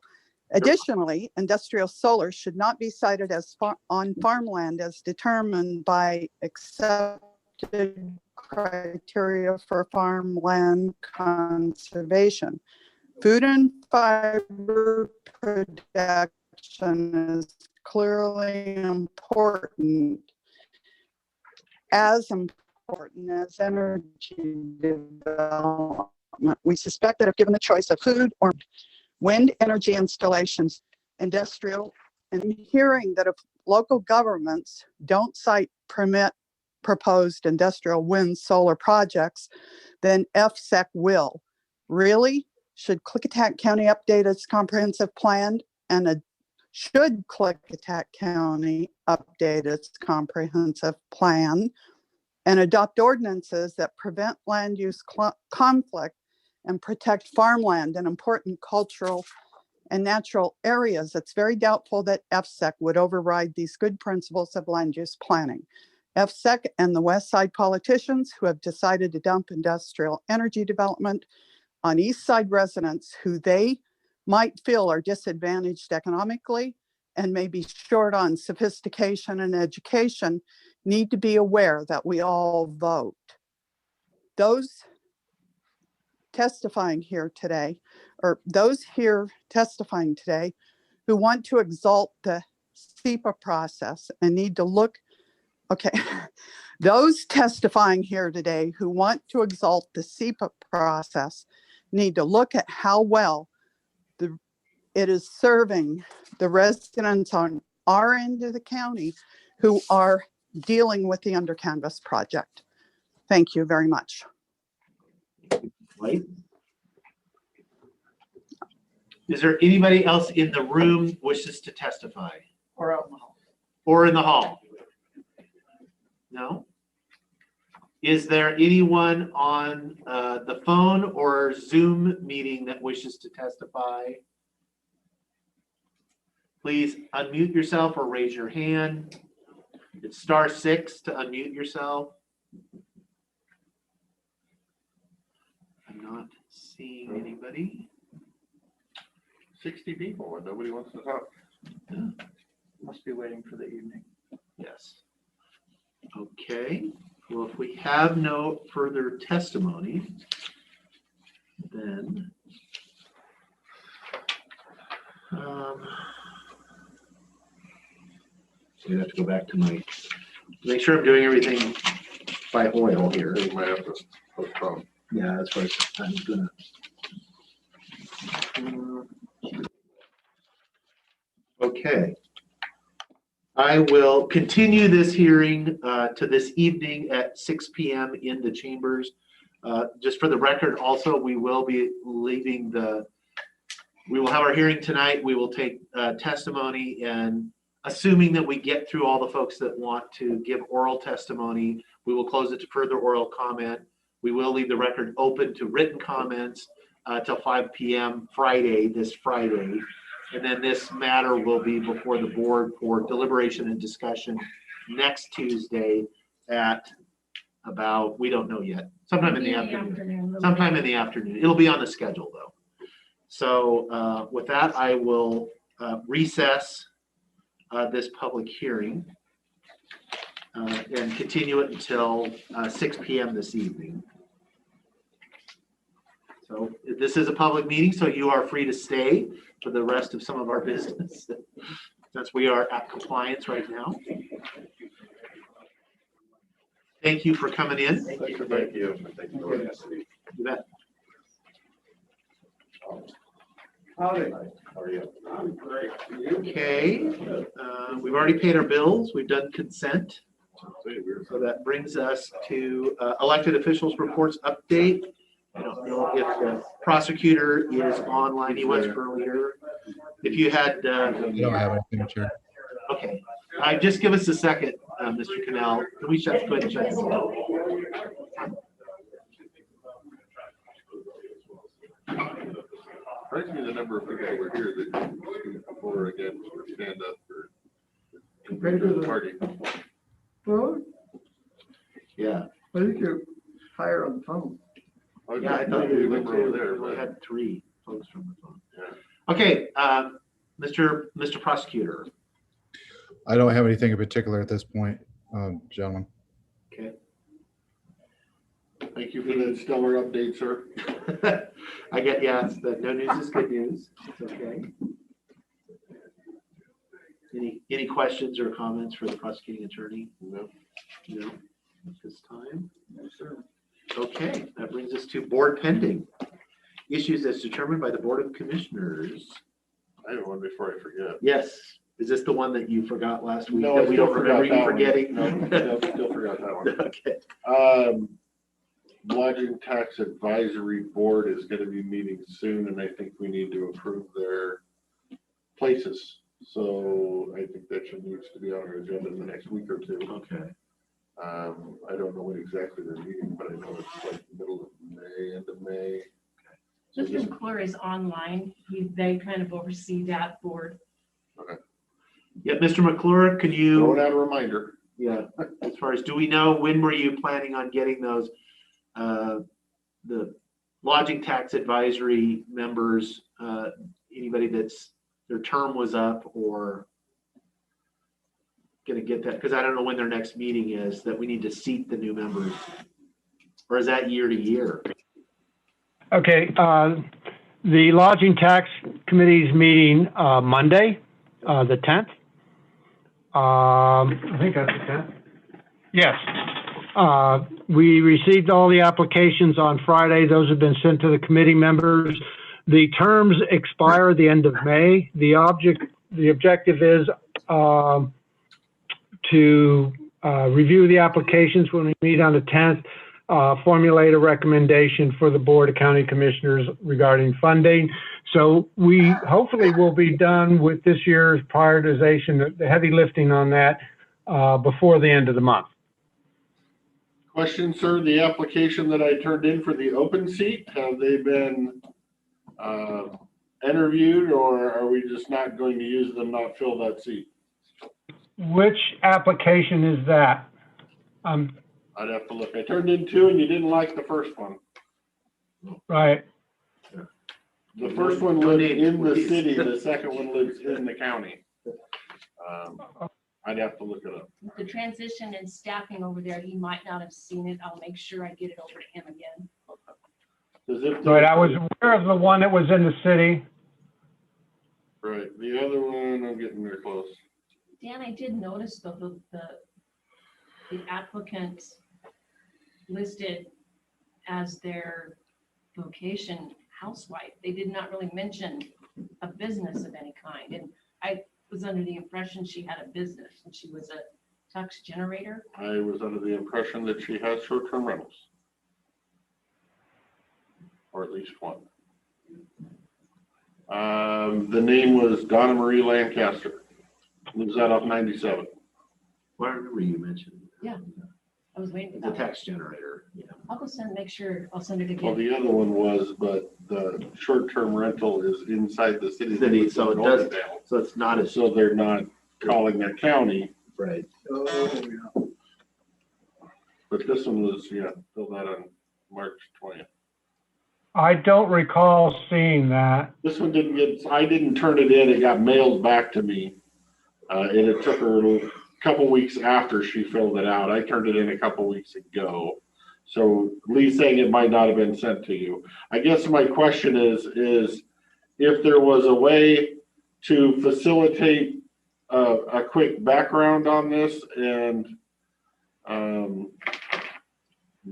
Additionally, industrial solar should not be cited as on farmland as determined by accepted criteria for farmland conservation. Food and fiber production is clearly important as energy development. We suspect that if given the choice of food or wind energy installations, industrial, and hearing that if local governments don't cite permit proposed industrial wind solar projects, then FSEC will. Really? Should Klickitat County update its comprehensive plan? And should Klickitat County update its comprehensive plan and adopt ordinances that prevent land use conflict and protect farmland, an important cultural and natural areas, it's very doubtful that FSEC would override these good principles of land use planning. FSEC and the West Side politicians who have decided to dump industrial energy development on East Side residents who they might feel are disadvantaged economically and may be short on sophistication and education need to be aware that we all vote. Those testifying here today, or those here testifying today who want to exalt the SEPA process and need to look, okay, those testifying here today who want to exalt the SEPA process need to look at how well it is serving the residents on our end of the county who are dealing with the Under Canvas project. Thank you very much. Right. Is there anybody else in the room wishes to testify? Or out in the hall. Or in the hall? No? Is there anyone on the phone or Zoom meeting that wishes to testify? Please unmute yourself or raise your hand. It's *6 to unmute yourself. I'm not seeing anybody. 60 people and nobody wants to talk. Yeah. Must be waiting for the evening. Yes. Okay. Well, if we have no further testimony, then so you have to go back to make sure I'm doing everything by oil here. You might have to postpone. Yeah, that's what I'm gonna. Okay. I will continue this hearing to this evening at 6 p.m. in the chambers. Just for the record, also, we will be leaving we will have our hearing tonight. We will take testimony, and assuming that we get through all the folks that want to give oral testimony, we will close it to further oral comment. We will leave the record open to written comments till 5 p.m. this Friday. And then this matter will be before the board for deliberation and discussion next Tuesday at about, we don't know yet, sometime in the afternoon. Sometime in the afternoon. It'll be on the schedule though. So with that, I will recess this public hearing and continue it until 6 p.m. this evening. So this is a public meeting, so you are free to stay for the rest of some of our business, since we are at compliance right now. Thank you for coming in. Thank you. Thank you. You bet. Howdy. How are you? I'm great. Okay, we've already paid our bills. We've done consent. So that brings us to elected officials reports update. I don't know if the prosecutor is online. He was earlier. If you had. I don't have anything, Chair. Okay. Just give us a second, Mr. Cannell. Can we go ahead and shut this down? Surprised me the number of people were here that speak before again stand up for the party. Well, yeah. I think you're higher on the phone. Yeah, I thought you were over there. We had 3 folks from the phone. Yeah. Okay, Mr. Prosecutor. I don't have anything in particular at this point, gentlemen. Okay. Thank you for the stellar update, sir. I get, yeah, no news is good news. It's okay. Any questions or comments for the prosecuting attorney? No. No. At this time? No, sir. Okay, that brings us to board pending. Issues as determined by the Board of Commissioners. I have one before I forget. Yes. Is this the one that you forgot last week? No, that I we still don't remember you forgot that forgetting? one. No, still forgot that one. Okay. Lodging Tax Advisory Board is going to be meeting soon, and I think we need to approve their places. So I think that needs to be on our agenda in the next week or 2. Okay. I don't know when exactly they're meeting, but I know it's like middle of May, end of May. Mr. McClure is online. They kind of oversee that board. Yeah, Mr. McClure, could you? Throw out a reminder. Yeah, as far as, do we know, when were you planning on getting those, the lodging tax advisory members, anybody that's, their term was up or gonna get that? Because I don't know when their next meeting is, that we need to seat the new members. Or is that year to year? Okay, the Lodging Tax Committee's meeting Monday, the 10th. I think that's the 10th. Yes. We received all the applications on Friday. Those have been sent to the committee members. The terms expire the end of May. The objective is to review the applications when we meet on the 10th, formulate a recommendation for the Board of County Commissioners regarding funding. So we hopefully will be done with this year's prioritization, the heavy lifting on that before the end of the month. Question, sir, the application that I turned in for the open seat, have they been interviewed, or are we just not going to use them, not fill that seat? Which application is that? I'd have to look. I turned in 2 and you didn't like the first one. Right. The first one lives in the city, the second one lives in the county. I'd have to look it up. The transition and staffing over there, he might not have seen it. I'll make sure I get it over to him again. Right, I was aware of the one that was in the city. Right, the other one, I'm getting there close. Dan, I did notice the applicant listed as their vocation housewife. They did not really mention a business of any kind. And I was under the impression she had a business and she was a tax generator. I was under the impression that she has short-term rentals. Or at least one. The name was Donna Marie Lancaster. Lives out off 97. Well, I remember you mentioned. Yeah, I was waiting for The that. tax generator. Yeah. I'll go make sure, I'll send it again. Well, the other one was, but the short-term rental is inside the city. So it does, so it's not as. So they're not calling that county. Right. But this one was, yeah, filled out on March 20th. I don't recall seeing that. This one didn't get, I didn't turn it in. It got mailed back to me. And it took her a couple weeks after she filled it out. I turned it in a couple weeks ago. So Lee's saying it might not have been sent to you. I guess my question is if there was a way to facilitate a quick background on this and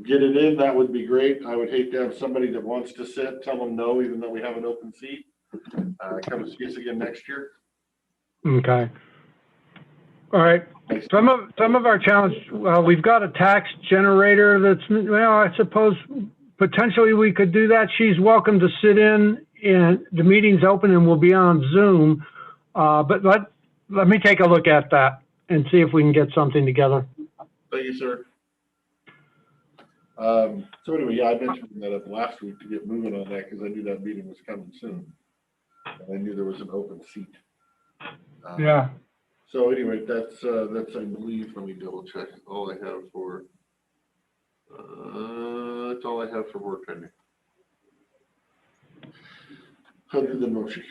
get it in, that would be great. I would hate to have somebody that wants to sit, tell them no, even though we have an open seat. Come see us again next year. Okay. All right. Some of our challenge, we've got a tax generator that's, well, I suppose potentially we could do that. She's welcome to sit in and the meeting's open and we'll be on Zoom. But let me take a look at that and see if we can get something together. Thank you, sir. So anyway, yeah, I mentioned that up last week to get moving on that because I knew that meeting was coming soon. And I knew there was an open seat. Yeah. So anyway, that's I believe, let me double check all I have for, that's all I have for work pending. Other than motion.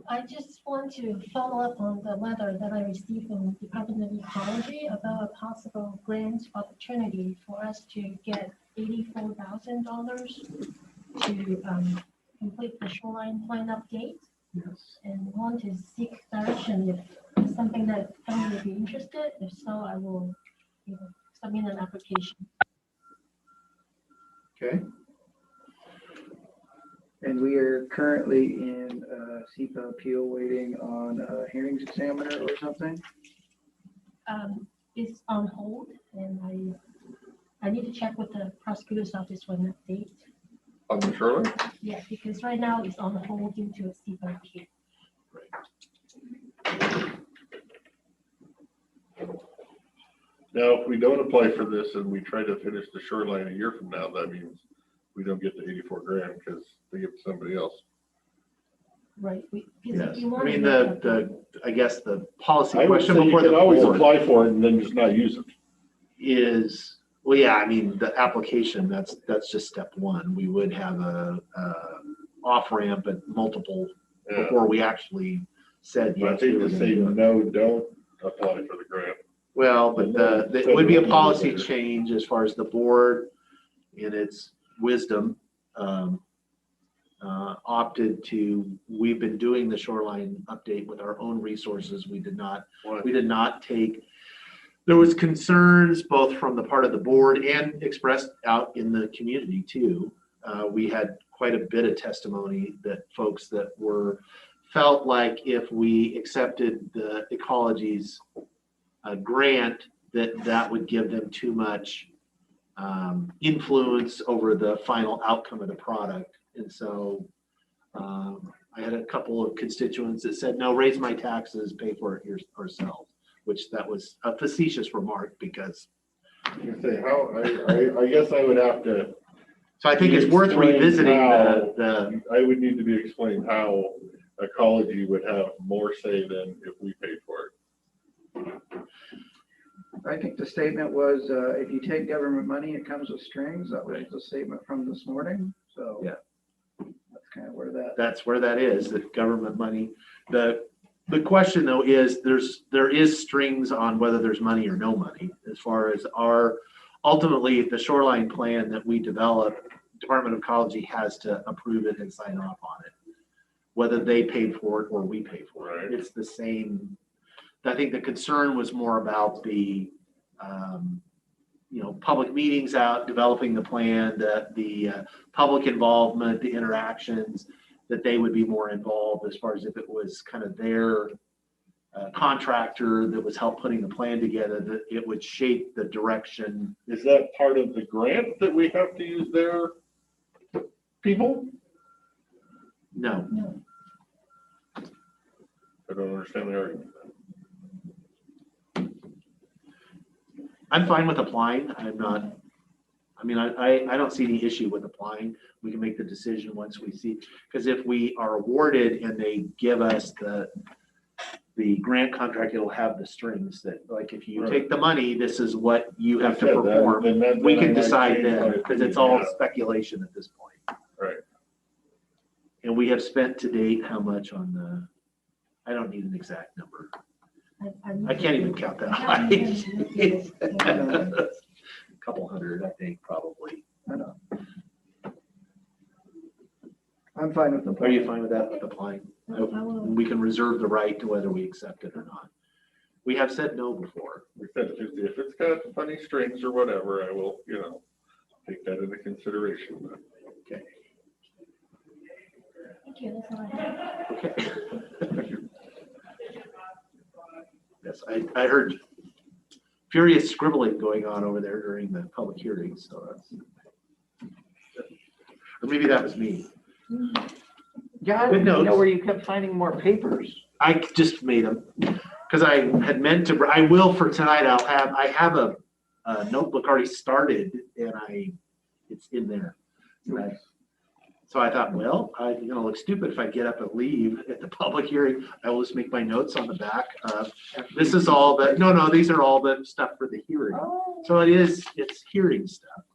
I just want to follow up on the letter that I received from the Department of Ecology about a possible grant opportunity for us to get $84,000 to complete the shoreline plan update. Yes. And want to seek direction if it's something that someone would be interested. If so, I will submit an application. Okay. And we are currently in SEPA appeal waiting on a hearings examiner or something. It's on hold, and I need to check with the prosecutor's office for an update. On the shoreline? Yeah, because right now it's on hold due to a SEPA appeal. Now, if we don't apply for this and we try to finish the shoreline a year from now, that means we don't get the 84 grand because they give it to somebody else. Right. Because Yes, if you I want to mean, make I guess the policy I would question say you before can the always board apply for it and then just not use it. is, well, yeah, I mean, the application, that's just step one. We would have a off ramp at multiple Yeah. before we actually said But I yes. we think were to gonna say do it. no, don't apply for the grant. Well, but And then it would be a federal policy later. change as far as the board in its wisdom opted to, we've been doing the shoreline update with our own resources. We did not take, there was concerns both from the part of the board and expressed out in the community too. We had quite a bit of testimony that folks that felt like if we accepted the ecology's grant, that would give them too much influence over the final outcome of the product. And so I had a couple of constituents that said, no, raise my taxes, pay for it ourselves, which that was a facetious remark because. You say how, I guess I would have to. So I think it's worth revisiting I would need to be explained how ecology would have more say than if we paid for it. I think the statement was, if you take government money, it comes with strings. That was the statement from this morning. So yeah, that's kind of where that's where that is, that government money. The question though is there is strings on whether there's money or no money as far as ultimately the shoreline plan that we develop. Department of Ecology has to approve it and sign off on it, whether they paid for it or we pay for it. It's the same. I think the concern was more about the public meetings out, developing the plan, the public involvement, the interactions, that they would be more involved as far as if it was kind of their contractor that was help putting the plan together, that it would shape the direction. Is that part of the grant that we have to use their people? No. I don't understand the argument. I'm fine with applying. I don't see any issue with applying. We can make the decision once we see, because if we are awarded and they give us the grant contract, it'll have the strings that, like, if you take the money, this is what you have to perform. We can decide then, because it's all speculation at this point. Right. And we have spent to date how much on I don't need an exact number. I can't even count that high. A couple hundred, I think, probably. I know. I'm fine with applying. Are you fine with that, with applying? We can reserve the right to whether we accept it or not. We have said no before. We said if it's got funny strings or whatever, I will, take that into consideration. Okay. Thank you. That's all I have. Okay. Yes, I heard furious scribbling going on over there during the public hearing, so that's, or maybe that was me. Yeah, Good notes. where you kept finding more papers. I just made them because I had meant to. I will for tonight. I have a notebook already started, and it's in there. So I thought, well, I'm gonna look stupid if I get up and leave at the public hearing. I will just make my notes on the back. This is all the no. These are all the stuff for the hearing. Oh. So it's hearing stuff.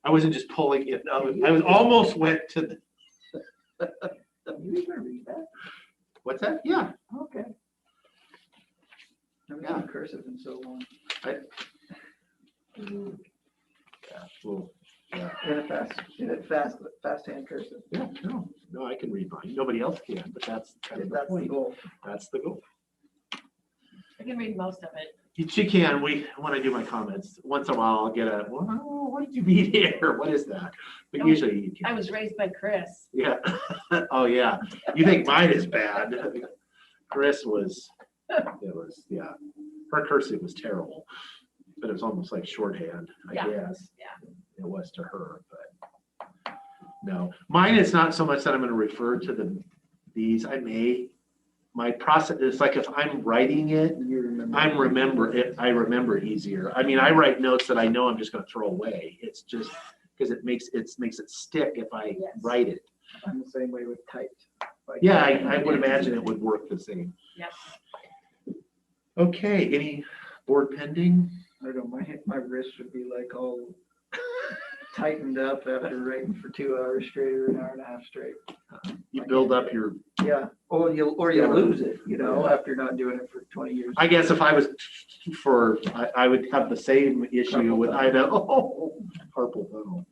I wasn't just pulling it out. I was almost went to the. You can read that. What's that? Yeah. Okay. I've been in cursive in so long. Well, yeah. In a fast hand cursive. Yeah, no, I can read mine. Nobody else can, but that's kind of the point. Goal. That's the goal. I can read most of it. She can. When I do my comments, once in a while I'll get what did you read here? What is that? But usually you can. I was raised by Chris. Yeah. Oh yeah. You think mine is bad? Chris was. Yeah. Her cursive was terrible, but it was almost like shorthand, I guess. Yeah. It was to her, but no. Mine is not so much that I'm going to refer to these. I may. My process is like if I'm writing it, I remember it easier. I mean, I write notes that I know I'm just going to throw away. It's just because it makes it stick if I write it. I'm the same way with typed. Like- Yeah, I would imagine it would work the same. Yep. Okay, any board pending? I don't know, my wrist would be like all tightened up after writing for 2 hours straight or an hour and a half straight. You build up your, Yeah, or you lose it, after not doing it for 20 years. I guess if I was I would have the same issue with, carpal tunnel.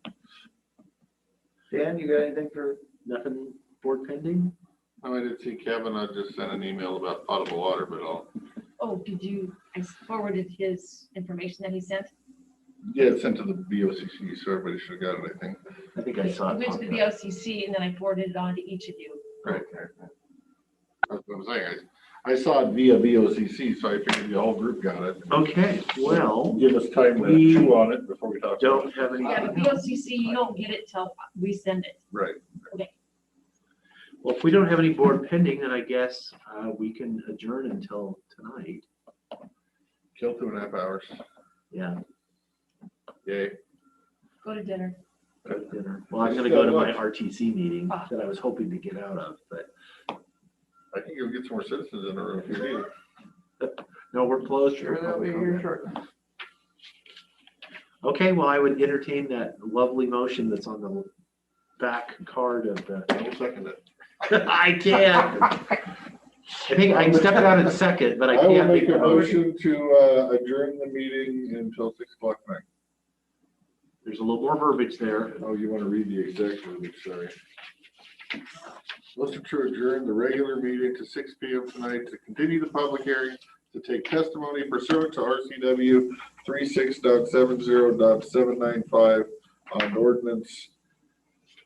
Dan, you got anything for? Nothing board pending? No, I did see Kevin. I just sent an email about potable water, but Oh, I forwarded his information that he sent. yeah, it's sent to the BoCC, so everybody should have got it, I think. I think I saw It it. went to the BoCC and then I forwarded it on to each of you. Right. That's what I'm saying. I saw it via BoCC, so I figured the whole group got it. Okay, well. Give us time to chew on it before we talk. Don't have any. Yeah, the BoCC, you don't get it till we send it. Right. Okay. Well, if we don't have any board pending, then I guess we can adjourn until tonight. Kill 2.5 hours. Yeah. Yay. Go to dinner. Go to dinner. Well, I'm gonna go to my RTC meeting that I was hoping to get out of, but. I think you'll get some more citizens in the room if you need it. No, we're closed. Sure, they'll be here shortly. Okay, well, I would entertain that lovely motion that's on the back card of the. I'll second it. I can't. I think I can step it out in a second, but I I will can't make make a a motion. motion to adjourn the meeting until 6 o'clock tonight. There's a little more verbiage there. Oh, you want to read the exact verbiage, sorry. Motion to adjourn the regular meeting to 6 p.m. tonight to continue the public hearing to take testimony pursuant to RCW 36.70.795 on ordinance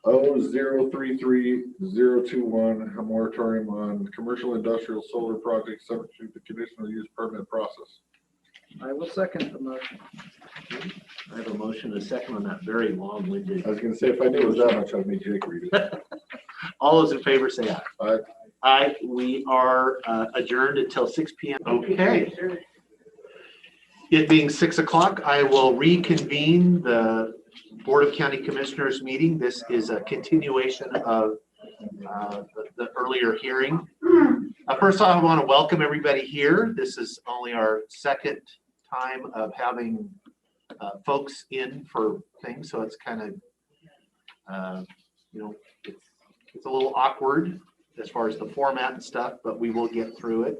0033021, a moratorium on commercial industrial solar projects subject to the conditional use permit process. I will second the motion. I have a motion, a second on that very long-winded. I was going to say, if I knew it was that much, I'd make Jake read it. All those in favor say aye. Aye. Aye. We are adjourned until 6 p.m. Okay. It being 6 o'clock, I will reconvene the Board of County Commissioners meeting. This is a continuation of the earlier hearing. First off, I want to welcome everybody here. This is only our second time of having folks in for things, so it's kind of, it's a little awkward as far as the format and stuff, but we will get through it.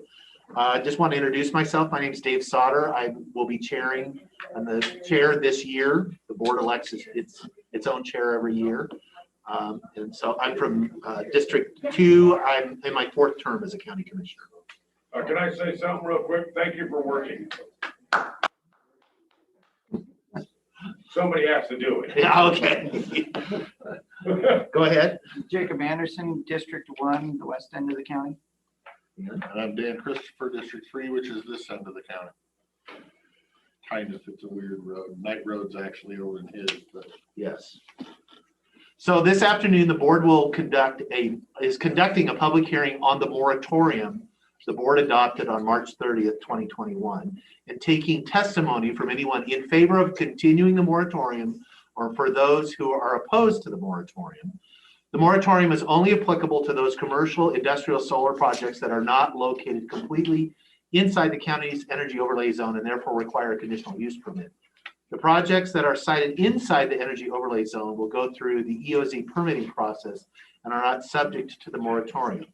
I just want to introduce myself. My name is Dave Sauter. I will be chairing. I'm the chair this year. The board elects its own chair every year. And so I'm from District 2. I'm in my 4th term as a county commissioner. Can I say something real quick? Thank you for working. Somebody has to do it. Yeah, okay. Go ahead. Jacob Anderson, District 1, the west end of the county. And I'm Dan Christopher, District 3, which is this end of the county. Kind of, it's a weird road. Night Road's actually over in his, but. Yes. So this afternoon, the board will is conducting a public hearing on the moratorium the board adopted on March 30th, 2021, and taking testimony from anyone in favor of continuing the moratorium or for those who are opposed to the moratorium. The moratorium is only applicable to those commercial industrial solar projects that are not located completely inside the county's energy overlay zone and therefore require a conditional use permit. The projects that are sited inside the energy overlay zone will go through the EOZ permitting process and are not subject to the moratorium.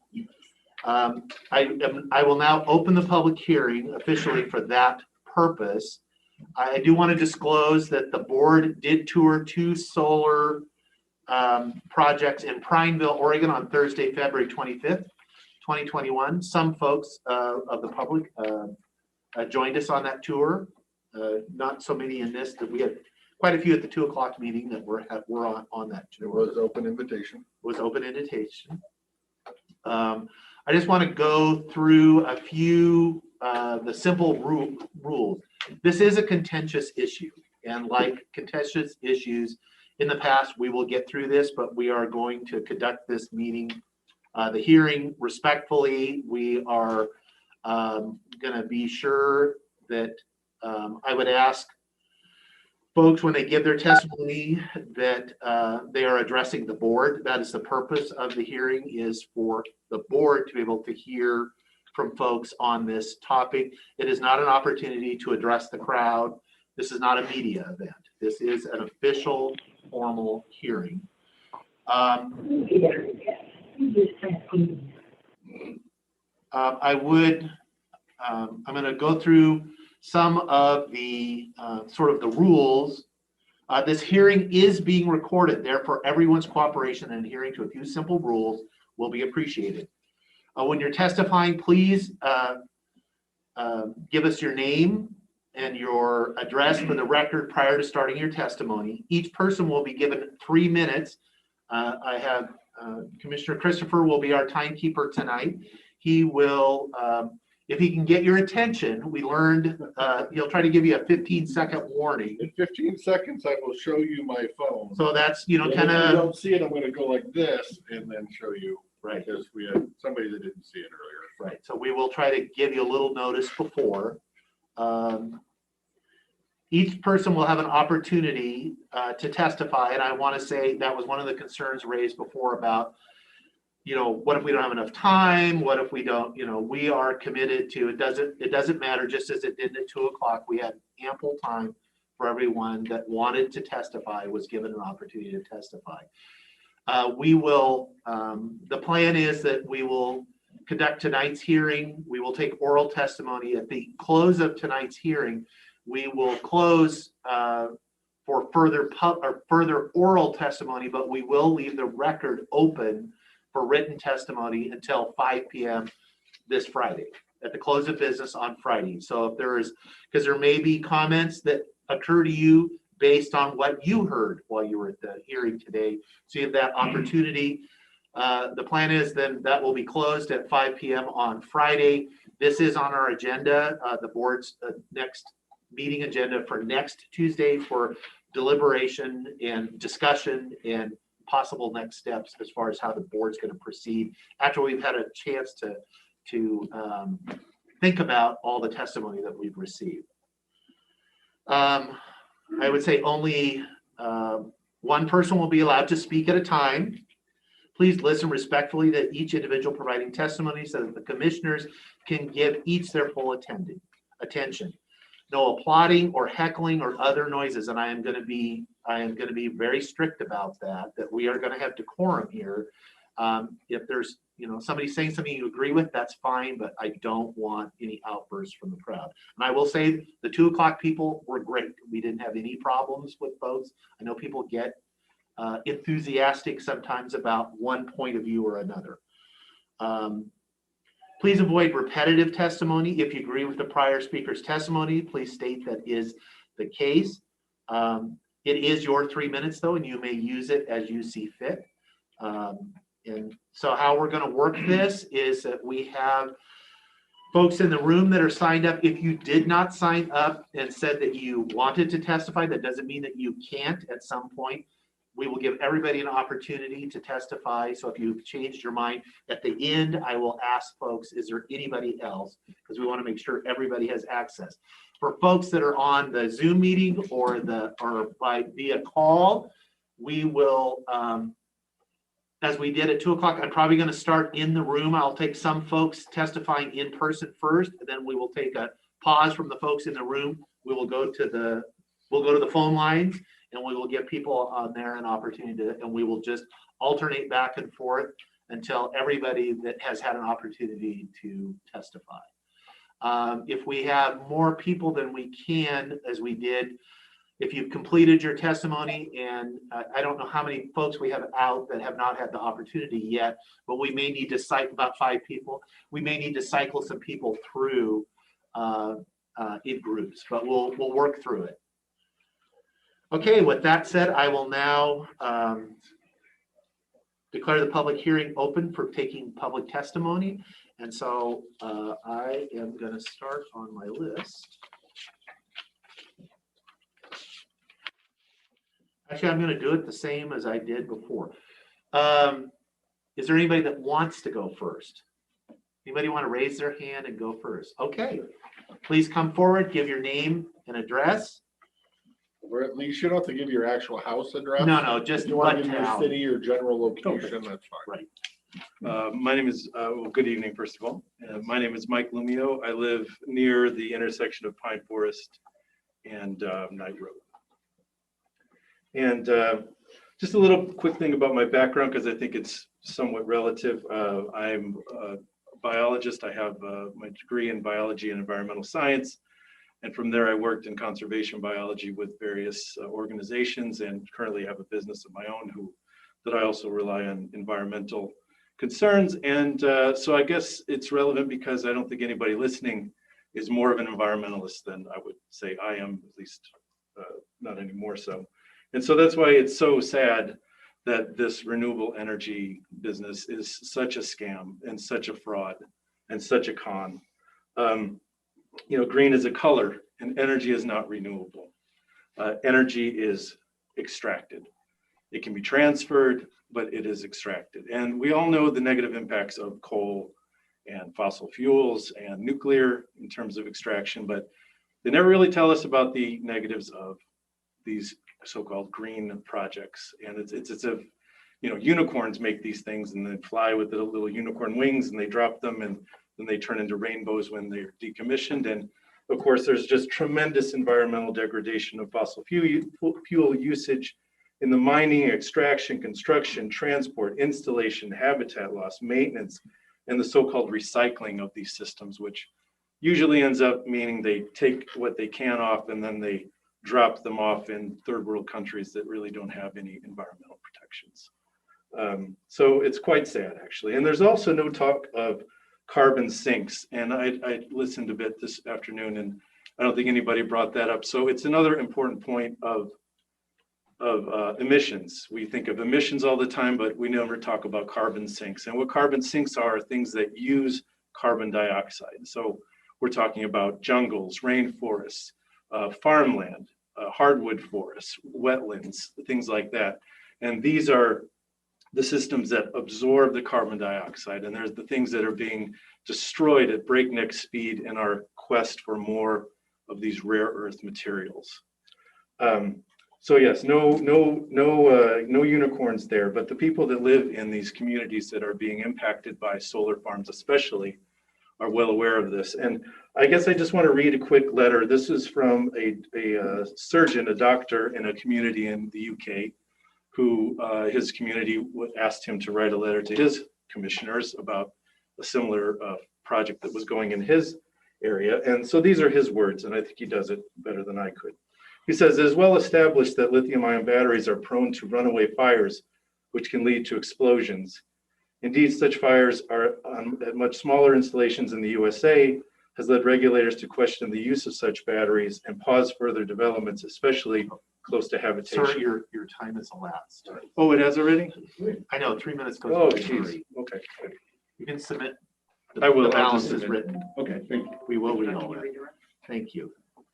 I will now open the public hearing officially for that purpose. I do want to disclose that the board did tour 2 solar projects in Prineville, Oregon on Thursday, February 25th, 2021. Some folks of the public joined us on that tour. Not so many in this, that we had quite a few at the 2 o'clock meeting that were on that tour. It was open invitation. It was open invitation. I just want to go through a few the simple rules. This is a contentious issue, and like contentious issues in the past, we will get through this, but we are going to conduct this meeting, the hearing respectfully. We are going to be sure that I would ask folks, when they give their testimony, that they are addressing the board. That is the purpose of the hearing, is for the board to be able to hear from folks on this topic. It is not an opportunity to address the crowd. This is not a media event. This is an official, formal hearing. I'm going to go through some of the sort of the rules. This hearing is being recorded, therefore everyone's cooperation and adhering to a few simple rules will be appreciated. When you're testifying, please give us your name and your address for the record prior to starting your testimony. Each person will be given 3 minutes. I have Commissioner Christopher will be our timekeeper tonight. He will, if he can get your attention, we learned he'll try to give you a 15-second warning. In 15 seconds, I will show you my phone. So that's, you know, And kind if you of. don't see it, I'm going to go like this and then show you. Right. Because we had somebody that didn't see it earlier. Right. So we will try to give you a little notice before. Each person will have an opportunity to testify. And I want to say that was one of the concerns raised before about, you know, what if we don't have enough time? What if we don't, you know, we are committed to, it doesn't matter, just as it did at 2 o'clock. We had ample time for everyone that wanted to testify was given an opportunity to testify. We will, the plan is that we will conduct tonight's hearing. We will take oral testimony. At the close of tonight's hearing, we will close for further oral testimony, but we will leave the record open for written testimony until 5 p.m. this Friday, at the close of business on Friday. So if there is, because there may be comments that occur to you based on what you heard while you were at the hearing today. So you have that opportunity. The plan is then that will be closed at 5 p.m. on Friday. This is on our agenda, the board's next meeting agenda for next Tuesday for deliberation and discussion and possible next steps as far as how the board's going to proceed after we've had a chance to think about all the testimony that we've received. I would say only one person will be allowed to speak at a time. Please listen respectfully to each individual providing testimony so that the commissioners can give each their full attention. No applauding or heckling or other noises, and I am going to be very strict about that we are going to have decorum here. If there's, you know, somebody saying something you agree with, that's fine, but I don't want any outbursts from the crowd. And I will say the 2 o'clock people were great. We didn't have any problems with folks. I know people get enthusiastic sometimes about one point of view or another. Please avoid repetitive testimony. If you agree with the prior speaker's testimony, please state that is the case. It is your 3 minutes though, and you may use it as you see fit. And so how we're going to work this is that we have folks in the room that are signed up. If you did not sign up and said that you wanted to testify, that doesn't mean that you can't at some point. We will give everybody an opportunity to testify. So if you've changed your mind at the end, I will ask folks, is there anybody else? Because we want to make sure everybody has access. For folks that are on the Zoom meeting or via call, we will, as we did at 2 o'clock, I'm probably going to start in the room. I'll take some folks testifying in person first, and then we will take a pause from the folks in the room. We will go to the phone lines, and we will give people on there an opportunity to, and we will just alternate back and forth until everybody that has had an opportunity to testify. If we have more people than we can, as we did, if you've completed your testimony, and I don't know how many folks we have out that have not had the opportunity yet, but we may need to cycle about 5 people. We may need to cycle some people through in groups, but we'll work through it. Okay, with that said, I will now declare the public hearing open for taking public testimony. And so I am going to start on my list. Actually, I'm going to do it the same as I did before. Is there anybody that wants to go first? Anybody want to raise their hand and go first? Okay, please come forward, give your name and address. Or at least you don't have to give your actual house address. No, just If you want what to give your town. city or general location, that's fine. Right. My name is, well, good evening, first of all. My name is Mike Lumio. I live near the intersection of Pine Forest and Knight Road. And just a little quick thing about my background, because I think it's somewhat relative. I'm a biologist. I have my degree in biology and environmental science. And from there, I worked in conservation biology with various organizations, and currently have a business of my own that I also rely on environmental concerns. And so I guess it's relevant because I don't think anybody listening is more of an environmentalist than I would say I am, at least not anymore so. And so that's why it's so sad that this renewable energy business is such a scam and such a fraud and such a con. You know, green is a color and energy is not renewable. Energy is extracted. It can be transferred, but it is extracted. And we all know the negative impacts of coal and fossil fuels and nuclear in terms of extraction, but they never really tell us about the negatives of these so-called green projects. And it's as if, you know, unicorns make these things and then fly with the little unicorn wings and they drop them and then they turn into rainbows when they're decommissioned. And of course, there's just tremendous environmental degradation of fossil fuel usage in the mining, extraction, construction, transport, installation, habitat loss, maintenance, and the so-called recycling of these systems, which usually ends up meaning they take what they can off and then they drop them off in third world countries that really don't have any environmental protections. So it's quite sad, actually. And there's also no talk of carbon sinks. And I listened a bit this afternoon, and I don't think anybody brought that up. So it's another important point of emissions. We think of emissions all the time, but we never talk about carbon sinks. And what carbon sinks are things that use carbon dioxide. So we're talking about jungles, rainforests, farmland, hardwood forests, wetlands, things like that. And these are the systems that absorb the carbon dioxide. And there's the things that are being destroyed at breakneck speed in our quest for more of these rare earth materials. So yes, no unicorns there, but the people that live in these communities that are being impacted by solar farms especially are well aware of this. And I guess I just want to read a quick letter. This is from a surgeon, a doctor in a community in the UK, who his community asked him to write a letter to his commissioners about a similar project that was going in his area. And so these are his words, and I think he does it better than I could. He says, it is well established that lithium-ion batteries are prone to runaway fires, which can lead to explosions. Indeed, such fires are at much smaller installations in the USA, has led regulators to question the use of such batteries and pause further developments, especially close to habitation. Sorry, your time is elapsed. Oh, it has already? I know, 3 minutes goes. Oh, by. geez, okay. You can submit. I will. The I'll balance just is submit. written. Okay, thank you. We will read all that. Thank you.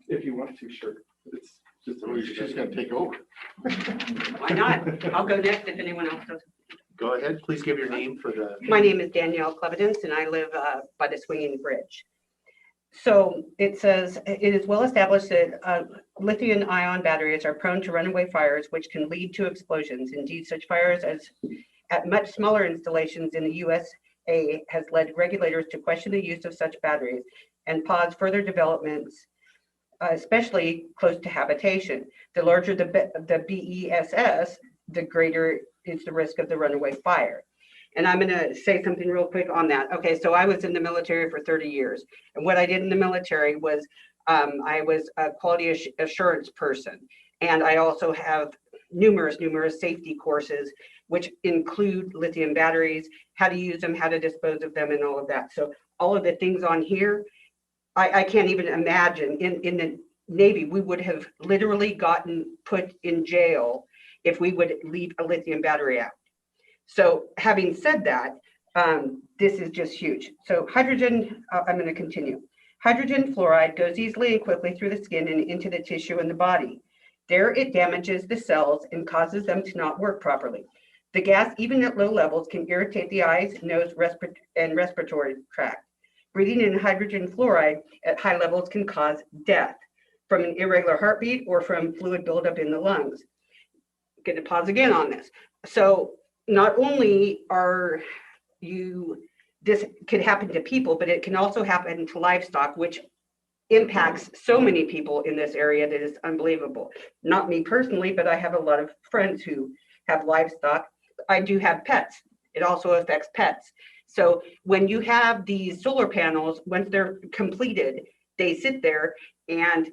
If you want to, sure. It's just. She's gonna take over. Why not? I'll go next if anyone else does. Go ahead, please give your name for the. My name is Danielle Clevidence, and I live by the Swinging Bridge. So it says, it is well established that lithium-ion batteries are prone to runaway fires, which can lead to explosions. Indeed, such fires as at much smaller installations in the USA has led regulators to question the use of such batteries and pause further developments, especially close to habitation. The larger the BESS, the greater is the risk of the runaway fire. And I'm going to say something real quick on that. Okay, so I was in the military for 30 years. And what I did in the military was I was a quality assurance person. And I also have numerous safety courses, which include lithium batteries, how to use them, how to dispose of them, and all of that. So all of the things on here, I can't even imagine. In the Navy, we would have literally gotten put in jail if we would leave a lithium battery out. So having said that, this is just huge. So hydrogen, I'm going to continue. Hydrogen fluoride goes easily and quickly through the skin and into the tissue in the body. There it damages the cells and causes them to not work properly. The gas, even at low levels, can irritate the eyes, nose, and respiratory tract. Breathing in hydrogen fluoride at high levels can cause death. from an irregular heartbeat or from fluid buildup in the lungs. Going to pause again on this. So not only are this could happen to people, but it can also happen to livestock, which impacts so many people in this area that is unbelievable. Not me personally, but I have a lot of friends who have livestock. I do have pets. It also affects pets. So when you have these solar panels, once they're completed, they sit there, and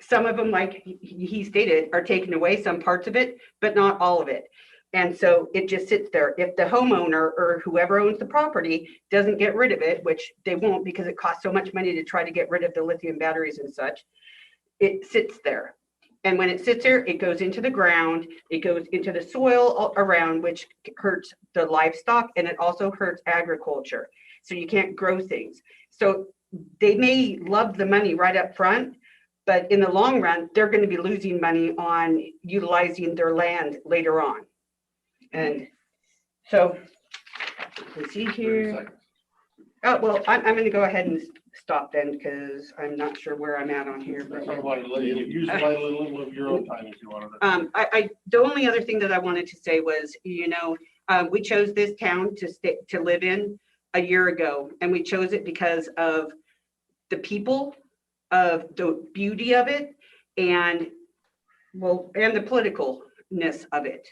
some of them, like he stated, are taken away, some parts of it, but not all of it. And so it just sits there. If the homeowner or whoever owns the property doesn't get rid of it, which they won't because it costs so much money to try to get rid of the lithium batteries and such, it sits there. And when it sits there, it goes into the ground, it goes into the soil around, which hurts the livestock, and it also hurts agriculture. So you can't grow things. So they may love the money right up front, but in the long run, they're going to be losing money on utilizing their land later on. And so, let's see here. Oh, well, I'm going to go ahead and stop then because I'm not sure where I'm at on here. But Use a little of your own time if you wanted to. The only other thing that I wanted to say was, we chose this town to live in a year ago, and we chose it because of the people, of the beauty of it, and the politicalness of it.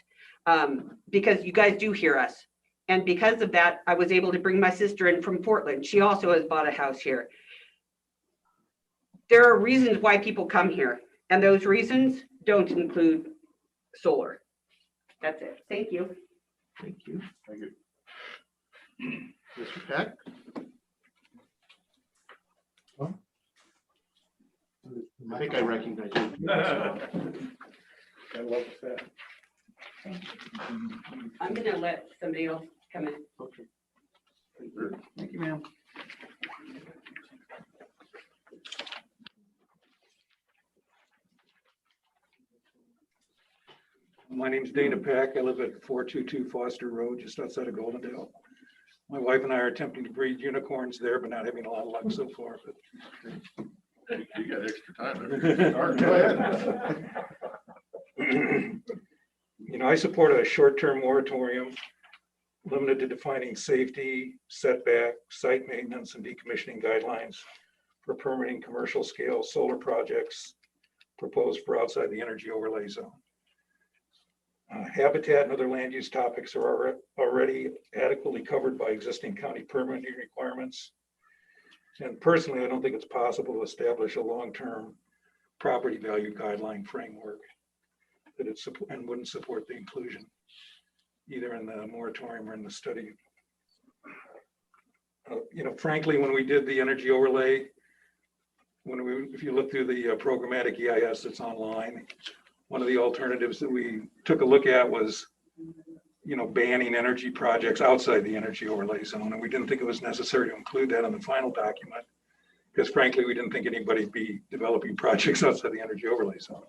Because you guys do hear us. And because of that, I was able to bring my sister in from Portland. She also has bought a house here. There are reasons why people come here, and those reasons don't include solar. That's it. Thank you. Thank you. Thank you. Mr. Peck? I think I recognize you. I love that. I'm going to let somebody else come in. Okay. Thank you, ma'am. My name's Dana Pack. I live at 422 Foster Road, just outside of Goldendale. My wife and I are attempting to breed unicorns there, but not having a lot of luck so far. But You got extra time. All right, go ahead. I support a short-term moratorium limited to defining safety, setback, site maintenance, and decommissioning guidelines for permitting commercial scale solar projects proposed for outside the energy overlay zone. Habitat and other land use topics are already adequately covered by existing county permitting requirements. And personally, I don't think it's possible to establish a long-term property value guideline framework that wouldn't support the inclusion either in the moratorium or in the study. Frankly, when we did the energy overlay, if you look through the programmatic EIS that's online, one of the alternatives that we took a look at was, banning energy projects outside the energy overlay zone. And we didn't think it was necessary to include that in the final document because frankly, we didn't think anybody'd be developing projects outside the energy overlay zone.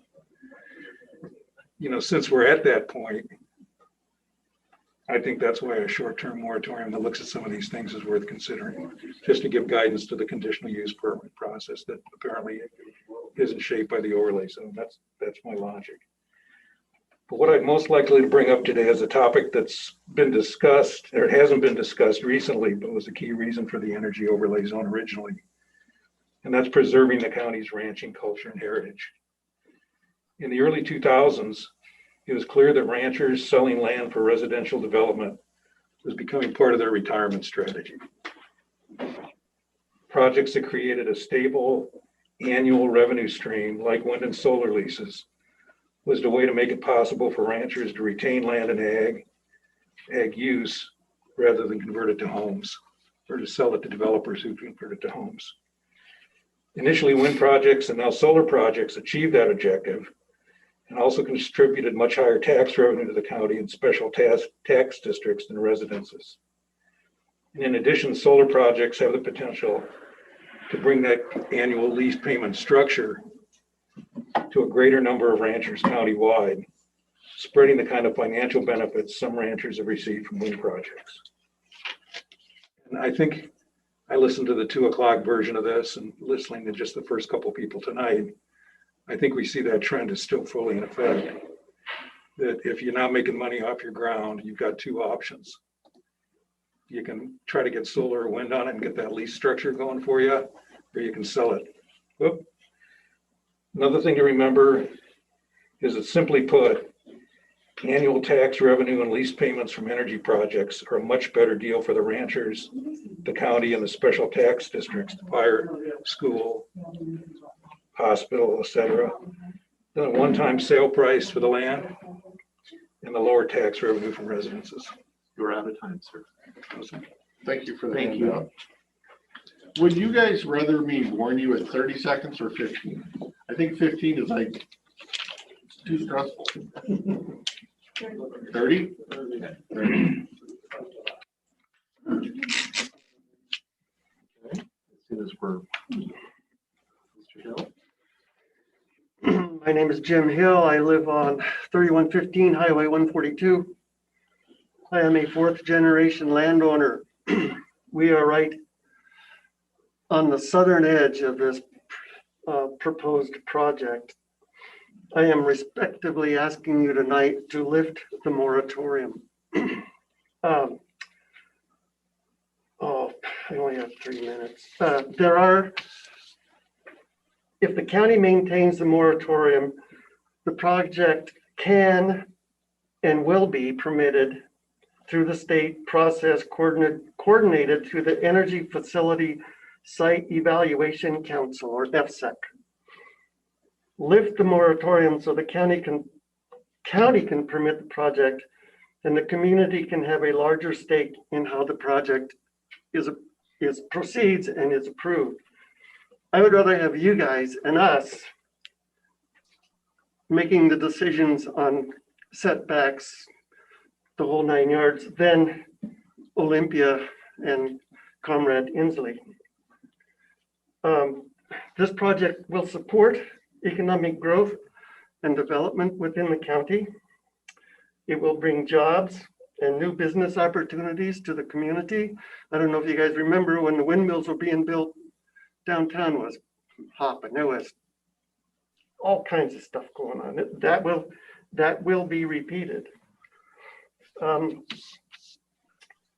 Since we're at that point, I think that's why a short-term moratorium that looks at some of these things is worth considering, just to give guidance to the conditional use permit process that apparently isn't shaped by the overlay zone. That's my logic. But what I'd most likely to bring up today is a topic that's been discussed, or it hasn't been discussed recently, but was a key reason for the energy overlay zone originally. And that's preserving the county's ranching culture and heritage. In the early 2000s, it was clear that ranchers selling land for residential development was becoming part of their retirement strategy. Projects that created a stable annual revenue stream like wind and solar leases was the way to make it possible for ranchers to retain land and ag use rather than convert it to homes or to sell it to developers who convert it to homes. Initially, wind projects and now solar projects achieved that objective and also contributed much higher tax revenue to the county in special tax districts than residences. And in addition, solar projects have the potential to bring that annual lease payment structure to a greater number of ranchers countywide, spreading the kind of financial benefits some ranchers have received from wind projects. And I think I listened to the 2 o'clock version of this and listening to just the first couple people tonight. I think we see that trend is still fully in effect. That if you're not making money off your ground, you've got two options. You can try to get solar or wind on it and get that lease structure going for you, or you can sell it. Whoop. Another thing to remember is that, simply put, annual tax revenue and lease payments from energy projects are a much better deal for the ranchers, the county, and the special tax districts, the fire, school, hospital, etc., than a one-time sale price for the land and the lower tax revenue from residences. You're out of time, sir. Thank you for that. Thank you. Would you guys rather me warn you at 30 seconds or 15? I think 15 is like too stressful. 30? 30. As soon as we're, Mr. Hill. My name is Jim Hill. I live on 3115 Highway 142. I am a fourth generation landowner. We are right on the southern edge of this proposed project. I am respectively asking you tonight to lift the moratorium. I only have 3 minutes. If the county maintains the moratorium, the project can and will be permitted through the state process coordinated through the Energy Facility Site Evaluation Council, or FSEC. Lift the moratorium so the county can permit the project, and the community can have a larger stake in how the project proceeds and is approved. I would rather have you guys and us making the decisions on setbacks, the whole 9 yards, than Olympia and Comrade Inslee. This project will support economic growth and development within the county. It will bring jobs and new business opportunities to the community. I don't know if you guys remember when the windmills were being built, downtown was hopping. There was all kinds of stuff going on. That will be repeated.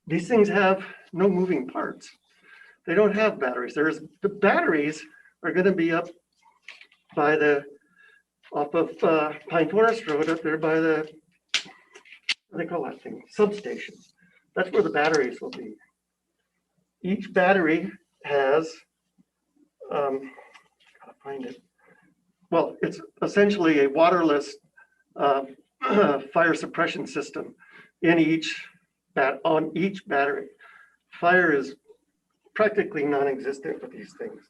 These things have no moving parts. They don't have batteries. The batteries are going to be up by off of Pine Forest Road up there by the, what do they call that thing? Substation. That's where the batteries will be. Each battery has, gotta find it. Well, it's essentially a waterless fire suppression system in on each battery. Fire is practically non-existent with these things.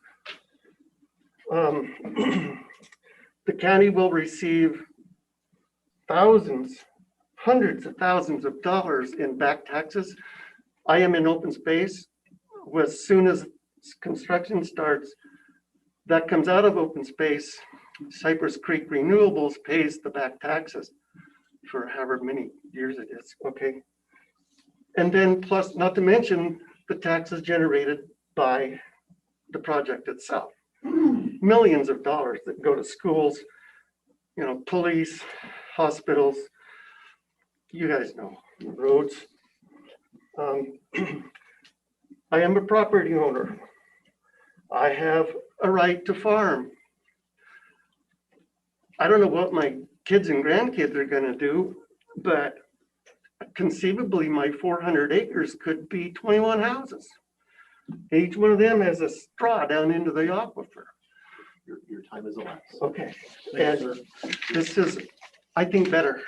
The county will receive hundreds of thousands of dollars in back taxes. I am in open space. As soon as construction starts, that comes out of open space. Cypress Creek Renewables pays the back taxes for however many years it is, okay? And then plus, not to mention the taxes generated by the project itself. Millions of dollars that go to schools, police, hospitals, you guys know, roads. I am a property owner. I have a right to farm. I don't know what my kids and grandkids are going to do, but conceivably my 400 acres could be 21 houses. Each one of them has a straw down into the aquifer. Your time is elapsed. Okay. Thank you, And sir. this is, I think, better.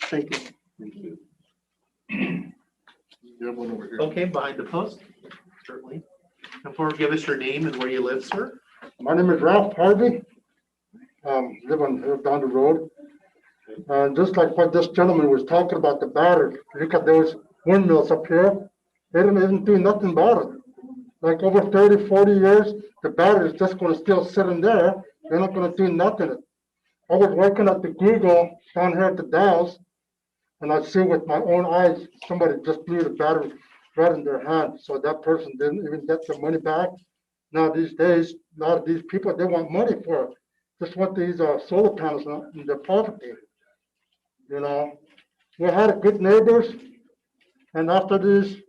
Thank you. Thank you. You have one over here. Okay, behind the post, certainly. Before, give us your name and where you live, sir. My name is Ralph Harvey. Live on down the road. Just like what this gentleman was talking about, the battery. Look at those windmills up here. They didn't do nothing about it. Like over 30, 40 years, the battery is just going to still sit in there. They're not going to do nothing. I was working at the Google down here at the Dalles, and I see with my own eyes, somebody just blew the battery right in their hand. So that person didn't even get their money back. Now these days, a lot of these people, they want money for just want these solar panels in their property. You know, we had good neighbors, and after these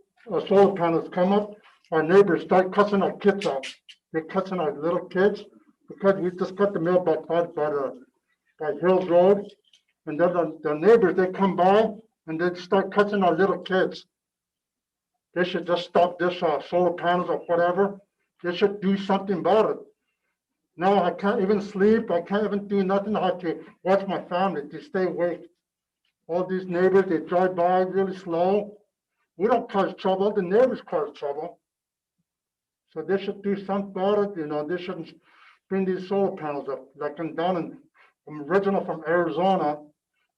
solar panels come up, our neighbors start cussing our kids out. They're cussing our little kids because we just got the mailbox by Hills Road, and then the neighbors, they come by and they start cussing our little kids. They should just stop this solar panels or whatever. They should do something about it. Now I can't even sleep. I can't even do nothing. I have to watch my family to stay awake. All these neighbors, they drive by really slow. We don't cause trouble. The neighbors cause trouble. So they should do something about it. You know, they shouldn't bring these solar panels up. Like I'm original from Arizona.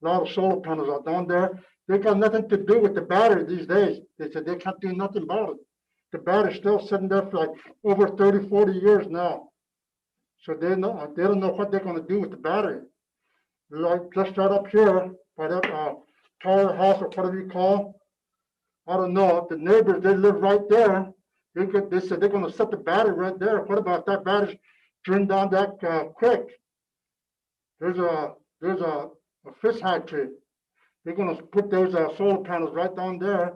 A lot of solar panels are down there. They got nothing to do with the battery these days. They said they can't do nothing about it. The battery's still sitting there for like over 30, 40 years now. So they don't know what they're going to do with the battery. Like just right up here by that tower house or whatever you call. I don't know. The neighbors, they live right there. They said they're going to set the battery right there. What about that battery turned down that quick? There's a fish hatchery. They're going to put those solar panels right down there,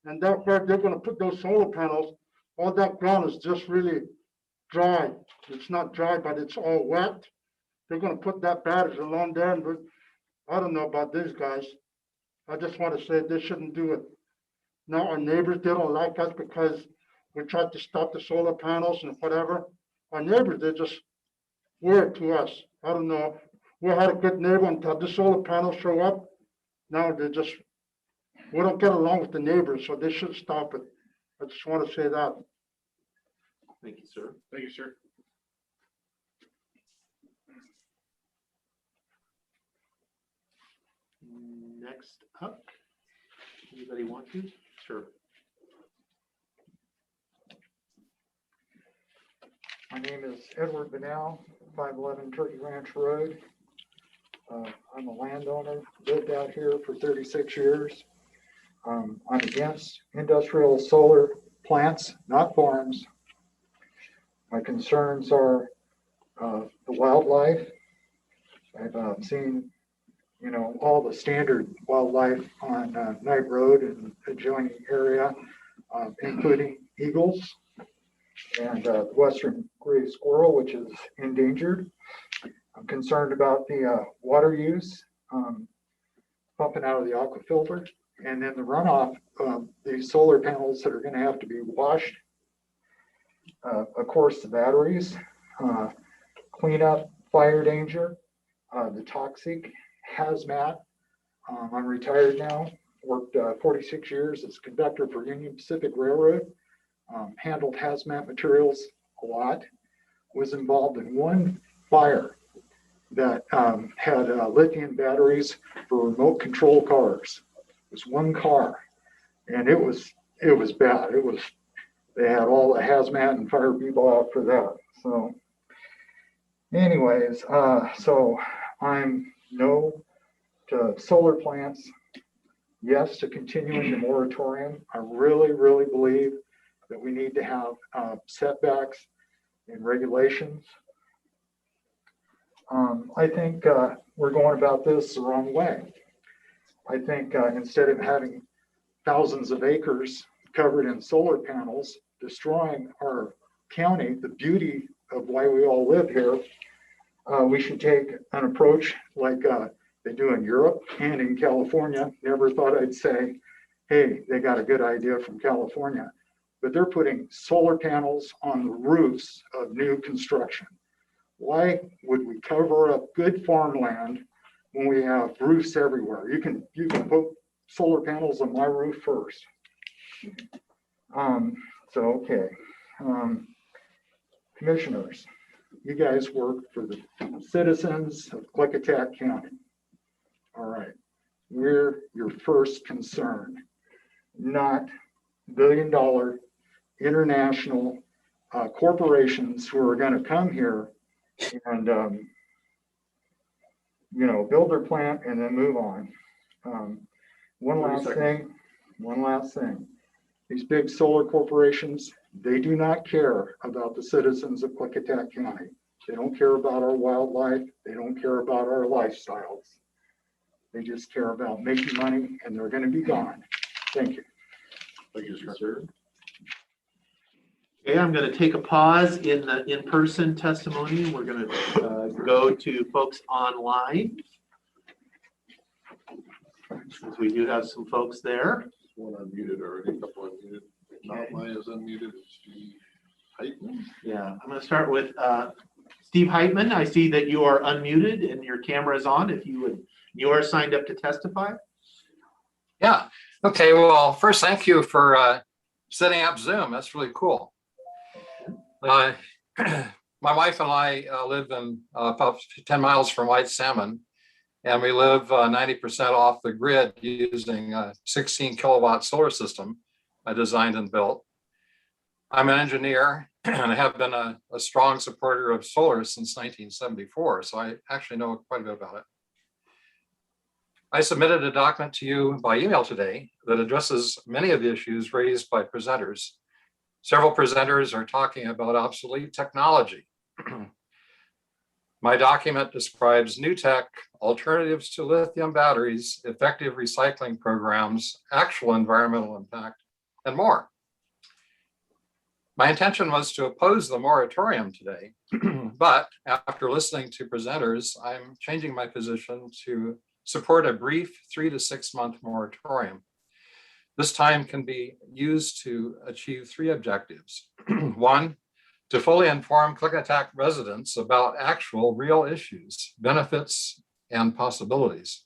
and that's where they're going to put those solar panels. All that ground is just really dry. It's not dry, but it's all wet. They're going to put that battery along there, and I don't know about these guys. I just want to say they shouldn't do it. Now our neighbors, they don't like us because we tried to stop the solar panels and whatever. Our neighbors, they're just weird to us. I don't know. We had a good neighbor until the solar panels show up. Now we don't get along with the neighbors, so they should stop it. I just want to say that. Thank you, sir. Thank you, sir. Next up, anybody want to? Sure. My name is Edward Benell, 511 Turkey Ranch Road. I'm a landowner, lived out here for 36 years. I'm against industrial solar plants, not farms. My concerns are the wildlife. I've seen, you know, all the standard wildlife on Knight Road and adjoining area, including eagles and the western gray squirrel, which is endangered. I'm concerned about the water use, pumping out of the aquifilter, and then the runoff of these solar panels that are going to have to be washed. Of course, the batteries, cleanup, fire danger, the toxic hazmat. I'm retired now, worked 46 years as conductor for Union Pacific Railroad, handled hazmat materials a lot, was involved in one fire that had lithium batteries for remote control cars. It was one car, and it was bad. They had all the hazmat and fire people out for that. So anyways, so I'm no to solar plants, yes to continuing the moratorium. I really, really believe that we need to have setbacks and regulations. I think we're going about this the wrong way. I think instead of having thousands of acres covered in solar panels, destroying our county, the beauty of why we all live here, we should take an approach like they do in Europe and in California. Never thought I'd say, hey, they got a good idea from California, but they're putting solar panels on the roofs of new construction. Why would we cover up good farmland when we have roofs everywhere? You can put solar panels on my roof first. Okay. Commissioners, you guys work for the citizens of Klickitat County. All right. We're your first concern, not billion-dollar international corporations who are going to come here and you know, build their plant and then move on. One last thing. These big solar corporations, they do not care about the citizens of Klickitat County. They don't care about our wildlife. They don't care about our lifestyles. They just care about making money, and they're going to be gone. Thank you. Thank you, sir. Okay, I'm going to take a pause in the in-person testimony. We're going to go to folks online. Since we do have some folks there. One unmuted already, a couple unmuted. Not mine is unmuted. Steve Heitman. Yeah, I'm going to start with Steve Heitman. I see that you are unmuted and your camera is on. If you are signed up to testify. Yeah. Okay. Well, first, thank you for setting up Zoom. That's really cool. My wife and I live in about 10 miles from White Salmon, and we live 90% off the grid using a 16 kilowatt solar system I designed and built. I'm an engineer and I have been a strong supporter of solar since 1974, so I actually know quite a bit about it. I submitted a document to you by email today that addresses many of the issues raised by presenters. Several presenters are talking about obsolete technology. My document describes new tech, alternatives to lithium batteries, effective recycling programs, actual environmental impact, and more. My intention was to oppose the moratorium today, but after listening to presenters, I'm changing my position to support a brief 3 to 6 month moratorium. This time can be used to achieve 3 objectives. 1, to fully inform Klickitat residents about actual real issues, benefits, and possibilities.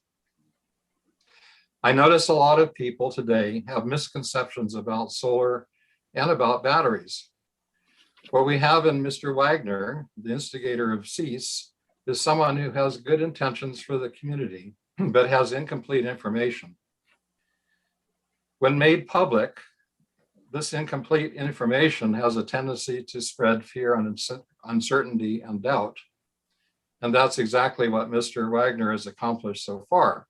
I notice a lot of people today have misconceptions about solar and about batteries. What we have in Mr. Wagner, the instigator of CEASE, is someone who has good intentions for the community, but has incomplete information. When made public, this incomplete information has a tendency to spread fear, uncertainty, and doubt. And that's exactly what Mr. Wagner has accomplished so far.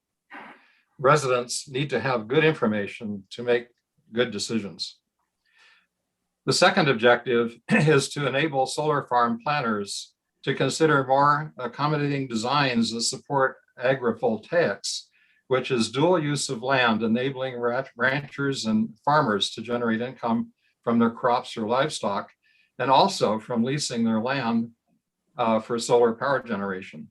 Residents need to have good information to make good decisions. The second objective is to enable solar farm planners to consider more accommodating designs that support agrivoltaics, which is dual use of land, enabling ranchers and farmers to generate income from their crops or livestock, and also from leasing their land for solar power generation.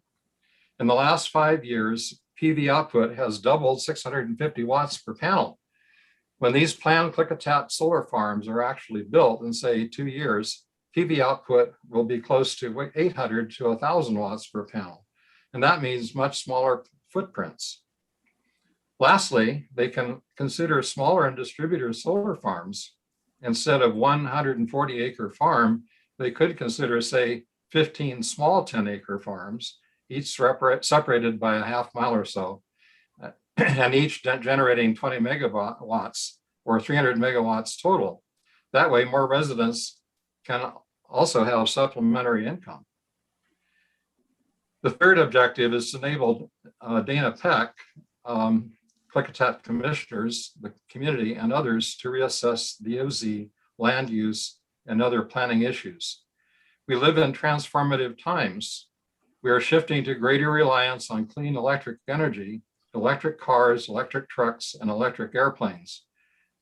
In the last 5 years, PV output has doubled 650 watts per panel. When these planned Klickitat solar farms are actually built in, say, 2 years, PV output will be close to 800 to 1,000 watts per panel. And that means much smaller footprints. Lastly, they can consider smaller and distributor solar farms. Instead of 140-acre farm, they could consider, say, 15 small 10-acre farms, each separated by a half mile or so, and each generating 20 megawatts or 300 megawatts total. That way, more residents can also have supplementary income. The third objective is to enable Dana Peck, Klickitat commissioners, the community, and others to reassess the OZ, land use, and other planning issues. We live in transformative times. We are shifting to greater reliance on clean electric energy, electric cars, electric trucks, and electric airplanes.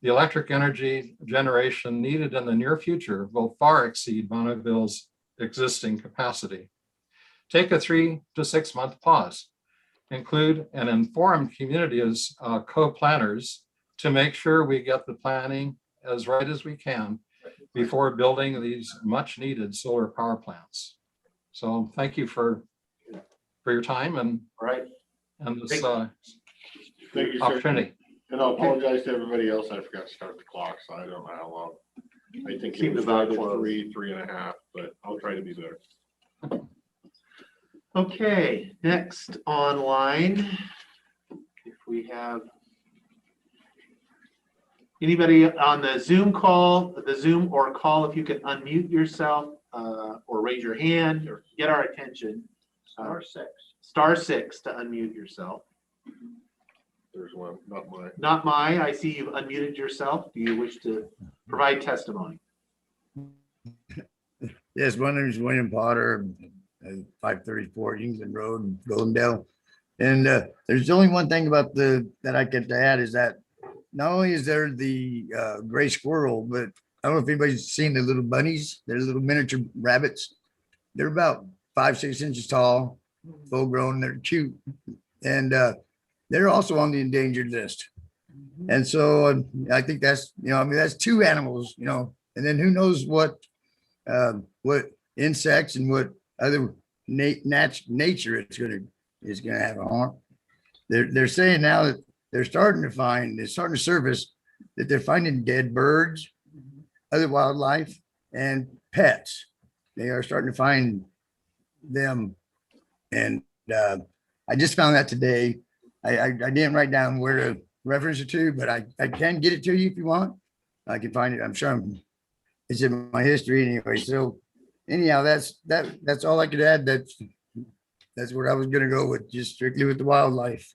The electric energy generation needed in the near future will far exceed Bonneville's existing capacity. Take a 3 to 6 month pause. Include and inform community as co-planners to make sure we get the planning as right as we can before building these much needed solar power plants. So thank you for your time and this Thank you, opportunity. Sir. And I'll apologize to everybody else. I forgot to start the clock, so I don't know how long. I think it was about 3.5, but I'll try to be better. Okay, next online, if we have anybody on the Zoom call, if you can unmute yourself or raise your hand or get our attention. Star six to unmute yourself. There's one, not mine. Not mine. I see you've unmuted yourself. Do you wish to provide testimony? Yes, my name is William Potter. 534 England Road in Goldendale. And there's only one thing about that I get to add is that not only is there the gray squirrel, but I don't know if anybody's seen the little bunnies. They're little miniature rabbits. They're about 5-6 inches tall, full grown. They're cute, and they're also on the endangered list. And so I think that's, I mean, that's 2 animals, and then who knows what insects and what other nature is gonna have a harm. They're saying now that it's starting to surface that they're finding dead birds, other wildlife, and pets. They are starting to find them, and I just found that today. I didn't write down where to reference it to, but I can get it to you if you want. I can find it. I'm sure it's in my history anyway. So anyhow, that's all I could add. That's where I was gonna go with, just strictly with the wildlife.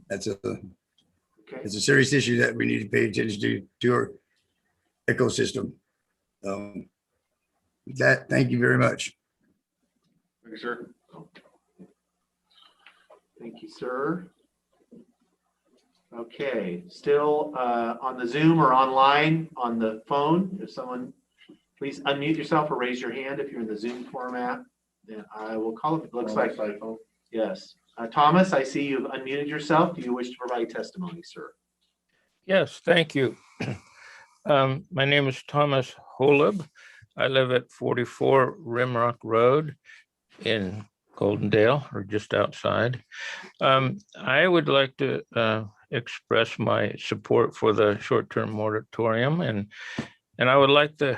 It's a serious issue that we need to pay attention to our ecosystem. Thank you very much. Thanks, sir. Thank you, sir. Okay, still on the Zoom or online on the phone, if someone, please unmute yourself or raise your hand if you're in the Zoom format. Then I will call it. Looks like, yes. Thomas, I see you've unmuted yourself. Do you wish to provide testimony, sir? Yes, thank you. My name is Thomas Holub. I live at 44 Rimrock Road in Goldendale, or just outside. I would like to express my support for the short-term moratorium, and I would like the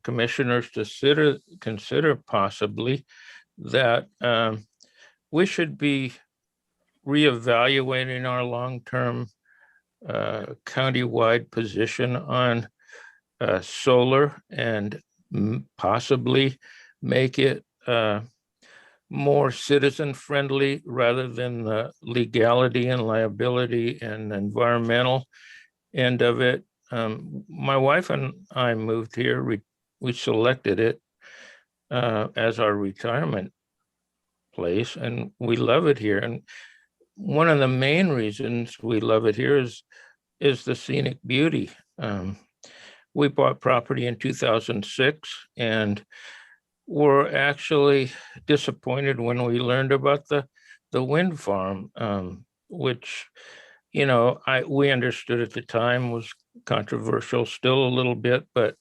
commissioners to consider possibly that we should be reevaluating our long-term countywide position on solar, and possibly make it more citizen-friendly rather than the legality and liability and environmental end of it. My wife and I moved here. We selected it as our retirement place, and we love it here. And one of the main reasons we love it here is the scenic beauty. We bought property in 2006 and were actually disappointed when we learned about the wind farm, which, we understood at the time was controversial, still a little bit, but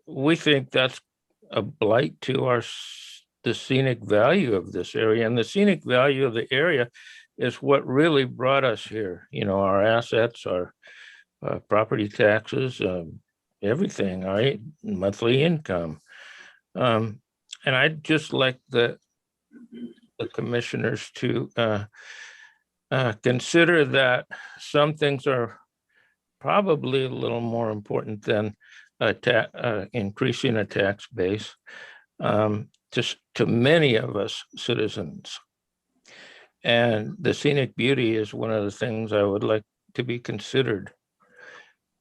we think that's a blight to the scenic value of this area. And the scenic value of the area is what really brought us here. Our assets, our property taxes, everything, right? Monthly income. And I'd just like the commissioners to consider that some things are probably a little more important than increasing a tax base just to many of us citizens. And the scenic beauty is one of the things I would like to be considered.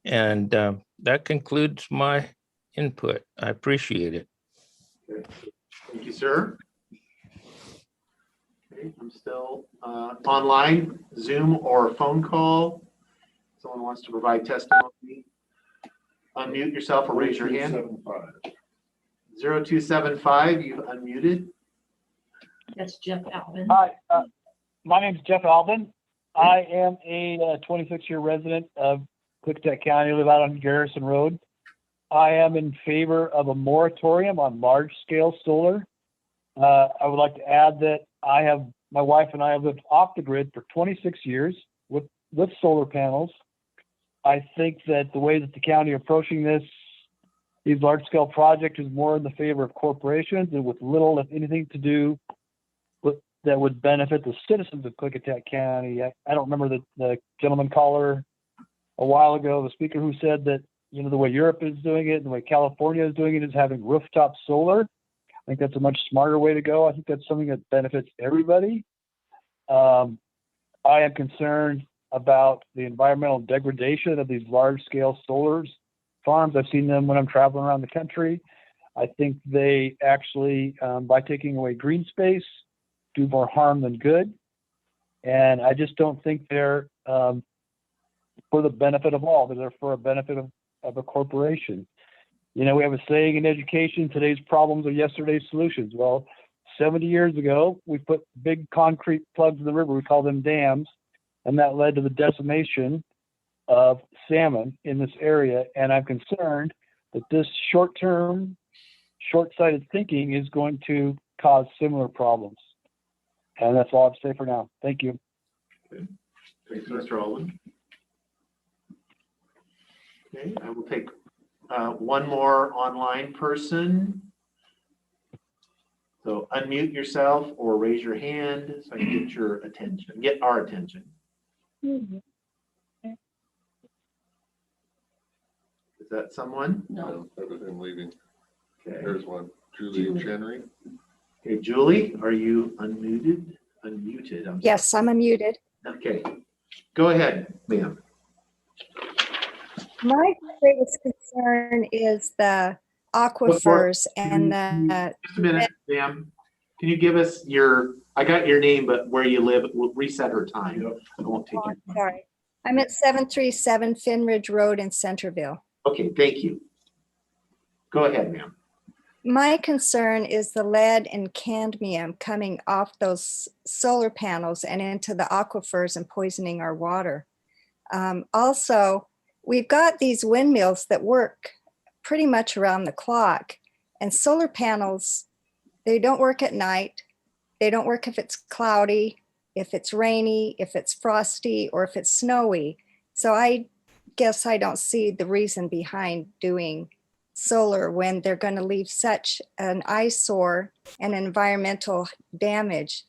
And that concludes my input. I appreciate it. Okay. Thank you, sir. Okay, I'm still online, Zoom or phone call. Someone wants to provide testimony. Unmute yourself or raise your hand. 0275, you've unmuted. That's Jeff Alvin. Hi, my name is Jeff Alvin. I am a 26-year resident of Klickitat County. I live out on Garrison Road. I am in favor of a moratorium on large-scale solar. I would like to add that my wife and I have lived off the grid for 26 years with solar panels. I think that the way that the county are approaching these large-scale projects is more in the favor of corporations and with little, if anything, to do with that would benefit the citizens of Klickitat County. I don't remember the gentleman caller a while ago, the speaker who said that, the way Europe is doing it and the way California is doing it is having rooftop solar. I think that's a much smarter way to go. I think that's something that benefits everybody. I am concerned about the environmental degradation of these large-scale solar farms. I've seen them when I'm traveling around the country. I think they actually, by taking away green space, do more harm than good. And I just don't think they're for the benefit of all, but they're for a benefit of a corporation. You know, we have a saying in education, today's problems are yesterday's solutions. Well, 70 years ago, we put big concrete plugs in the river, we call them dams, and that led to the decimation of salmon in this area. And I'm concerned that this short-term, short-sighted thinking is going to cause similar problems. And that's all I have to say for now. Thank you. Okay. Thanks, Mr. Alden. Okay, I will take one more online person. So unmute yourself or raise your hand so I can get your attention, get our attention. Is that someone? No, that was him leaving. Okay. There's one, Julie Chenery. Okay, Julie, are you unmuted? Unmuted. Yes, I'm unmuted. Okay, go ahead, ma'am. My greatest concern is the aquifers and the. Just a minute, ma'am. Can you give us I got your name, but where you live, we'll reset her time. I won't take your time. Sorry. I'm at 737 Finridge Road in Centerville. Okay, thank you. Go ahead, ma'am. My concern is the lead and cadmium coming off those solar panels and into the aquifers and poisoning our water. Also, we've got these windmills that work pretty much around the clock, and solar panels, they don't work at night. They don't work if it's cloudy, if it's rainy, if it's frosty, or if it's snowy. So I guess I don't see the reason behind doing solar when they're going to leave such an eyesore and environmental damage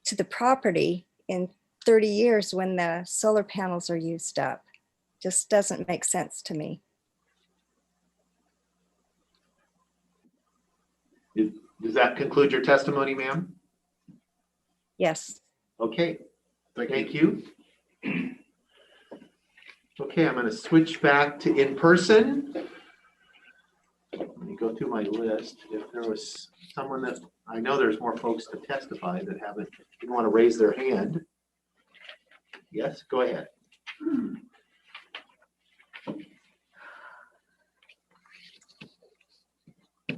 to the property in 30 years when the solar panels are used up. Just doesn't make sense to me. Does that conclude your testimony, ma'am? Yes. Okay, thank you. Okay, I'm going to switch back to in-person. Let me go through my list. If there was someone that, I know there's more folks to testify that didn't want to raise their hand. Yes, go ahead.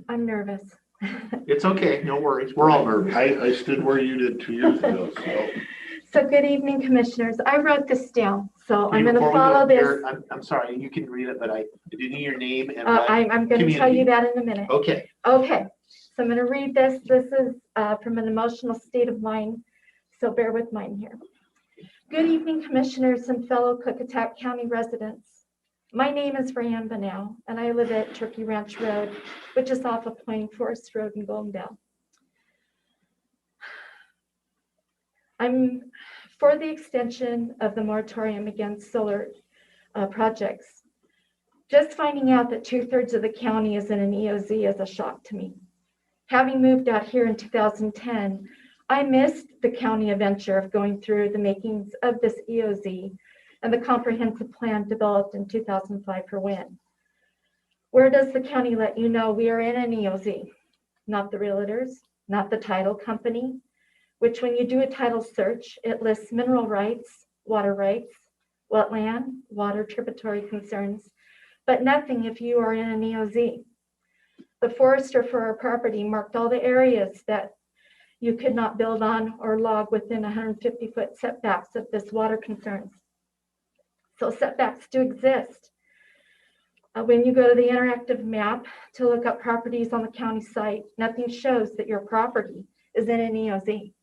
I'm nervous. It's okay, no worries. We're all nervous. I stood where you did 2 years ago, so. So good evening, commissioners. I wrote this down, so I'm going to Before we follow go this. there, I'm sorry, you can read it, but I didn't need your name and I'm going to tell you that in a minute. Okay. Okay, so I'm going to read this. This is from an emotional state of mind, so bear with mine here. Good evening, commissioners and fellow Klickitat County residents. My name is Rayanne Banal, and I live at Turkey Ranch Road, which is off of Pine Forest Road in Goldendale. I'm for the extension of the moratorium against solar projects. Just finding out that 2/3 of the county is in an EOZ is a shock to me. Having moved out here in 2010, I missed the county adventure of going through the makings of this EOZ and the comprehensive plan developed in 2005 for wind. Where does the county let you know we are in an EOZ? Not the realtors, not the title company, which when you do a title search, it lists mineral rights, water rights, wetland, water tributary concerns, but nothing if you are in an EOZ. The forester for our property marked all the areas that you could not build on or log within 150-foot setbacks of this water concerns. So setbacks do exist. When you go to the interactive map to look up properties on the county site, nothing shows that your property is in an EOZ.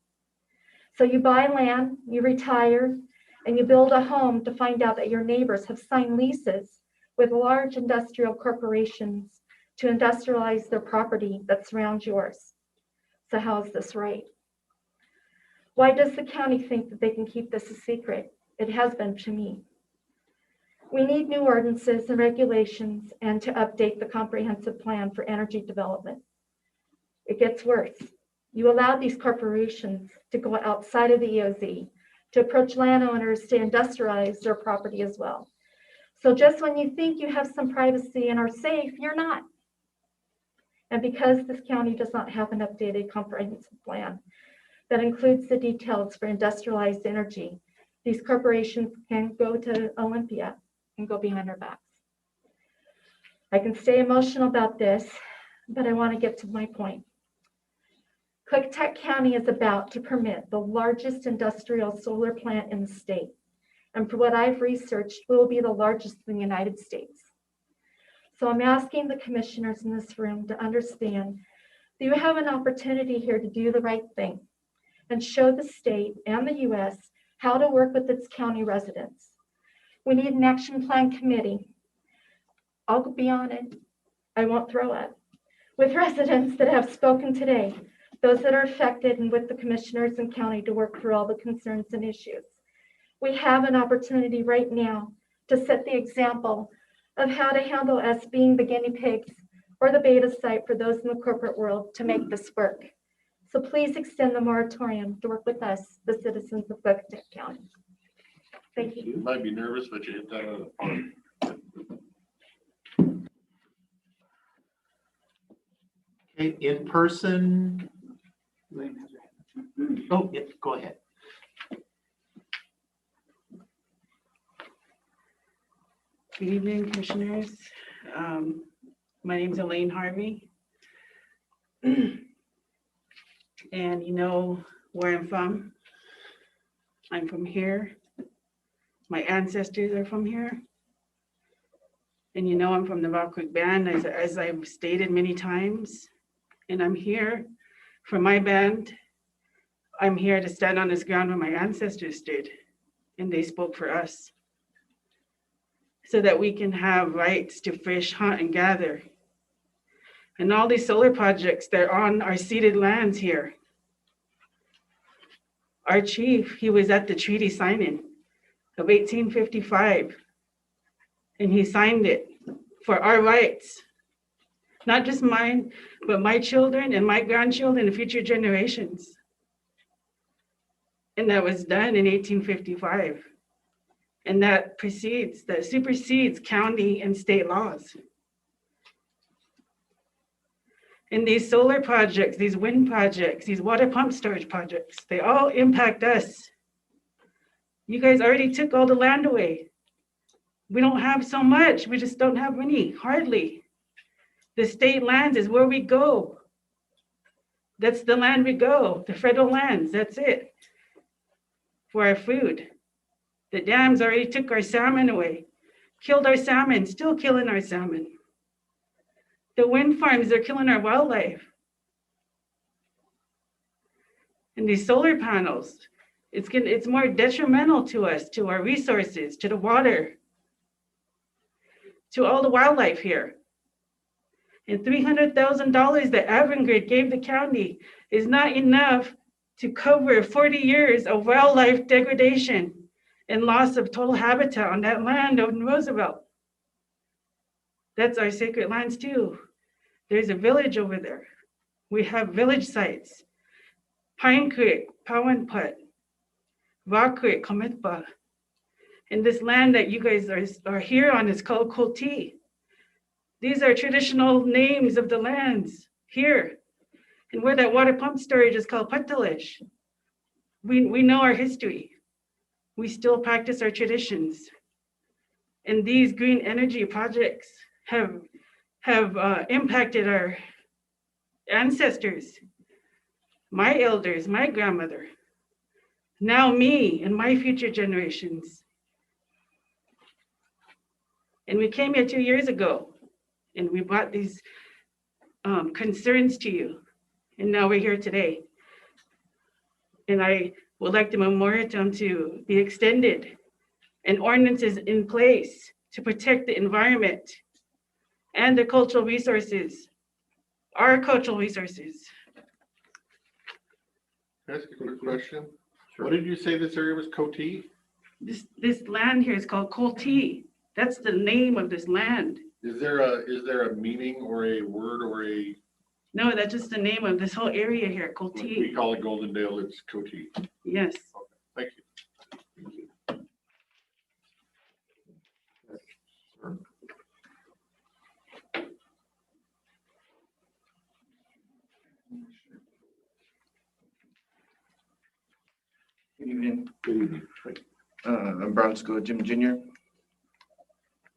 So you buy land, you retire, and you build a home to find out that your neighbors have signed leases with large industrial corporations to industrialize their property that surrounds yours. So how is this right? Why does the county think that they can keep this a secret? It has been to me. We need new ordinances and regulations and to update the comprehensive plan for energy development. It gets worse. You allow these corporations to go outside of the EOZ, to approach landowners to industrialize their property as well. So just when you think you have some privacy and are safe, you're not. And because this county does not have an updated comprehensive plan that includes the details for industrialized energy, these corporations can go to Olympia and go behind our backs. I can stay emotional about this, but I want to get to my point. Klickitat County is about to permit the largest industrial solar plant in the state. And for what I've researched, will be the largest in the United States. So I'm asking the commissioners in this room to understand that you have an opportunity here to do the right thing and show the state and the US how to work with its county residents. We need an action plan committee. I'll be on it. I won't throw it. With residents that have spoken today, those that are affected, and with the commissioners and county to work through all the concerns and issues. We have an opportunity right now to set the example of how to handle us being the guinea pigs or the beta site for those in the corporate world to make this work. So please extend the moratorium to work with us, the citizens of Klickitat County. Thank you. You might be nervous, but you hit that out of the park. Okay, in person. Oh, yeah, go ahead. Good evening, commissioners. My name's Elaine Harvey. And you know where I'm from. I'm from here. My ancestors are from here. And you know I'm from the Rock Creek Band, as I've stated many times. And I'm here for my band. I'm here to stand on this ground where my ancestors stood, and they spoke for us, so that we can have rights to fish, hunt, and gather. And all these solar projects, they're on our ceded lands here. Our chief, he was at the treaty signing of 1855, and he signed it for our rights. Not just mine, but my children and my grandchildren and future generations. And that was done in 1855. And that supersedes county and state laws. And these solar projects, these wind projects, these water pump storage projects, they all impact us. You guys already took all the land away. We don't have so much, we just don't have any, hardly. The state lands is where we go. That's the land we go, the federal lands, that's it. For our food. The dams already took our salmon away, killed our salmon, still killing our salmon. The wind farms, they're killing our wildlife. And these solar panels, it's more detrimental to us, to our resources, to the water, to all the wildlife here. And $300,000 that Avangrid gave the county is not enough to cover 40 years of wildlife degradation and loss of total habitat on that land on Roosevelt. That's our sacred lands too. There's a village over there. We have village sites. Pine Creek, Pawanput, Rock Creek, Comitpa. And this land that you guys are here on is called Kulti. These are traditional names of the lands here. And where that water pump storage is called Patalish. We know our history. We still practice our traditions. And these green energy projects have impacted our ancestors, my elders, my grandmother, now me and my future generations. And we came here 2 years ago and we brought these concerns to you. And now we're here today. And I would like the moratorium to be extended and ordinances in place to protect the environment and the cultural resources, our cultural resources. Can I ask a quick question? What did you say this area was, Coty? This land here is called Kulti. That's the name of this land. Is there a meaning or a word or a? No, that's just the name of this whole area here, Kulti. We call it Goldendale, it's Coty. Yes. Okay, thank you. evening. Good evening. I'm Bronsko Jim Jr.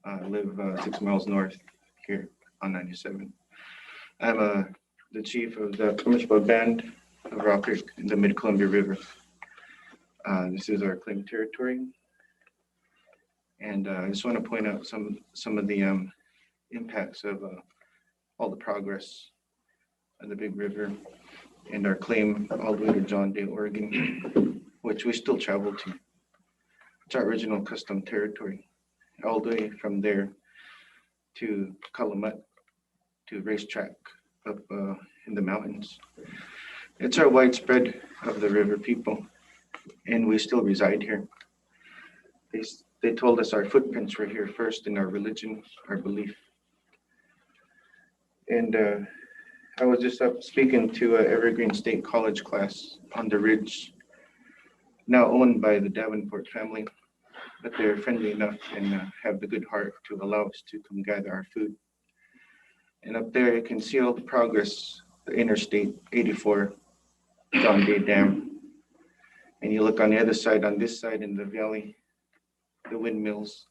I live 6 miles north here on 97. I'm the chief of the commercial band of Rock Creek in the Mid-Columbia River. This is our claim territory. And I just want to point out some of the impacts of all the progress of the Big River and our claim all the way to John Day, Oregon, which we still travel to. It's our original custom territory, all the way from there to Calumet, to racetrack up in the mountains. It's our widespread of the river people, and we still reside here. They told us our footprints were here first in our religion, our belief. And I was just up speaking to an Evergreen State College class on the ridge, now owned by the Davenport family, but they're friendly enough and have the good heart to allow us to come gather our food. And up there you can see all the progress, the Interstate 84, John Day Dam. And you look on the other side, on this side in the valley, the windmills,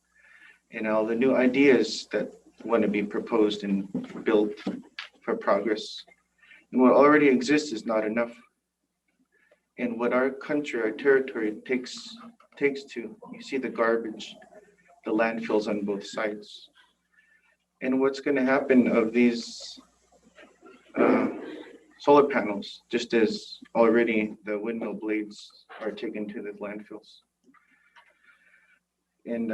and all the new ideas that want to be proposed and built for progress. And what already exists is not enough. And what our country, our territory takes to, you see the garbage, the landfills on both sides. And what's going to happen of these solar panels, just as already the windmill blades are taken to the landfills. And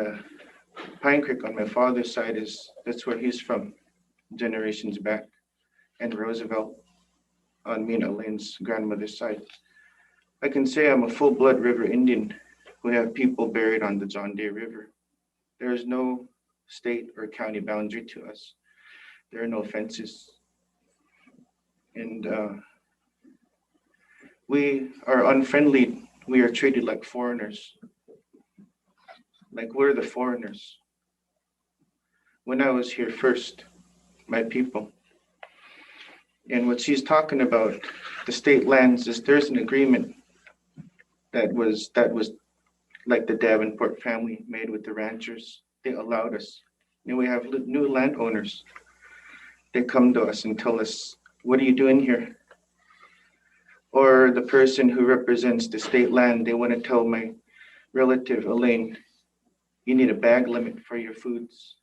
Pine Creek on my father's side that's where he's from, generations back. And Roosevelt on me and Elaine's grandmother's side. I can say I'm a full-blood river Indian who have people buried on the John Day River. There is no state or county boundary to us. There are no fences. And we are unfriendly. We are treated like foreigners. Like we're the foreigners. When I was here first, my people. And what she's talking about, the state lands, is there's an agreement that was like the Davenport family made with the ranchers. They allowed us. And we have new landowners. They come to us and tell us, what are you doing here? Or the person who represents the state land, they want to tell my relative, Elaine, you need a bag limit for your foods.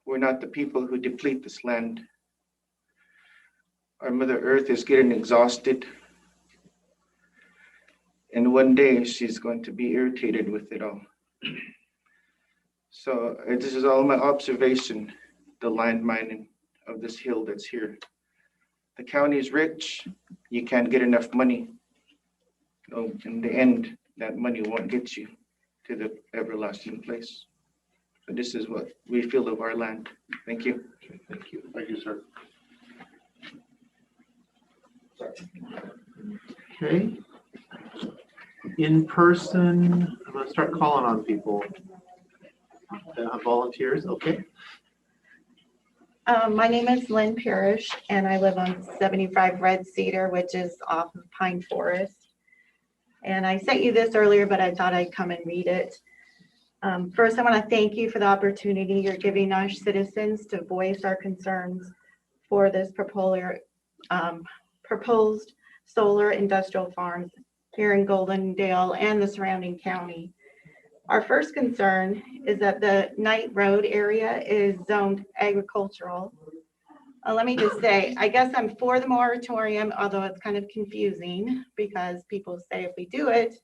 We're not the people who deplete this land. Our Mother Earth is getting exhausted. And one day she's going to be irritated with it all. So this is all my observation, the land mining of this hill that's here. The county is rich. You can't get enough money. So in the end, that money won't get you to the everlasting place. So this is what we feel of our land. Thank you. Thank you. Thank you, sir. Okay. In person, I'm gonna start calling on people. Volunteers, okay. My name is Lynn Parrish, and I live on 75 Red Cedar, which is off of Pine Forest. And I sent you this earlier, but I thought I'd come and read it. First, I want to thank you for the opportunity you're giving our citizens to voice our concerns for this proposed solar industrial farms here in Goldendale and the surrounding county. Our first concern is that the Knight Road area is zoned agricultural. Let me just say, I guess I'm for the moratorium, although it's kind of confusing because people say if we do it,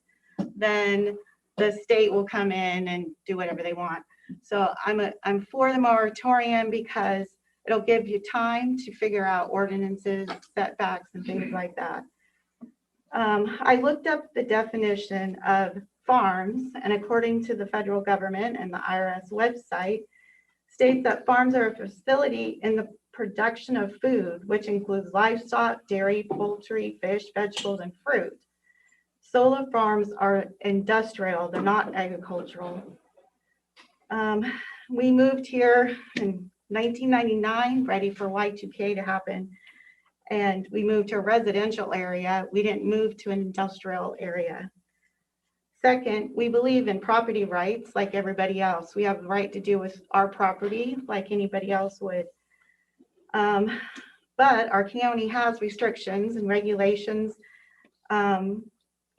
then the state will come in and do whatever they want. So I'm for the moratorium because it'll give you time to figure out ordinances, setbacks, and things like that. I looked up the definition of farms, and according to the federal government and the IRS website, states that farms are a facility in the production of food, which includes livestock, dairy, poultry, fish, vegetables, and fruit. Solar farms are industrial, they're not agricultural. We moved here in 1999, ready for Y2K to happen. And we moved to a residential area. We didn't move to an industrial area. Second, we believe in property rights like everybody else. We have the right to do with our property like anybody else would. But our county has restrictions and regulations,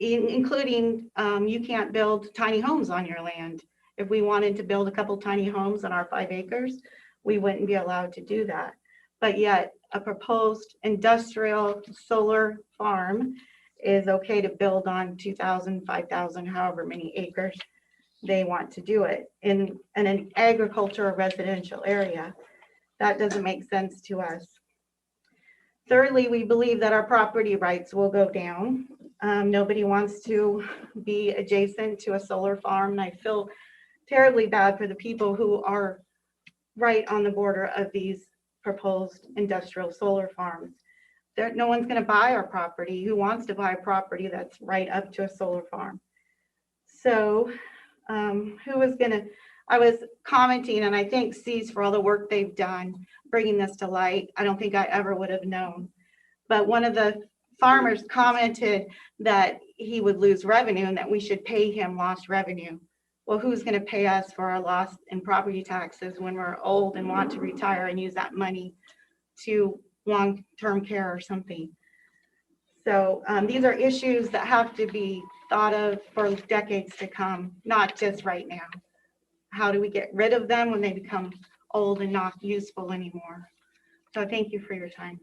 including you can't build tiny homes on your land. If we wanted to build a couple tiny homes on our 5 acres, we wouldn't be allowed to do that. But yet a proposed industrial solar farm is okay to build on 2,000, 5,000, however many acres they want to do it in an agricultural residential area. That doesn't make sense to us. Thirdly, we believe that our property rights will go down. Nobody wants to be adjacent to a solar farm, and I feel terribly bad for the people who are right on the border of these proposed industrial solar farms. No one's going to buy our property. Who wants to buy a property that's right up to a solar farm? So I was commenting, and I thank C's for all the work they've done bringing this to light. I don't think I ever would have known. But one of the farmers commented that he would lose revenue and that we should pay him lost revenue. Well, who's going to pay us for our loss in property taxes when we're old and want to retire and use that money to long-term care or something? So these are issues that have to be thought of for decades to come, not just right now. How do we get rid of them when they become old and not useful anymore? So thank you for your time.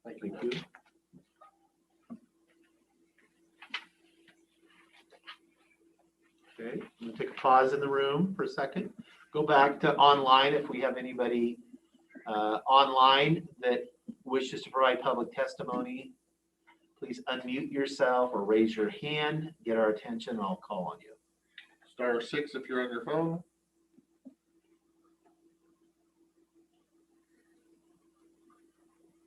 Thank you. Okay, we'll take a pause in the room for a second. Go back to online if we have anybody online that wishes to provide public testimony. Please unmute yourself or raise your hand, get our attention, and I'll call on you. *6 if you're on your phone.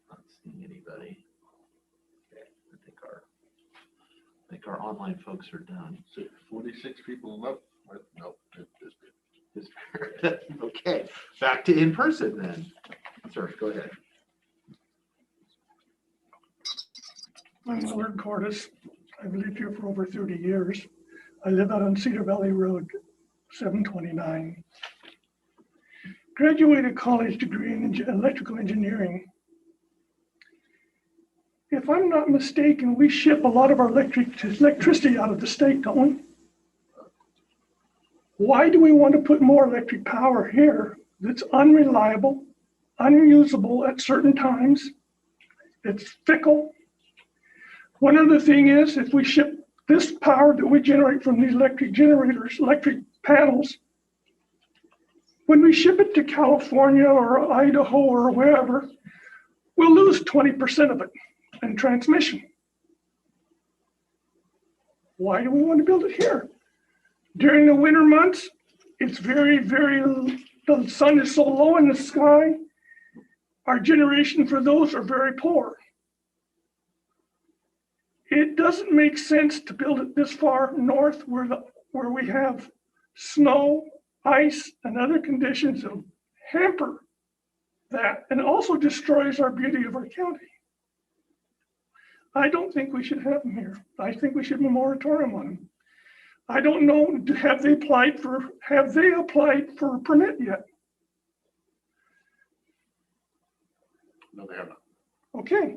Not seeing anybody. Okay, I think our online folks are done. 46 people left. Nope. Okay, back to in person then. Sir, go ahead. I'm Willard Cordes. I've lived here for over 30 years. I live out on Cedar Valley Road, 729. Graduated college degree in electrical engineering. If I'm not mistaken, we ship a lot of our electricity out of the state, don't we? Why do we want to put more electric power here that's unreliable, unusable at certain times? It's fickle. One other thing is, if we ship this power that we generate from these electric generators, electric panels, when we ship it to California or Idaho or wherever, we'll lose 20% of it in transmission. Why do we want to build it here? During the winter months, it's the sun is so low in the sky, our generation for those are very poor. It doesn't make sense to build it this far north where we have snow, ice, and other conditions that hamper that and also destroys our beauty of our county. I don't think we should have them here. I think we should have a moratorium on them. I don't know, have they applied for a permit yet? No, they have not. Okay.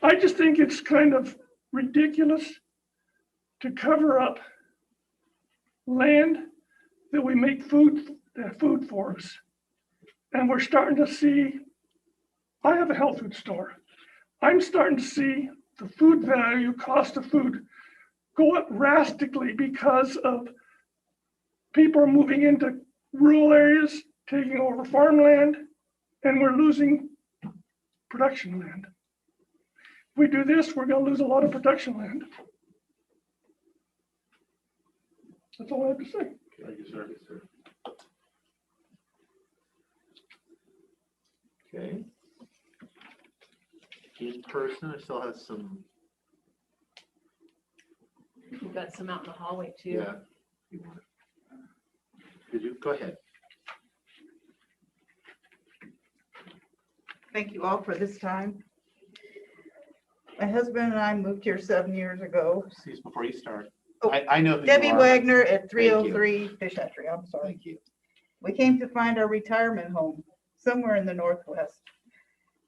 I just think it's kind of ridiculous to cover up land that we make food for us. And we're starting to see, I have a health food store. I'm starting to see the food value, cost of food go up drastically because of people are moving into rural areas, taking over farmland, and we're losing production land. If we do this, we're going to lose a lot of production land. That's all I have to say. Thank you, sir. Okay. In person, I still have some. We've got some out in the hallway too. Yeah. You want it? Did you go ahead? Thank you all for this time. My husband and I moved here 7 years ago. Excuse before you start. I know who you Debbie are, but Wagner at you. 303 Fish Hatchery. I'm sorry. Thank you. We came to find our retirement home somewhere in the Northwest.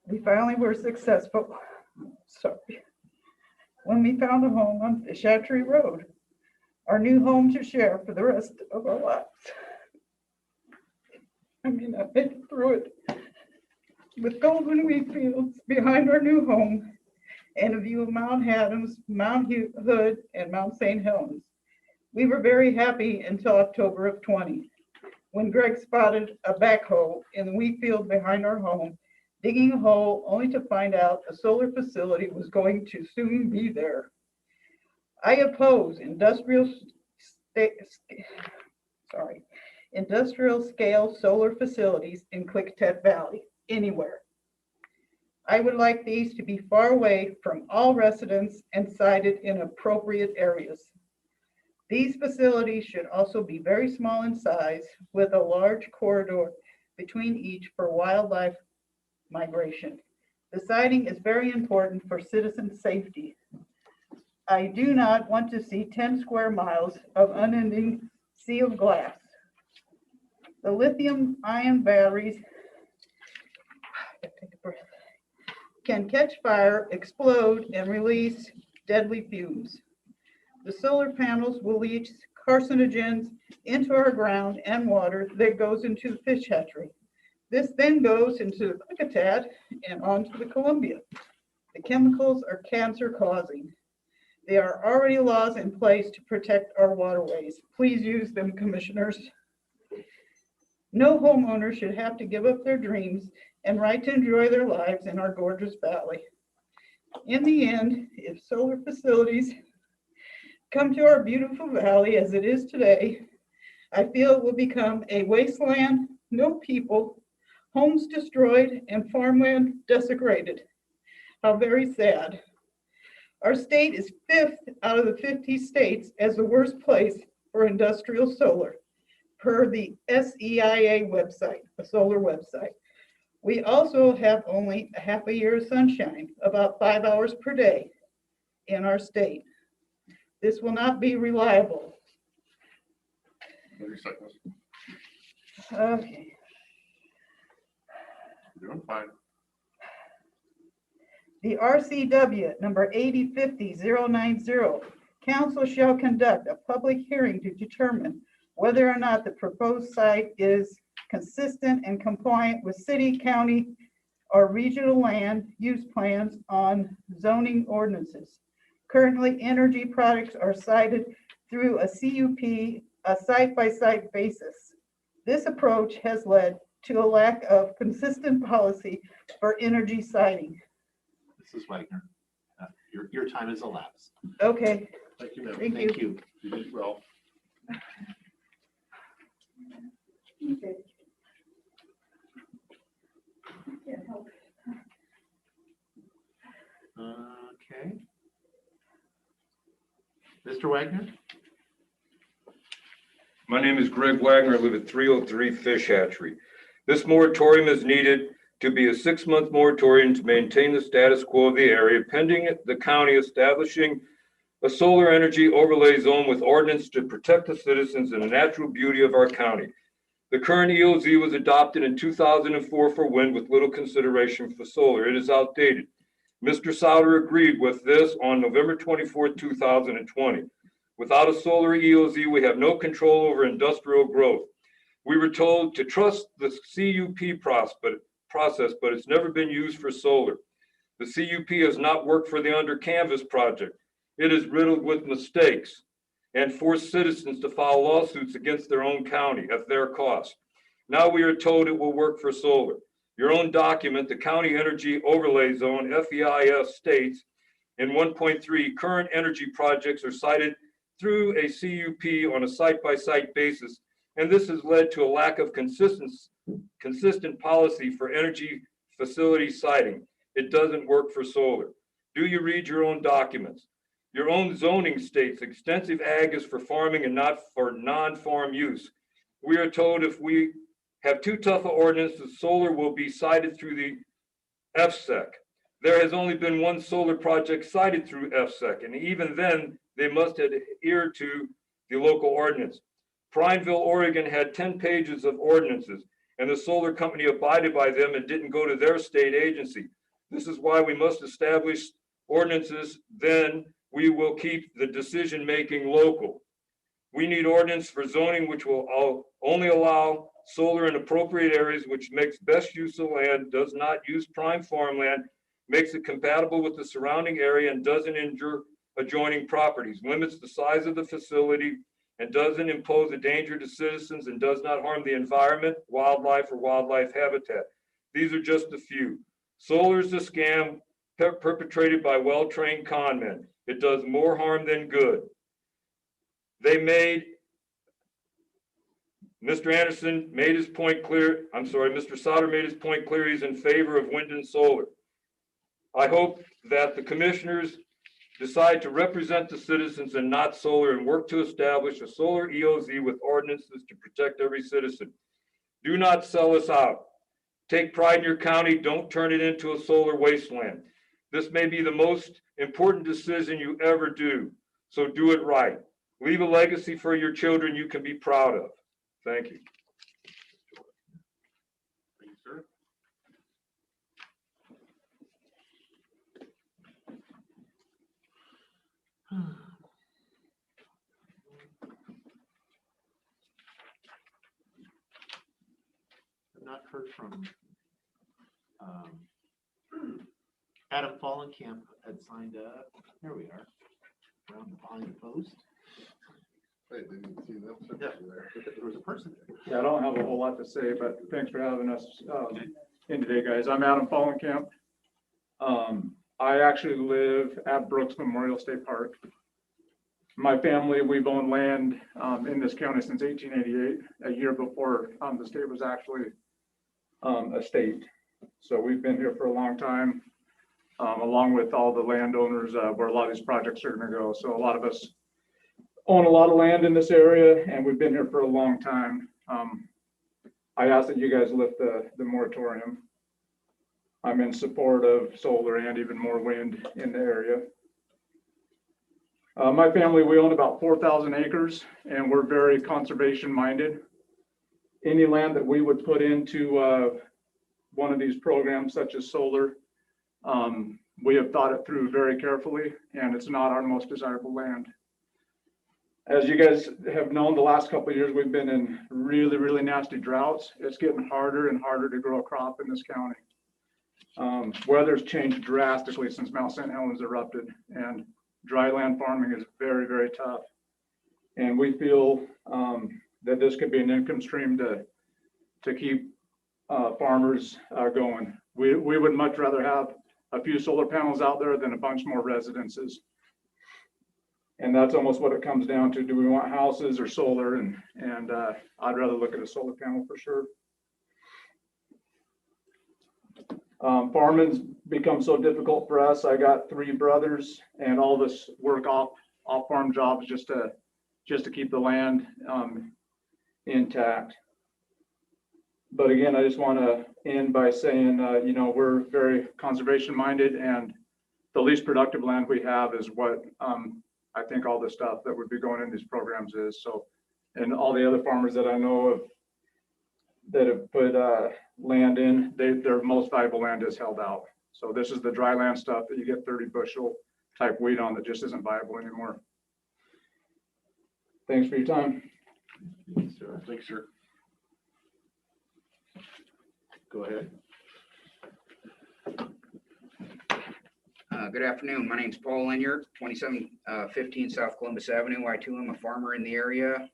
We finally were successful. Sorry. When we found a home on Fish Hatchery Road, our new home to share for the rest of our lives. I mean, I've been through it with golden wheat fields behind our new home and a view of Mount Adams, Mount Hood, and Mount St. Helens. We were very happy until October of 20, when Greg spotted a backhoe in the wheat field behind our home, digging a hole only to find out a solar facility was going to soon be there. I oppose industrial scale solar facilities in Klickitat Valley anywhere. I would like these to be far away from all residents and sited in appropriate areas. These facilities should also be very small in size with a large corridor between each for wildlife migration. The siting is very important for citizen safety. I do not want to see 10 square miles of unending sea of glass. The lithium-ion batteries can catch fire, explode, and release deadly fumes. The solar panels will leach carcinogens into our ground and water that goes into the fish hatchery. This then goes into the Klickitat and onto the Columbia. The chemicals are cancer causing. There are already laws in place to protect our waterways. Please use them, commissioners. No homeowner should have to give up their dreams and right to enjoy their lives in our gorgeous valley. In the end, if solar facilities come to our beautiful valley as it is today, I feel it will become a wasteland, no people, homes destroyed, and farmland desecrated. How very sad. Our state is 5th out of the 50 states as the worst place for industrial solar, per the SEIA website, a solar website. We also have only a half a year of sunshine, about 5 hours per day in our state. This will not be reliable. 30 seconds. Okay. You're doing fine. The RCW number 8050090, council shall conduct a public hearing to determine whether or not the proposed site is consistent and compliant with city, county, or regional land use plans on zoning ordinances. Currently, energy products are cited through a CUP, a site-by-site basis. This approach has led to a lack of consistent policy for energy siting. Mrs. Wagner, your time has elapsed. Okay. Thank you, ma'am. Thank you. You did well. Okay. Okay. Mr. Wagner? My name is Greg Wagner. I live at 303 Fish Hatchery. This moratorium is needed to be a 6-month moratorium to maintain the status quo of the area pending the county establishing a solar energy overlay zone with ordinance to protect the citizens and the natural beauty of our county. The current EOZ was adopted in 2004 for wind with little consideration for solar. It is outdated. Mr. Souter agreed with this on November 24, 2020. Without a solar EOZ, we have no control over industrial growth. We were told to trust the CUP process, but it's never been used for solar. The CUP has not worked for the Under Canvas project. It is riddled with mistakes and forced citizens to file lawsuits against their own county at their cost. Now we are told it will work for solar. Your own document, the County Energy Overlay Zone, FEIS, states in 1.3, current energy projects are cited through a CUP on a site-by-site basis, and this has led to a lack of consistent policy for energy facility siting. It doesn't work for solar. Do you read your own documents? Your own zoning states extensive ag is for farming and not for non-farm use. We are told if we have too tough an ordinance, the solar will be cited through the FSEC. There has only been one solar project cited through FSEC, and even then, they must adhere to the local ordinance. Prineville, Oregon had 10 pages of ordinances, and the solar company abided by them and didn't go to their state agency. This is why we must establish ordinances, then we will keep the decision-making local. We need ordinance for zoning, which will only allow solar in appropriate areas, which makes best use of land, does not use prime farmland, makes it compatible with the surrounding area and doesn't injure adjoining properties, limits the size of the facility, and doesn't impose a danger to citizens and does not harm the environment, wildlife, or wildlife habitat. These are just a few. Solar is a scam perpetrated by well-trained con men. It does more harm than good. Mr. Anderson made his point clear. I'm sorry, Mr. Sauter made his point clear. He's in favor of wind and solar. I hope that the commissioners decide to represent the citizens and not solar and work to establish a solar EOZ with ordinances to protect every citizen. Do not sell us out. Take pride in your county. Don't turn it into a solar wasteland. This may be the most important decision you ever do, so do it right. Leave a legacy for your children you can be proud of. Thank you. Thank you, sir. I've not heard from Adam Fallenkamp had signed up. Here we are. Around behind the post. Wait, didn't see them Yeah, there. there was a person there. Yeah, I don't have a whole lot to say, but thanks for having us in today, guys. I'm Adam Fallenkamp. I actually live at Brooks Memorial State Park. My family, we've owned land in this county since 1888, a year before the state was actually a state. So we've been here for a long time, along with all the landowners where a lot of these projects are going to go. So a lot of us own a lot of land in this area, and we've been here for a long time. I ask that you guys lift the moratorium. I'm in support of solar and even more wind in the area. My family, we own about 4,000 acres, and we're very conservation minded. Any land that we would put into one of these programs, such as solar, we have thought it through very carefully, and it's not our most desirable land. As you guys have known, the last couple of years, we've been in really, really nasty droughts. It's getting harder and harder to grow a crop in this county. Weather's changed drastically since Mount St. Helens erupted, and dry land farming is very, very tough. And we feel that this could be an income stream to keep farmers going. We would much rather have a few solar panels out there than a bunch more residences. And that's almost what it comes down to. Do we want houses or solar? And I'd rather look at a solar panel for sure. Farming's become so difficult for us. I got 3 brothers, and all of us work off farm jobs just to keep the land intact. But again, I just want to end by saying, you know, we're very conservation minded, and the least productive land we have is what I think all the stuff that would be going in these programs is. So, and all the other farmers that I know of that have put land in, their most valuable land is held out. So this is the dry land stuff that you get 30 bushel type wheat on that just isn't viable anymore. Thanks for your time. Thanks, sir. Thanks, sir. Go ahead. Good afternoon. My name is Paul Linier, 2715 South Columbus Avenue. I too am a farmer in the area.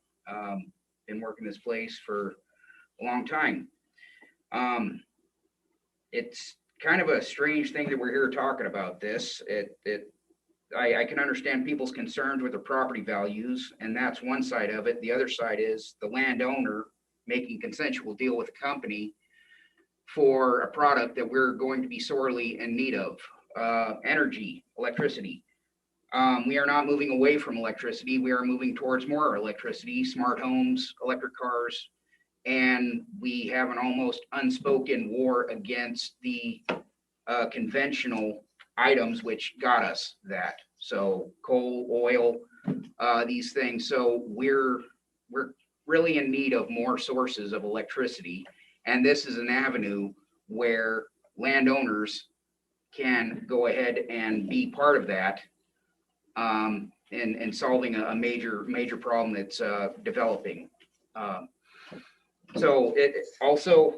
Been working this place for a long time. It's kind of a strange thing that we're here talking about this. I can understand people's concerns with their property values, and that's one side of it. The other side is the landowner making consensual deal with a company for a product that we're going to be sorely in need of. Energy, electricity. We are not moving away from electricity. We are moving towards more electricity, smart homes, electric cars, and we have an almost unspoken war against the conventional items which got us that. So coal, oil, these things. So we're really in need of more sources of electricity. And this is an avenue where landowners can go ahead and be part of that in solving a major problem that's developing. So it also,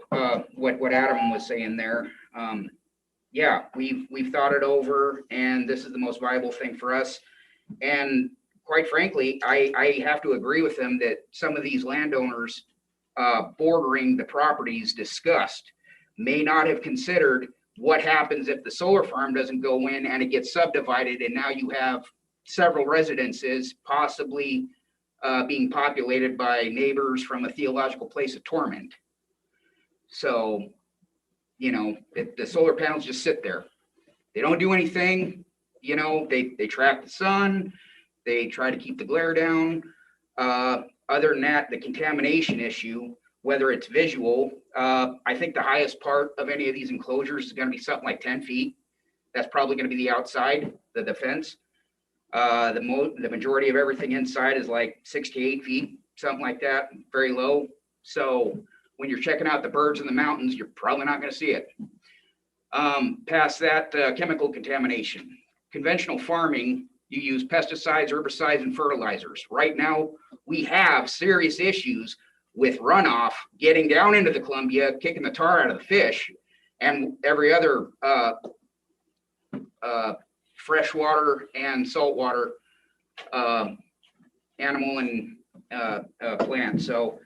what Adam was saying there, yeah, we've thought it over, and this is the most viable thing for us. And quite frankly, I have to agree with them that some of these landowners bordering the properties discussed may not have considered what happens if the solar farm doesn't go in and it gets subdivided, and now you have several residences possibly being populated by neighbors from a theological place of torment. So, you know, the solar panels just sit there. They don't do anything. You know, they track the sun. They try to keep the glare down. Other than that, the contamination issue, whether it's visual, I think the highest part of any of these enclosures is going to be something like 10 feet. That's probably going to be the outside, the fence. The majority of everything inside is like 6 to 8 feet, something like that, very low. So when you're checking out the birds in the mountains, you're probably not going to see it. Past that, chemical contamination. Conventional farming, you use pesticides, herbicides, and fertilizers. Right now, we have serious issues with runoff getting down into the Columbia, kicking the tar out of the fish, and every other freshwater and saltwater animal and plant. So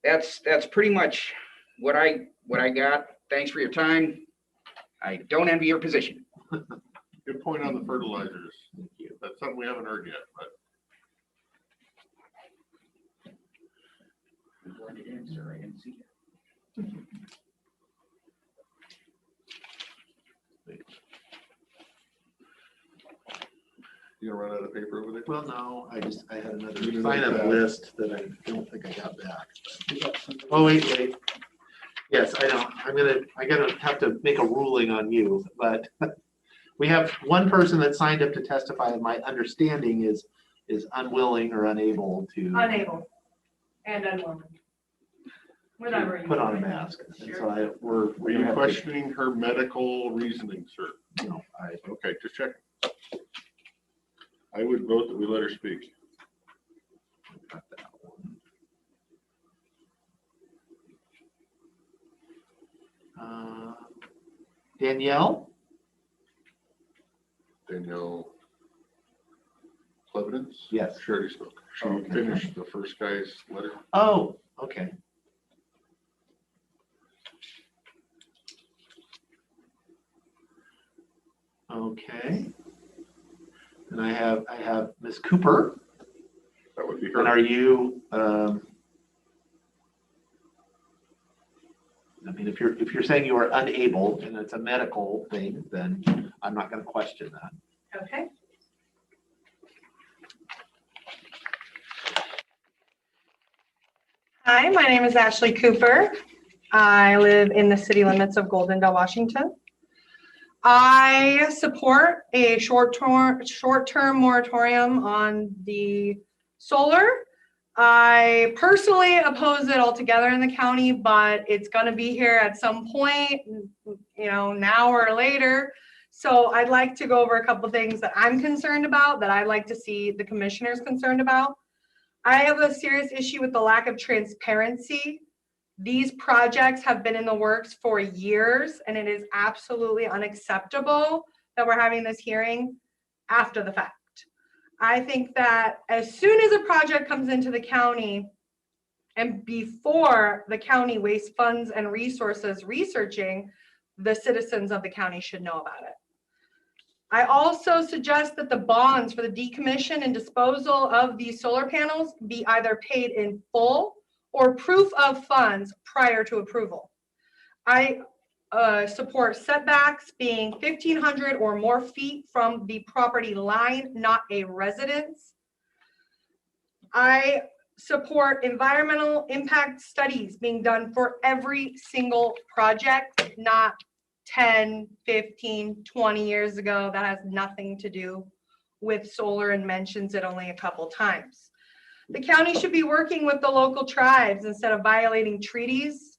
that's pretty much what I got. Thanks for your time. I don't envy your position. Good point on the fertilizers. That's something we haven't heard yet, but. You gonna run out of paper over there? Well, no, I had another You didn't sign like up that. list that I don't think I got back. Oh, wait. Yes, I know. I gotta have to make a ruling on you, but we have one person that signed up to testify, and my understanding is unwilling or unable to. Unable and unwilling. Whatever. Put on a mask. And so Were you questioning her medical reasoning, sir? No, Okay, just checking. I would vote that we let her speak. got that one. Danielle? Danielle Clevidence? Yes. She already spoke. She Okay. finished the first guy's letter. Oh, okay. Okay. And I have Ms. Cooper. That would be her. And are you, I mean, if you're saying you are unable and it's a medical thing, then I'm not going to question that. Okay. Hi, my name is Ashley Cooper. I live in the city limits of Goldendale, Washington. I support a short-term moratorium on the solar. I personally oppose it altogether in the county, but it's going to be here at some point, you know, now or later. So I'd like to go over a couple things that I'm concerned about, that I'd like to see the commissioners concerned about. I have a serious issue with the lack of transparency. These projects have been in the works for years, and it is absolutely unacceptable that we're having this hearing after the fact. I think that as soon as a project comes into the county and before the county wastes funds and resources researching, the citizens of the county should know about it. I also suggest that the bonds for the decommission and disposal of these solar panels be either paid in full or proof of funds prior to approval. I support setbacks being 1,500 or more feet from the property line, not a residence. I support environmental impact studies being done for every single project, not 10, 15, 20 years ago. That has nothing to do with solar and mentions it only a couple times. The county should be working with the local tribes instead of violating treaties.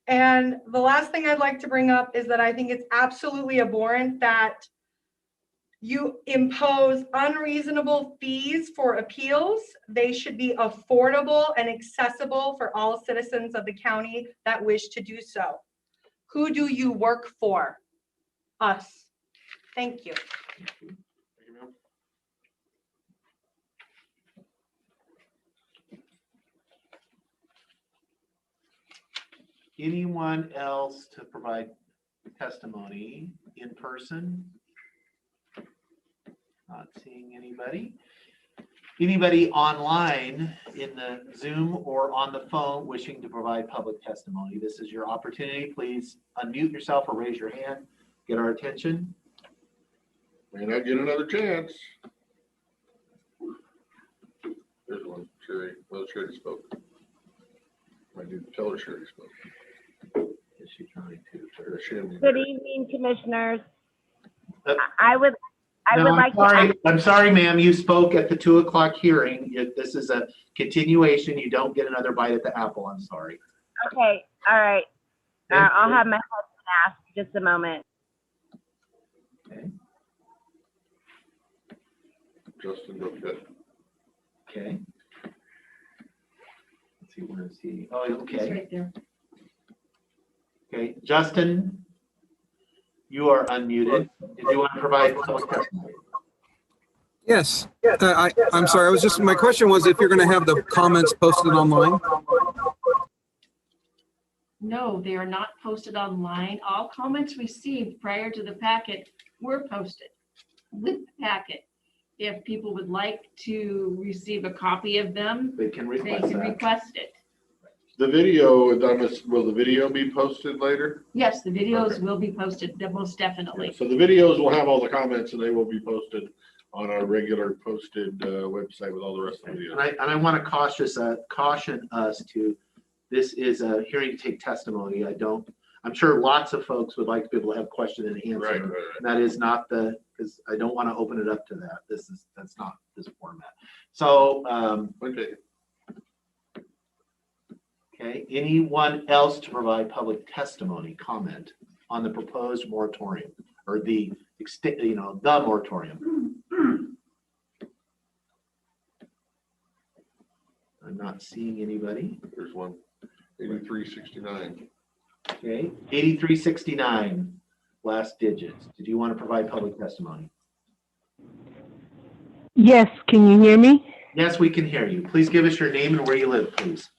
And the last thing I'd like to bring up is that I think it's absolutely abhorrent that you impose unreasonable fees for appeals. They should be affordable and accessible for all citizens of the county that wish to do so. Who do you work for? Us. Thank you. Anyone else to provide testimony in person? Not seeing anybody. Anybody online in the Zoom or on the phone wishing to provide public testimony? This is your opportunity. Please unmute yourself or raise your hand. Get our attention. May not get another chance. There's one, Sherry. Well, Sherry spoke. I did tell her Sherry spoke. Is she trying to? Good evening, commissioners. No, I would like to. I'm sorry, ma'am. You spoke at the 2 o'clock hearing. This is a continuation. You don't get another bite at the apple. I'm sorry. Okay, all right. I'll have my husband ask just a moment. Okay. Justin Brooksett. Okay. Let's see, where is he? Oh, okay. He's right there. Okay, Justin, you are unmuted. Did you want to provide public testimony? Yes. I'm sorry. My question was if you're going to have the comments posted online. No, they are not posted online. All comments received prior to the packet were posted with the packet. If people would like to receive a copy of them, they can request it. The video, will the video be posted later? Yes, the videos will be posted, most definitely. So the videos will have all the comments and they will be posted on our regular posted website with all the rest of the videos. And I want to caution us to, this is a hearing to take testimony. I'm sure lots of folks would like to be able to have question and answer. Right. And that is not because I don't want to open it up to that. That's not this format. So, okay. Okay, anyone else to provide public testimony, comment on the proposed moratorium or the moratorium? I'm not seeing anybody. There's one, 8369. Okay, 8369, last digits. Did you want to provide public testimony? Yes, can you hear me? Yes, we can hear you. Please give us your name and where you live, please.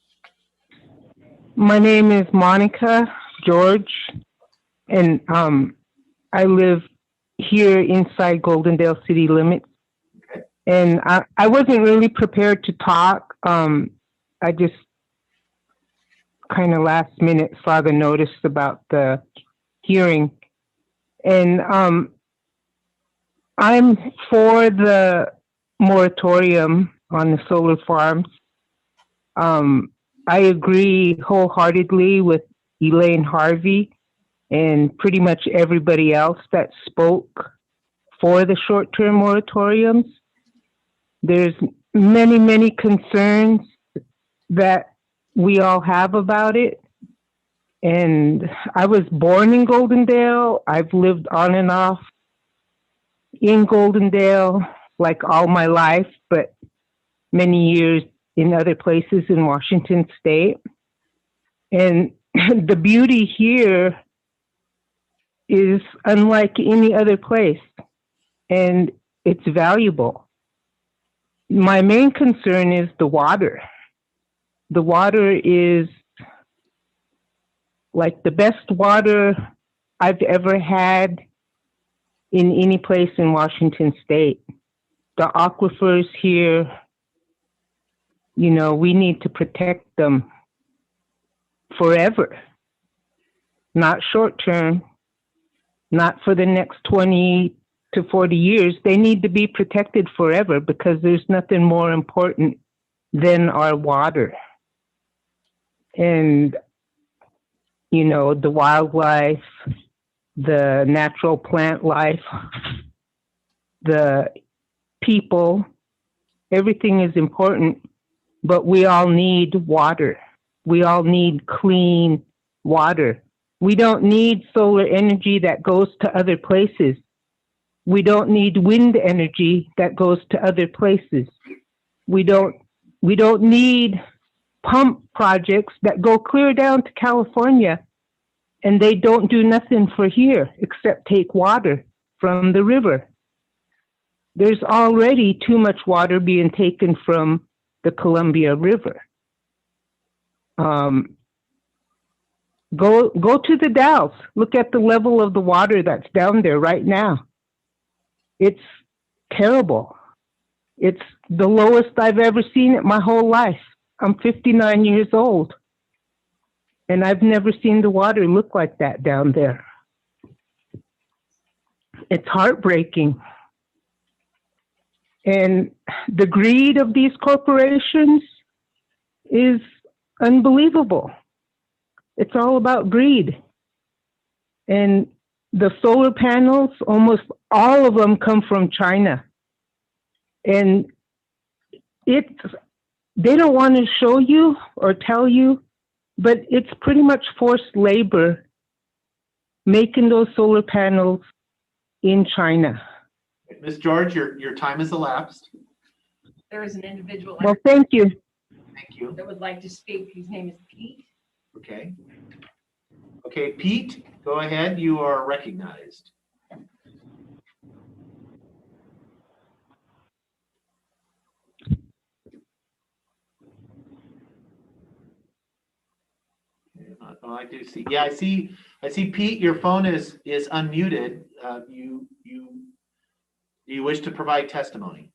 My name is Monica George, and I live here inside Goldendale city limits. Okay. And I wasn't really prepared to talk. I just kind of last minute saw the notice about the hearing. And I'm for the moratorium on the solar farms. I agree wholeheartedly with Elaine Harvey and pretty much everybody else that spoke for the short-term moratoriums. There's many, many concerns that we all have about it. And I was born in Goldendale. I've lived on and off in Goldendale like all my life, but many years in other places in Washington state. And the beauty here is unlike any other place, and it's valuable. My main concern is the water. The water is like the best water I've ever had in any place in Washington state. The aquifers here, we need to protect them forever, not short term, not for the next 20 to 40 years. They need to be protected forever because there's nothing more important than our water. And, the wildlife, the natural plant life, the people, everything is important, but we all need water. We all need clean water. We don't need solar energy that goes to other places. We don't need wind energy that goes to other places. We don't need pump projects that go clear down to California, and they don't do nothing for here except take water from the river. There's already too much water being taken from the Columbia River. Go to the Dalles. Look at the level of the water that's down there right now. It's terrible. It's the lowest I've ever seen it my whole life. I'm 59 years old, and I've never seen the water look like that down there. It's heartbreaking. And the greed of these corporations is unbelievable. It's all about greed. And the solar panels, almost all of them come from China. And they don't want to show you or tell you, but it's pretty much forced labor making those solar panels in China. Ms. George, your time has elapsed. There is an individual. Well, thank you. Thank you. That would like to speak. His name is Pete. Okay. Okay, Pete, go ahead. You are recognized. Oh, I do see. Yeah, I see. Pete, your phone is unmuted. Do you wish to provide testimony?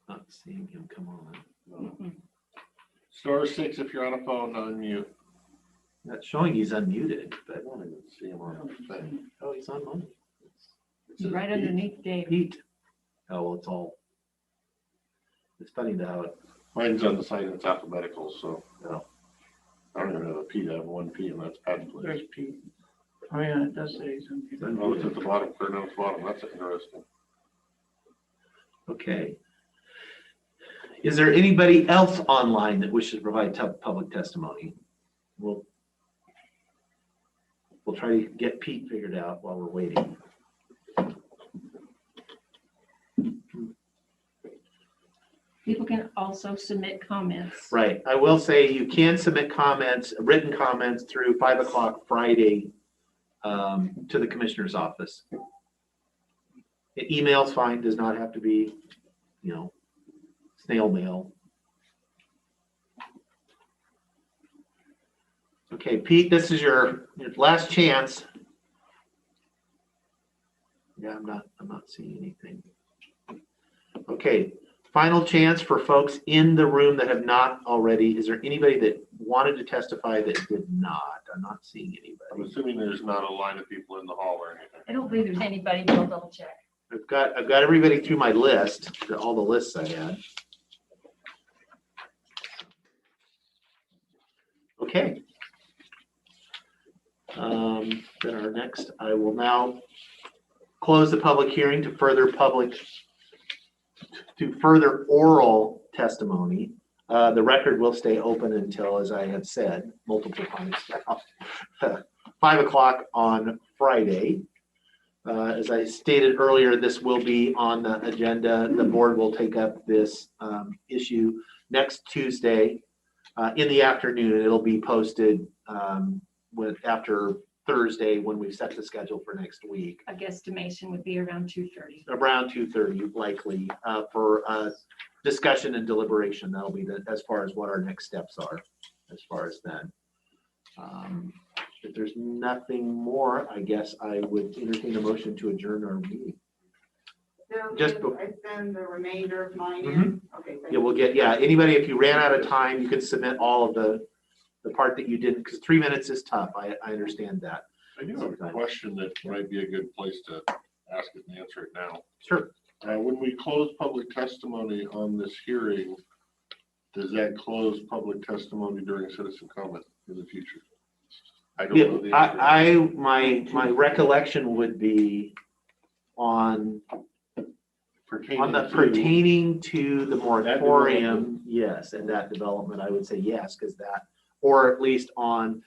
Not seeing him come on. Star 6 if you're on a phone, unmute. Not showing he's unmuted, but I don't even see him on the thing. oh, he's on mine. He's right underneath Dave. Pete. Oh, well, it's funny how it. Mine's on the side and it's alphabetical, so no. I don't even have a P. I have one P, and that's Patty Place. There's Pete. Oh, yeah, it does say something. Oh, it's at the bottom, clear down to the bottom. That's interesting. Okay. Is there anybody else online that wishes to provide public testimony? We'll try to get Pete figured out while we're waiting. People can also submit comments. Right. I will say you can submit comments, written comments through 5 o'clock Friday to the commissioner's office. Email's fine, does not have to be, snail mail. Okay, Pete, this is your last chance. Yeah, I'm not seeing anything. Okay, final chance for folks in the room that have not already. Is there anybody that wanted to testify that did not? I'm not seeing anybody. I'm assuming there's not a line of people in the hall or anything. I don't believe there's anybody, but I'll double check. I've got everybody through my list, all the lists I had. Okay. Then our next, I will now close the public hearing to further oral testimony. The record will stay open until, as I have said multiple times now, 5 o'clock on Friday. As I stated earlier, this will be on the agenda. The board will take up this issue next Tuesday in the afternoon. It'll be posted after Thursday when we set the schedule for next week. A guesstimation would be around 2:30. Around 2:30 likely for discussion and deliberation. That'll be as far as what our next steps are as far as then. If there's nothing more, I guess I would entertain a motion to adjourn our meeting. Just I send the remainder of mine in. Okay. Yeah, we'll get, anybody, if you ran out of time, you can submit all of the part that you didn't, because 3 minutes is tough. I understand that. I do have a question that might be a good place to ask it and answer it now. Sure. When we close public testimony on this hearing, Does that close public testimony during citizen comment in the future? I don't know the answer. My recollection would be on pertaining to the moratorium, yes, and that development, I would say yes, because that, or at least on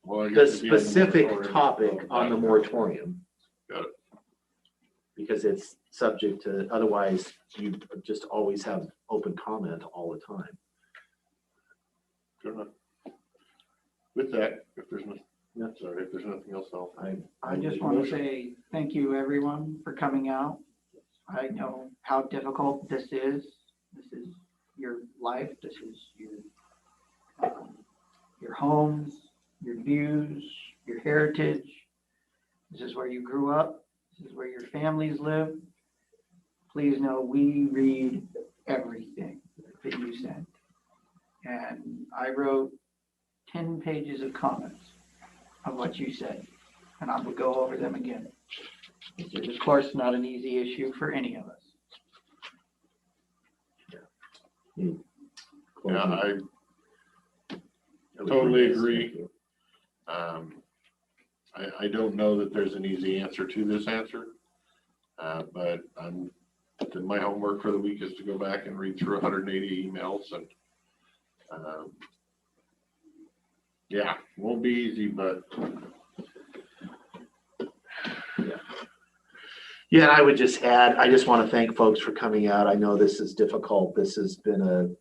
the specific topic on the moratorium. Got it. Because it's subject to, otherwise you just always have open comment all the time. Good enough. With that, if there's nothing else, I just want to say thank you, everyone, for coming out. I know how difficult this is. This is your life. This is your homes, your views, your heritage. This is where you grew up. This is where your families live. Please know we read everything that you sent. And I wrote 10 pages of comments of what you said, and I will go over them again. This is, of course, not an easy issue for any of us. Yeah, I totally agree. I don't know that there's an easy answer to this answer, but my homework for the week is to go back and read through 180 emails, and yeah, won't be easy, but Yeah, and I would just add, I just want to thank folks for coming out. I know this is difficult. This has been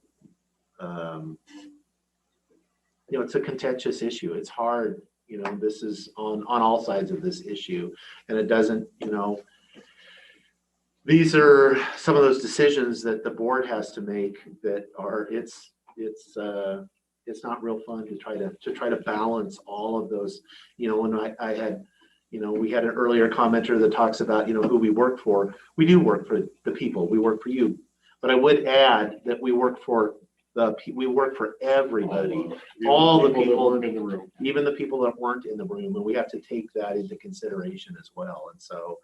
it's a contentious issue. It's hard, this is on all sides of this issue, and it doesn't, these are some of those decisions that the board has to make that are, it's not real fun to try to balance all of those, when I had, we had an earlier commenter that talks about, who we work for. We do work for the people. We work for you. But I would add that we work for everybody, all the people in the room, even the people that weren't in the room, and we have to take that into consideration as well. And so,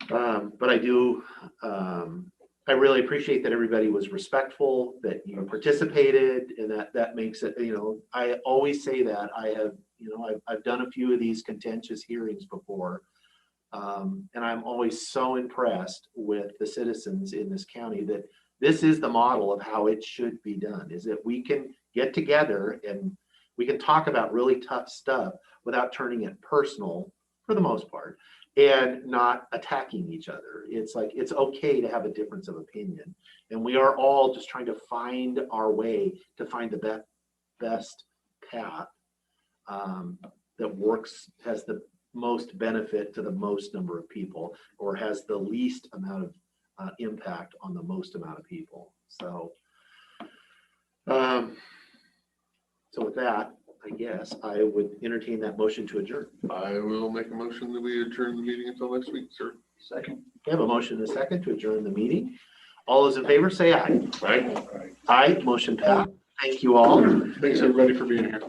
but I do, I really appreciate that everybody was respectful, that you participated, and that makes it, I always say that I have, I've done a few of these contentious hearings before. And I'm always so impressed with the citizens in this county that this is the model of how it should be done, is that we can get together and we can talk about really tough stuff without turning it personal for the most part and not attacking each other. It's like, it's okay to have a difference of opinion. And we are all just trying to find our way to find the best path that works, has the most benefit to the most number of people, or has the least amount of impact on the most amount of people. So, so with that, I guess I would entertain that motion to adjourn. I will make a motion that we adjourn the meeting until next week, sir. Second. We have a motion and a second to adjourn the meeting. All those in favor say aye. Aye. Aye, motion passed. Thank you all. Thanks everybody for being here.